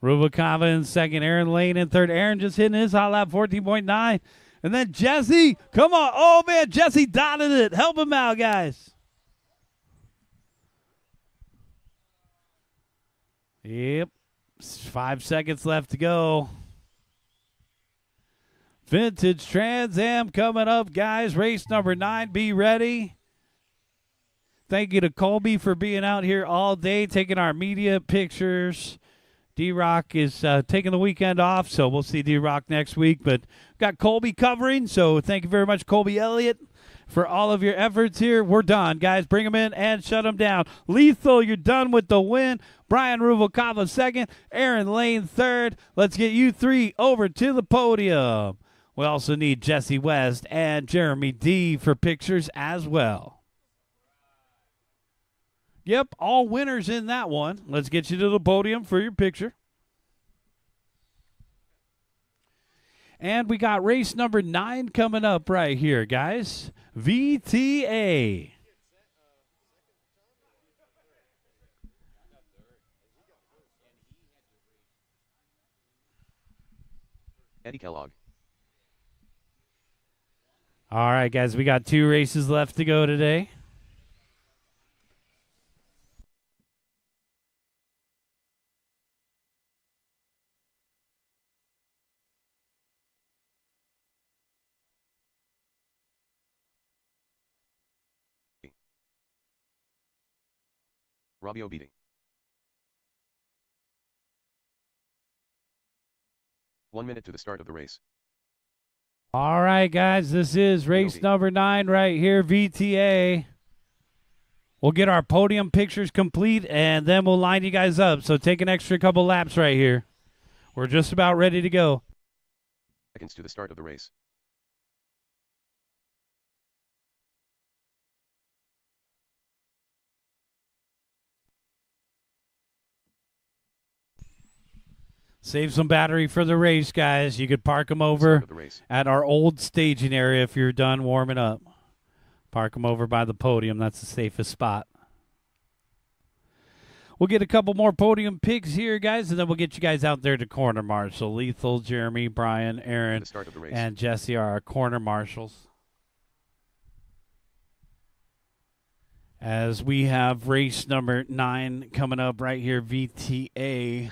Rubalcaba in second. Aaron Lane in third. Aaron just hitting his hot lap, 14.9. And then Jesse, come on. Oh, man, Jesse dotted it. Help him out, guys. Yep. 5 seconds left to go. Vintage Trans Am coming up, guys. Race number 9. Be ready. Thank you to Colby for being out here all day, taking our media pictures, D-Rock is taking the weekend off, so we'll see D-Rock next week. But got Colby covering, so thank you very much, Colby Elliott, for all of your efforts here. We're done, guys. Bring them in and shut them down. Lethal, you're done with the win. Brian Ruvalcaba second. Aaron Lane third. Let's get you three over to the podium. We also need Jesse West and Jeremy D for pictures as well. Yep, all winners in that one. Let's get you to the podium for your picture. And we got race number 9 coming up right here, guys. VTA.
Eddie Kellogg.
All right, guys, we got 2 races left to go today.
Robbie O'Beating. 1 minute to the start of the race.
All right, guys, this is race number 9 right here, VTA. We'll get our podium pictures complete, and then we'll line you guys up. So take an extra couple laps right here. We're just about ready to go.
Seconds to the start of the race.
Save some battery for the race, guys. You could park them over at our old staging area if you're done warming up. Park them over by the podium. That's the safest spot. We'll get a couple more podium picks here, guys, and then we'll get you guys out there to corner marshal. Lethal, Jeremy, Brian, Aaron, and Jesse are our corner marshals. As we have race number 9 coming up right here, VTA.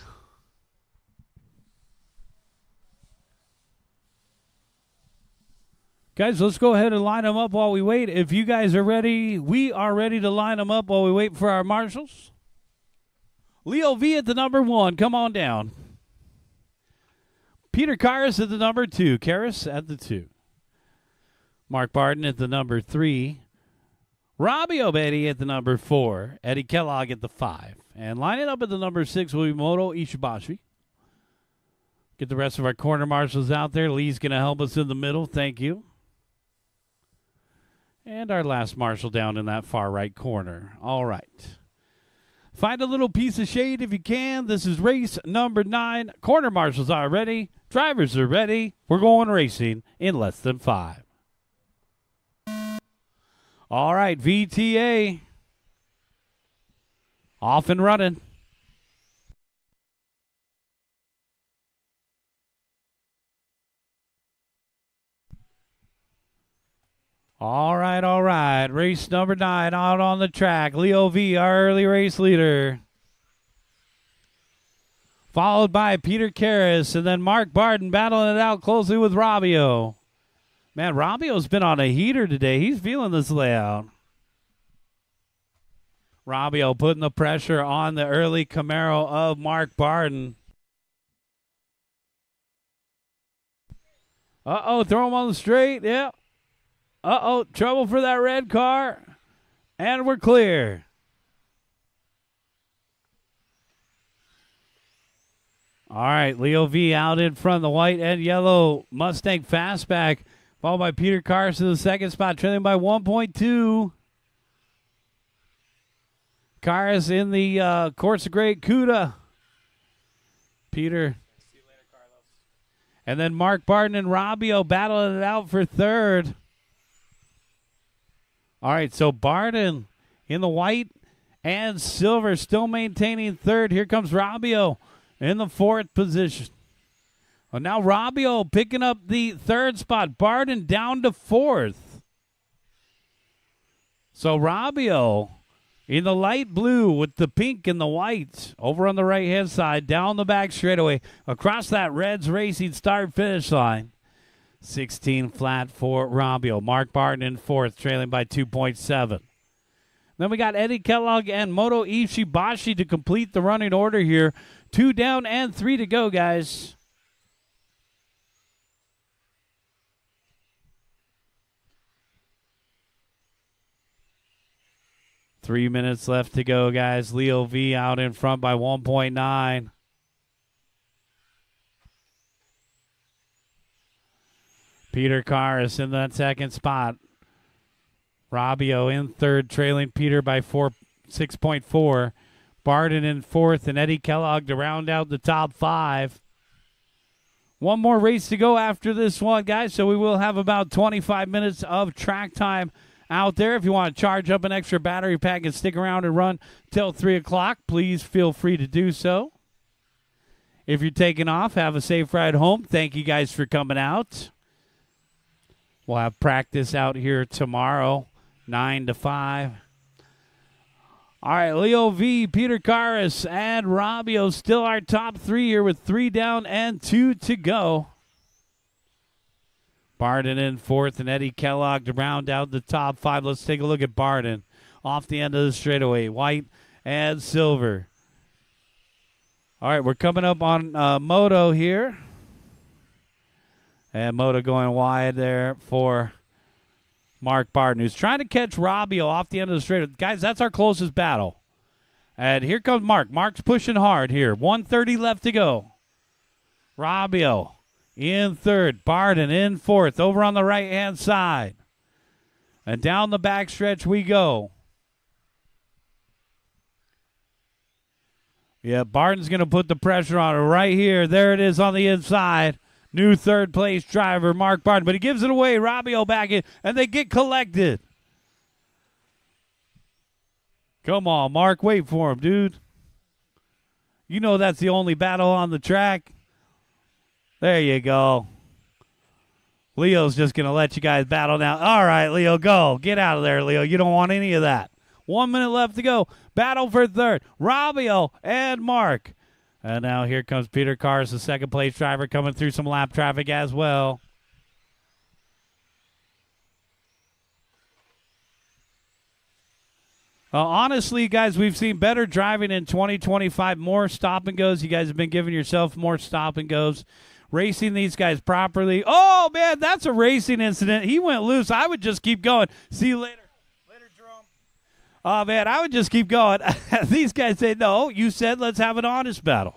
Guys, let's go ahead and line them up while we wait. If you guys are ready, we are ready to line them up while we wait for our marshals. Leo V at the number 1. Come on down. Peter Karras at the number 2. Karras at the 2. Mark Barton at the number 3. Robbie O'Beatty at the number 4. Eddie Kellogg at the 5. And lining up at the number 6 will be Moto Ishibashi. Get the rest of our corner marshals out there. Lee's going to help us in the middle. Thank you. And our last marshal down in that far right corner. All right. Find a little piece of shade if you can. This is race number 9. Corner marshals are ready. Drivers are ready. We're going racing in less than 5. All right, VTA. Off and running. All right, all right. Race number 9 out on the track. Leo V, our early race leader. Followed by Peter Karras, and then Mark Barton battling it out closely with Robbio. Man, Robbio's been on a heater today. He's feeling this layout. Robbio putting the pressure on the early Camaro of Mark Barton. Uh-oh, throw him on the straight. Yep. Uh-oh, trouble for that red car. And we're clear. All right, Leo V out in front of the white and yellow Mustang Fastback, followed by Peter Karras in the second spot, trailing by 1.2. Karras in the Corsa Great Cuda. Peter. See you later, Carlos. And then Mark Barton and Robbio battling it out for third. All right, so Barton in the white and silver still maintaining third. Here comes Robbio in the 4th position. Well, now Robbio picking up the 3rd spot. Barton down to 4th. So Robbio in the light blue with the pink and the white over on the right-hand side, down the back straightaway, across that Reds Racing start-finish line. 16 flat for Robbio. Mark Barton in 4th, trailing by 2.7. Then we got Eddie Kellogg and Moto Ishibashi to complete the running order here. 2 down and 3 to go, guys. Three minutes left to go, guys. Leo V out in front by 1.9. Peter Carr is in that second spot. Rabio in third, trailing Peter by 6.4. Barden in fourth, and Eddie Kellogg to round out the top 5. One more race to go after this one, guys, so we will have about 25 minutes of track time out there. If you want to charge up an extra battery pack and stick around and run till 3 o'clock, please feel free to do so. If you're taking off, have a safe ride home. Thank you guys for coming out. We'll have practice out here tomorrow, 9 to 5. All right, Leo V, Peter Carras, and Rabio still our top 3 here with 3 down and 2 to go. Barden in fourth, and Eddie Kellogg to round out the top 5. Let's take a look at Barden off the end of the straightaway, white and silver. All right, we're coming up on Moto here. And Moto going wide there for Mark Barden, who's trying to catch Rabio off the end of the straightaway. Guys, that's our closest battle. And here comes Mark. Mark's pushing hard here. 1:30 left to go. Rabio in third. Barden in fourth. Over on the right-hand side. And down the backstretch we go. Yeah, Barden's going to put the pressure on it right here. There it is on the inside. New third-place driver, Mark Barden. But he gives it away. Rabio back in, and they get collected. Come on, Mark. Wait for him, dude. You know that's the only battle on the track. There you go. Leo's just going to let you guys battle now. All right, Leo, go. Get out of there, Leo. You don't want any of that. 1 minute left to go. Battle for third. Rabio and Mark. And now here comes Peter Carrs, the second-place driver, coming through some lap traffic as well. Honestly, guys, we've seen better driving in 2025, more stop and goes. You guys have been giving yourself more stop and goes, racing these guys properly. Oh, man, that's a racing incident. He went loose. I would just keep going. See you later. Later, Jerome. Oh, man, I would just keep going. These guys say, no, you said let's have an honest battle.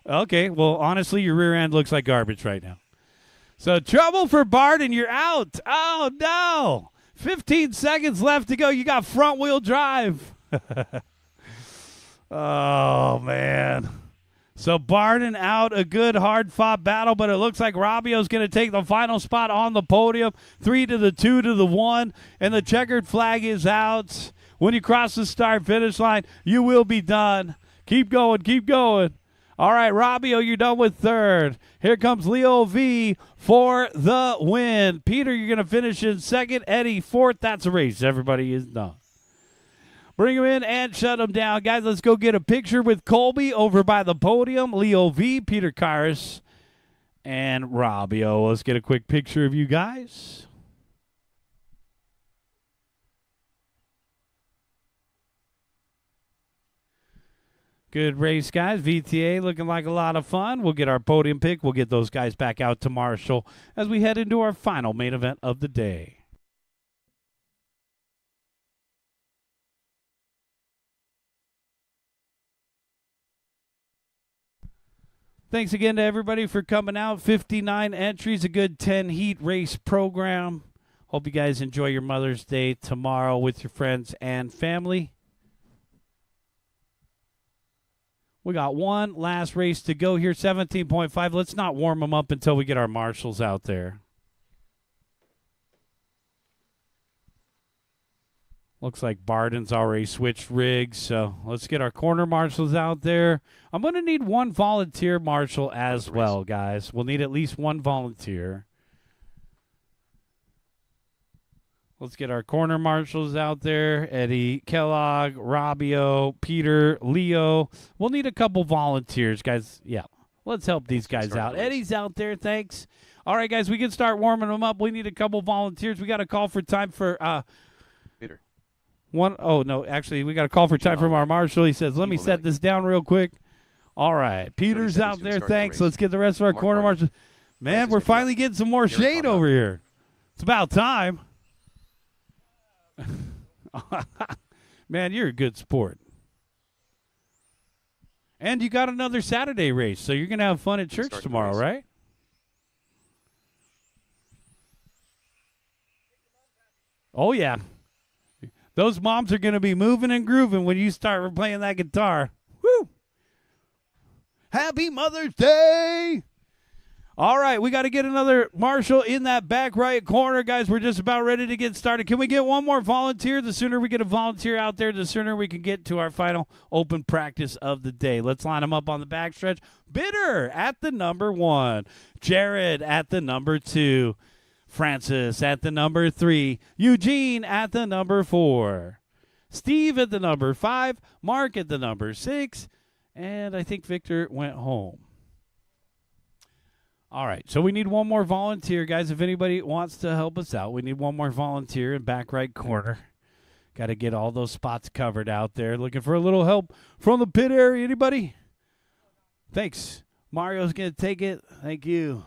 Okay, well, honestly, your rear end looks like garbage right now. So trouble for Barden. You're out. Oh, no. 15 seconds left to go. You got front-wheel drive. Oh, man. So Barden out, a good hard-fought battle, but it looks like Rabio's going to take the final spot on the podium. 3 to the 2 to the 1, and the checkered flag is out. When you cross the start-finish line, you will be done. Keep going, keep going. All right, Rabio, you're done with third. Here comes Leo V for the win. Peter, you're going to finish in second. Eddie, fourth. That's a race. Everybody is done. Bring him in and shut him down. Guys, let's go get a picture with Colby over by the podium. Leo V, Peter Carras, and Rabio. Let's get a quick picture of you guys. Good race, guys. VTA looking like a lot of fun. We'll get our podium pick. We'll get those guys back out to Marshall as we head into our final main event of the day. Thanks again to everybody for coming out. 59 entries, a good 10-heat race program. Hope you guys enjoy your Mother's Day tomorrow with your friends and family. We got one last race to go here, 17.5. Let's not warm them up until we get our marshals out there. Looks like Barden's already switched rigs, so let's get our corner marshals out there. I'm going to need one volunteer marshal as well, guys. We'll need at least one volunteer. Let's get our corner marshals out there. Eddie Kellogg, Rabio, Peter, Leo. We'll need a couple volunteers, guys. Yeah, let's help these guys out. Eddie's out there, thanks. All right, guys, we can start warming them up. We need a couple volunteers. We got a call for time for
Peter.
Oh, no, actually, we got a call for time from our marshal. He says, let me set this down real quick. All right. Peter's out there. Thanks. Let's get the rest of our corner marshals. Man, we're finally getting some more shade over here. It's about time. Man, you're a good sport. And you got another Saturday race, so you're going to have fun at church tomorrow, right? Oh, yeah. Those moms are going to be moving and grooving when you start playing that guitar. Woo! Happy Mother's Day! All right, we got to get another marshal in that back right corner, guys. We're just about ready to get started. Can we get one more volunteer? The sooner we get a volunteer out there, the sooner we can get to our final open practice of the day. Let's line them up on the backstretch. Bitter at the number 1. Jared at the number 2. Francis at the number 3. Eugene at the number 4. Steve at the number 5. Mark at the number 6. And I think Victor went home. All right, so we need one more volunteer, guys. If anybody wants to help us out, we need one more volunteer in back right corner. Got to get all those spots covered out there. Looking for a little help from the pit area. Anybody? Thanks. Mario's going to take it. Thank you.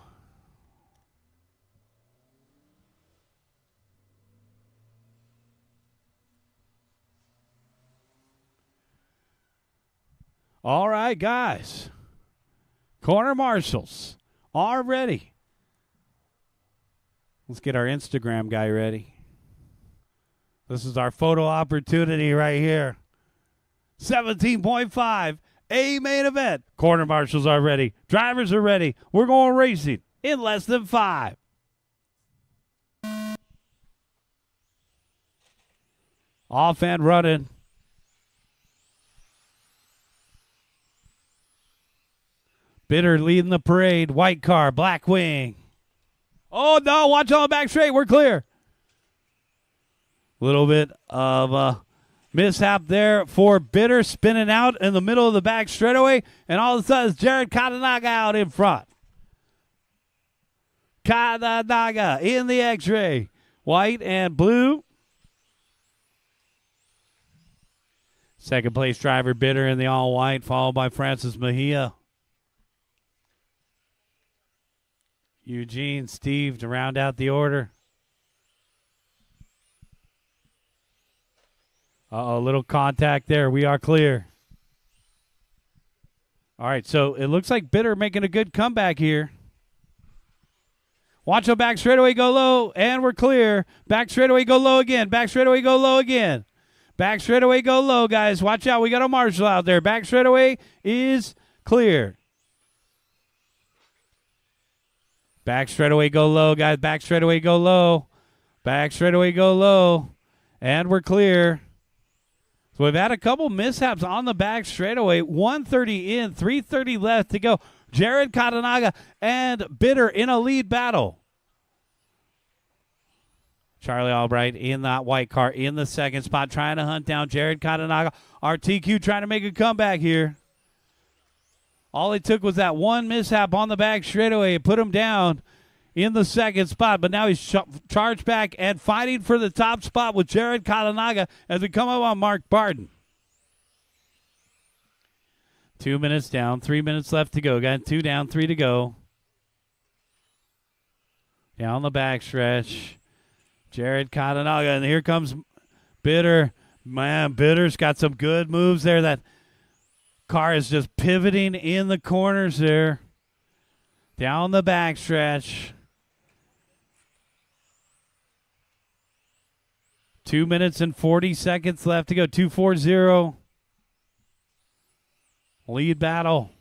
All right, guys. Corner marshals are ready. Let's get our Instagram guy ready. This is our photo opportunity right here. 17.5, A main event. Corner marshals are ready. Drivers are ready. We're going racing in less than 5. Off and running. Bitter leading the parade. White car, black wing. Oh, no. Watch on the back straight. We're clear. Little bit of a mishap there for Bitter, spinning out in the middle of the back straightaway. And all of a sudden, it's Jared Katanaga out in front. Katanaga in the X-ray. White and blue. Second place driver, Bitter in the all-white, followed by Francis Mejia. Eugene, Steve to round out the order. Uh-oh, little contact there. We are clear. All right, so it looks like Bitter making a good comeback here. Watch the back straightaway go low, and we're clear. Back straightaway go low again. Back straightaway go low again. Back straightaway go low, guys. Watch out. We got a marshal out there. Back straightaway is clear. Back straightaway go low, guys. Back straightaway go low. Back straightaway go low. And we're clear. So we've had a couple mishaps on the back straightaway. 130 in, 330 left to go. Jared Katanaga and Bitter in a lead battle. Charlie Albright in that white car in the second spot, trying to hunt down Jared Katanaga. RTQ trying to make a comeback here. All it took was that one mishap on the back straightaway. It put him down in the second spot, but now he's charged back and fighting for the top spot with Jared Katanaga as we come up on Mark Barton. 2 minutes down, 3 minutes left to go. Got 2 down, 3 to go. Down the backstretch. Jared Katanaga, and here comes Bitter. Man, Bitter's got some good moves there. That car is just pivoting in the corners there. Down the backstretch. 2 minutes and 40 seconds left to go. 2:40. Lead battle.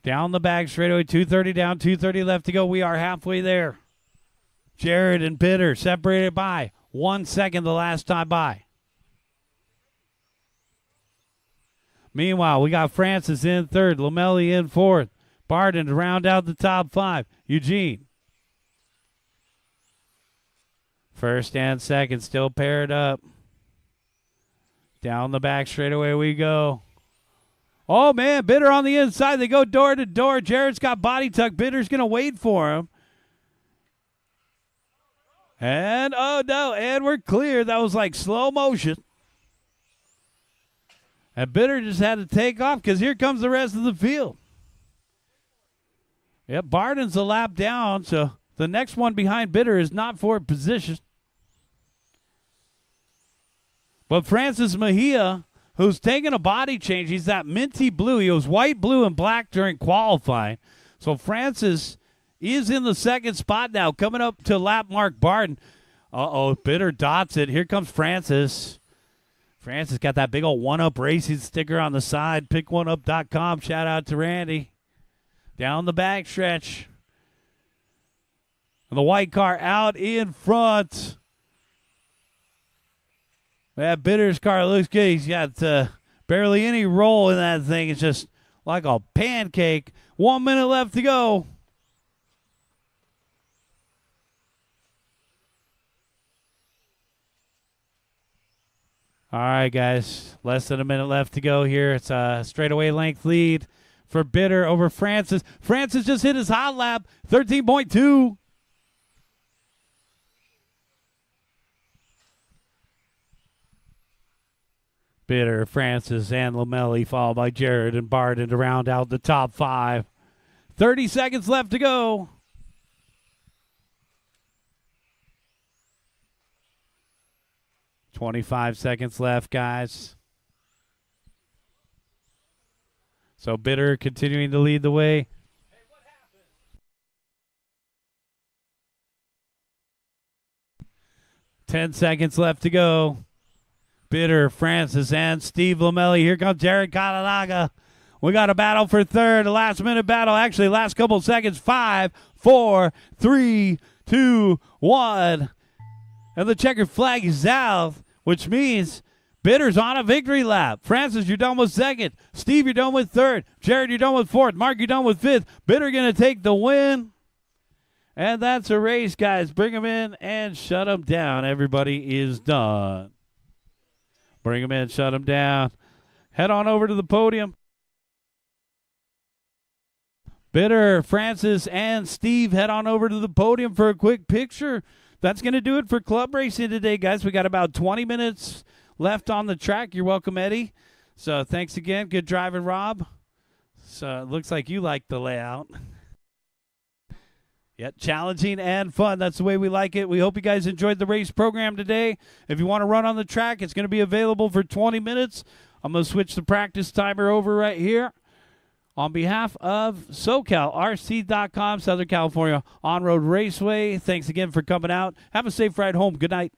Down the back straightaway. 2:30 down, 2:30 left to go. We are halfway there. Jared and Bitter separated by 1 second the last time by. Meanwhile, we got Francis in third, Lamelli in fourth, Barton to round out the top 5. Eugene. First and second still paired up. Down the back straightaway we go. Oh, man, Bitter on the inside. They go door to door. Jared's got body tuck. Bitter's going to wait for him. And, oh, no, and we're clear. That was like slow motion. And Bitter just had to take off because here comes the rest of the field. Yep, Barden's a lap down, so the next one behind Bitter is not for position. But Francis Mejia, who's taking a body change, he's that minty blue. He was white, blue, and black during qualifying. So Francis is in the second spot now, coming up to lap mark Barden. Bitter dots it. Here comes Francis. Francis got that big old one-up racing sticker on the side. Pick1up.com. Shout out to Randy. Down the back stretch. And the white car out in front. That Bitter's car looks good. He's got barely any roll in that thing. It's just like a pancake. 1 minute left to go. All right, guys. Less than a minute left to go here. It's a straightaway length lead for Bitter over Francis. Francis just hit his hot lap, 13.2. Bitter, Francis, and Lamelli, followed by Jared and Barden to round out the top five. 30 seconds left to go. $25 seconds left, guys. So Bitter continuing to lead the way. Hey, what happened? 10 seconds left to go. Bitter, Francis, and Steve Lamelli. Here comes Jared Kalanaga. We got a battle for third, a last-minute battle. Actually, last couple seconds. 5, 4, 3, 2, 1. And the checkered flag is out, which means Bitter's on a victory lap. Francis, you're done with second. Steve, you're done with third. Jared, you're done with fourth. Mark, you're done with fifth. Bitter going to take the win. And that's a race, guys. Bring them in and shut them down. Everybody is done. Bring them in, shut them down. Head on over to the podium. Bitter, Francis, and Steve head on over to the podium for a quick picture. That's going to do it for club racing today, guys. We got about 20 minutes left on the track. You're welcome, Eddie. So thanks again. Good driving, Rob. So it looks like you like the layout. Yep, challenging and fun. That's the way we like it. We hope you guys enjoyed the race program today. If you want to run on the track, it's going to be available for 20 minutes. I'm going to switch the practice timer over right here. On behalf of SoCalRC.com, Southern California On-Road Raceway, thanks again for coming out. Have a safe ride home. Good night.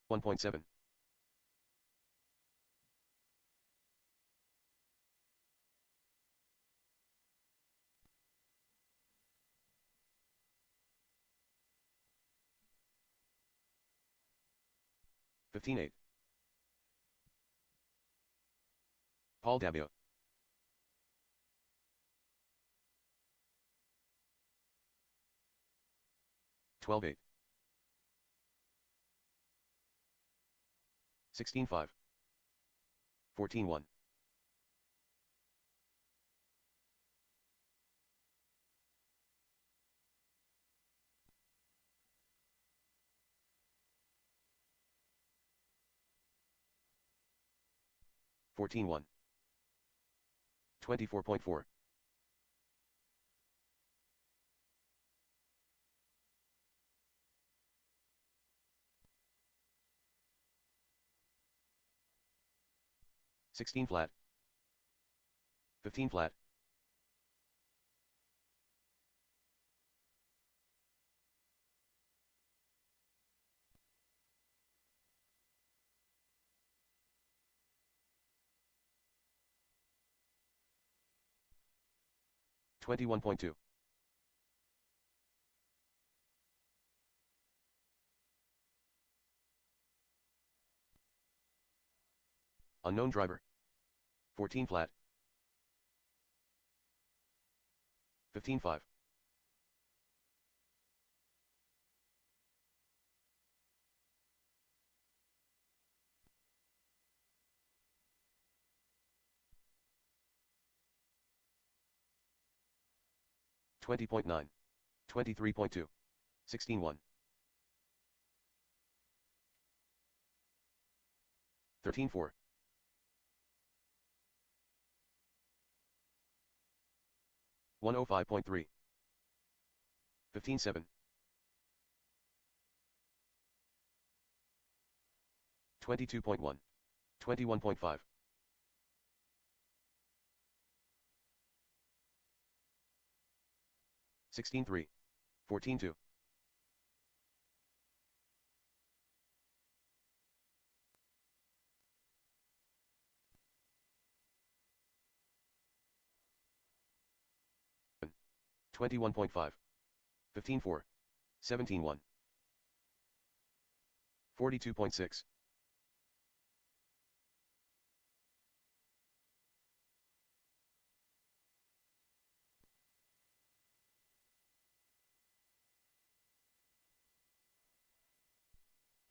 One point seven. $15.8. Paul Dabia. $12.8. 16.5. 14.1. 14-1. 24.4. 16 flat. 15 flat. 21.2. Unknown driver. 14 flat. 15-5. 20.9. 23.2. 16-1. 13-4. 105.3. 15-7. 22.1. 21.5. 16-3. 14-2. 21.5. 15-4. 17-1. 42.6.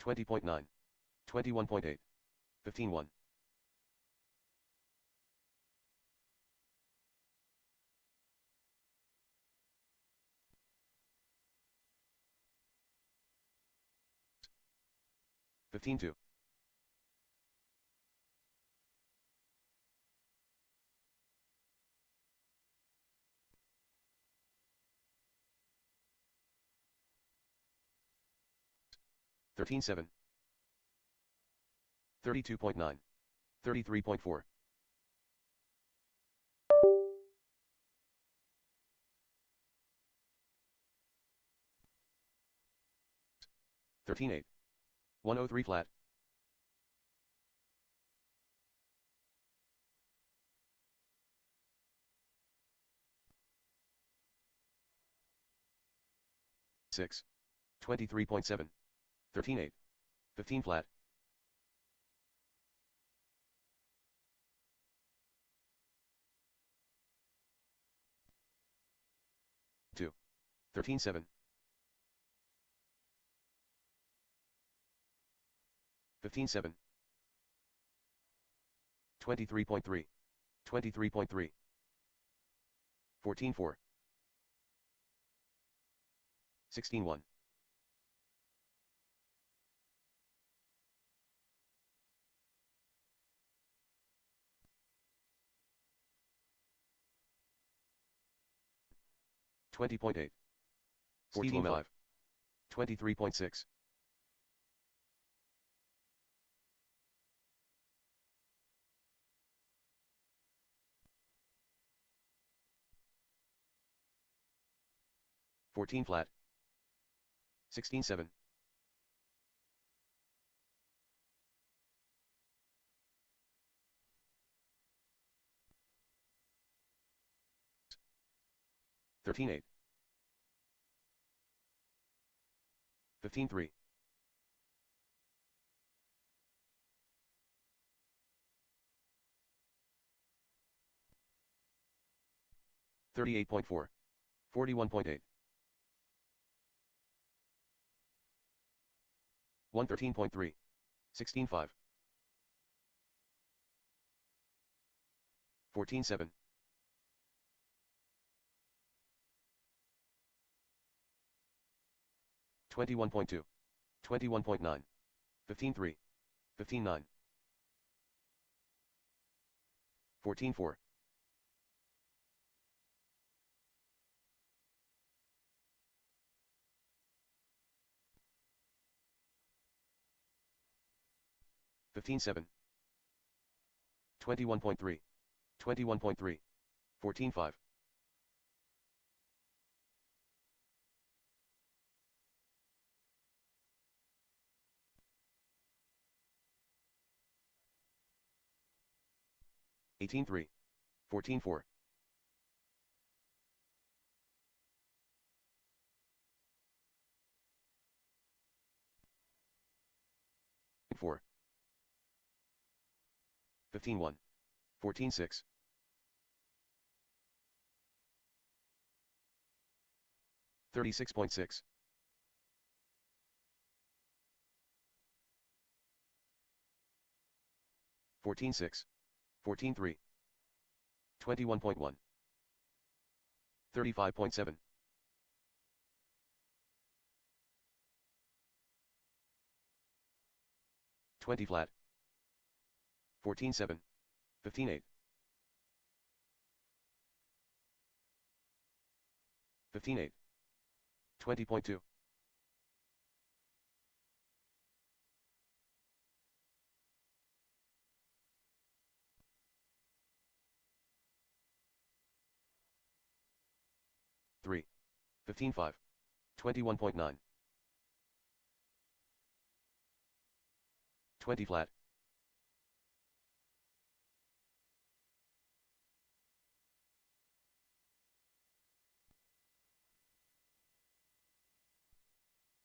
20.9. 21.8. 15-1. 15-2. 13-7. 32.9. 33.4. 13-8. 103 flat. 6. 23.7. 13-8. 15 flat. 2. 13-7. 15-7. 23.3. 23.3. 14-4. 16-1. 20.8. 14-5. 23.6. 14 flat. 16-7. 13-8. 15-3. 38.4. 41.8. 113.3. 16-5. 14-7. 21.2. 21.9. 15-3. 15-9. 14-4. 15-7. 21.3. 21.3. 14-5. 18-3. 14-4. 4. 15-1. 14-6. 36.6. 14-6. 14-3. 21.1. 35.7. 20 flat. 14-7. 15-8. 15-8. 20.2. 3. 15-5. 21.9. 20 flat.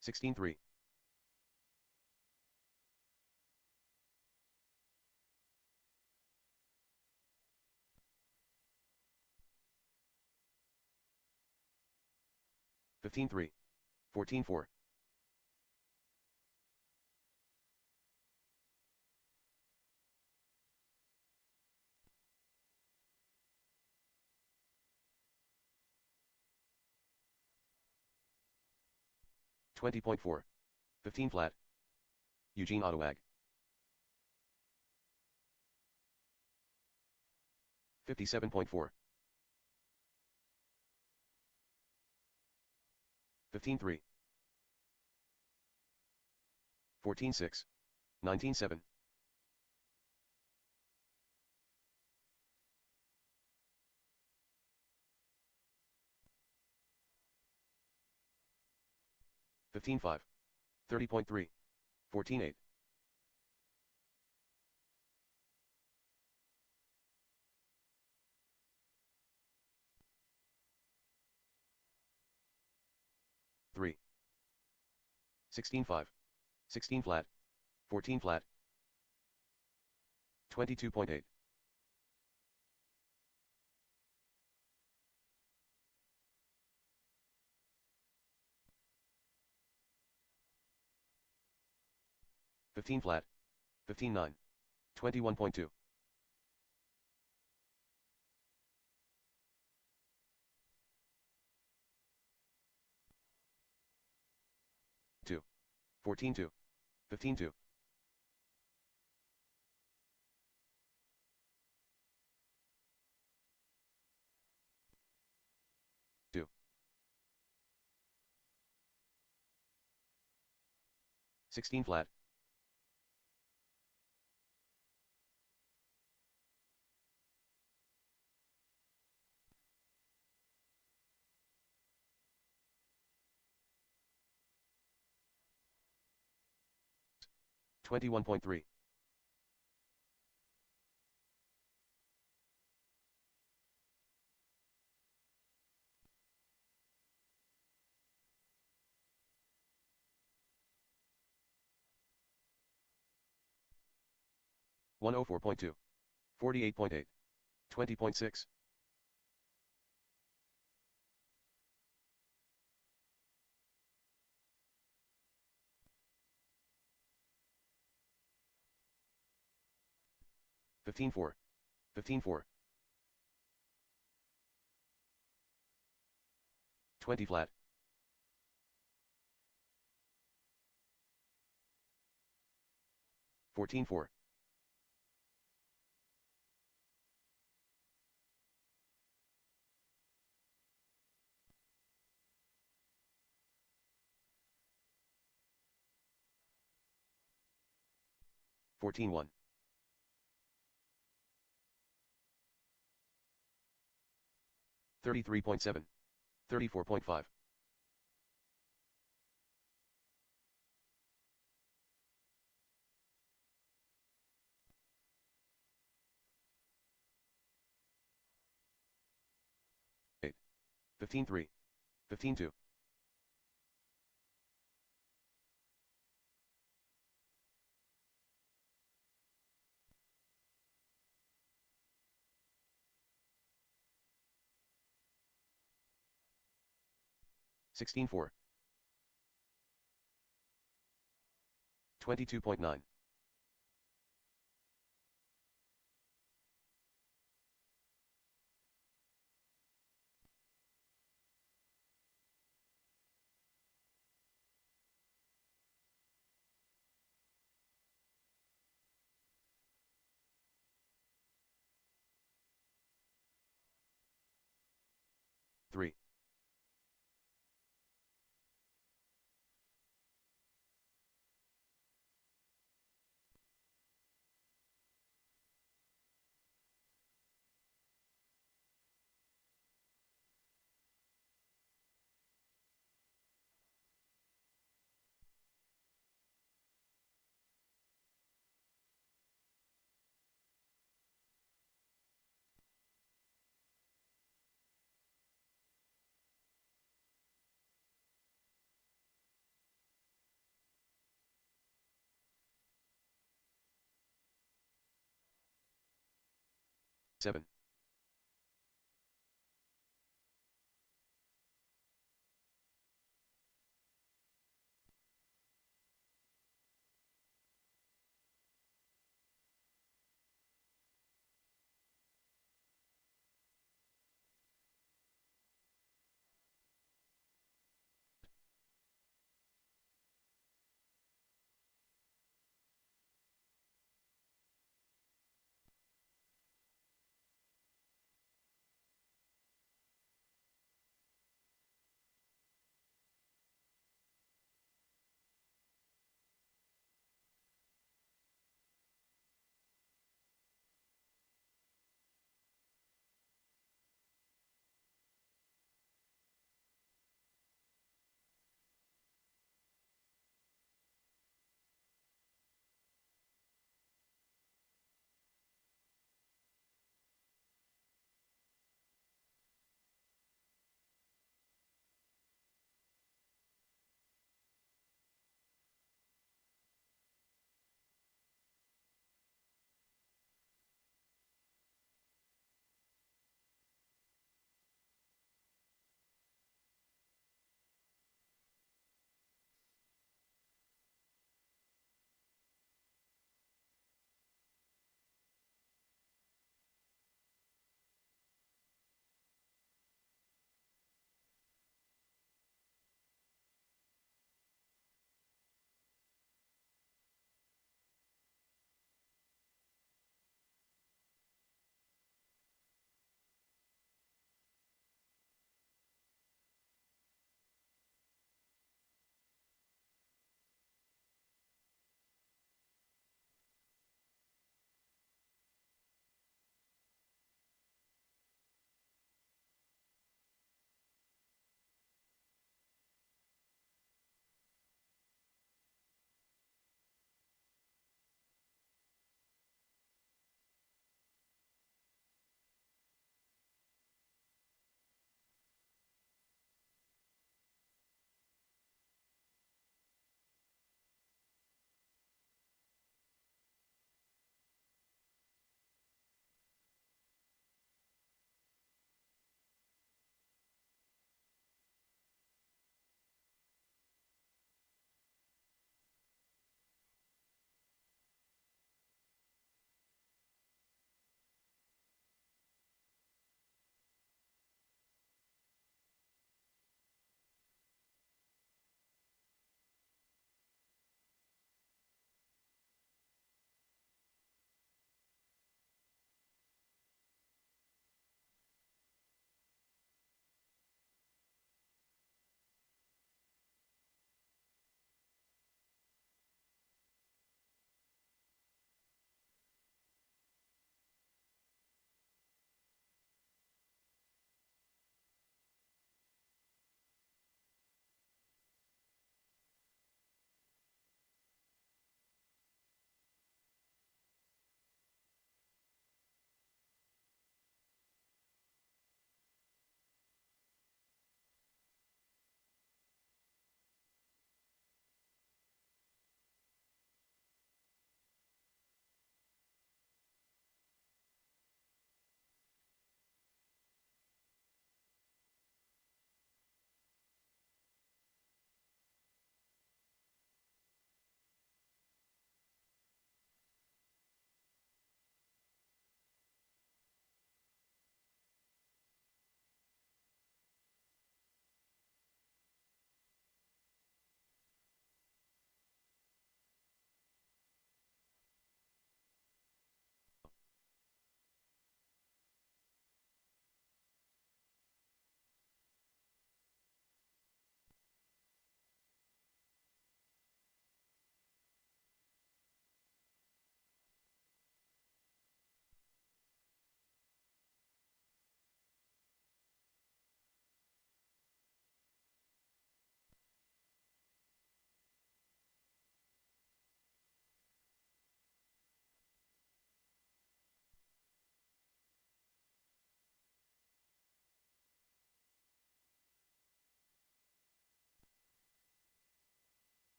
16-3. 15-3. 14-4. 20.4. 15 flat. Eugene Autoag. 57.4. 15-3. 14-6. 19-7. 15-5. 30.3. 14-8. 3. 16-5. 16 flat. 14 flat. 22.8. 15 flat. 15-9. 21.2. 2. 14-2. 15-2. 2. 16 flat. 21.3. 104.2. 48.8. 20.6. 15-4. 15-4. 20 flat. 14-4. 14-1. 33.7. 34.5. 8. 15-3. 15-2. 16-4. 22.9. 3. 7.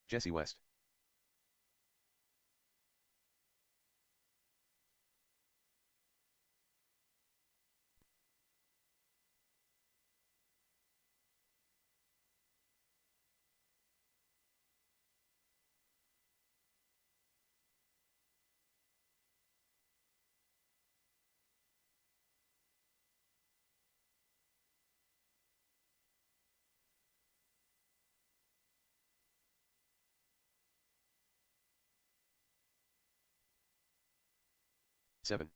Jesse West. Seven.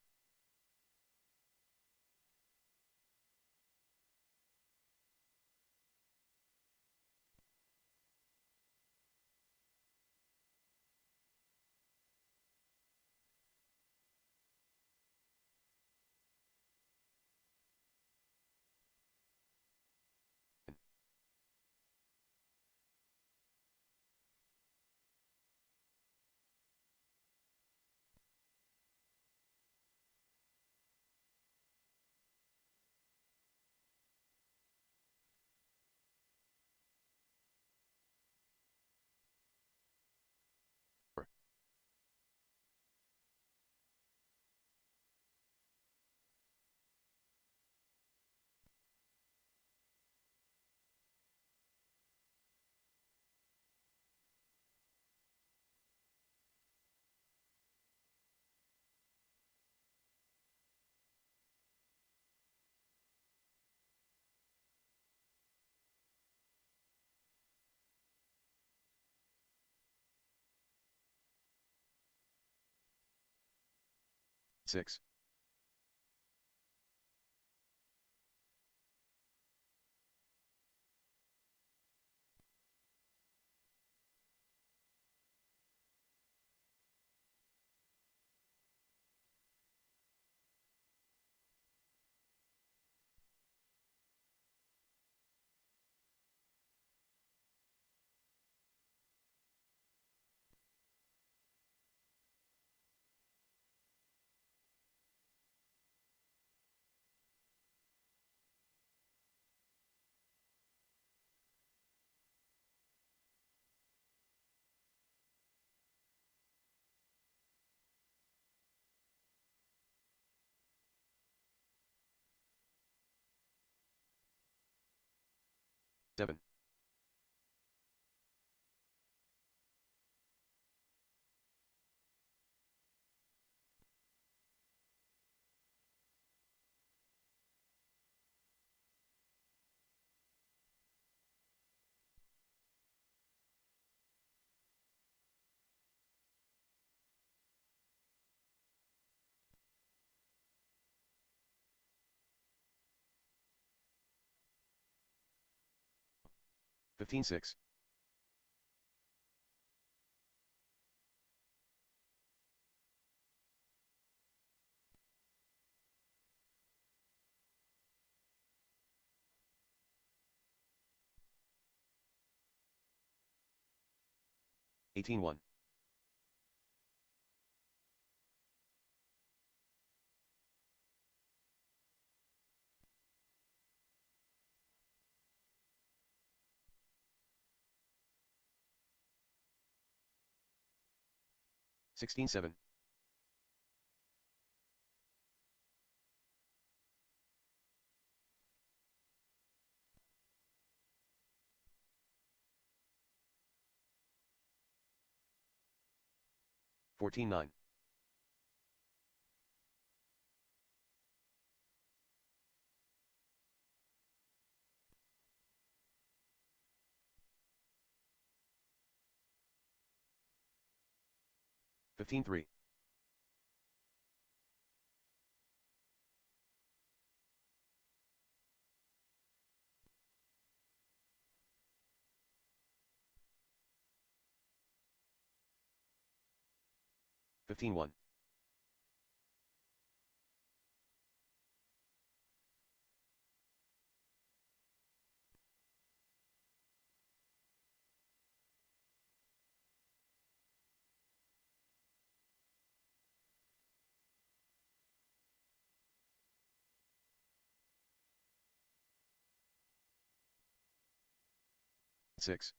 Four. 6. 7. 15-6. 18-1. 16-7. 14-9. 15-3. 15-1. 6.